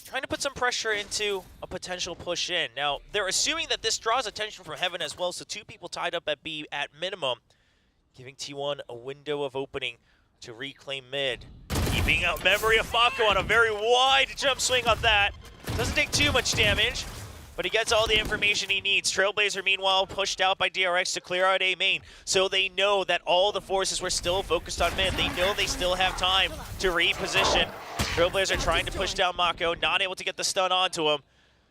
Trying to put some pressure into a potential push in. Now, they're assuming that this draws attention from Heaven as well, so 2 people tied up at B at minimum, giving T1 a window of opening to reclaim mid. Keeping out memory of Mako on a very wide jump swing on that. Doesn't take too much damage, but he gets all the information he needs. Trailblazer, meanwhile, pushed out by DRX to clear out A main, so they know that all the forces were still focused on mid. They know they still have time to reposition. Trailblazer trying to push down Mako, not able to get the stun onto him.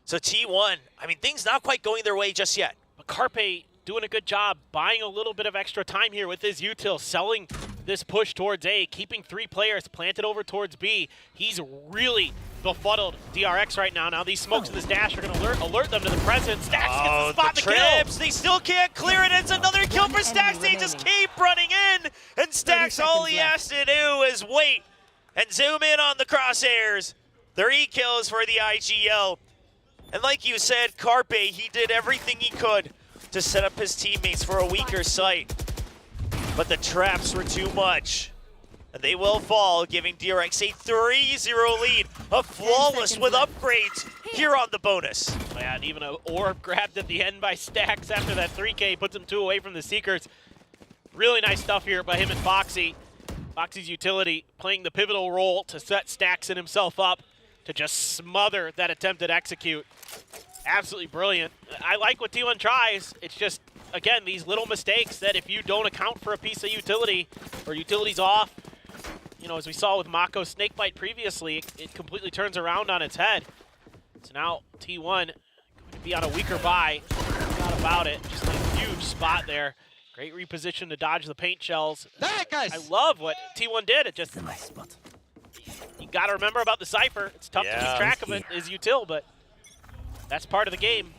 So T1, I mean, things not quite going their way just yet. But Carpe doing a good job, buying a little bit of extra time here with his util, selling this push towards A, keeping 3 players planted over towards B. He's really befuddled DRX right now. Now these smokes in this dash are going to alert them to the presence. Stax gets the spot, the trips. kill. They still can't clear it. It's another kill for Stax. They just keep running in. And Stax, all he has to do is wait and zoom in on the crosshairs. 3 kills for the IGL. And like you said, Carpe, he did everything he could to set up his teammates for a weaker site. But the traps were too much. And they will fall, giving DRX a 3-0 lead. A flawless with upgrades here on the bonus. Yeah, and even an orb grabbed at the end by Stax after that 3K puts him 2 away from the Seekers. Really nice stuff here by him and Foxy. Foxy's utility playing the pivotal role to set Stax and himself up to just smother that attempted execute. Absolutely brilliant. I like what T1 tries. It's just, again, these little mistakes that if you don't account for a piece of utility or utility's off, you know, as we saw with Mako's Snakebite previously, it completely turns around on its head. So now T1 going to be on a weaker buy. Not about it. Just a huge spot there. Great reposition to dodge the paint shells. I love what T1 did. It just, you got to remember about the Cypher. It's tough to keep track of it, his util, but that's part of the game.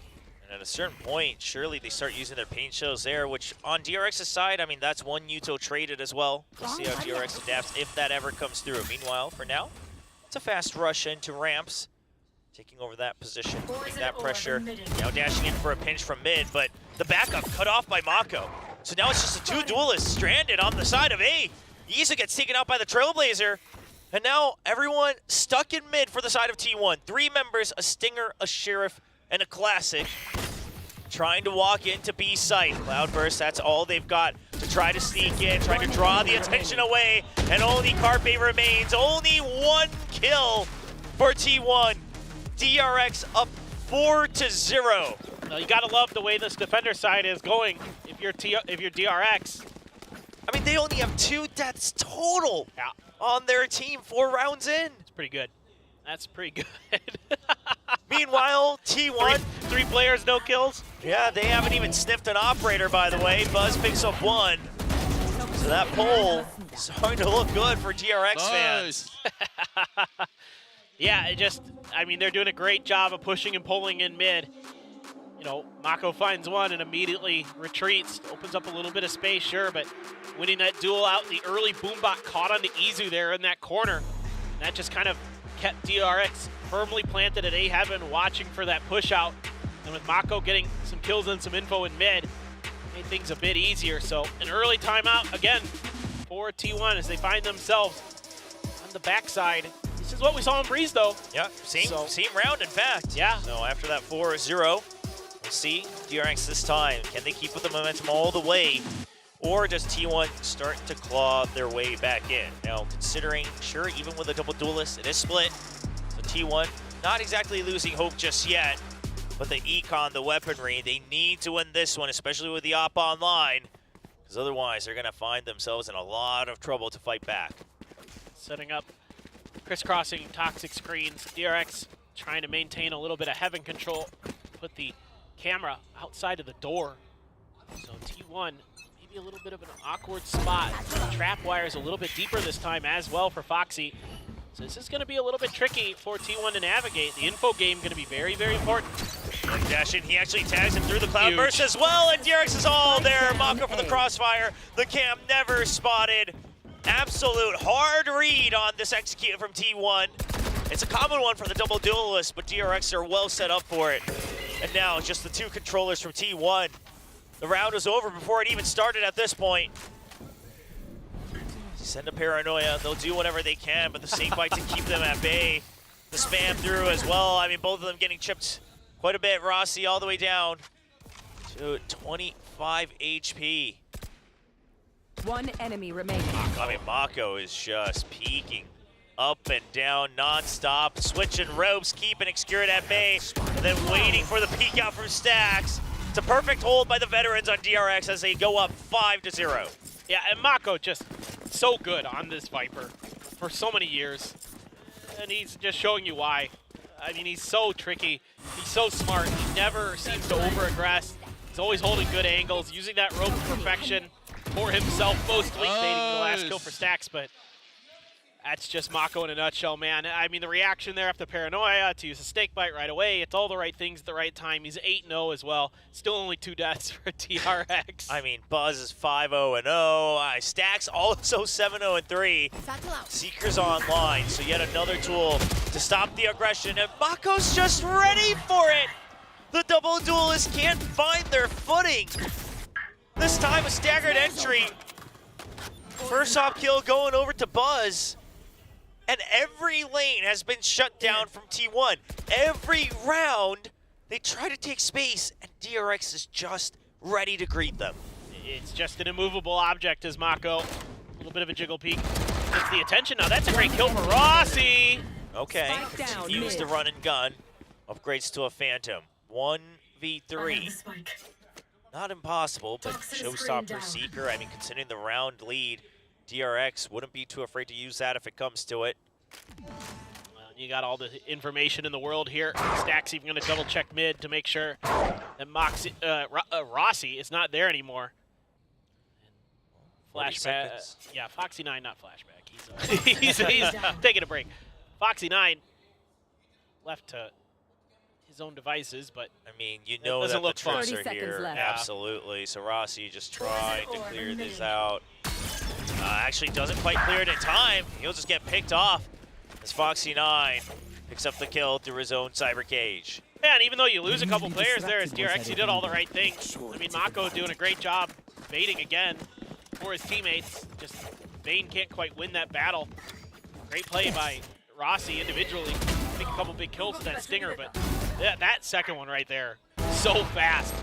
And at a certain point, surely they start using their paint shells there, which on DRX's side, I mean, that's one util traded as well. We'll see how DRX adapts if that ever comes through. Meanwhile, for now, it's a fast rush into ramps, taking over that position, putting that pressure. Now dashing in for a pinch from mid, but the backup cut off by Mako. So now it's just the 2 duelists stranded on the side of A. Yiza gets taken out by the Trailblazer. And now everyone stuck in mid for the side of T1. 3 members, a Stinger, a Sheriff, and a Classic. Trying to walk into B site. Cloudburst, that's all they've got to try to sneak in, trying to draw the attention away. And only Carpe remains. Only 1 kill for T1. DRX up 4-0. Now you gotta love the way this defender side is going if you're DRX. I mean, they only have 2 deaths total on their team 4 rounds in. It's pretty good. That's pretty good. Meanwhile, T1. 3 players, no kills. Yeah, they haven't even sniffed an operator, by the way. Buzz picks up 1. So that poll is starting to look good for DRX fans. Yeah, I mean, they're doing a great job of pushing and pulling in mid. know, Mako finds one and immediately retreats, opens up a little bit of space, sure, but winning that duel out, the early boombot caught onto Izu there in that corner. And that just kind of kept DRX firmly planted at A heaven, watching for that push out. And with Mako getting some kills and some info in mid, made things a bit easier. So an early timeout again for T1 as they find themselves on the backside. This is what we saw in Breeze, though. Yeah, same round, in fact. Yeah. So after that 4-0, we'll see DRX this time. Can they keep with the momentum all the way? Or does T1 start to claw their way back in? Now, considering, sure, even with a couple duelists, it is split. So T1 not exactly losing hope just yet. But the econ, the weaponry, they need to win this one, especially with the op online. Because otherwise, they're going to find themselves in a lot of trouble to fight back. Setting up crisscrossing toxic screens. DRX trying to maintain a little bit of heaven control. Put the camera outside of the door. So T1, maybe a little bit of an awkward spot. The trap wire is a little bit deeper this time as well for Foxy. So this is going to be a little bit tricky for T1 to navigate. The info game going to be very, very important. Dash in, he actually tags him through the cloud burst as well, and DRX is all there. Mako for the crossfire. The cam never spotted. Absolute hard read on this execute from T1. It's a common one for the double duelist, but DRX are well set up for it. And now just the two controllers from T1. The round was over before it even started at this point. Send a paranoia, they'll do whatever they can, but the snake bite to keep them at bay. The spam through as well. I mean, both of them getting chipped quite a bit. Rossi all the way down to 25 HP. One enemy remaining. I mean, Mako is just peeking up and down non-stop, switching ropes, keeping Excured at bay, and then waiting for the peek out from Stacks. It's a perfect hold by the veterans on DRX as they go up 5-0. Yeah, and Mako just so good on this Viper for so many years. And he's just showing you why. I mean, he's so tricky. He's so smart. He never seems to over-aggress. He's always holding good angles, using that rope to perfection for himself, mostly baiting the last kill for Stacks, but that's just Mako in a nutshell, man. I mean, the reaction there after Paranoia to use a snake bite right away, it's all the right things at the right time. He's 8-0 as well. Still only 2 deaths for DRX. I mean, Buzz is 5-0-0. Stacks also 7-0-3. Seeker's online, so yet another tool to stop the aggression, and Mako's just ready for it. The double duelists can't find their footing. This time a staggered entry. First off kill going over to Buzz. And every lane has been shut down from T1. Every round, they try to take space, and DRX is just ready to greet them. It's just an immovable object as Mako. A little bit of a jiggle peek. Gets the attention now. That's a great kill for Rossi. Okay, use the run and gun. Upgrades to a Phantom. 1v3. Not impossible, but showstopper Seeker. I mean, considering the round lead, DRX wouldn't be too afraid to use that if it comes to it. Well, you got all the information in the world here. Stack's even going to double check mid to make sure that Rossi is not there anymore. Flashback. Yeah, Foxy9, not flashback. He's taking a break. Foxy9 left to his own devices, but I mean, you know that the tricks are here. left. Absolutely. So Rossi just trying to clear this out. Actually doesn't quite clear it in time. He'll just get picked off as Foxy9 picks up the kill through his own cyber cage. Yeah, and even though you lose a couple players there as DRX, you did all the right things. I mean, Mako doing a great job baiting again for his teammates. Just Vayne can't quite win that battle. Great play by Rossi individually. I think a couple big kills with that stinger, but that second one right there, so fast,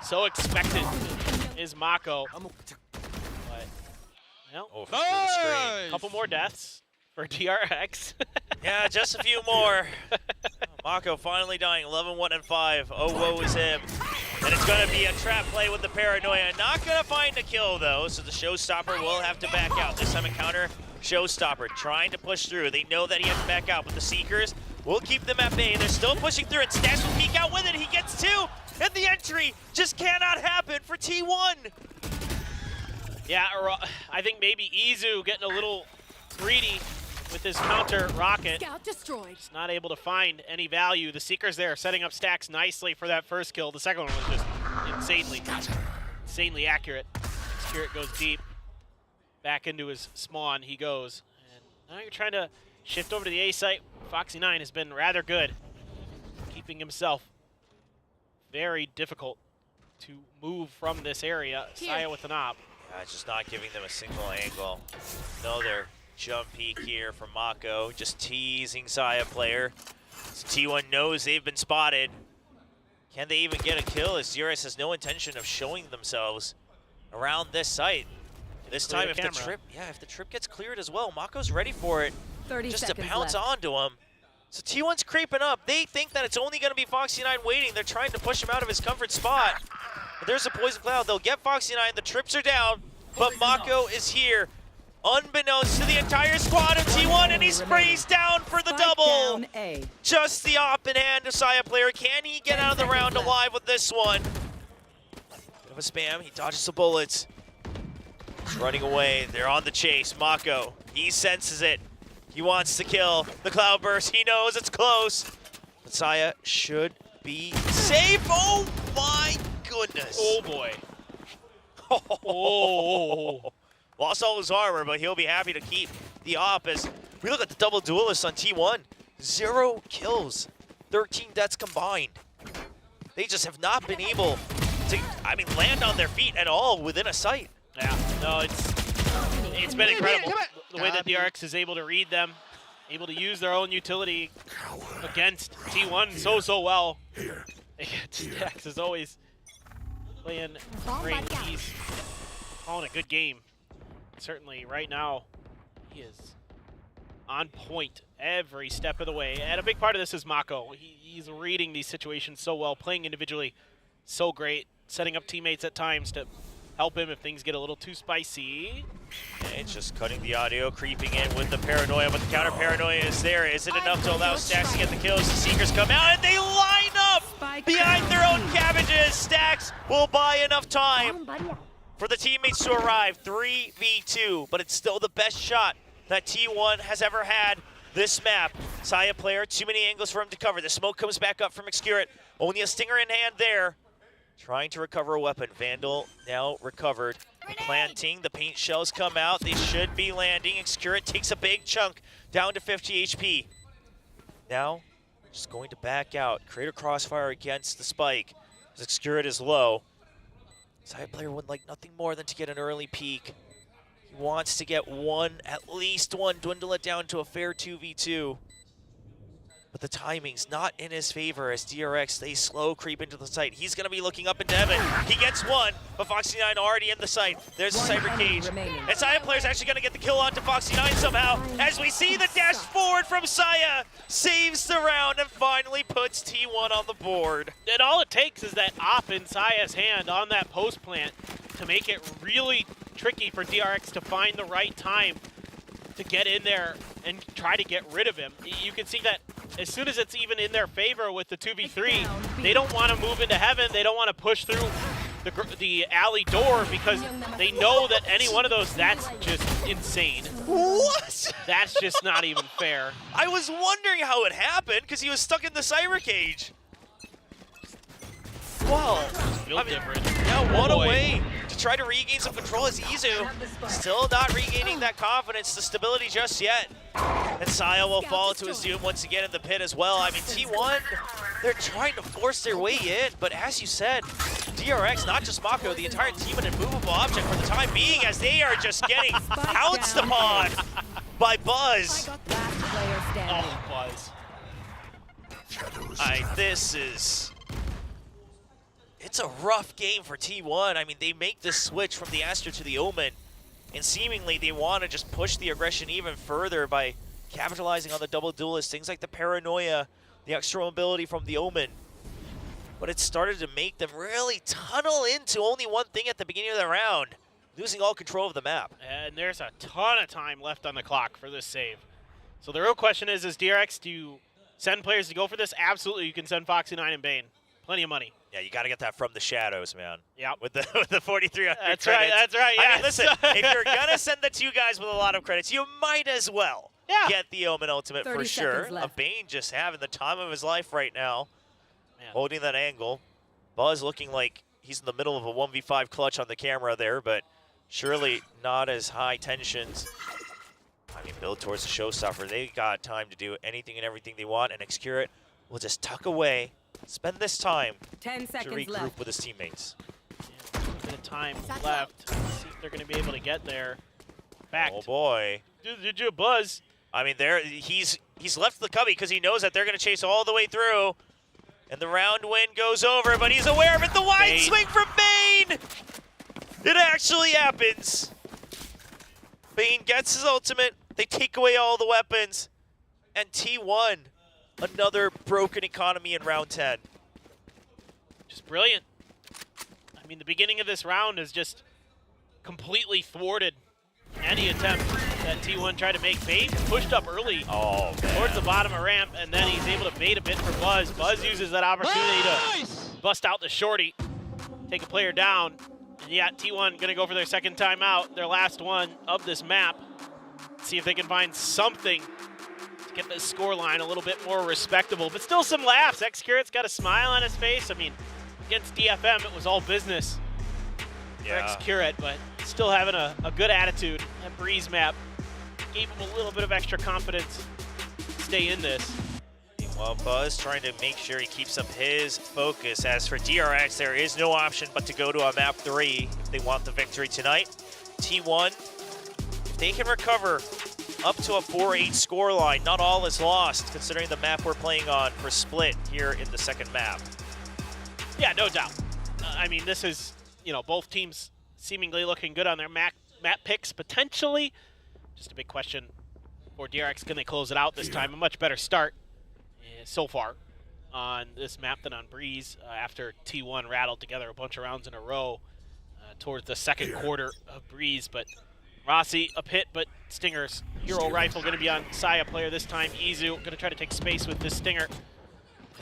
so expected is Mako. But, well, a couple more deaths for DRX. Yeah, just a few more. Mako finally dying, 11-1-5. Oh, woe is him. And it's going to be a trap play with the Paranoia. Not going to find a kill, though, so the Showstopper will have to back out. This time encounter Showstopper trying to push through. They know that he has to back out, but the Seekers will keep them at bay. They're still pushing through, and Stacks will peek out with it. He gets 2, and the entry just cannot happen for T1. Yeah, I think maybe Izu getting a little greedy with his counter rocket. Scout destroyed. He's not able to find any value. The Seeker's there, setting up stacks nicely for that first kill. The second one was just insanely accurate. Spirit goes deep. Back into his spawn he goes. And now you're trying to shift over to the A site. Foxy9 has been rather good, keeping himself very difficult to move from this area. Saya with an op. Just not giving them a single angle. Another jump peek here from Mako, just teasing Saya player. So T1 knows they've been spotted. Can they even get a kill as DRX has no intention of showing themselves around this site? This time if the trip gets cleared as well, Mako's ready for it. 30 just to seconds pounce left. onto him. So T1's creeping up. They think that it's only going to be Foxy9 waiting. They're trying to push him out of his comfort spot. But there's a poison cloud. They'll get Foxy9. The trips are down, but Mako is here, unbeknownst to the entire squad of T1, and he sprays down for the double. Just the op in hand of Saya player. Can he get out of the round alive with this one? Bit of a spam. He dodges the bullets. He's running away. They're on the chase. Mako, he senses it. He wants to kill the Cloudburst. He knows it's close. But Saya should be safe. Oh my goodness. Oh boy. Lost all his armor, but he'll be happy to keep the op as we look at the double duelists on T1. 0 kills, 13 deaths combined. They just have not been able to, land on their feet at all within a sight. Yeah, no, it's been incredible the way that DRX is able to read them, able to use their own utility against T1 so well. Stacks is always playing great. He's calling a good game. Certainly right now he is on point every step of the way. And a big part of this is Mako. He's reading these situations so well, playing individually so great, setting up teammates at times to help him if things get a little too spicy. And just cutting the audio, creeping in with the paranoia, but the counter paranoia is there. Is it enough to allow Stacks to get the kills? The Seekers come out and they line up behind their own cabbages. Stacks will buy enough time for the teammates to arrive. 3v2, but it's still the best shot that T1 has ever had this map. Saya player, too many angles for him to cover. The smoke comes back up from Excurate. Only a stinger in hand there. Trying to recover a weapon. Vandal now recovered. Planting, the paint shells come out. They should be landing. Excurate takes a big chunk down to 50 HP. Now, just going to back out. Create a crossfire against the spike. As Excurate is low. Side player would like nothing more than to get an early peek. He wants to get one, at least one, dwindle it down to a fair 2v2. But the timing's not in his favor as DRX, they slow creep into the site. He's going to be looking up into heaven. He gets one, but Foxy9 already in the site. There's the Cyber Cage. And Saya player's actually going to get the kill onto Foxy9 somehow, as we see the dash forward from Saya. Saves the round and finally puts T1 on the board. And all it takes is that op in Saya's hand on that post plant to make it really tricky for DRX to find the right time to get in there and try to get rid of him. You can see that as soon as it's even in their favor with the 2v3, they don't want to move into heaven. They don't want to push through the alley door because they know that any one of those, that's just insane. What? That's just not even fair. I was wondering how it happened because he was stuck in the Cyber Cage. Well, yeah, one away to try to regain some control is Izu. Still not regaining that confidence, the stability just yet. And Saya will fall to his doom once again in the pit as well. T1, they're trying to force their way in, but as you said, DRX, not just Mako, the entire team an immovable object for the time being as they are just getting pounced upon by Buzz. Oh, Buzz. This is... It's a rough game for T1. They make this switch from the Astra to the Omen, and seemingly they want to just push the aggression even further by capitalizing on the double duelist, things like the paranoia, the extra mobility from the Omen. But it started to make them really tunnel into only one thing at the beginning of the round, losing all control of the map. And there's a ton of time left on the clock for this save. So the real question is DRX, do you send players to go for this? Absolutely, you can send Foxy9 and Bane. Plenty of money. Yeah, you got to get that from the shadows, man. Yeah. With the 4,300 That's credits. right, that's right. Yeah. Listen, if you're going to send the two guys with a lot of credits, you might as well. get the Omen ultimate for 30 sure. seconds left. Bane just having the time of his life right now, holding that angle. Buzz looking like he's in the middle of a 1v5 clutch on the camera there, but surely not as high tensions. I mean, build towards the showstopper. They got time to do anything and everything they want, and Excurate will just tuck away, spend this time 10 to seconds regroup left. with his teammates. A bit of time left. See if they're going to be able to get there. Back. Oh boy. Did you Buzz? I mean, he's left the cubby because he knows that they're going to chase all the way through. And the round win goes over, but he's aware of it. The wide swing from Bane! It actually happens. Bane gets his ultimate. They take away all the weapons. And T1, another broken economy in round 10. Just brilliant. I mean, the beginning of this round is just completely thwarted any attempt that T1 tried to make. Bane pushed up early towards the bottom of ramp, and then he's able to bait a bit for Buzz. Buzz uses that opportunity to bust out the shorty, take a player down. And yeah, T1 gonna go for their second timeout, their last one of this map. See if they can find something to get this scoreline a little bit more respectable, but still some laughs. Excurate's got a smile on his face. I mean, against DFM, it was all business for Excurate, but still having a good attitude. That Breeze map gave him a little bit of extra confidence to stay in this. Well, Buzz trying to make sure he keeps up his focus. As for DRX, there is no option but to go to a map 3 if they want the victory tonight. T1, if they can recover up to a 4-8 scoreline, not all is lost considering the map we're playing on for Split here in the second map. Yeah, no doubt. I mean, this is, you know, both teams seemingly looking good on their map picks potentially. Just a big question for DRX, can they close it out this time? A much better start so far on this map than on Breeze after T1 rattled together a bunch of rounds in a row towards the second quarter of Breeze. But Rossi up hit, but Stinger's hero rifle going to be on Saya player this time. Izu going to try to take space with this Stinger.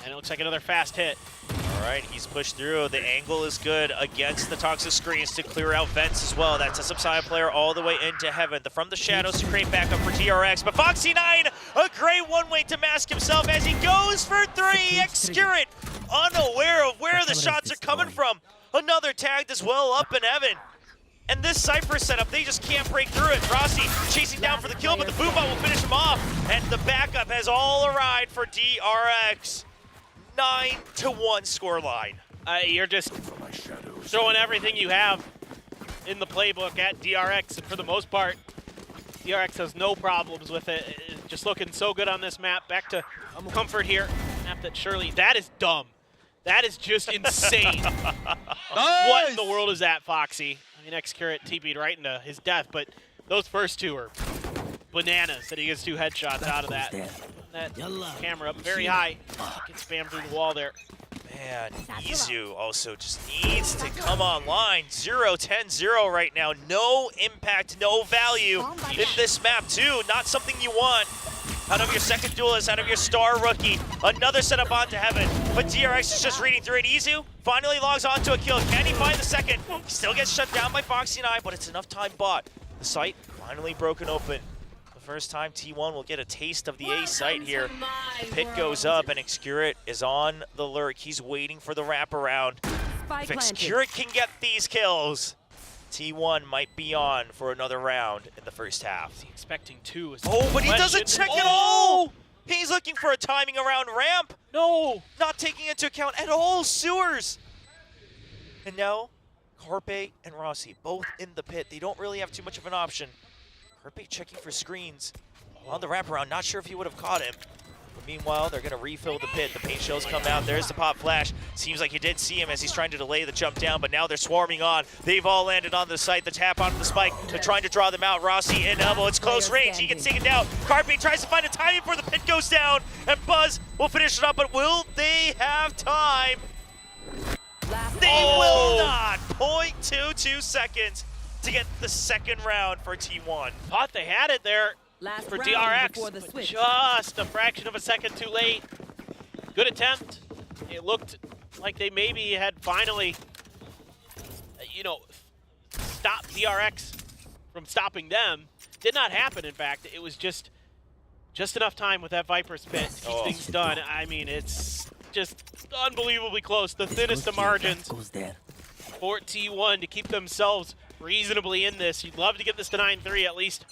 And it looks like another fast hit. All right, he's pushed through. The angle is good against the toxic screens to clear out vents as well. That sets up Saya player all the way into heaven. From the shadows to create backup for DRX. But Foxy9, a great one-way to mask himself as he goes for 3. Excurate, unaware of where the shots are coming from. Another tagged as well up in heaven. And this Cypher setup, they just can't break through it. Rossi chasing down for the kill, but the Boombot will finish him off. And the backup has all arrived for DRX. 9-1 scoreline. You're just throwing everything you have in the playbook at DRX, and for the most part, DRX has no problems with it. Just looking so good on this map. Back to comfort here. Map that surely, that is dumb. That is just insane. What in the world is that, Foxy? I mean, Excurate TP'd right into his death, but those first two are bananas that he gets 2 headshots out of that. That camera up very high. Gets spammed through the wall there. Man, Izu also just needs to come online. 0-10-0 right now. No impact, no value in this map too. Not something you want out of your second duelist, out of your star rookie. Another setup onto heaven, but DRX is just reading through it. Izu finally logs onto a kill. Can he find the second? He still gets shut down by Foxy9, but it's enough time bought. The site finally broken open. First time T1 will get a taste of the A site here. The pit goes up and Excurate is on the lurk. He's waiting for the wraparound. If Excurate can get these kills, T1 might be on for another round in the first half. Is he expecting 2? But he doesn't check at all! He's looking for a timing around ramp. No! Not taking into account at all sewers. And now, Carpe and Rossi both in the pit. They don't really have too much of an option. Carpe checking for screens on the wraparound. Not sure if he would have caught him. But meanwhile, they're going to refill the pit. The paint shells come out. There's the pop flash. Seems like he did see him as he's trying to delay the jump down, but now they're swarming on. They've all landed on the site. The tap onto the spike. They're trying to draw them out. Rossi in elbow. It's close range. He gets taken down. Carpe tries to find a timing before the pit goes down, and Buzz will finish it up, but will they have time? They will not. 0.22 seconds to get the second round for T1. Thought they had it there for DRX, but just a fraction of a second too late. Good attempt. It looked like they maybe had finally, you know, stopped DRX from stopping them. Did not happen, in fact. It was just just enough time with that Viper spit to keep things done. I mean, it's just unbelievably close. The thinnest of margins for T1 to keep themselves reasonably in this. You'd love to get this to 9-3 at least.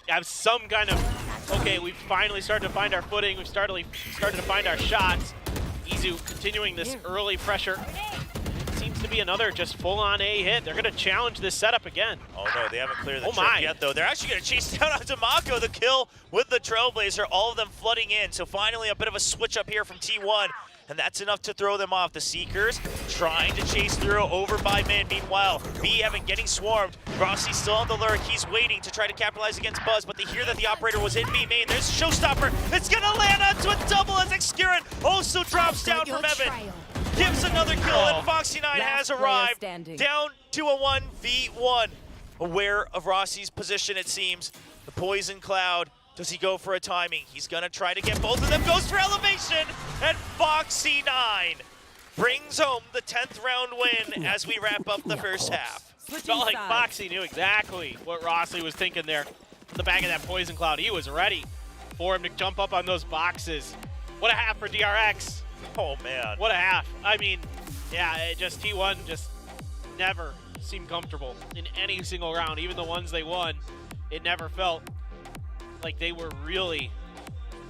Have some kind of, okay, we've finally started to find our footing. We've started to find our shots. Izu continuing this early pressure. It seems to be another just full-on A hit. They're going to challenge this setup again. Oh no, they haven't cleared the trip yet though. They're actually going to chase down onto Mako, the kill with the Trailblazer, all of them flooding in. So finally a bit of a switch up here from T1. And that's enough to throw them off. The Seekers trying to chase through over by mid. Meanwhile, B7 getting swarmed. Rossi still on the lurk. He's waiting to try to capitalize against Buzz, but they hear that the operator was in B main. There's Showstopper. It's going to land onto a double as Excurin also drops down from Evan. Gives another kill, and Foxy9 has arrived. Down to a 1v1. Aware of Rossi's position, it seems. The Poison Cloud. Does he go for a timing? He's going to try to get both of them. Goes for elevation, and Foxy9 brings home the 10th round win as we wrap up the first half. Felt like Foxy knew exactly what Rossi was thinking there. On the back of that Poison Cloud, he was ready for him to jump up on those boxes. What a half for DRX. Oh, man. What a half. I mean, yeah, T1 just never seemed comfortable in any single round. Even the ones they won, it never felt like they were really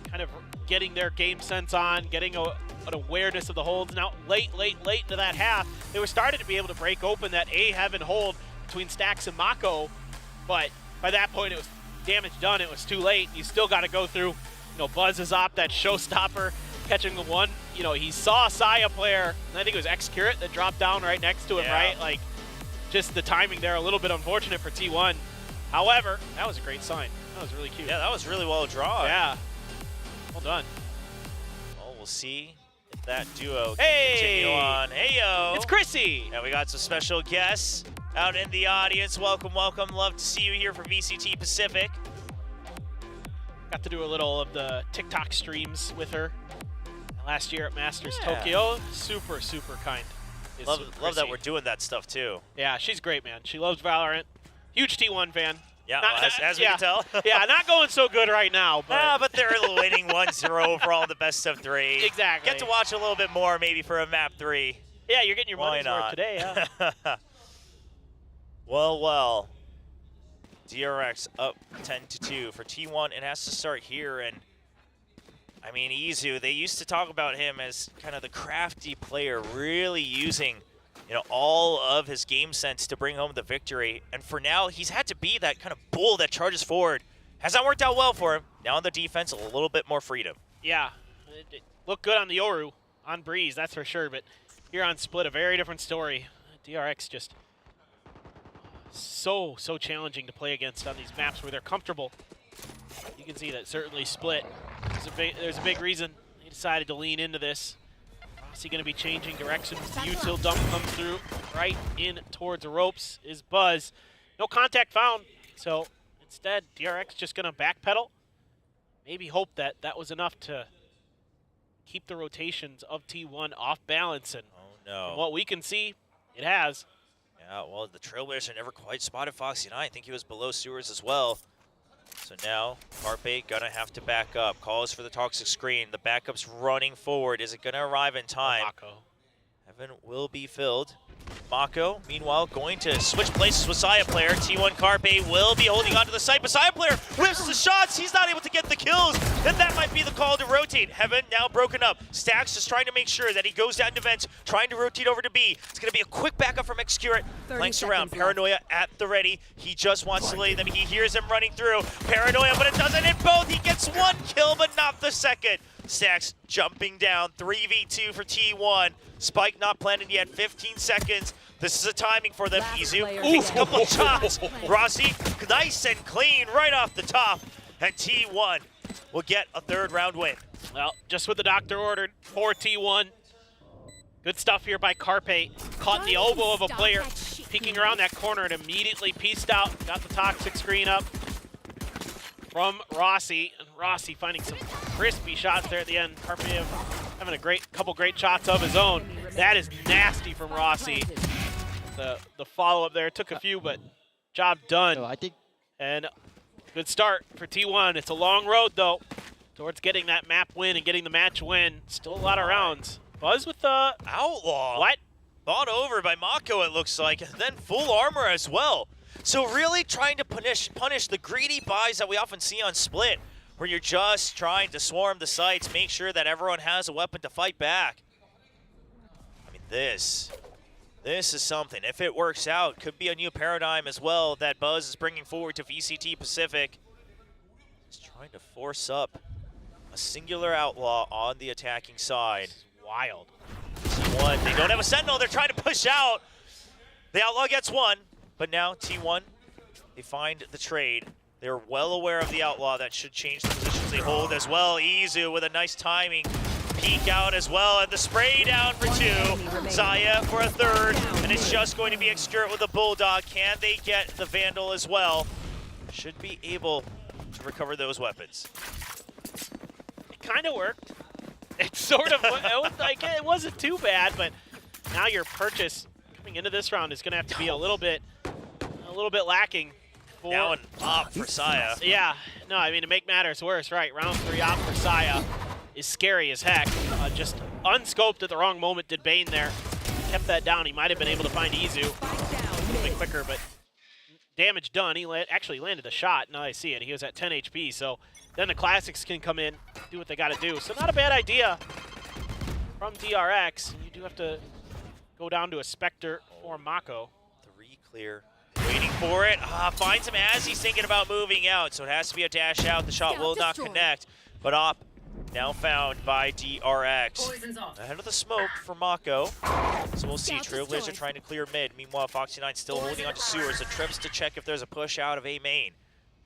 kind of getting their game sense on, getting an awareness of the holds. Now, late into that half, they were starting to be able to break open that A heaven hold between Stax and Mako, but by that point, it was damage done. It was too late. You still got to go through, Buzz's op, that Showstopper, catching the one. He saw a Saya player, and I think it was X-Curate that dropped down right next to him, right? Like, just the timing there, a little bit unfortunate for T1. However, that was a great sign. That was really cute. Yeah, that was really well drawn. Yeah. Well done. Well, we'll see if that duo can continue on. Hey, yo. It's Chrissy. And we got some special guests out in the audience. Welcome, welcome. Love to see you here for VCT Pacific. Got to do a little of the TikTok streams with her last year at Masters Tokyo. Super, super kind. Love that we're doing that stuff, too. Yeah, she's great, man. She loves Valorant. Huge T1 fan. Yeah, as we can tell. Yeah, not going so good right now. But, but they're winning 1-0 overall in the best of 3. Exactly. Get to watch a little bit more maybe for a map 3. Yeah, you're getting your money's worth today. Yeah. Well. DRX up 10-2 for T1. It has to start here, and I mean, Izu, they used to talk about him as kind of the crafty player, really using all of his game sense to bring home the victory. And for now, he's had to be that kind of bull that charges forward. Has not worked out well for him. Now on the defense, a little bit more freedom. Yeah, it looked good on the Yoru, on Breeze, that's for sure. But here on Split, a very different story. DRX just so challenging to play against on these maps where they're comfortable. You can see that certainly Split. There's a big reason he decided to lean into this. Is he going to be changing directions? The util dump comes through right in towards the ropes is Buzz. No contact found, so instead DRX just going to backpedal. Maybe hope that that was enough to keep the rotations of T1 off balance. And from what we can see, it has. Yeah, well, the Trailblazer never quite spotted Foxy9. I think he was below sewers as well. So now, Carpe gonna have to back up. Calls for the toxic screen. The backup's running forward. Is it gonna arrive in time? Mako. Heaven will be filled. Mako, meanwhile, going to switch places with Saya player. T1 Carpe will be holding onto the site, but Saya player whiffs the shots. He's not able to get the kills. Then that might be the call to rotate. Heaven now broken up. Stax just trying to make sure that he goes down to vents, trying to rotate over to B. It's going to be a quick backup from Excurate. Flanks around. Paranoia at the ready. He just wants to lay them. He hears them running through. Paranoia, but it doesn't hit both. He gets one kill, but not the second. Stax jumping down. 3v2 for T1. Spike not planted yet. 15 seconds. This is a timing for them. Izu takes a couple of shots. Rossi, nice and clean right off the top. And T1 will get a third round win. Well, just what the doctor ordered for T1. Good stuff here by Carpe. Caught the elbow of a player peeking around that corner and immediately pieced out. Got the toxic screen up from Rossi. And Rossi finding some crispy shots there at the end. Carpe having a couple great shots of his own. That is nasty from Rossi. The follow-up there took a few, but job done. So I think and good start for T1. It's a long road, though. towards getting that map win and getting the match win. Still a lot of rounds. Buzz with the Outlaw. What? Bought over by Mako, it looks like, and then full armor as well. So really trying to punish the greedy buys that we often see on Split, where you're just trying to swarm the sites, make sure that everyone has a weapon to fight back. I mean, this is something. If it works out, could be a new paradigm as well that Buzz is bringing forward to VCT Pacific. Just trying to force up a singular outlaw on the attacking side. Wild. T1, they don't have a sentinel, they're trying to push out. The outlaw gets one, but now T1, they find the trade. They're well aware of the outlaw. That should change the positions they hold as well. Izu with a nice timing. Peek out as well, and the spray down for two. Zaya for a third, and it's just going to be Execute with a Bulldog. Can they get the Vandal as well? Should be able to recover those weapons. It kind of worked. It sort of, it wasn't too bad, but now your purchase coming into this round is going to have to be a little bit lacking. Now an op for Saya. Yeah, no, I mean, to make matters worse, right? Round 3 op for Saya is scary as heck. Just unscoped at the wrong moment did Bane there. Kept that down. He might have been able to find Izu a little bit quicker, but damage done. He actually landed a shot. Now I see it. He was at 10 HP, so then the Classics can come in, do what they got to do. So not a bad idea from DRX. You do have to go down to a Spectre or Mako. 3 clear. Waiting for it. Finds him as he's thinking about moving out, so it has to be a dash out. The shot will not connect, but op now found by DRX. Ahead of the smoke for Mako. So we'll see. Trailblazer trying to clear mid. Meanwhile, Foxy9 still holding on to sewers. The trips to check if there's a push out of A main.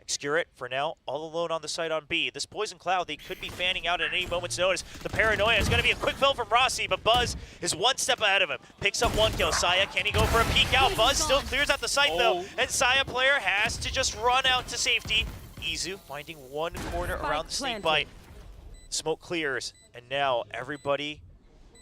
Execute for now, all alone on the site on B. This Poison Cloud, they could be fanning out at any moment's notice. The Paranoia is going to be a quick fill from Rossi, but Buzz is one step ahead of him. Picks up 1 kill. Saya, can he go for a peek out? Buzz still clears out the site though, and Saya player has to just run out to safety. Izu finding 1 corner around the snake bite. Smoke clears, and now everybody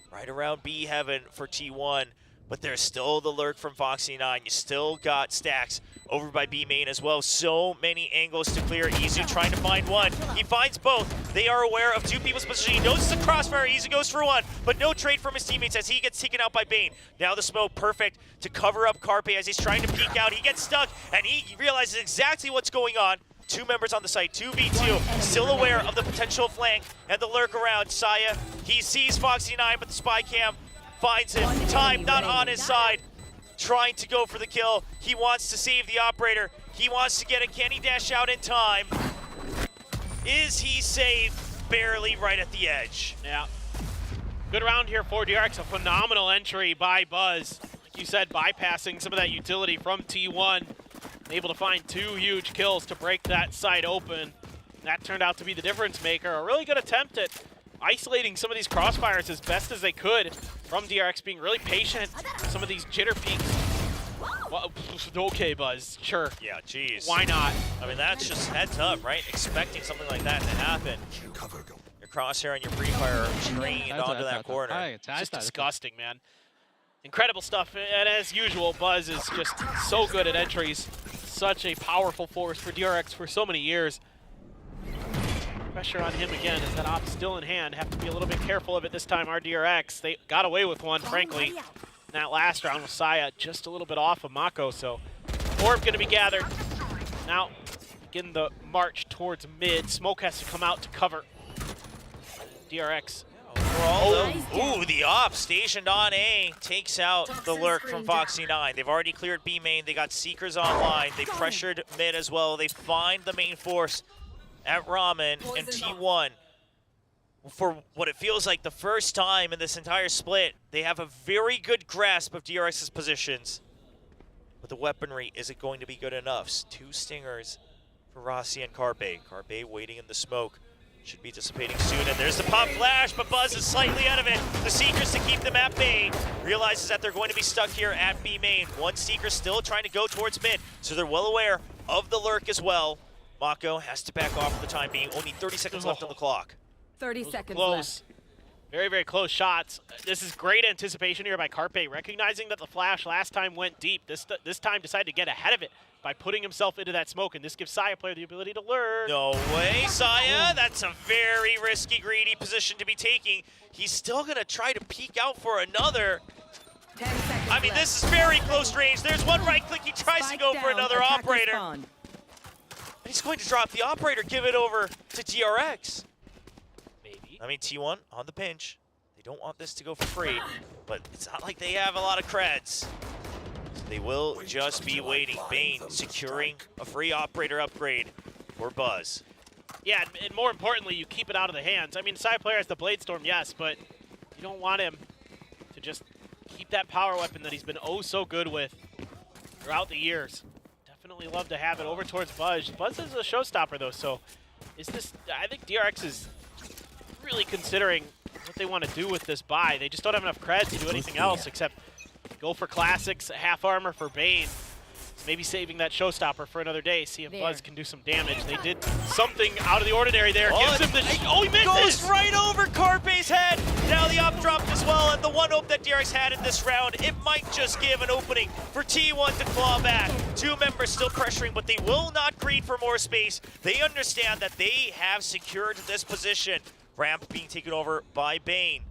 right around B heaven for T1. But there's still the lurk from Foxy9. You still got stacks over by B main as well. So many angles to clear. Izu trying to find one. He finds both. They are aware of 2 people's position. He notices a crossfire. Izu goes for 1, but no trade from his teammates as he gets taken out by Bane. Now the smoke perfect to cover up Carpe as he's trying to peek out. He gets stuck, and he realizes exactly what's going on. 2 members on the site, 2v2, still aware of the potential flank and the lurk around. Saya, he sees Foxy9, but the spy cam finds him. Time not on his side. Trying to go for the kill. He wants to save the operator. He wants to get it. Can he dash out in time? Is he safe? Barely right at the edge. Yeah. Good round here for DRX. A phenomenal entry by Buzz. Like you said, bypassing some of that utility from T1. Able to find 2 huge kills to break that site open. That turned out to be the difference maker. A really good attempt at isolating some of these crossfires as best as they could from DRX, being really patient. Some of these jitter peaks. Well, okay, Buzz, sure. Yeah, geez. Why not? I mean, that's just heads up, right? Expecting something like that to happen. Your crosshair and your free fire are trained onto that corner. It's just disgusting, man. Incredible stuff, and as usual, Buzz is just so good at entries. Such a powerful force for DRX for so many years. Pressure on him again as that op's still in hand. Have to be a little bit careful of it this time, our DRX. They got away with one, frankly. In that last round with Saya just a little bit off of Mako, so orb going to be gathered. Now, begin the march towards mid. Smoke has to come out to cover DRX. Ooh, the op stationed on A takes out the lurk from Foxy9. They've already cleared B main. They got Seekers online. They pressured mid as well. They find the main force at Ramen and T1. For what it feels like the first time in this entire split, they have a very good grasp of DRX's positions. But the weaponry isn't going to be good enough. 2 stingers for Rossi and Carpe. Carpe waiting in the smoke. Should be dissipating soon, and there's the pop flash, but Buzz is slightly out of it. The Seekers to keep them at bay. Realizes that they're going to be stuck here at B main. 1 Seeker still trying to go towards mid, so they're well aware of the lurk as well. Mako has to back off for the time being. Only 30 seconds left on the clock. 30 seconds close. left. Very, very close shots. This is great anticipation here by Carpe, recognizing that the flash last time went deep. This time decided to get ahead of it by putting himself into that smoke, and this gives Saya player the ability to learn. No way, Saya. That's a very risky, greedy position to be taking. He's still going to try to peek out for another. I mean, this is very close range. There's one right click. He tries to go for another operator. And he's going to drop the operator, give it over to DRX. I mean, T1 on the pinch. They don't want this to go for free, but it's not like they have a lot of creds. So they will just be waiting. Bane securing a free operator upgrade for Buzz. Yeah, and more importantly, you keep it out of the hands. I mean, side player has the Blade Storm, yes, but you don't want him to just keep that power weapon that he's been oh so good with throughout the years. Definitely love to have it over towards Buzz. Buzz is a showstopper, though, so is this? I think DRX is really considering what they want to do with this buy. They just don't have enough creds to do anything else except go for classics, half armor for Bane. Maybe saving that showstopper for another day, see if Buzz can do some damage. They did something out of the ordinary there. Gives him the he misses! Goes right over Carpe's head. Now the up dropped as well, and the one hope that DRX had in this round, it might just give an opening for T1 to claw back. Two members still pressuring, but they will not greed for more space. They understand that they have secured this position. Ramp being taken over by Bane.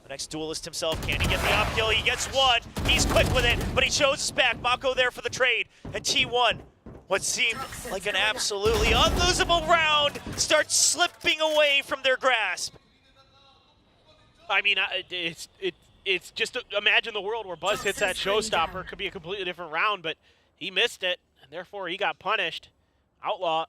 The next duelist himself, can he get the up kill? He gets one. He's quick with it, but he shows us back. Mako there for the trade. And T1, what seemed like an absolutely unlosable round, starts slipping away from their grasp. I mean, it's just imagine the world where Buzz hits that showstopper. Could be a completely different round, but he missed it, and therefore he got punished. Outlaw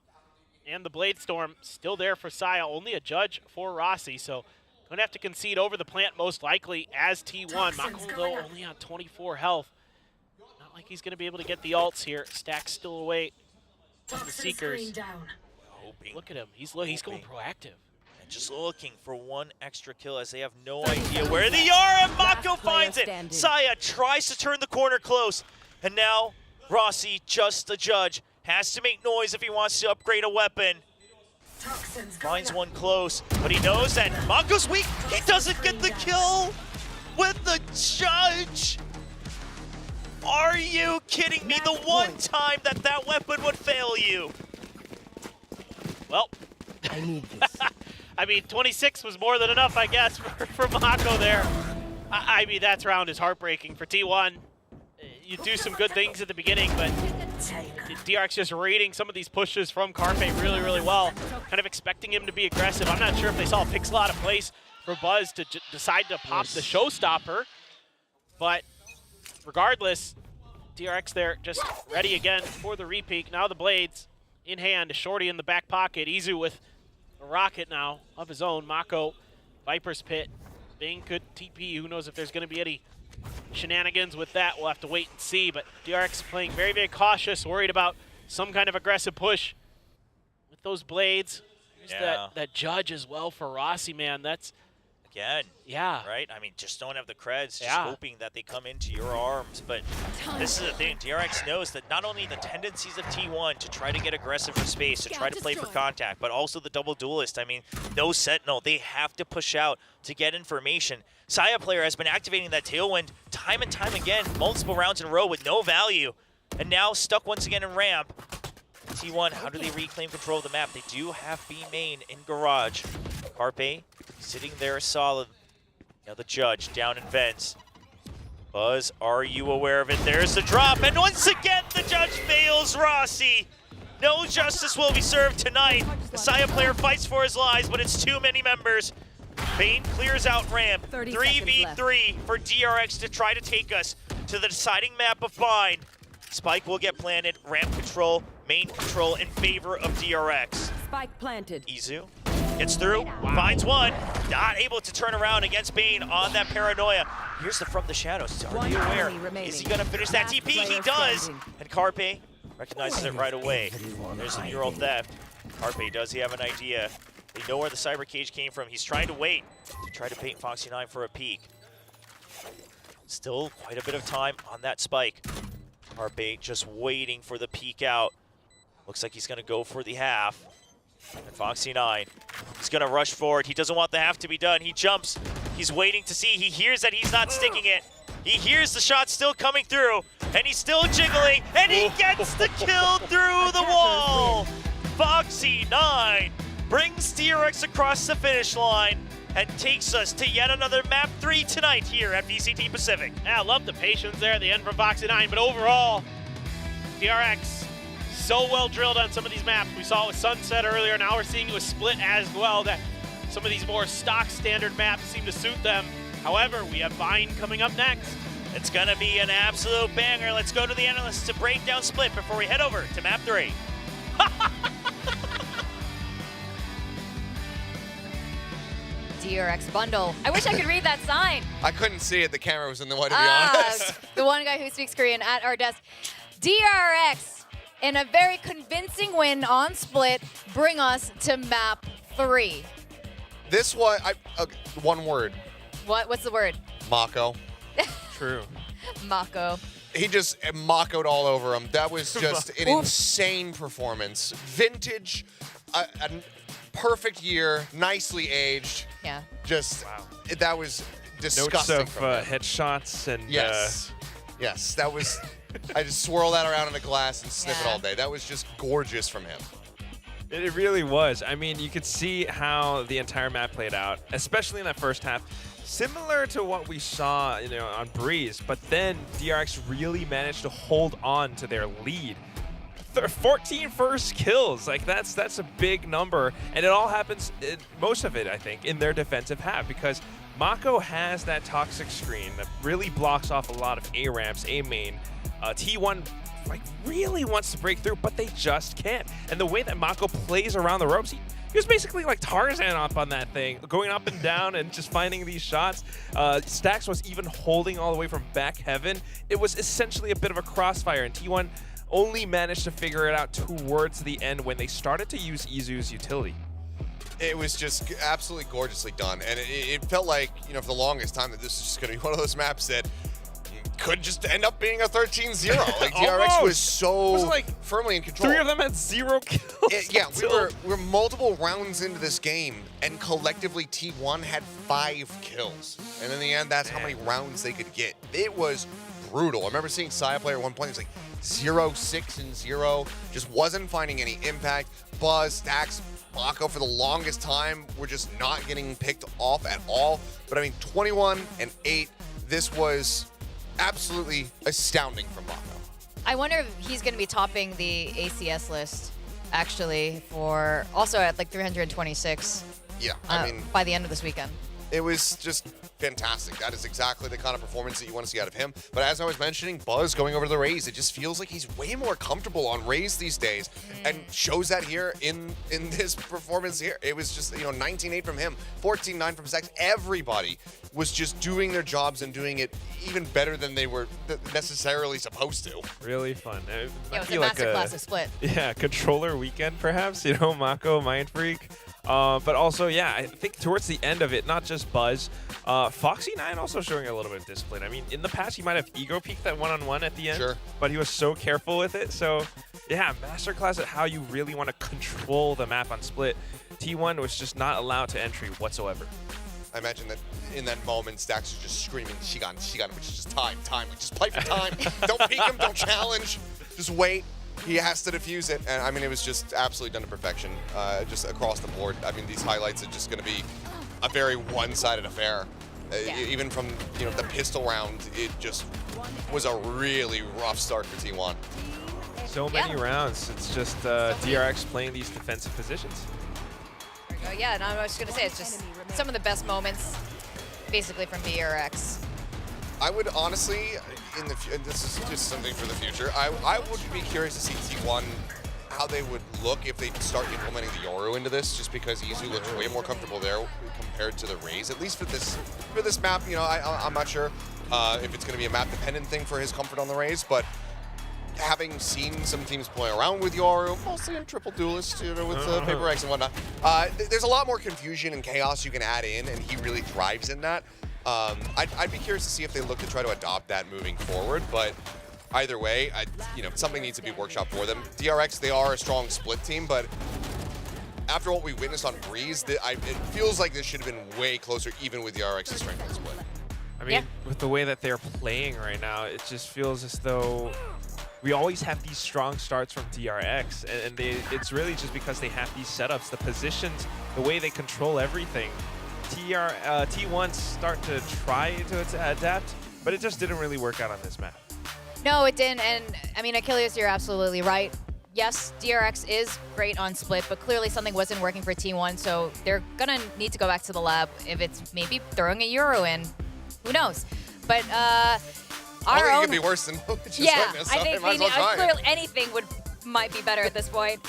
and the Blade Storm still there for Saya. Only a judge for Rossi, so going to have to concede over the plant most likely as T1. Mako, though, only on 24 health. Not like he's going to be able to get the ults here. Stack's still away from the Seekers. Look at him. He's going proactive. And just looking for one extra kill as they have no idea where they are, and Mako finds it. Saya tries to turn the corner close, and now Rossi, just the judge, has to make noise if he wants to upgrade a weapon. Finds one close, but he knows that Mako's weak. He doesn't get the kill with the judge. Are you kidding me? The one time that weapon would fail you. Well, I need this. I mean, 26 was more than enough, I guess, for Mako there. I mean, that round is heartbreaking for T1. You do some good things at the beginning, but DRX just raiding some of these pushes from Carpe really, really well. Kind of expecting him to be aggressive. I'm not sure if they saw a pixel out of place for Buzz to decide to pop the showstopper. But regardless, DRX there just ready again for the repeat. Now the blades in hand, Shorty in the back pocket. Izu with a rocket now of his own. Mako, Viper's Pit. Bane could TP. Who knows if there's going to be any shenanigans with that. We'll have to wait and see, but DRX playing very, very cautious, worried about some kind of aggressive push with those blades. There's that judge as well for Rossi, man. That's again, right? I mean, just don't have the creds, just hoping that they come into your arms. But this is the thing, DRX knows that not only the tendencies of T1 to try to get aggressive for space, to try to play for contact, but also the double duelist. I mean, no Sentinel, they have to push out to get information. Saya player has been activating that tailwind time and time again, multiple rounds in a row with no value, and now stuck once again in ramp. T1, how do they reclaim control of the map? They do have B main in garage. Carpe sitting there solid. Now the judge down in vents. Buzz, are you aware of it? There's the drop, and once again the judge fails Rossi. No justice will be served tonight. The Saya player fights for his lives, but it's too many members. Bane clears out ramp. 3v3 for DRX to try to take us to the deciding map of Bind. Spike will get planted. Ramp control, main control in favor of DRX. Spike planted. Izu gets through, finds one. Not able to turn around against Bane on that paranoia. Here's the from the shadows. Are you aware? Is he gonna finish that TP? He does. And Carpe recognizes it right away. There's the mural theft. Carpe, does he have an idea? They know where the cyber cage came from. He's trying to wait to try to paint Foxy9 for a peek. Still quite a bit of time on that spike. Carpe just waiting for the peek out. Looks like he's gonna go for the half. And Foxy9, he's gonna rush forward. He doesn't want the half to be done. He jumps He's waiting to see. He hears that he's not sticking it. He hears the shot still coming through, and he's still jiggling, and he gets the kill through the wall. Foxy9 brings DRX across the finish line and takes us to yet another map 3 tonight here at VCT Pacific. Yeah, I love the patience there at the end from Foxy9, but overall, DRX so well drilled on some of these maps. We saw it with Sunset earlier, now we're seeing it with Split as well, that some of these more stock standard maps seem to suit them. However, we have Vine coming up next. It's gonna be an absolute banger. Let's go to the analysts to break down Split before we head over to map 3. DRX bundle. I wish I could read that sign. I couldn't see it. The camera was in the way, to be honest. The one guy who speaks Korean at our desk. DRX, in a very convincing win on Split, bring us to map 3. This was, one word. What's the word? Mako. True. Mako. He just Mako'd all over him. That was just an insane performance. Vintage, a perfect year, nicely aged. Yeah. Just, that was disgusting. Notes of headshots and... Yes. Yes, that was... I just swirl that around in a glass and sniff it all day. That was just gorgeous from him. It really was. I mean, you could see how the entire map played out, especially in that first half. Similar to what we saw, on Breeze, but then DRX really managed to hold on to their lead. 14 first kills, like that's a big number, and it all happens, most of it, I think, in their defensive half, because Mako has that toxic screen that really blocks off a lot of A ramps, A main. T1 really wants to break through, but they just can't. And the way that Mako plays around the ropes, he was basically like Tarzan up on that thing, going up and down and just finding these shots. Stax was even holding all the way from back heaven. It was essentially a bit of a crossfire, and T1 only managed to figure it out towards the end when they started to use Izu's utility. It was just absolutely gorgeously done, and it felt like, for the longest time, that this is just going to be one of those maps that could just end up being a 13-0. Like, DRX was so firmly in control. 3 of them had 0 kills. Yeah, we were multiple rounds into this game, and collectively T1 had 5 kills. And in the end, that's how many rounds they could get. It was brutal. I remember seeing Saya play at one point. It was like 0, 6, and 0. Just wasn't finding any impact. Buzz, Stax, Mako for the longest time were just not getting picked off at all. But I mean, 21 and 8, this was absolutely astounding from Mako. I wonder if he's going to be topping the ACS list, actually, for also at like 326. Yeah, I mean, by the end of this weekend. It was just fantastic. That is exactly the kind of performance that you want to see out of him. But as I was mentioning, Buzz going over to the Raze, it just feels like he's way more comfortable on Raze these days, and shows that here in this performance here. It was just, 19-8 from him, 14-9 from Stax. Everybody was just doing their jobs and doing it even better than they were necessarily supposed to. Really fun. It was a masterclass of Split. Yeah, controller weekend perhaps, Mako, Mind Freak. But also, yeah, I think towards the end of it, not just Buzz, Foxy9 also showing a little bit of discipline. I mean, in the past, he might have ego peeked that one-on-one at the end, but he was so careful with it. So, yeah, masterclass at how you really want to control the map on Split. T1 was just not allowed to entry whatsoever. I imagine that in that moment, Stax was just screaming, Shigan, which is just time. We just play for time. Don't peek him, don't challenge, just wait. He has to defuse it, and I mean, it was just absolutely done to perfection, just across the board. I mean, these highlights are just going to be a very one-sided affair. Even from the pistol round, it just was a really rough start for T1. So many rounds. It's just DRX playing these defensive positions. Yeah, and I was just going to say, it's just some of the best moments, basically, from DRX. I would honestly, and this is just something for the future, I would be curious to see T1, how they would look if they start implementing the Yoru into this, just because Izu looks way more comfortable there compared to the Raze, at least for this map. I'm not sure if it's going to be a map-dependent thing for his comfort on the Raze, but having seen some teams play around with Yoru, mostly in triple duelists, with Paper X and whatnot, there's a lot more confusion and chaos you can add in, and he really thrives in that. I'd be curious to see if they look to try to adopt that moving forward, but either way, something needs to be workshopped for them. DRX, they are a strong Split team, but after what we witnessed on Breeze, it feels like this should have been way closer, even with DRX's strength on split. I mean, with the way that they're playing right now, it just feels as though we always have these strong starts from DRX, and it's really just because they have these setups, the positions, the way they control everything. T1 start to try to adapt, but it just didn't really work out on this map. No, it didn't. And I mean, Achilles, you're absolutely right. Yes, DRX is great on split, but clearly something wasn't working for T1, so they're gonna need to go back to the lab. If it's maybe throwing a Euro in, who knows? But our own, it could be worse than what we just witnessed, so I think might as well try it. clearly anything might be better at this point.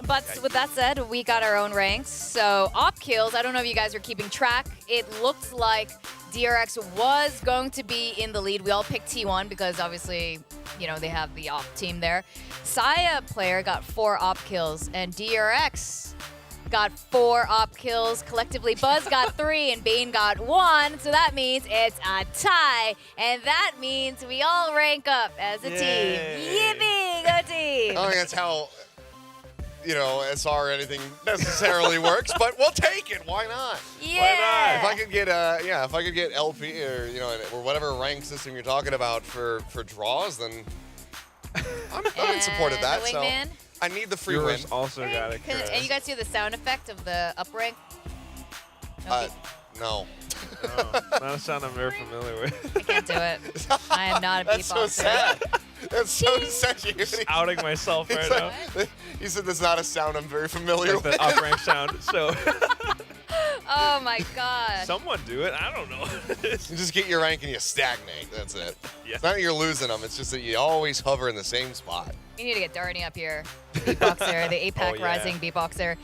But with that said, we got our own ranks. So op kills, I don't know if you guys are keeping track. It looked like DRX was going to be in the lead. We all picked T1 because obviously, you know, they have the op team there. Saya player got 4 op kills and DRX got 4 op kills. Collectively, Buzz got 3 and Bane got 1. So that means it's a tie. And that means we all rank up as a team. Yippee, go team! I don't think that's how, you know, SR or anything necessarily works, but we'll take it. Why not? Yeah. Why not? If I could get if I could get LP or or whatever rank system you're talking about for draws, then I'm in support of that. So I need the free win. Also got it. And you guys do the sound effect of the up rank? No. Not a sound I'm very familiar with. I can't do it. I am not a beatboxer. That's so sad. That's so sad. Just outing myself right now. He said that's not a sound I'm very familiar with. The up rank sound. So. Oh my god. Someone do it. I don't know. You just get your rank and you stagnate. That's it. Yeah. It's not that you're losing them. It's just that you always hover in the same spot. You need to get Darnie up here. Beatboxer, the APAC Rising beatboxer.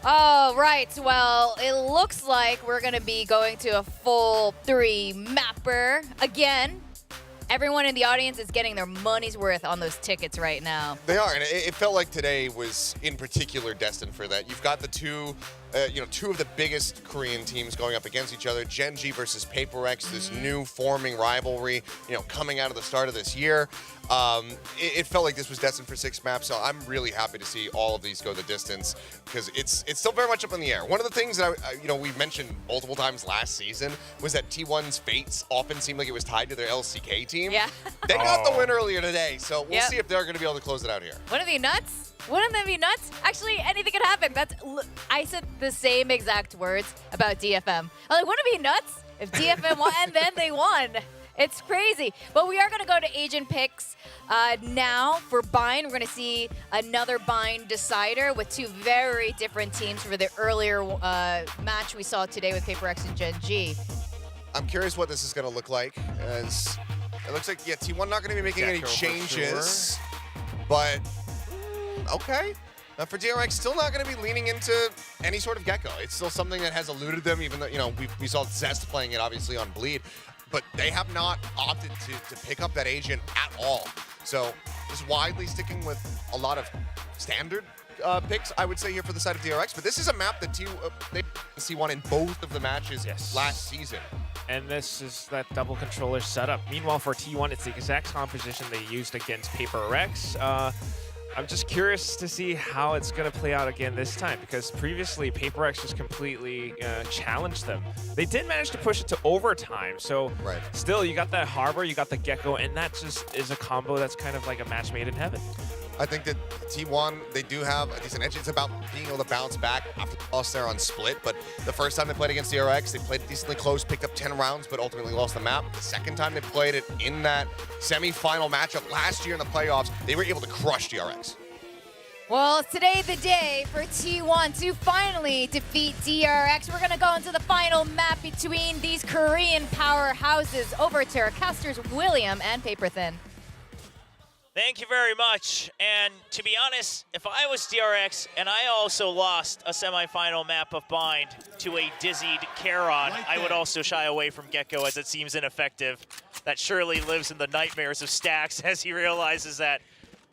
Oh, right. Well, it looks like we're going to be going to a full 3 mapper again. Everyone in the audience is getting their money's worth on those tickets right now. They are, and it felt like today was in particular destined for that. You've got the two of the biggest Korean teams going up against each other. Gen.G versus Paper X, this new forming rivalry, coming out of the start of this year. It felt like this was destined for 6 maps, so I'm really happy to see all of these go the distance because it's still very much up in the air. One of the things that we mentioned multiple times last season was that T1's fates often seemed like it was tied to their LCK team. Yeah. They got the win earlier today, so we'll see if they're going to be able to close it out here. Wouldn't it be nuts? Wouldn't that be nuts? Actually, anything could happen. I said the same exact words about DFM. I'm like, wouldn't it be nuts if DFM won and then they won? It's crazy. But we are going to go to agent picks now for Bind. We're going to see another Bind decider with 2 very different teams for the earlier match we saw today with Paper X and Gen.G. I'm curious what this is going to look like. As it looks like, T1 not going to be making any changes, but okay. For DRX, still not going to be leaning into any sort of Gecko. It's still something that has eluded them, even though, we saw Zest playing it obviously on Bleed, but they have not opted to pick up that agent at all. So just widely sticking with a lot of standard picks, I would say, here for the side of DRX. But this is a map that they C1 in both of the matches last season. And this is that double controller setup. Meanwhile, for T1, it's the exact composition they used against Paper X. I'm just curious to see how it's going to play out again this time, because previously Paper X just completely challenged them. They did manage to push it to overtime, so still you got that Harbor, you got the Gecko, and that just is a combo that's kind of like a match made in heaven. I think that T1, they do have a decent edge. It's about being able to bounce back after the loss there on Split. But the first time they played against DRX, they played it decently close, picked up 10 rounds, but ultimately lost the map. The second time they played it in that semi-final matchup last year in the playoffs, they were able to crush DRX. Well, it's today the day for T1 to finally defeat DRX. We're going to go into the final map between these Korean powerhouses. Over to our casters, William and Paperthin. Thank you very much. And to be honest, if I was DRX and I also lost a semifinal map of Bind to a dizzied Charon, I would also shy away from Gecko as it seems ineffective. That surely lives in the nightmares of Stacks as he realizes that,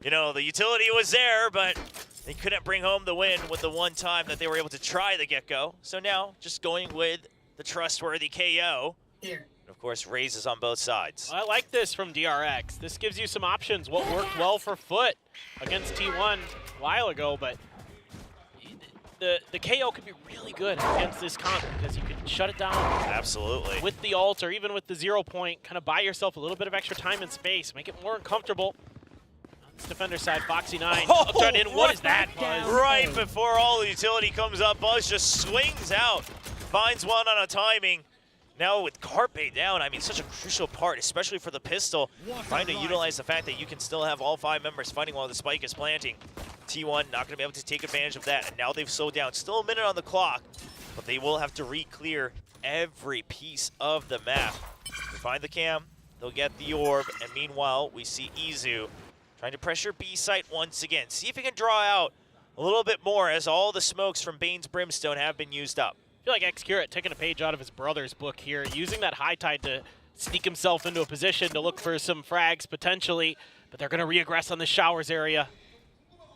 the utility was there, but they couldn't bring home the win with the one time that they were able to try the Gecko. So now, just going with the trustworthy KO. Here. Of course, raises on both sides. I like this from DRX. This gives you some options. What worked well for Foot against T1 a while ago, but the KO could be really good against this comp because you can shut it down. Absolutely. With the ult or even with the 0 point, kind of buy yourself a little bit of extra time and space, make it more uncomfortable. On this defender side, Foxy9 upturned in. What is that, Buzz? Right before all the utility comes up, Buzz just swings out, finds one on a timing. Now with Carpe down, I mean, such a crucial part, especially for the pistol, trying to utilize the fact that you can still have all 5 members fighting while the spike is planting. T1 not going to be able to take advantage of that, and now they've slowed down. Still a minute on the clock, but they will have to re-clear every piece of the map. They find the cam, they'll get the orb, and meanwhile, we see Izu trying to pressure B site once again. See if he can draw out a little bit more as all the smokes from Bane's Brimstone have been used up. I feel like Xcurate taking a page out of his brother's book here, using that high tide to sneak himself into a position to look for some frags potentially, but they're going to re-aggress on the showers area.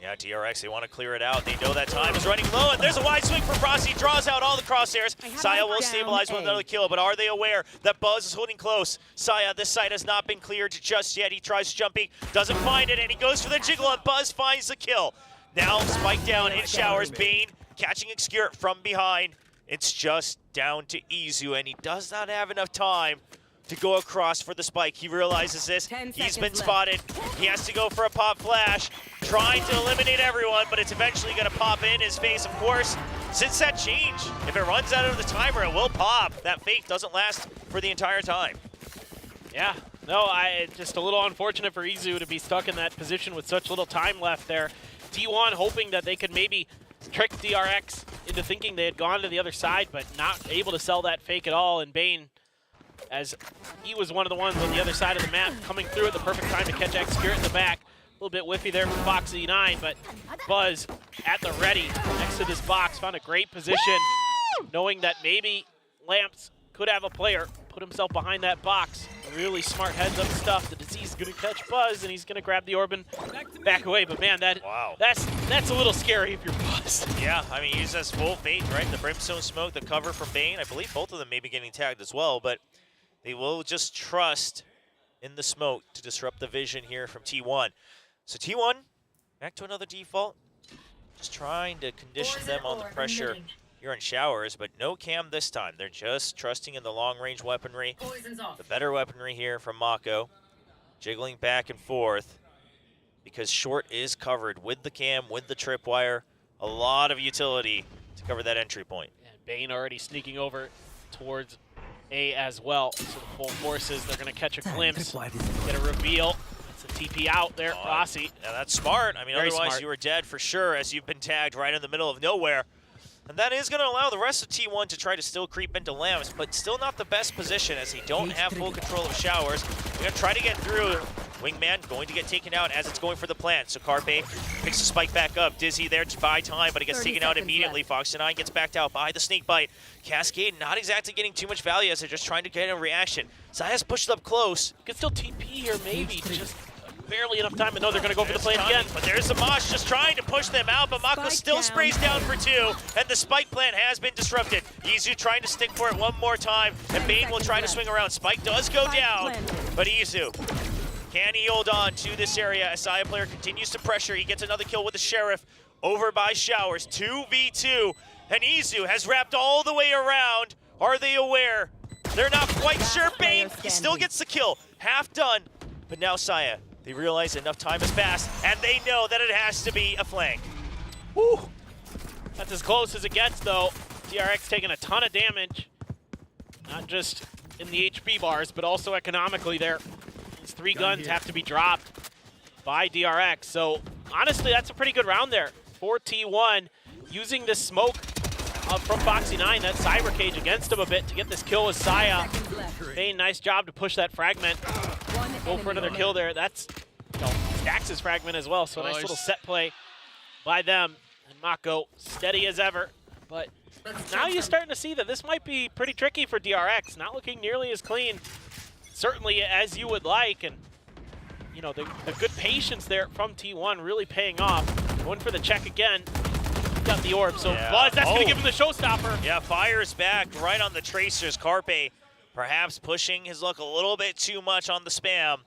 Yeah, DRX, they want to clear it out. They know that time is running low, and there's a wide swing for Frosty. Draws out all the crosshairs. Saya will stabilize with another kill, but are they aware that Buzz is holding close? Saya, this side has not been cleared just yet. He tries jumping, doesn't find it, and he goes for the jiggle, and Buzz finds the kill. Now spike down in showers. Bane catching Xcurate from behind. It's just down to Izu, and he does not have enough time to go across for the spike. He realizes this. He's been spotted. He has to go for a pop flash, trying to eliminate everyone, but it's eventually going to pop in his face, of course. Since that change, if it runs out of the timer, it will pop. That fake doesn't last for the entire time. Yeah, no, just a little unfortunate for Izu to be stuck in that position with such little time left there. T1 hoping that they could maybe trick DRX into thinking they had gone to the other side, but not able to sell that fake at all. And Bane, as he was one of the ones on the other side of the map, coming through at the perfect time to catch Xcurate in the back. A little bit whiffy there from Foxy9, but Buzz at the ready next to this box, found a great position, knowing that maybe Lamps could have a player, put himself behind that box. Really smart heads-up stuff. The disease is going to catch Buzz, and he's going to grab the orb and back away. But man, that's a little scary if you're Buzz. Yeah, I mean, he uses full faith, right? The Brimstone smoke, the cover from Bane. I believe both of them may be getting tagged as well, but they will just trust in the smoke to disrupt the vision here from T1. So T1, back to another default. Just trying to condition them on the pressure here in showers, but no cam this time. They're just trusting in the long-range weaponry, the better weaponry here from Mako. Jiggling back and forth because short is covered with the cam, with the tripwire. A lot of utility to cover that entry point. And Bane already sneaking over towards A as well. So the full forces, they're going to catch a glimpse, get a reveal. It's a TP out there, Rossi. Yeah, that's smart. I mean, Very otherwise smart. you were dead for sure as you've been tagged right in the middle of nowhere. And that is going to allow the rest of T1 to try to still creep into Lamps, but still not the best position as they don't have full control of showers. They're going to try to get through. Wingman going to get taken out as it's going for the plant. So Carpe picks the spike back up. Dizzy there to buy time, but it gets taken out immediately. Foxy9 gets backed out by the snake bite. Cascade not exactly getting too much value as they're just trying to get a reaction. Zaya's pushed up close. You can still TP here, maybe. Just barely enough time, but no, they're going to go for the plant again. But there's the Mosh just trying to push them out, but Mako still sprays down for 2, and the spike plant has been disrupted. Izu trying to stick for it one more time, and Bane will try to swing around. Spike does go down, but Izu, can he hold on to this area as Saya player continues to pressure? He gets another kill with the Sheriff over by Showers, 2v2, and Izu has wrapped all the way around. Are they aware? They're not quite sure. Bane, he still gets the kill. Half done, but now Saya, they realize enough time has passed, and they know that it has to be a flank. Woo! That's as close as it gets, though. DRX taking a ton of damage, not just in the HP bars, but also economically there. These 3 guns have to be dropped by DRX. So honestly, that's a pretty good round there for T1, using this smoke from Foxy9, that cyber cage against him a bit to get this kill with Saya. Bane, nice job to push that fragment. Go for another kill there. That's, stacks his fragment as well. So nice little set play by them. And Mako steady as ever. But now you're starting to see that this might be pretty tricky for DRX. Not looking nearly as clean, certainly as you would like. And the good patience there from T1 really paying off. Going for the check again. Got the orb, so Buzz, that's going to give him the showstopper. Yeah, fires back right on the tracers. Carpe perhaps pushing his luck a little bit too much on the spam.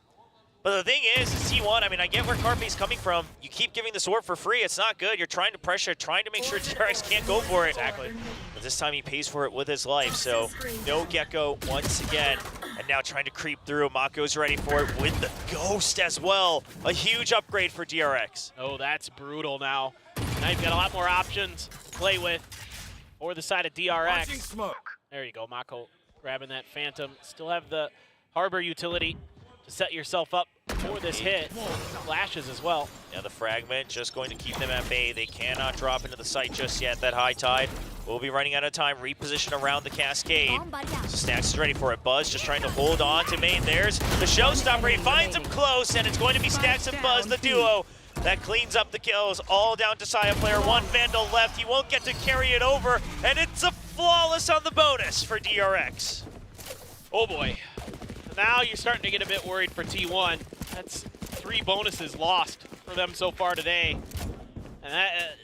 But the thing is T1, I mean, I get where Carpe's coming from. You keep giving the sword for free, it's not good. You're trying to pressure, trying to make sure DRX can't go for it. Exactly. But this time he pays for it with his life, so no Gecko once again. And now trying to creep through. Mako's ready for it with the Ghost as well. A huge upgrade for DRX. Oh, that's brutal now. Now you've got a lot more options to play with. Or the side of DRX. There you go, Mako grabbing that Phantom. Still have the Harbor utility to set yourself up for this hit. Flashes as well. Yeah, the fragment just going to keep them at bay. They cannot drop into the site just yet. That high tide will be running out of time. Reposition around the cascade. So Stacks is ready for it. Buzz just trying to hold on to main. There's the showstopper. He finds him close, and it's going to be Stacks and Buzz, the duo. That cleans up the kills, all down to Saya player. One Vandal left. He won't get to carry it over, and it's a flawless on the bonus for DRX. Oh boy. Now you're starting to get a bit worried for T1. That's 3 bonuses lost for them so far today. And that,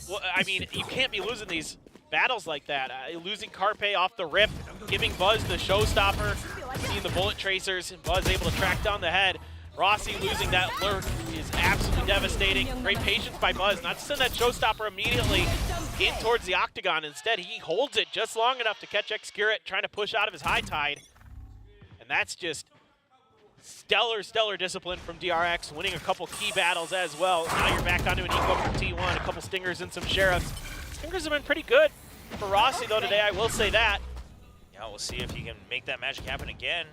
well, I mean, you can't be losing these battles like that. Losing Carpe off the rip, giving Buzz the showstopper, seeing the bullet tracers, and Buzz able to track down the head. Rossi losing that lurk is absolutely devastating. Great patience by Buzz, not to send that showstopper immediately in towards the octagon. Instead, he holds it just long enough to catch Xcurit, trying to push out of his high tide. And that's just stellar, stellar discipline from DRX, winning a couple key battles as well. Now you're back onto an eco from T1, a couple stingers and some sheriffs. Stingers have been pretty good for Rossi though today, I will say that. Yeah, we'll see if he can make that magic happen again.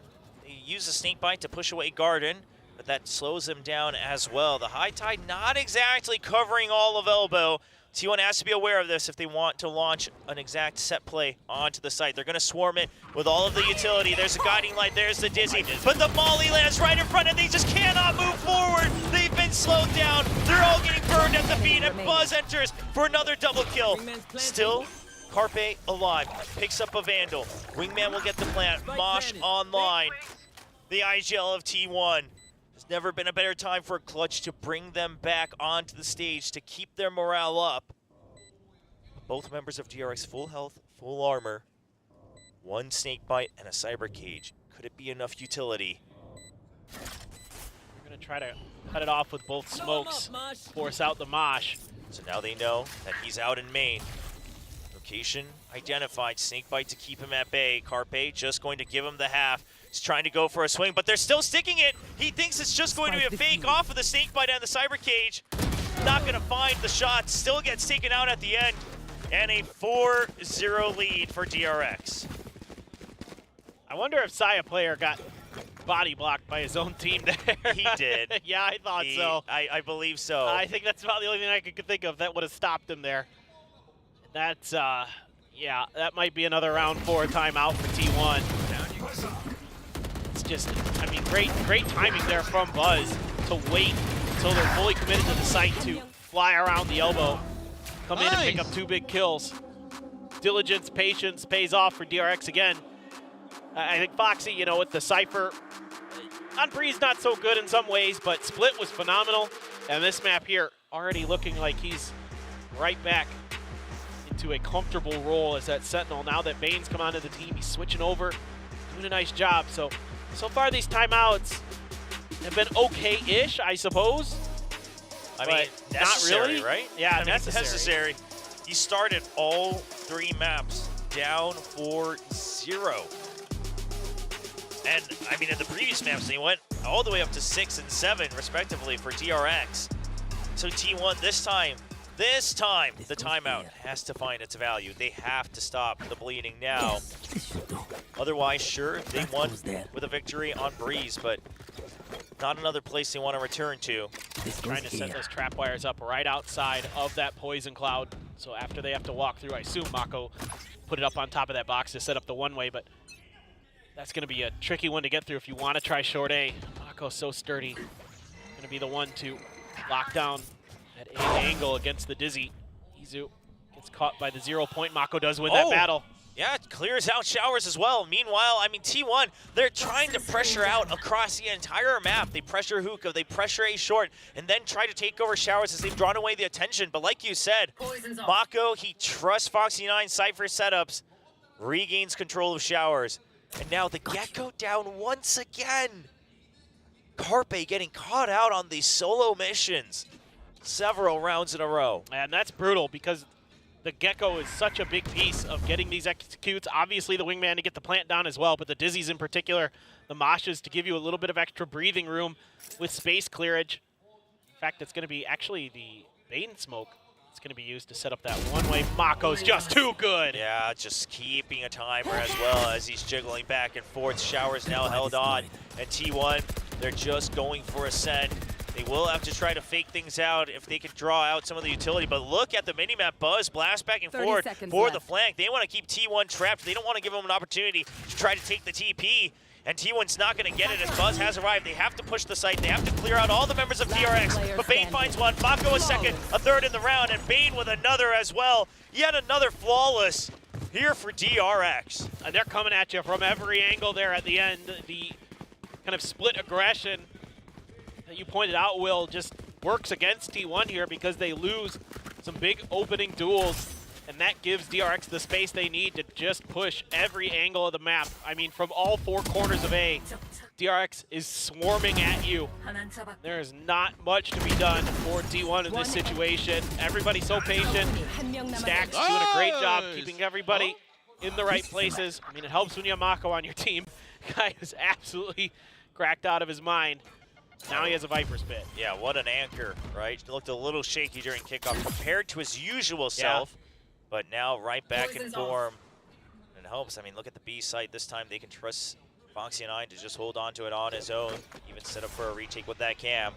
He used a snake bite to push away Garden, but that slows him down as well. The high tide not exactly covering all of Elbow. T1 has to be aware of this if they want to launch an exact set play onto the site. They're going to swarm it with all of the utility. There's a guiding light, there's the Dizzy, but the Molly lands right in front and they just cannot move forward. They've been slowed down. They're all getting burned at the feet, and Buzz enters for another double kill. Still, Carpe alive, picks up a Vandal. Wingman will get the plant. Mosh online. The IGL of T1. There's never been a better time for Clutch to bring them back onto the stage to keep their morale up. Both members of DRX full health, full armor. One snake bite and a cyber cage. Could it be enough utility? We're going to try to cut it off with both smokes, force out the Mosh. So now they know that he's out in main. Location identified, snakebite to keep him at bay. Carpe just going to give him the half. He's trying to go for a swing, but they're still sticking it. He thinks it's just going to be a fake off of the snakebite and the cyber cage. Not going to find the shot, still gets taken out at the end. And a 4-0 lead for DRX. I wonder if Saya player got body blocked by his own team there. He did. Yeah, I thought so. I believe so. I think that's about the only thing I could think of that would have stopped him there. That's, yeah, that might be another round 4 timeout for T1. It's just, I mean, great timing there from Buzz to wait until they're fully committed to the site to fly around the elbow, come in and pick up 2 big kills. Diligence, patience pays off for DRX again. I think Foxy, you know, with the Cypher, on Breeze not so good in some ways, but Split was phenomenal. And this map here already looking like he's right back into a comfortable role as that Sentinel. Now that Bane's come onto the team, he's switching over, doing a nice job. So far these timeouts have been okay-ish, I suppose. I mean, necessary, not really, right? Yeah, I mean, necessary. He started all 3 maps down 4-0. And, I mean, in the previous maps, they went all the way up to 6 and 7, respectively, for DRX. So T1, this time, the timeout has to find its value. They have to stop the bleeding now. Otherwise, sure, they won with a victory on Breeze, but not another place they want to return to. Trying to set those trap wires up right outside of that poison cloud. So after they have to walk through, I assume Mako put it up on top of that box to set up the one-way, but that's going to be a tricky one to get through if you want to try short A. Mako's so sturdy. Going to be the one to lock down that A angle against the Dizzy. Izu gets caught by the 0 point. Mako does win that battle. Yeah, it clears out Showers as well. Meanwhile, I mean, T1, they're trying to pressure out across the entire map. They pressure Hookah, they pressure A short, and then try to take over Showers as they've drawn away the attention. But like you said, Mako, he trusts Foxy9 Cypher setups, regains control of Showers. And now the Gecko down once again. Carpe getting caught out on these solo missions several rounds in a row. And that's brutal because the Gecko is such a big piece of getting these executes. Obviously the Wingman to get the plant down as well, but the Dizzies in particular, the Mashas to give you a little bit of extra breathing room with space clearage. In fact, it's going to be actually the Bane smoke. It's going to be used to set up that one-way. Mako's just too good. Yeah, just keeping a timer as well as he's jiggling back and forth. Showers now held on, and T1, they're just going for a send. They will have to try to fake things out if they can draw out some of the utility, but look at the minimap. Buzz blast back and forward for the flank. They want to keep T1 trapped. They don't want to give him an opportunity to try to take the TP, and T1's not going to get it as Buzz has arrived. They have to push the site. They have to clear out all the members of DRX, but Bane finds one. Mako a second, a third in the round, and Bane with another as well. Yet another flawless here for DRX. And they're coming at you from every angle there at the end. The kind of split aggression that you pointed out, Will, just works against T1 here because they lose some big opening duels, and that gives DRX the space they need to just push every angle of the map. I mean, from all four corners of A, DRX is swarming at you. There is not much to be done for T1 in this situation. Everybody's so patient. Stack's doing a great job keeping everybody in the right places. I mean, it helps when you have Mako on your team. Guy is absolutely cracked out of his mind. Now he has a Viper's Pit. Yeah, what an anchor, right? Looked a little shaky during kickoff compared to his usual self, but now right back in form. And it helps. I mean, look at the B site. This time they can trust Foxy9 to just hold on to it on his own, even set up for a retake with that cam.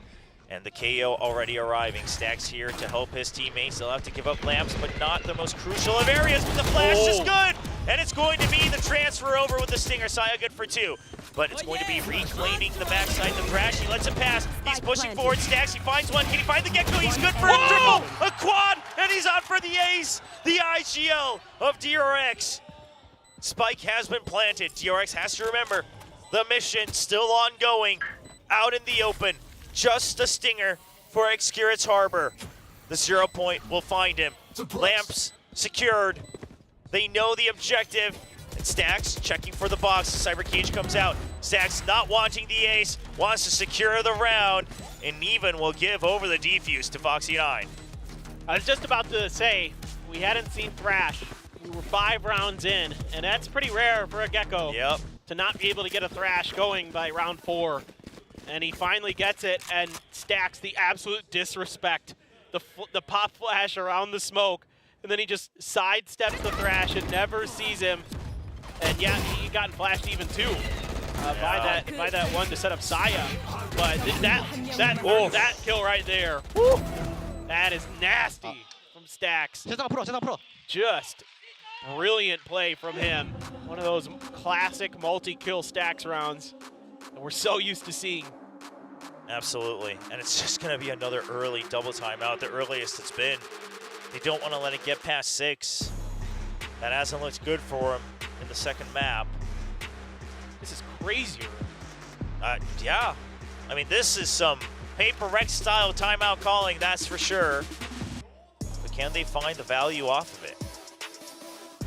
And the KO already arriving. Stack's here to help his teammates. They'll have to give up lamps, but not the most crucial of areas. But the flash is good, and it's going to be the transfer over with the Stinger. Saya good for 2. But it's going to be reclaiming the backside. The Thrash, he lets it pass. He's pushing forward. Stacks, he finds one. Can he find the Gecko? He's good for a triple, a quad, and he's on for the ace. The IGL of DRX. Spike has been planted. DRX has to remember the mission still ongoing. Out in the open. Just a Stinger for Excurit's Harbor. The 0 point will find him. Lamps secured. They know the objective. And Stacks checking for the box. The Cyber Cage comes out. Stacks not wanting the ace, wants to secure the round, and even will give over the defuse to Foxy9. I was just about to say, we hadn't seen Thrash. We were 5 rounds in, and that's pretty rare for a Gecko to not be able to get a Thrash going by round 4. And he finally gets it, and Stacks the absolute disrespect. The pop flash around the smoke, and then he just sidesteps the Thrash and never sees him. And yeah, he got flashed even too by that one to set up Saya. But that kill right there, woo, that is nasty from Stacks. Just brilliant play from him. One of those classic multi-kill Stacks rounds that we're so used to seeing. Absolutely, and it's just going to be another early double timeout, the earliest it's been. They don't want to let it get past 6. That hasn't looked good for him in the second map. This is crazier. Yeah, I mean, this is some Paper Rex style timeout calling, that's for sure. But can they find the value off of it?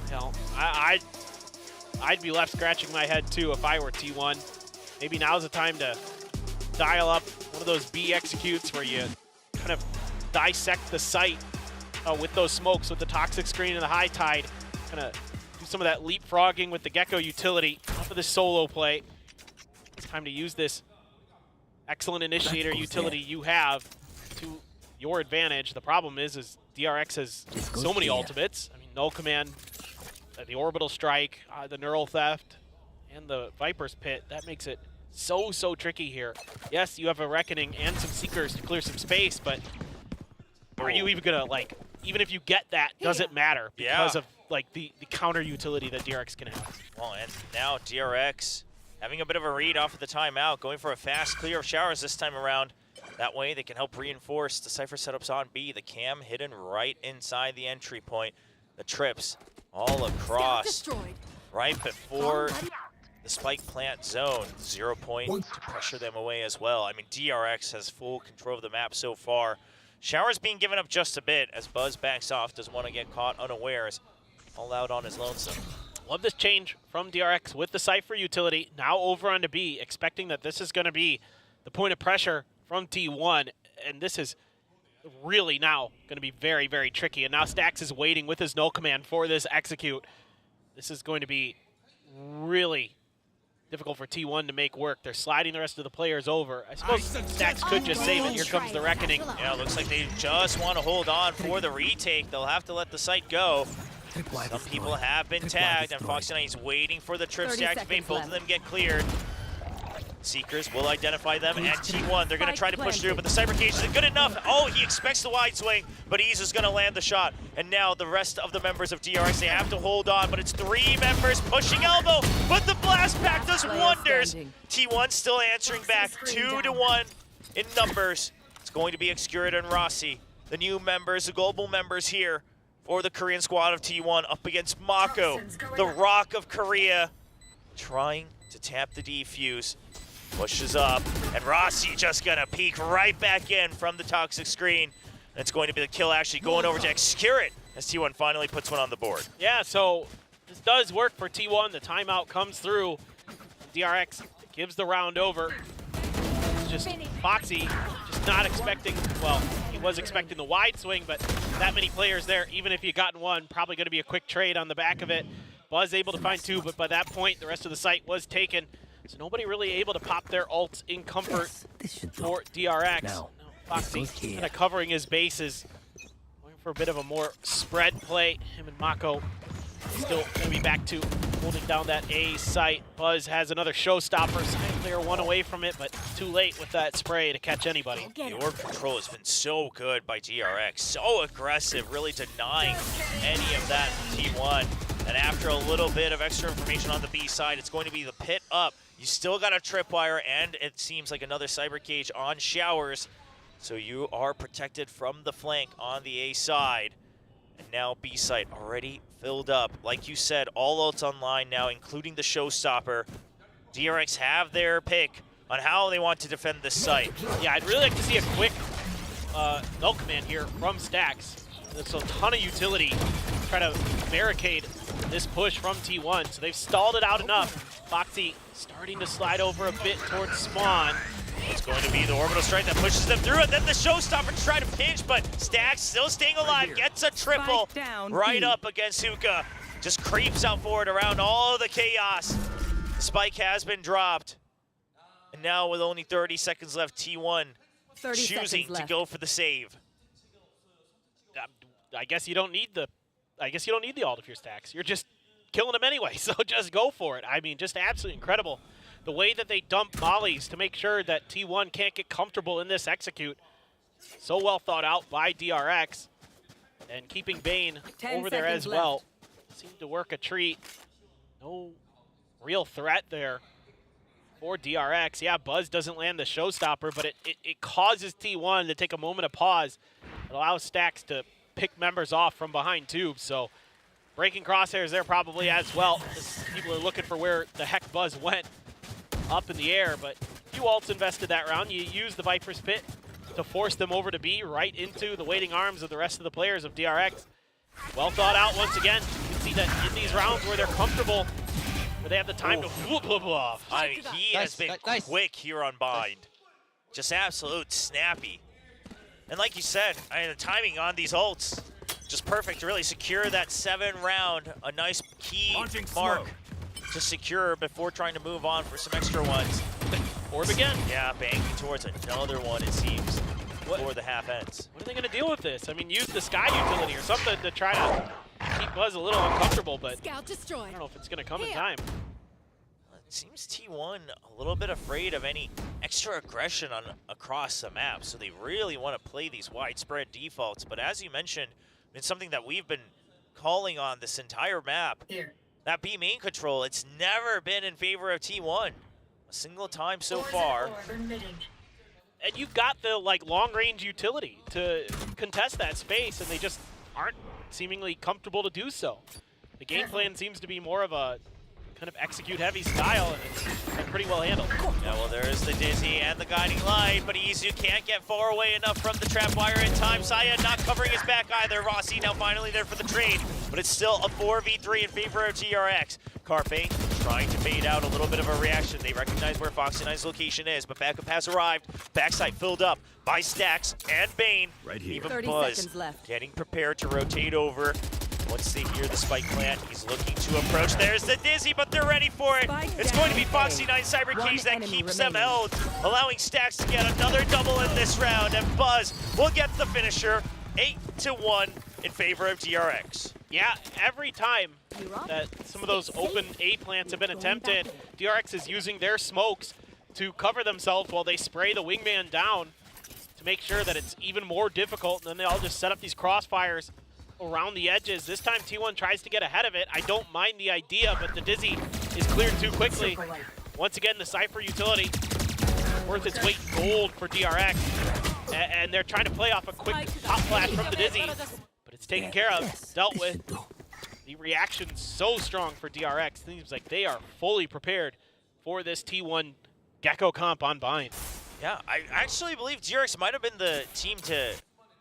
Hell, I'd be left scratching my head too if I were T1. Maybe now's the time to dial up one of those B executes where you kind of dissect the site with those smokes with the toxic screen and the high tide. Kind of do some of that leapfrogging with the Gecko utility off of this solo play. It's time to use this excellent initiator utility you have to your advantage. The problem is DRX has so many ultimates. I mean, Null Command, the Orbital Strike, the Neural Theft, and the Viper's Pit. That makes it so tricky here. Yes, you have a Reckoning and some Seekers to clear some space, but are you even gonna, like, even if you get that, does it matter because of like the counter utility that DRX can have? Well, and now DRX having a bit of a read off of the timeout, going for a fast clear of showers this time around. That way they can help reinforce the Cypher setups on B. The cam hidden right inside the entry point. The trips all across right before the spike plant zone. 0 point to pressure them away as well. I mean, DRX has full control of the map so far. Showers being given up just a bit as Buzz backs off, doesn't want to get caught unawares. All out on his lonesome. Love this change from DRX with the Cypher utility. Now over onto B, expecting that this is going to be the point of pressure from T1, and this is really now going to be very, very tricky. And now Stax is waiting with his null command for this execute. This is going to be really difficult for T1 to make work. They're sliding the rest of the players over. I suppose Stax could just save it. Here comes the reckoning. Yeah, it looks like they just want to hold on for the retake. They'll have to let the site go. Some people have been tagged, and Foxy is waiting for the trips to activate. Both of them get cleared. Seekers will identify them, and T1, they're going to try to push through, but the Cyber Cage isn't good enough. Oh, he expects the wide swing, but he's just going to land the shot. And now the rest of the members of DRX, they have to hold on, but it's 3 members pushing elbow, but the blast pack does wonders. T1 still answering back 2-1 in numbers. It's going to be Excurid and Rossi, the new members, the global members here for the Korean squad of T1 up against Mako, the Rock of Korea, trying to tap the defuse. Pushes up, and Rossi just gonna peek right back in from the toxic screen. And it's going to be the kill actually going over to Excurid as T1 finally puts one on the board. Yeah, so this does work for T1. The timeout comes through. DRX gives the round over. It's just Foxy just not expecting, well, he was expecting the wide swing, but that many players there, even if you gotten one, probably gonna be a quick trade on the back of it. Was able to find 2, but by that point, the rest of the site was taken. So nobody really able to pop their ults in comfort for DRX. Now, Foxy kind of covering his bases, going for a bit of a more spread play. Him and Mako still going to be back to holding down that A site. Buzz has another showstopper. Side player 1 away from it, but too late with that spray to catch anybody. The orb control has been so good by DRX. So aggressive, really denying any of that from T1. And after a little bit of extra information on the B side, it's going to be the pit up. You still got a tripwire, and it seems like another Cyber Cage on Showers. So you are protected from the flank on the A side. And now B site already filled up. Like you said, all ults online now, including the showstopper. DRX have their pick on how they want to defend this site. Yeah, I'd really like to see a quick null command here from Stax. There's a ton of utility to try to barricade this push from T1. So they've stalled it out enough. Foxy starting to slide over a bit towards Spawn. It's going to be the orbital strike that pushes them through, and then the showstopper to try to pinch, but Stax still staying alive, gets a triple right up against Hookah. Just creeps out forward around all the chaos. The spike has been dropped. And now with only 30 seconds left, T1 choosing to go for the save. I guess you don't need the ult if you're Stax. You're just killing them anyway, so just go for it. I mean, just absolutely incredible. The way that they dump mollies to make sure that T1 can't get comfortable in this execute. So well thought out by DRX. And keeping Bane over there as well. Seemed to work a treat. No real threat there for DRX. Yeah, Buzz doesn't land the showstopper, but it causes T1 to take a moment of pause. It allows Stax to pick members off from behind tubes, so breaking crosshairs there probably as well. People are looking for where the heck Buzz went up in the air, but few ults invested that round. You use the Viper's Pit to force them over to B, right into the waiting arms of the rest of the players of DRX. Well thought out once again. You can see that in these rounds where they're comfortable, where they have the time to whoop off. He has been quick here on Bind. Just absolute snappy. And like you said, the timing on these ults, just perfect to really secure that 7 round, a nice key mark to secure before trying to move on for some extra ones. Orb again. Yeah, banking towards another one, it seems, before the half ends. What are they going to deal with this? I mean, use the Sky utility or something to try to keep Buzz a little uncomfortable, but I don't know if it's going to come in time. It seems T1 a little bit afraid of any extra aggression across the map, so they really want to play these widespread defaults. But as you mentioned, it's something that we've been calling on this entire map. That B main control, it's never been in favor of T1. A single time so far. And you've got the long-range utility to contest that space, and they just aren't seemingly comfortable to do so. The game plan seems to be more of a kind of execute-heavy style, and it's been pretty well handled. Yeah, well, there's the Dizzy and the Guiding Light, but Izu can't get far away enough from the trap wire in time. Saya not covering his back either. Rossi now finally there for the trade, but it's still a 4v3 in favor of DRX. Carpe trying to bait out a little bit of a reaction. They recognize where Foxy9's location is, but backup has arrived. Backside filled up by Stacks and Bane. Right here. Even 30 Buzz seconds left. getting prepared to rotate over. Once they hear the spike plant, he's looking to approach. There's the Dizzy, but they're ready for it. It's going to be Foxy9 Cyber Cage that keeps them held, allowing Stacks to get another double in this round, and Buzz will get the finisher, 8-1 in favor of DRX. Yeah, every time that some of those open A plants have been attempted, DRX is using their smokes to cover themselves while they spray the wingman down to make sure that it's even more difficult, and then they all just set up these crossfires around the edges. This time T1 tries to get ahead of it. I don't mind the idea, but the Dizzy is cleared too quickly. Once again, the Cypher utility worth its weight in gold for DRX, and they're trying to play off a quick pop flash from the Dizzy, but it's taken care of, dealt with. The reaction's so strong for DRX. Seems like they are fully prepared for this T1 Gecko comp on Bind. Yeah, I actually believe DRX might have been the team to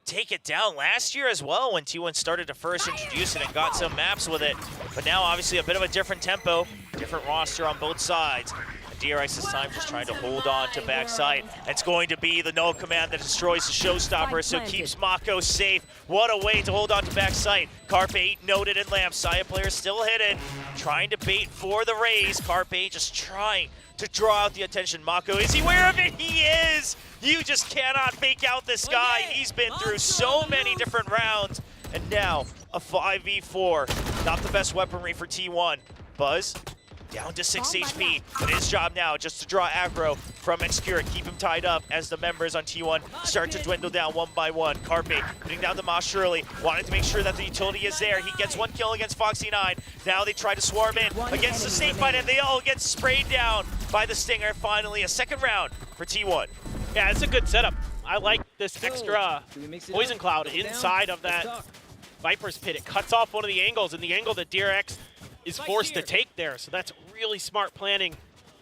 take it down last year as well when T1 started to first introduce it and got some maps with it. But now obviously a bit of a different tempo, different roster on both sides. And DRX this time just trying to hold on to backside. It's going to be the null command that destroys the showstopper, so keeps Mako safe. What a way to hold on to backside. Carpe noted in lamp. Saya player still hidden, trying to bait for the raise. Carpe just trying to draw out the attention. Mako, is he aware of it? He is! You just cannot fake out this guy. He's been through so many different rounds. And now, a 5v4. Not the best weaponry for T1. Buzz, down to 6 HP. But his job now just to draw aggro from Xcure, keep him tied up as the members on T1 start to dwindle down one by one. Carpe putting down the Moss Shirley, wanting to make sure that the utility is there. He gets 1 kill against Foxy9. Now they try to swarm in against the Snake Bite, and they all get sprayed down by the Stinger. Finally, a second round for T1. Yeah, it's a good setup. I like this extra Poison Cloud inside of that Viper's Pit. It cuts off one of the angles, and the angle that DRX is forced to take there. So that's really smart planning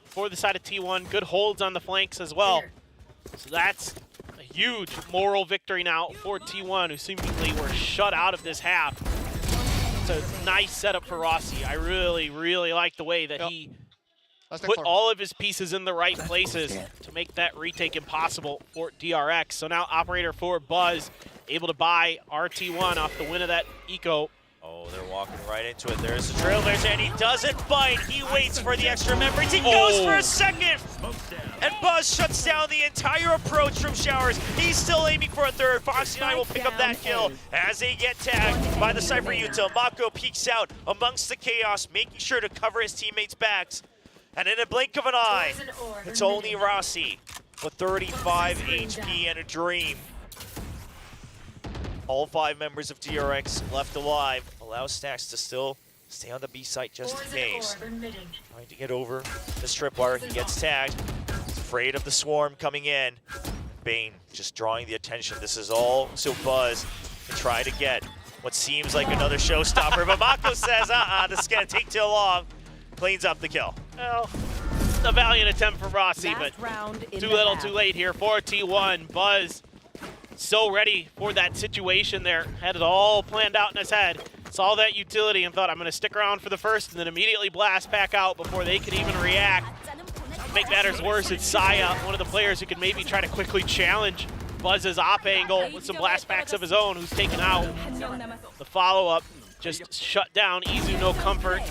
for the side of T1. Good holds on the flanks as well. So that's a huge moral victory now for T1, who seemingly were shut out of this half. It's a nice setup for Rossi. I really, really like the way that he put all of his pieces in the right places to make that retake impossible for DRX. So now operator for Buzz, able to buy RT1 off the win of that eco. Oh, they're walking right into it. There's the Trailblazers, and he doesn't bite. He waits for the extra members. He goes for a second! And Buzz shuts down the entire approach from Showers. He's still aiming for a third. Foxy9 will pick up that kill as they get tagged by the Cypher Util. Mako peeks out amongst the chaos, making sure to cover his teammates' backs. And in a blink of an eye, it's only Rossi with 35 HP and a dream. All 5 members of DRX left alive. Allows Stacks to still stay on the B site just in case. Trying to get over the strip wire. He gets tagged. He's afraid of the swarm coming in. Bane just drawing the attention. This is all so Buzz can try to get what seems like another showstopper. But Mako says, this is going to take too long. Cleans up the kill. Well, a valiant attempt from Rossi, but too little too late here for T1. Buzz so ready for that situation there. Had it all planned out in his head. Saw that utility and thought, I'm going to stick around for the first and then immediately blast back out before they could even react. To make matters worse, it's Saya, one of the players who can maybe try to quickly challenge Buzz's op angle with some blast backs of his own, who's taken out. The follow-up just shut down. Izu, no comfort.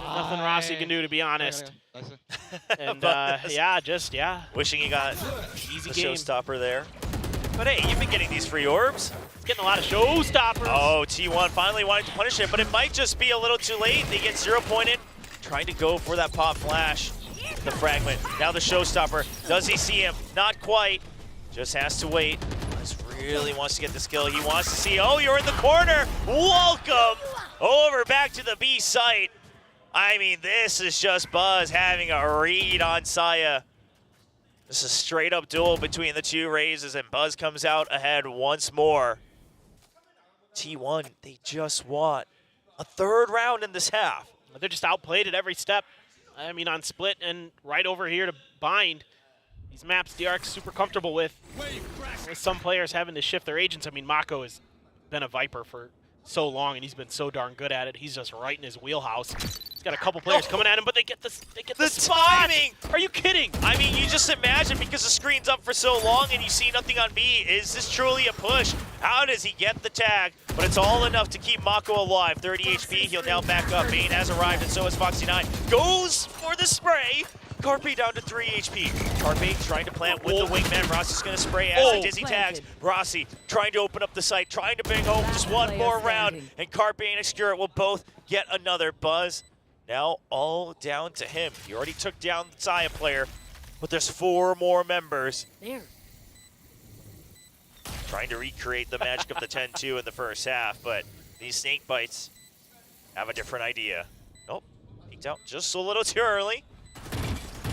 Nothing Rossi can do, to be honest. And yeah. Wishing he got easy the game. showstopper there. But hey, you've been getting these free orbs. It's getting a lot of showstoppers. Oh, T1 finally wanted to punish it, but it might just be a little too late. They get 0-pointed, trying to go for that pop flash. The fragment, now the showstopper. Does he see him? Not quite. Just has to wait. Just really wants to get this kill. He wants to see, oh, you're in the corner. Welcome over back to the B site. I mean, this is just Buzz having a read on Saya. This is a straight up duel between the two raises, and Buzz comes out ahead once more. T1, they just want a third round in this half. They're just outplayed at every step. I mean, on split and right over here to bind. These maps DRX super comfortable with some players having to shift their agents. I mean, Mako has been a Viper for so long, and he's been so darn good at it. He's just right in his wheelhouse. He's got a couple players coming at him, but they get the spot. Timing! Are you kidding? I mean, you just imagine, because the screen's up for so long and you see nothing on B, is this truly a push? How does he get the tag? But it's all enough to keep Mako alive. 30 HP, he'll now back up. Bane has arrived, and so has Foxy9. Goes for the spray. Carpe down to 3 HP. Carpe trying to plant with the wingman. Rossi's going to spray as the Dizzy tags. Rossi trying to open up the site, trying to bang home just one more round. And Carpe and Excura will both get another buzz. Now all down to him. He already took down the Saya player, but there's 4 more members. There. Trying to recreate the magic of the 10-2 in the first half, but these snake bites have a different idea. Nope, peeked out just a little too early.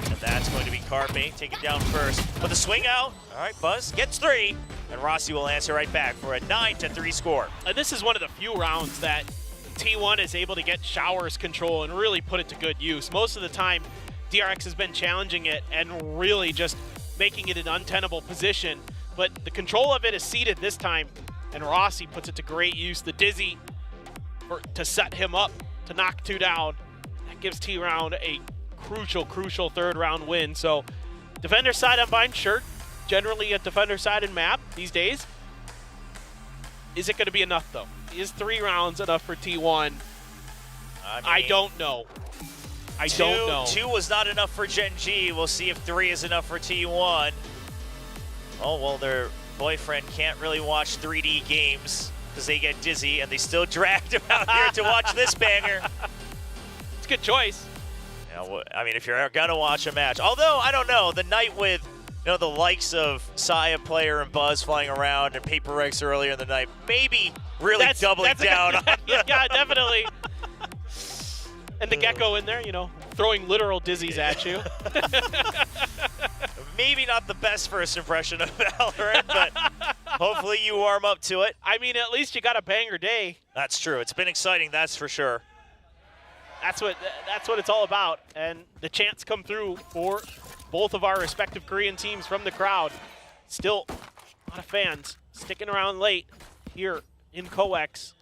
And that's going to be Carpe taken down first. But the swing out, all right, Buzz gets 3, and Rossi will answer right back for a 9-3 score. And this is one of the few rounds that T1 is able to get Showers control and really put it to good use. Most of the time, DRX has been challenging it and really just making it an untenable position. But the control of it is seated this time, and Rossi puts it to great use. The Dizzy to set him up to knock 2 down. That gives T-Round a crucial third round win. So defender side Unbind, sure, generally a defender side in map these days. Is it going to be enough though? Is 3 rounds enough for T1? I don't know. I don't know. 2 was not enough for Gen G. We'll see if 3 is enough for T1. Oh, well, their boyfriend can't really watch 3D games because they get dizzy, and they still dragged him out here to watch this banger. It's a good choice. Yeah, I mean, if you're gonna watch a match, although I don't know, the night with the likes of Saya player and Buzz flying around and Paper Rex earlier in the night, maybe really doubling down. Yeah, definitely. And the Gecko in there, throwing literal dizzies at you. Maybe not the best first impression of Valorant, but hopefully you warm up to it. I mean, at least you got a banger day. That's true. It's been exciting, that's for sure. That's what it's all about. And the chants come through for both of our respective Korean teams from the crowd. Still a lot of fans sticking around late here in COEX.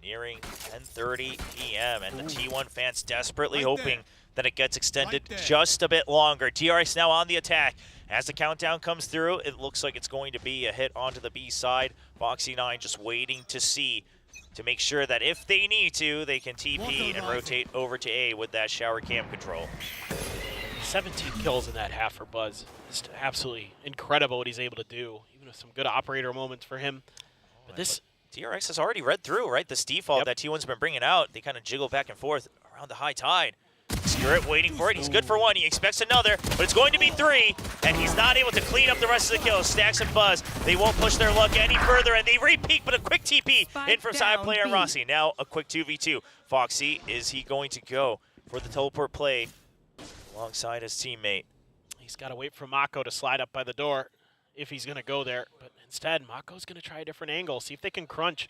Nearing 10:30 p.m. and the T1 fans desperately hoping that it gets extended just a bit longer. DRX now on the attack. As the countdown comes through, it looks like it's going to be a hit onto the B side. Foxy9 just waiting to see, to make sure that if they need to, they can TP and rotate over to A with that shower cam control. 17 kills in that half for Buzz. Just absolutely incredible what he's able to do, even with some good operator moments for him. But this DRX has already read through, right? This default that T1's been bringing out. They kind of jiggle back and forth around the high tide. Spirit waiting for it. He's good for 1. He expects another, but it's going to be 3, and he's not able to clean up the rest of the kills. Stacks and Buzz, they won't push their luck any further, and they re-peek, but a quick TP in from side player and Rossi. Now a quick 2v2. Foxy, is he going to go for the teleport play alongside his teammate? He's got to wait for Mako to slide up by the door if he's going to go there. But instead, Mako's going to try a different angle, see if they can crunch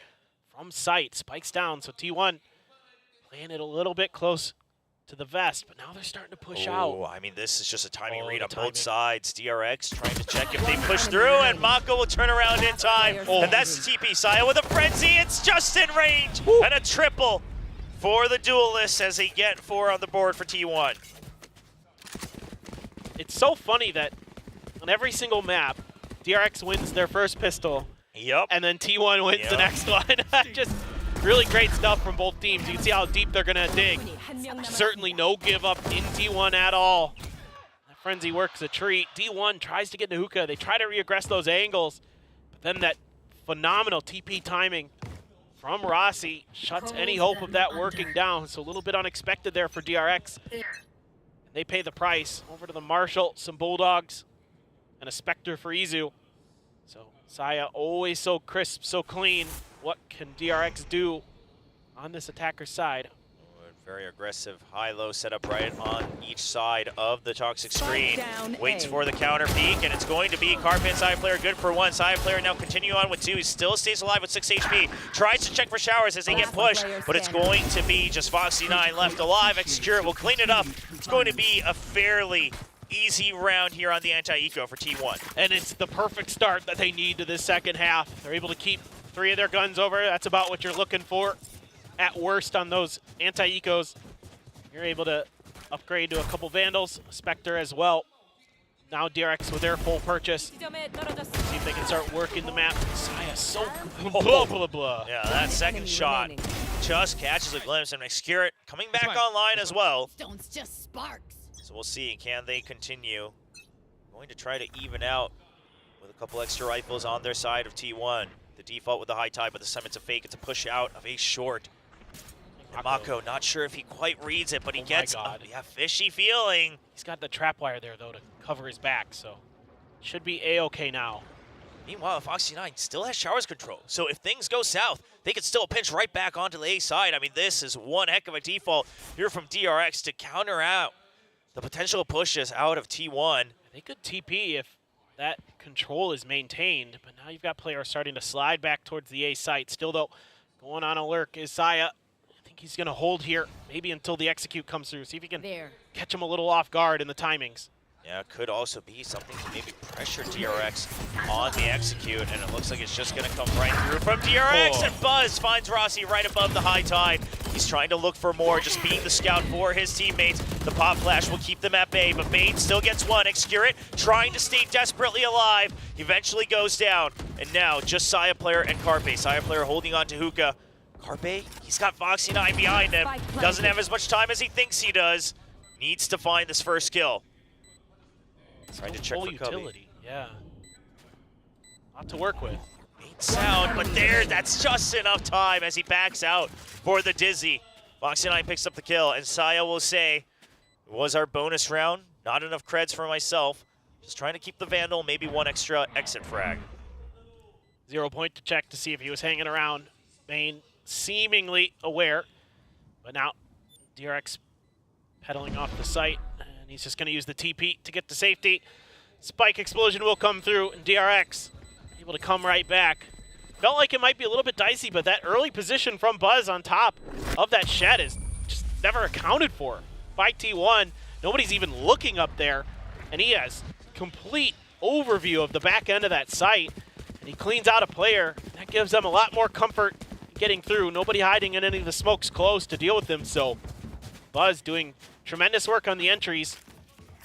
from sight. Spikes down, so T1 playing it a little bit close to the vest, but now they're starting to push out. I mean, this is just a timing read on both sides. DRX trying to check if they push through, and Mako will turn around in time. And that's TP. Saya with a frenzy. It's just in range. And a triple for the duelists as they get 4 on the board for T1. It's so funny that on every single map, DRX wins their first pistol. Yep. And then T1 wins the next one. Just really great stuff from both teams. You can see how deep they're going to dig. Certainly no give up in T1 at all. That frenzy works a treat. D1 tries to get into hookah. They try to reaggress those angles, but then that phenomenal TP timing from Rossi shuts any hope of that working down. So a little bit unexpected there for DRX. They pay the price. Over to the Marshal, some Bulldogs, and a Spectre for Izu. So Saya always so crisp, so clean. What can DRX do on this attacker's side? Very aggressive high-low setup right on each side of the toxic screen. Waits for the counter peek, and it's going to be Carpet side player good for 1. Side player now continue on with 2. He still stays alive with 6 HP. Tries to check for showers as they get pushed, but it's going to be just Foxy9 left alive. Execure will clean it up. It's going to be a fairly easy round here on the anti-eco for T1. And it's the perfect start that they need to this second half. They're able to keep 3 of their guns over. That's about what you're looking for at worst on those anti-ecos. You're able to upgrade to a couple Vandals, Spectre as well. Now DRX with their full purchase. See if they can start working the map. Saya so blah, blah, blah. Yeah, that second shot just catches a glimpse, and Excurate coming back online as well. Stones just sparks. So we'll see, can they continue? Going to try to even out with a couple extra rifles on their side of T1. The default with the high tide, but this time it's a fake. It's a push out of a short. And Mako, not sure if he quite reads it, but he gets a fishy feeling. He's got the trap wire there, though, to cover his back, so should be A-okay now. Meanwhile, Foxy9 still has showers control, so if things go south, they could still pinch right back onto the A side. I mean, this is one heck of a default here from DRX to counter out the potential pushes out of T1. They could TP if that control is maintained, but now you've got players starting to slide back towards the A site. Still, though, going on a lurk is Saya. I think he's going to hold here, maybe until the execute comes through. See if he can catch him a little off guard in the timings. Yeah, could also be something to maybe pressure DRX on the execute, and it looks like it's just going to come right through from DRX, and Buzz finds Rossi right above the high tide. He's trying to look for more, just being the scout for his teammates. The pop flash will keep them at bay, but Bane still gets one. Excurate trying to stay desperately alive, eventually goes down, and now just Saya player and Carpe. Saya player holding on to Hookah. Carpe, he's got Foxy9 behind him, doesn't have as much time as he thinks he does, needs to find this first kill. Trying to check for utility, yeah. Lot to work with. Sound, but there, that's just enough time as he backs out for the Dizzy. Foxy9 picks up the kill, and Saya will say, it was our bonus round, not enough creds for myself. Just trying to keep the Vandal, maybe one extra exit frag. 0 point to check to see if he was hanging around. Bane seemingly aware, but now DRX pedaling off the site. He's just going to use the TP to get to safety. Spike explosion will come through, and DRX able to come right back. Felt like it might be a little bit dicey, but that early position from Buzz on top of that shed is just never accounted for by T1. Nobody's even looking up there, and he has complete overview of the back end of that site, and he cleans out a player. That gives them a lot more comfort getting through. Nobody hiding in any of the smokes close to deal with them, so Buzz doing tremendous work on the entries.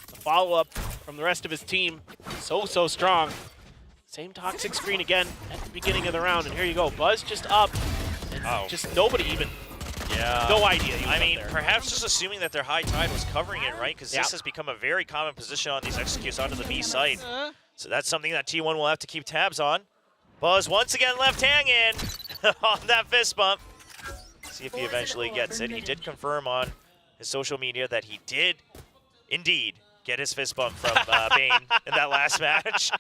The follow-up from the rest of his team, so strong. Same toxic screen again at the beginning of the round, and here you go. Buzz just up, and just nobody even, no idea. I mean, perhaps just assuming that their high tide was covering it, right? Because this has become a very common position on these executes onto the B site. So that's something that T1 will have to keep tabs on. Buzz once again left hanging on that fist bump. See if he eventually gets it. He did confirm on his social media that he did indeed get his fist bump from Bane in that last match.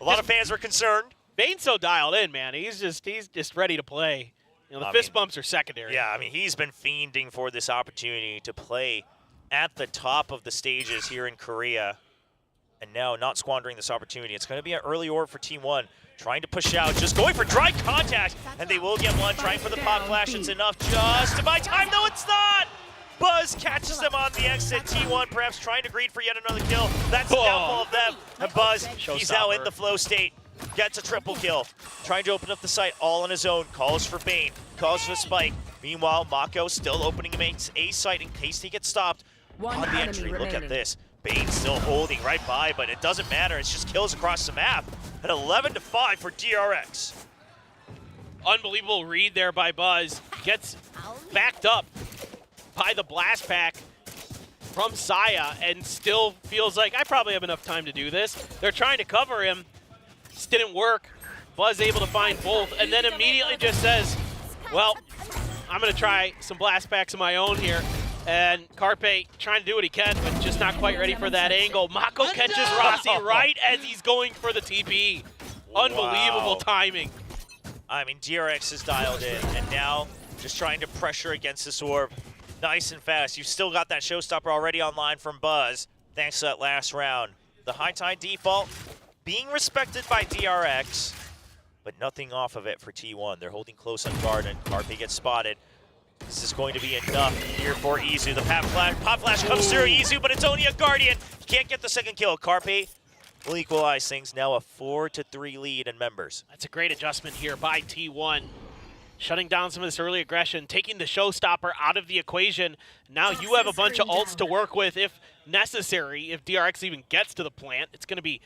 A lot of fans were concerned. Bane's so dialed in, man. He's just ready to play. You know, the fist bumps are secondary. Yeah, I mean, he's been fiending for this opportunity to play at the top of the stages here in Korea, and now not squandering this opportunity. It's going to be an early orb for T1. Trying to push out, just going for dry contact, and they will get one. Trying for the pop flash, it's enough just to buy time. No, it's not! Buzz catches them on the exit. T1 perhaps trying to greed for yet another kill. That's the downfall of them. And Buzz, he's now in the flow state. Gets a triple kill. Trying to open up the site all on his own. Calls for Bane, calls for Spike. Meanwhile, Mako still opening A site in case he gets stopped on the entry. Look at this. Bane still holding right by, but it doesn't matter. It's just kills across the map. At 11-5 for DRX. Unbelievable read there by Buzz. Gets backed up by the blast pack from Saya and still feels like, I probably have enough time to do this. They're trying to cover him. Just didn't work. Buzz able to find both, and then immediately just says, well, I'm going to try some blast packs of my own here. And Carpe trying to do what he can, but just not quite ready for that angle. Mako catches Rossi right as he's going for the TP. Unbelievable timing. I mean, DRX is dialed in, and now just trying to pressure against this orb. Nice and fast. You've still got that showstopper already online from Buzz, thanks to that last round. The high tide default being respected by DRX, but nothing off of it for T1. They're holding close on guard, and Carpe gets spotted. This is going to be enough here for Izu. The pop flash comes through Izu, but it's only a Guardian. He can't get the second kill. Carpe will equalize things. Now a 4-3 lead in members. That's a great adjustment here by T1. Shutting down some of this early aggression, taking the showstopper out of the equation. Now you have a bunch of ults to work with if necessary. If DRX even gets to the plant, it's going to be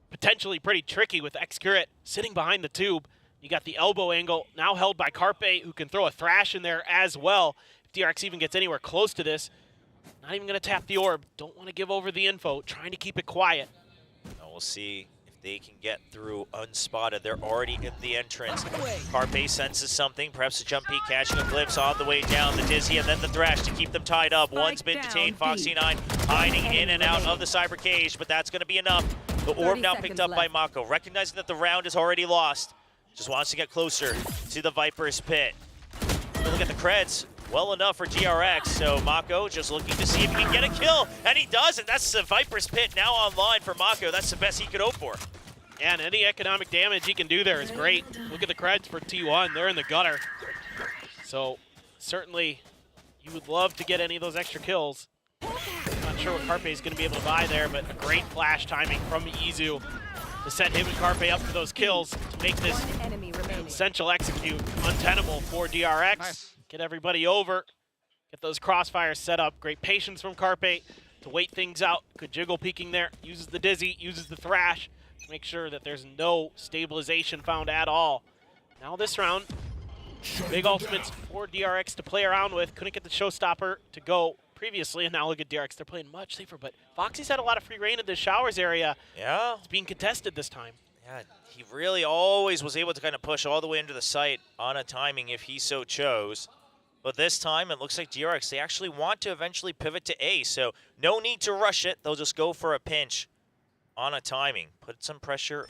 potentially pretty tricky with Excurate sitting behind the tube. You got the elbow angle now held by Carpe, who can throw a thrash in there as well. If DRX even gets anywhere close to this, not even going to tap the orb. Don't want to give over the info, trying to keep it quiet. Now we'll see if they can get through unspotted. They're already in the entrance. Carpe senses something, perhaps a jump peek, catching a glimpse on the way down. The Dizzy and then the thrash to keep them tied up. One's been detained, Foxy9 hiding in and out of the cyber cage, but that's going to be enough. The orb now picked up by Mako, recognizing that the round is already lost. Just wants to get closer to the Viper's pit. Look at the creds. Well enough for DRX, so Mako just looking to see if he can get a kill, and he does, and that's the Viper's pit now online for Mako. That's the best he could hope for. And any economic damage he can do there is great. Look at the creds for T1, they're in the gutter. So certainly you would love to get any of those extra kills. Not sure what Carpe is going to be able to buy there, but a great flash timing from Izu to set him and Carpe up for those kills to make this essential execute untenable for DRX. Nice. Get everybody over, get those crossfires set up. Great patience from Carpe to wait things out. Good jiggle peeking there. Uses the Dizzy, uses the Thrash to make sure that there's no stabilization found at all. Now this round, big ultimates for DRX to play around with. Couldn't get the showstopper to go previously, and now look at DRX. They're playing much safer, but Foxy's had a lot of free reign in the showers area. Yeah. It's being contested this time. Yeah, he really always was able to kind of push all the way into the site on a timing if he so chose. But this time, it looks like DRX, they actually want to eventually pivot to A, so no need to rush it. They'll just go for a pinch on a timing. Put some pressure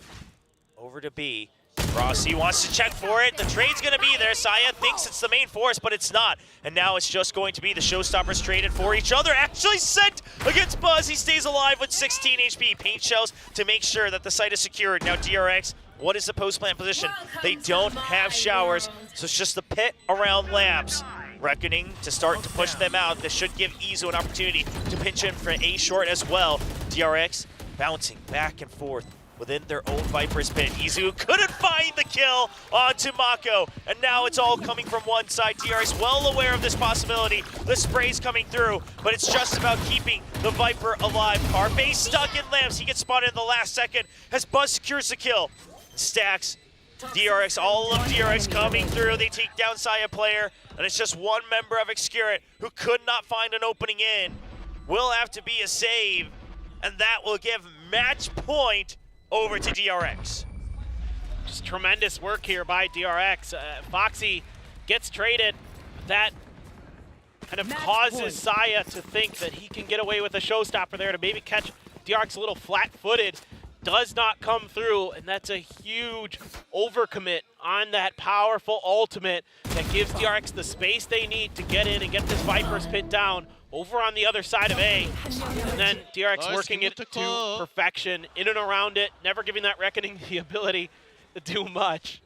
over to B. Rossi wants to check for it. The trade's going to be there. Saya thinks it's the main force, but it's not. And now it's just going to be the showstoppers traded for each other. Actually sent against Buzz. He stays alive with 16 HP. Paint shells to make sure that the site is secured. Now DRX, what is the post-plant position? They don't have showers, so it's just the pit around Labs. Reckoning to start to push them out. This should give Izu an opportunity to pinch in for A short as well. DRX bouncing back and forth within their own Viper's pit. Izu couldn't find the kill onto Mako, and now it's all coming from one side. DRX well aware of this possibility. The spray's coming through, but it's just about keeping the Viper alive. Carpe stuck in Lamps. He gets spotted in the last second as Buzz secures the kill. Stacks. DRX, all of DRX coming through. They take down Saya player, and it's just one member of Excurate who could not find an opening in. Will have to be a save, and that will give match point over to DRX. Just tremendous work here by DRX. Foxy gets traded. That kind of causes Saya to think that he can get away with a showstopper there to maybe catch DRX a little flat-footed. Does not come through, and that's a huge overcommit on that powerful ultimate that gives DRX the space they need to get in and get this Viper's pit down over on the other side of A. And then DRX working it to perfection, in and around it, never giving that Reckoning the ability to do much.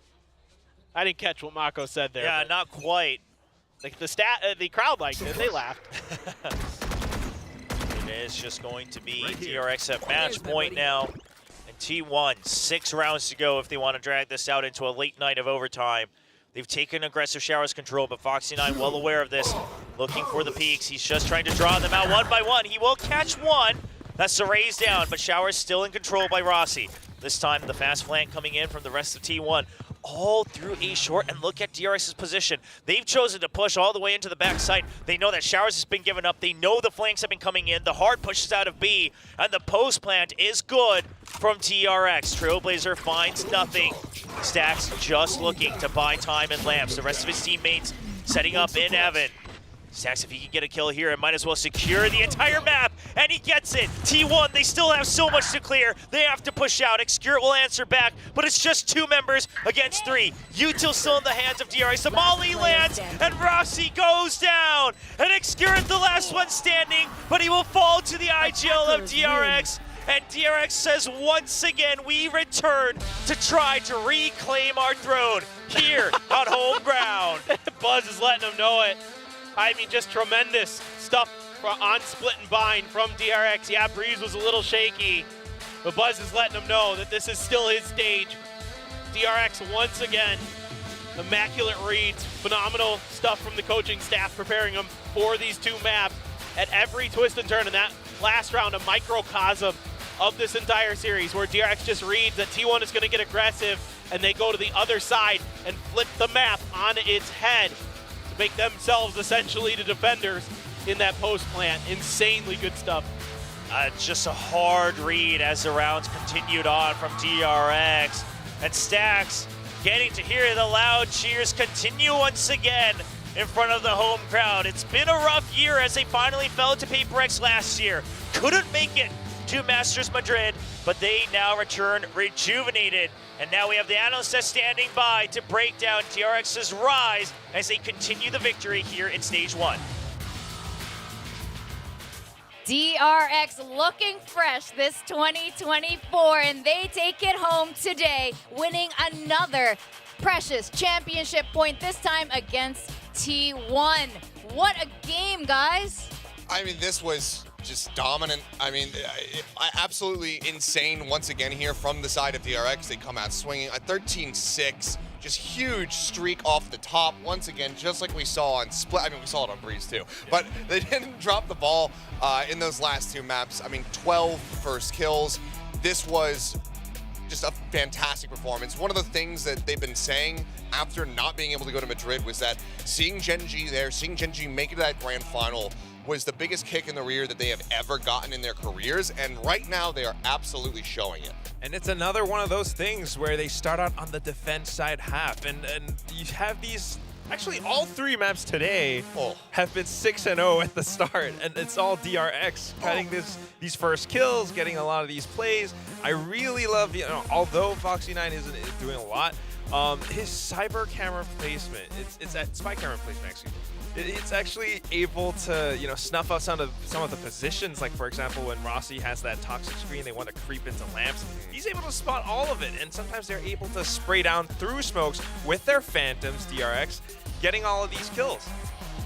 I didn't catch what Mako said there. Yeah, not quite. Like the crowd liked it, they laughed. It is just going to be DRX at match point now. T1, 6 rounds to go if they want to drag this out into a late night of overtime. They've taken aggressive showers control, but Foxy9 well aware of this, looking for the peaks. He's just trying to draw them out one by one. He will catch one. That's the raise down, but Showers still in control by Rossi. This time, the fast flank coming in from the rest of T1. All through A short, and look at DRX's position. They've chosen to push all the way into the backside. They know that Showers has been given up. They know the flanks have been coming in. The hard pushes out of B, and the post plant is good from TRX. Trailblazer finds nothing. Stacks just looking to buy time and Lamps. The rest of his teammates setting up in Evan. Stacks, if he can get a kill here, it might as well secure the entire map, and he gets it. T1, they still have so much to clear. They have to push out. Excurate will answer back, but it's just 2 members against 3. Util still in the hands of DRX. The Molly lands, and Rossi goes down. And Excurate, the last one standing, but he will fall to the IGL of DRX. And DRX says once again, we return to try to reclaim our throne here on home ground. Buzz is letting him know it. I mean, just tremendous stuff on Split and Bind from DRX. Yeah, Breeze was a little shaky, But Buzz is letting him know that this is still his stage. DRX once again, immaculate reads, phenomenal stuff from the coaching staff preparing them for these two maps at every twist and turn. In that last round, a microcosm of this entire series where DRX just reads that T1 is going to get aggressive and they go to the other side and flip the map on its head to make themselves essentially the defenders in that post plant. Insanely good stuff. Just a hard read as the rounds continued on from DRX. And Stacks getting to hear the loud cheers continue once again in front of the home crowd. It's been a rough year as they finally fell to PaperX last year. Couldn't make it to Masters Madrid, but they now return rejuvenated. And now we have the analysts standing by to break down DRX's rise as they continue the victory here in Stage 1. DRX looking fresh this 2024, and they take it home today, winning another precious championship point, this time against T1. What a game, guys. I mean, this was just dominant. I mean, absolutely insane once again here from the side of DRX. They come out swinging a 13-6. Just huge streak off the top. Once again, just like we saw on Split. I mean, we saw it on Breeze too. But they didn't drop the ball in those last two maps. I mean, 12 first kills. This was just a fantastic performance. One of the things that they've been saying after not being able to go to Madrid was that seeing Gen.G there, seeing Gen.G make it to that grand final was the biggest kick in the rear that they have ever gotten in their careers, and right now they are absolutely showing it. And it's another one of those things where they start out on the defense side half, and you have these, actually all three maps today have been 6-0 at the start, and it's all DRX cutting these first kills, getting a lot of these plays. I really love, although Foxy9 isn't doing a lot, his cyber camera placement, it's at spy camera placement actually. It's actually able to, snuff out some of the positions. Like, for example, when Rossi has that toxic screen, they want to creep into lamps. He's able to spot all of it, and sometimes they're able to spray down through smokes with their Phantoms, DRX, getting all of these kills.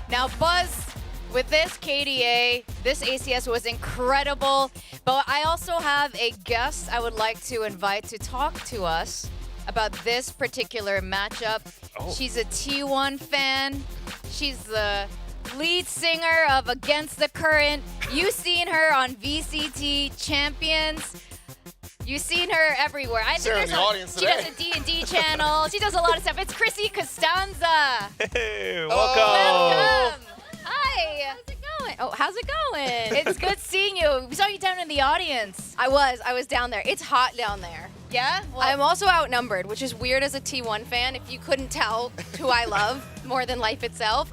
Now, Buzz, with this KDA, this ACS was incredible, but I also have a guest I would like to invite to talk to us about this particular matchup. She's a T1 fan. She's the lead singer of Against the Current. You've seen her on VCT Champions. You've seen her everywhere. I think she does a D&D channel. She does a lot of stuff. It's Chrissy Costanza. Hey, welcome. Hi. How's it going? Oh, how's it going? It's good seeing you. We saw you down in the audience. I was down there. It's hot down there. Yeah? Well, I'm also outnumbered, which is weird as a T1 fan. If you couldn't tell who I love more than life itself,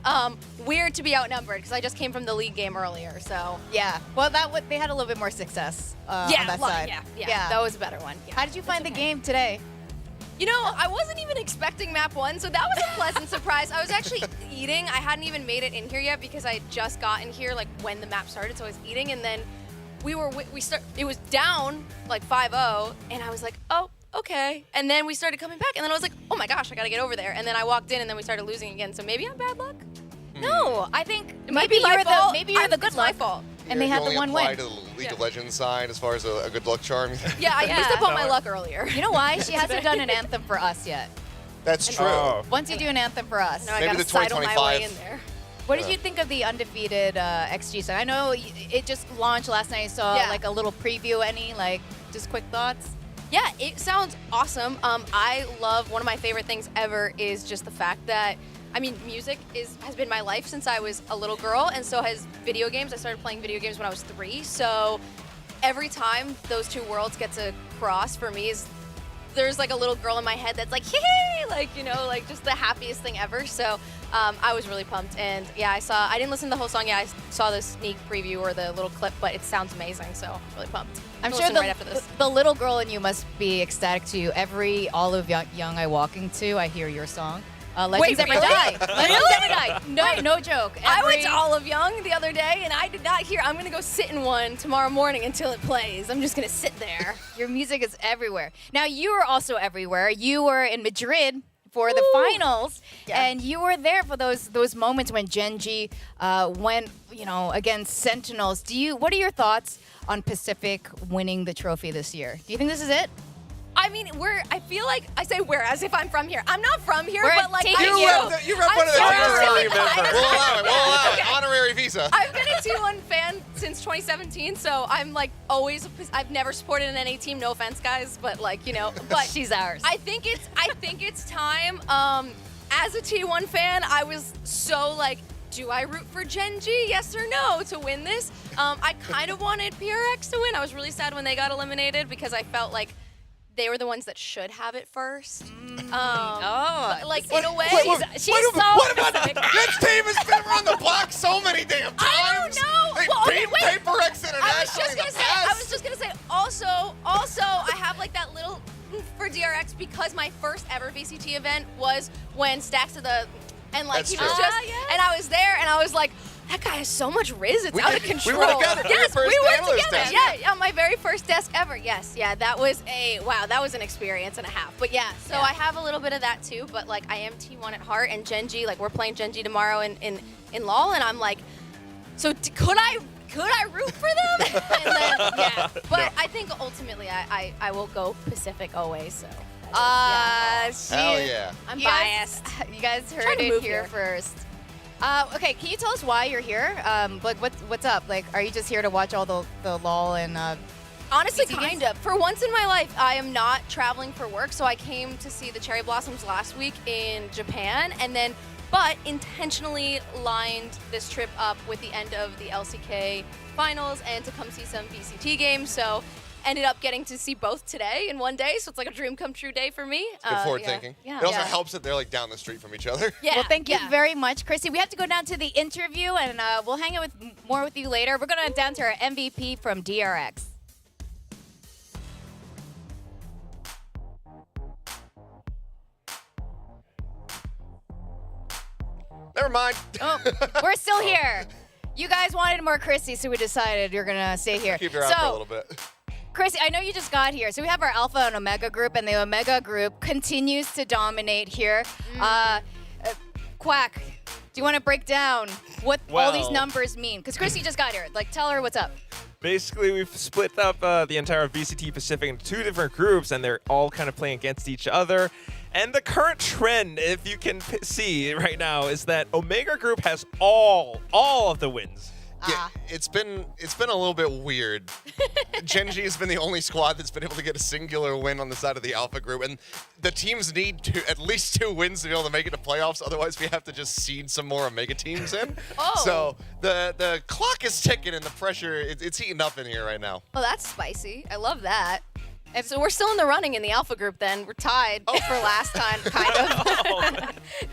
weird to be outnumbered because I just came from the league game earlier. So yeah, well, they had a little bit more success on that side. Yeah, that was a better one. Yeah. How did you find the game today? You know, I wasn't even expecting map 1, so that was a pleasant surprise. I was actually eating. I hadn't even made it in here yet because I had just gotten here like when the map started, so I was eating, and then it was down like 5-0, and I was like, oh, okay. And then we started coming back, and then I was like, oh my gosh, I gotta get over there. And then I walked in, and then we started losing again. So maybe I'm bad luck. No, I think Maybe you're the good my luck. fault. And they had the one win. To the League of Legends side as far as a good luck charm. Yeah, I used up all my luck earlier. You know why? She hasn't done an anthem for us yet. That's true. Once you do an anthem for us, now I gotta sidle my way in there. What did you think of the undefeated XG side? I know it just launched last night. I saw like a little preview. Just quick thoughts? Yeah, it sounds awesome. I love, one of my favorite things ever is just the fact that, music has been my life since I was a little girl, and so has video games. I started playing video games when I was 3, so every time those two worlds get to cross for me there's like a little girl in my head that's like, hey, just the happiest thing ever. So I was really pumped, and yeah, I didn't listen to the whole song. Yeah, I saw the sneak preview or the little clip, but it sounds amazing, so really pumped. I'm sure the little girl in you must be ecstatic too. Every Olive Young I walk into, I hear your song. Legends Never Die. Legends Never Die. No joke. I went to Olive Young the other day, and I did not hear. I'm gonna go sit in one tomorrow morning until it plays. I'm just gonna sit there. Your music is everywhere. Now, you were also everywhere. You were in Madrid for the finals, and you were there for those moments when Genji went, against Sentinels. What are your thoughts on Pacific winning the trophy this year? Do you think this is it? I mean, I feel like I say we're as if I'm from here. I'm not from here, We're but like taking You rep one of the honorary members. We'll allow it. Honorary visa. I've been a T1 fan since 2017, so I'm like always. I've never supported an NA team. No offense, guys, but like but she's ours. I think it's time. As a T1 fan, I was so like, do I root for Genji? Yes or no to win this? I kind of wanted PRX to win. I was really sad when they got eliminated because I felt like they were the ones that should have it first. Like in a way. What about this team has been around the block so many damn times? I don't know. They beat PaperX internationally. I was just gonna say. Also, I have like that little for DRX because my first ever VCT event was when Stacks of the and like That's he was true. just and I was there and I was like, that guy has so much riz, it's out of control. We were together. Yes, we first were analyst together. desk. Yeah, on my very first desk ever. Yes, yeah, that was an experience and a half. But yeah, so I have a little bit of that too. But like I am T1 at heart, and Genji, like we're playing Genji tomorrow in LOL, and I'm like, so could I root for them? And then but I think ultimately I will go Pacific always. So. Hell yeah. I'm biased. You guys Trying heard to it move here here. first. Okay, can you tell us why you're here? Like, what's up? Like, are you just here to watch all the LOL and? Honestly, VCTs? kind of. For once in my life, I am not traveling for work, so I came to see the Cherry Blossoms last week in Japan, but intentionally lined this trip up with the end of the LCK finals and to come see some VCT games. So. Ended up getting to see both today in one day, so it's like a dream come true day for me. Good forward thinking. Yeah. It also helps that they're like down the street from each other. Yeah. Well, thank you very much, Chrissy. We have to go down to the interview, and we'll hang out more with you later. We're going down to our MVP from DRX. Never mind. Oh, we're still here. You guys wanted more Chrissy, so we decided you're going to stay here. Keep her out for a little bit. Chrissy, I know you just got here. So we have our Alpha and Omega group, and the Omega group continues to dominate here. Quack, do you want to break down what all these numbers mean? Because Chrissy just got here. Like, tell her what's up. Basically, we've split up the entire VCT Pacific into two different groups, and they're all kind of playing against each other. And the current trend, if you can see right now, is that Omega Group has all of the wins. Yeah, it's been a little bit weird. Genji has been the only squad that's been able to get a singular win on the side of the Alpha group, and the teams need at least 2 wins to be able to make it to playoffs. Otherwise, we have to just seed some more Omega teams in. So the clock is ticking, and the pressure it's heating up in here right now. Oh, that's spicy. I love that. And so we're still in the running in the Alpha group then. We're tied for last time, kind of.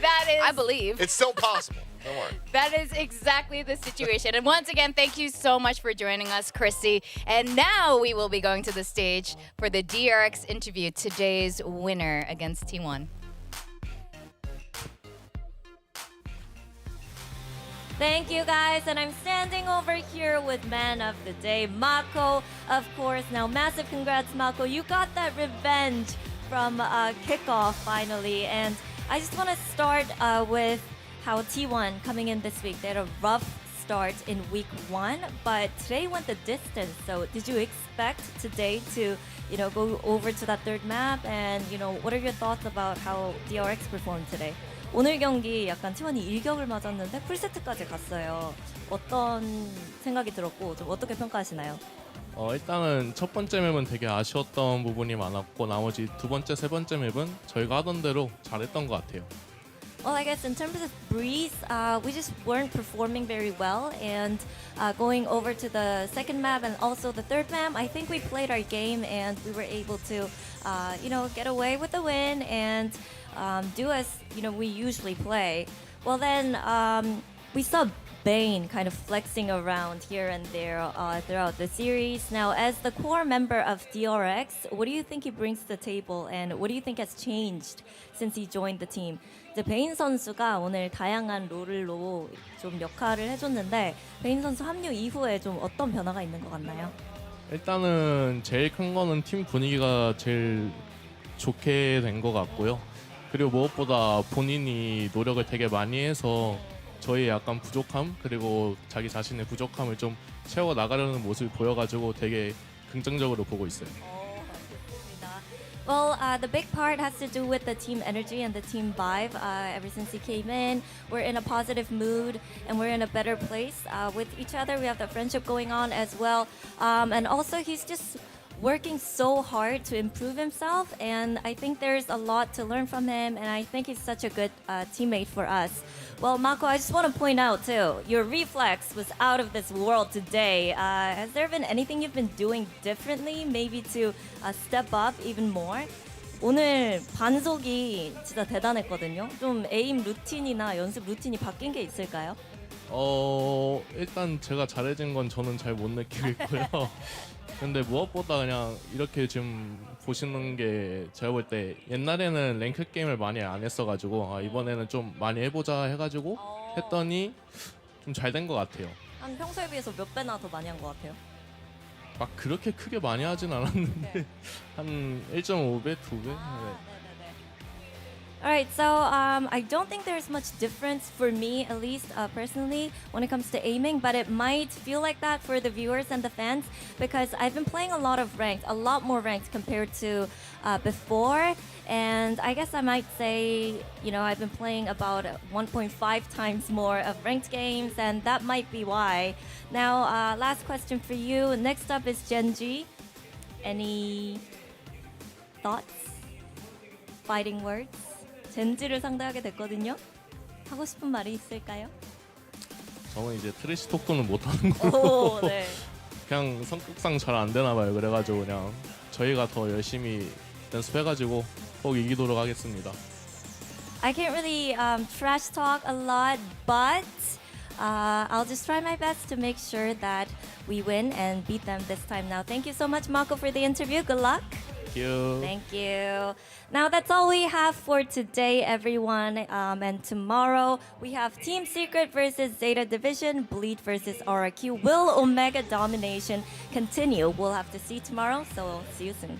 That is, I believe. It's still possible. Don't worry. That is exactly the situation. And once again, thank you so much for joining us, Chrissy. And now we will be going to the stage for the DRX interview, today's winner against T1. Thank you guys, and I'm standing over here with man of the day, Mako, of course. Now, massive congrats, Mako. You got that revenge from kickoff finally, and I just want to start with how T1 coming in this week. They had a rough start in week 1, but today went the distance. So, did you expect today to, go over to that third map? And what are your thoughts about how DRX performed today? 오늘 경기 약간 T1이 일격을 맞았는데 풀세트까지 갔어요. 어떤 생각이 들었고 좀 어떻게 평가하시나요? 일단은 첫 번째 맵은 되게 아쉬웠던 부분이 많았고 나머지 두 번째, 세 번째 맵은 저희가 하던 대로 잘했던 것 같아요. Well, I guess in terms of Breeze, we just weren't performing very well, and going over to the second map and also the third map, I think we played our game and we were able to, get away with the win and do as we usually play. Well, then we saw Bane kind of flexing around here and there throughout the series. Now, as the core member of DRX, what do you think he brings to the table, and what do you think has changed since he joined the team? 이제 베인 선수가 오늘 다양한 롤로 좀 역할을 해줬는데 베인 선수 합류 이후에 좀 어떤 변화가 있는 것 같나요? 일단은 제일 큰 거는 팀 분위기가 제일 좋게 된 것 같고요. 그리고 무엇보다 본인이 노력을 되게 많이 해서 저희의 약간 부족함 그리고 자기 자신의 부족함을 좀 채워 나가려는 모습을 보여가지고 되게 긍정적으로 보고 있어요. Well, the big part has to do with the team energy and the team vibe. Ever since he came in, we're in a positive mood and we're in a better place with each other. We have the friendship going on as well. And also, he's just working so hard to improve himself. And I think there's a lot to learn from him. And I think he's such a good teammate for us. Well, Mako, I just want to point out too, your reflex was out of this world today. Has there been anything you've been doing differently, maybe to step up even more? 오늘 반속이 진짜 대단했거든요. 좀 에임 루틴이나 연습 루틴이 바뀐 게 있을까요? 일단 제가 잘해진 건 저는 잘 못 느끼고 있고요. 근데 무엇보다 그냥 이렇게 지금 보시는 게 제가 볼 때 옛날에는 랭크 게임을 많이 안 했어가지고 이번에는 좀 많이 해보자 해가지고 했더니 좀 잘 된 것 같아요. 한 평소에 비해서 몇 배나 더 많이 한 것 같아요? 막 그렇게 크게 많이 하진 않았는데 한 1.5배, 2배? 네. Alright, so I don't think there's much difference for me, at least personally, when it comes to aiming, but it might feel like that for the viewers and the fans because I've been playing a lot of ranked, a lot more ranked compared to before, and I guess I might say, you know, I've been playing about 1.5 times more of ranked games, and that might be why. Now, last question for you. Next up is Genji. Any thoughts? Fighting words? 젠지를 상대하게 됐거든요. 하고 싶은 말이 있을까요? 저는 이제 트래시 토크는 못하는 거고 오, 네. 그냥 성격상 잘 안 되나 봐요. 그래가지고 그냥 저희가 더 열심히 연습해가지고 꼭 이기도록 하겠습니다. I can't really trash talk a lot, but I'll just try my best to make sure that we win and beat them this time now. Thank you so much, Mako, for the interview. Good luck. Thank you. Thank you. Now that's all we have for today, everyone. And tomorrow we have Team Secret versus Zeta Division, Bleed versus RRQ. Will Omega domination continue? We'll have to see tomorrow. So see you soon.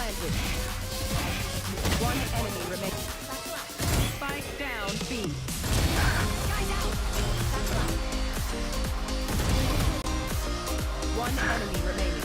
planted. One enemy remaining. Spike down B. One enemy remaining.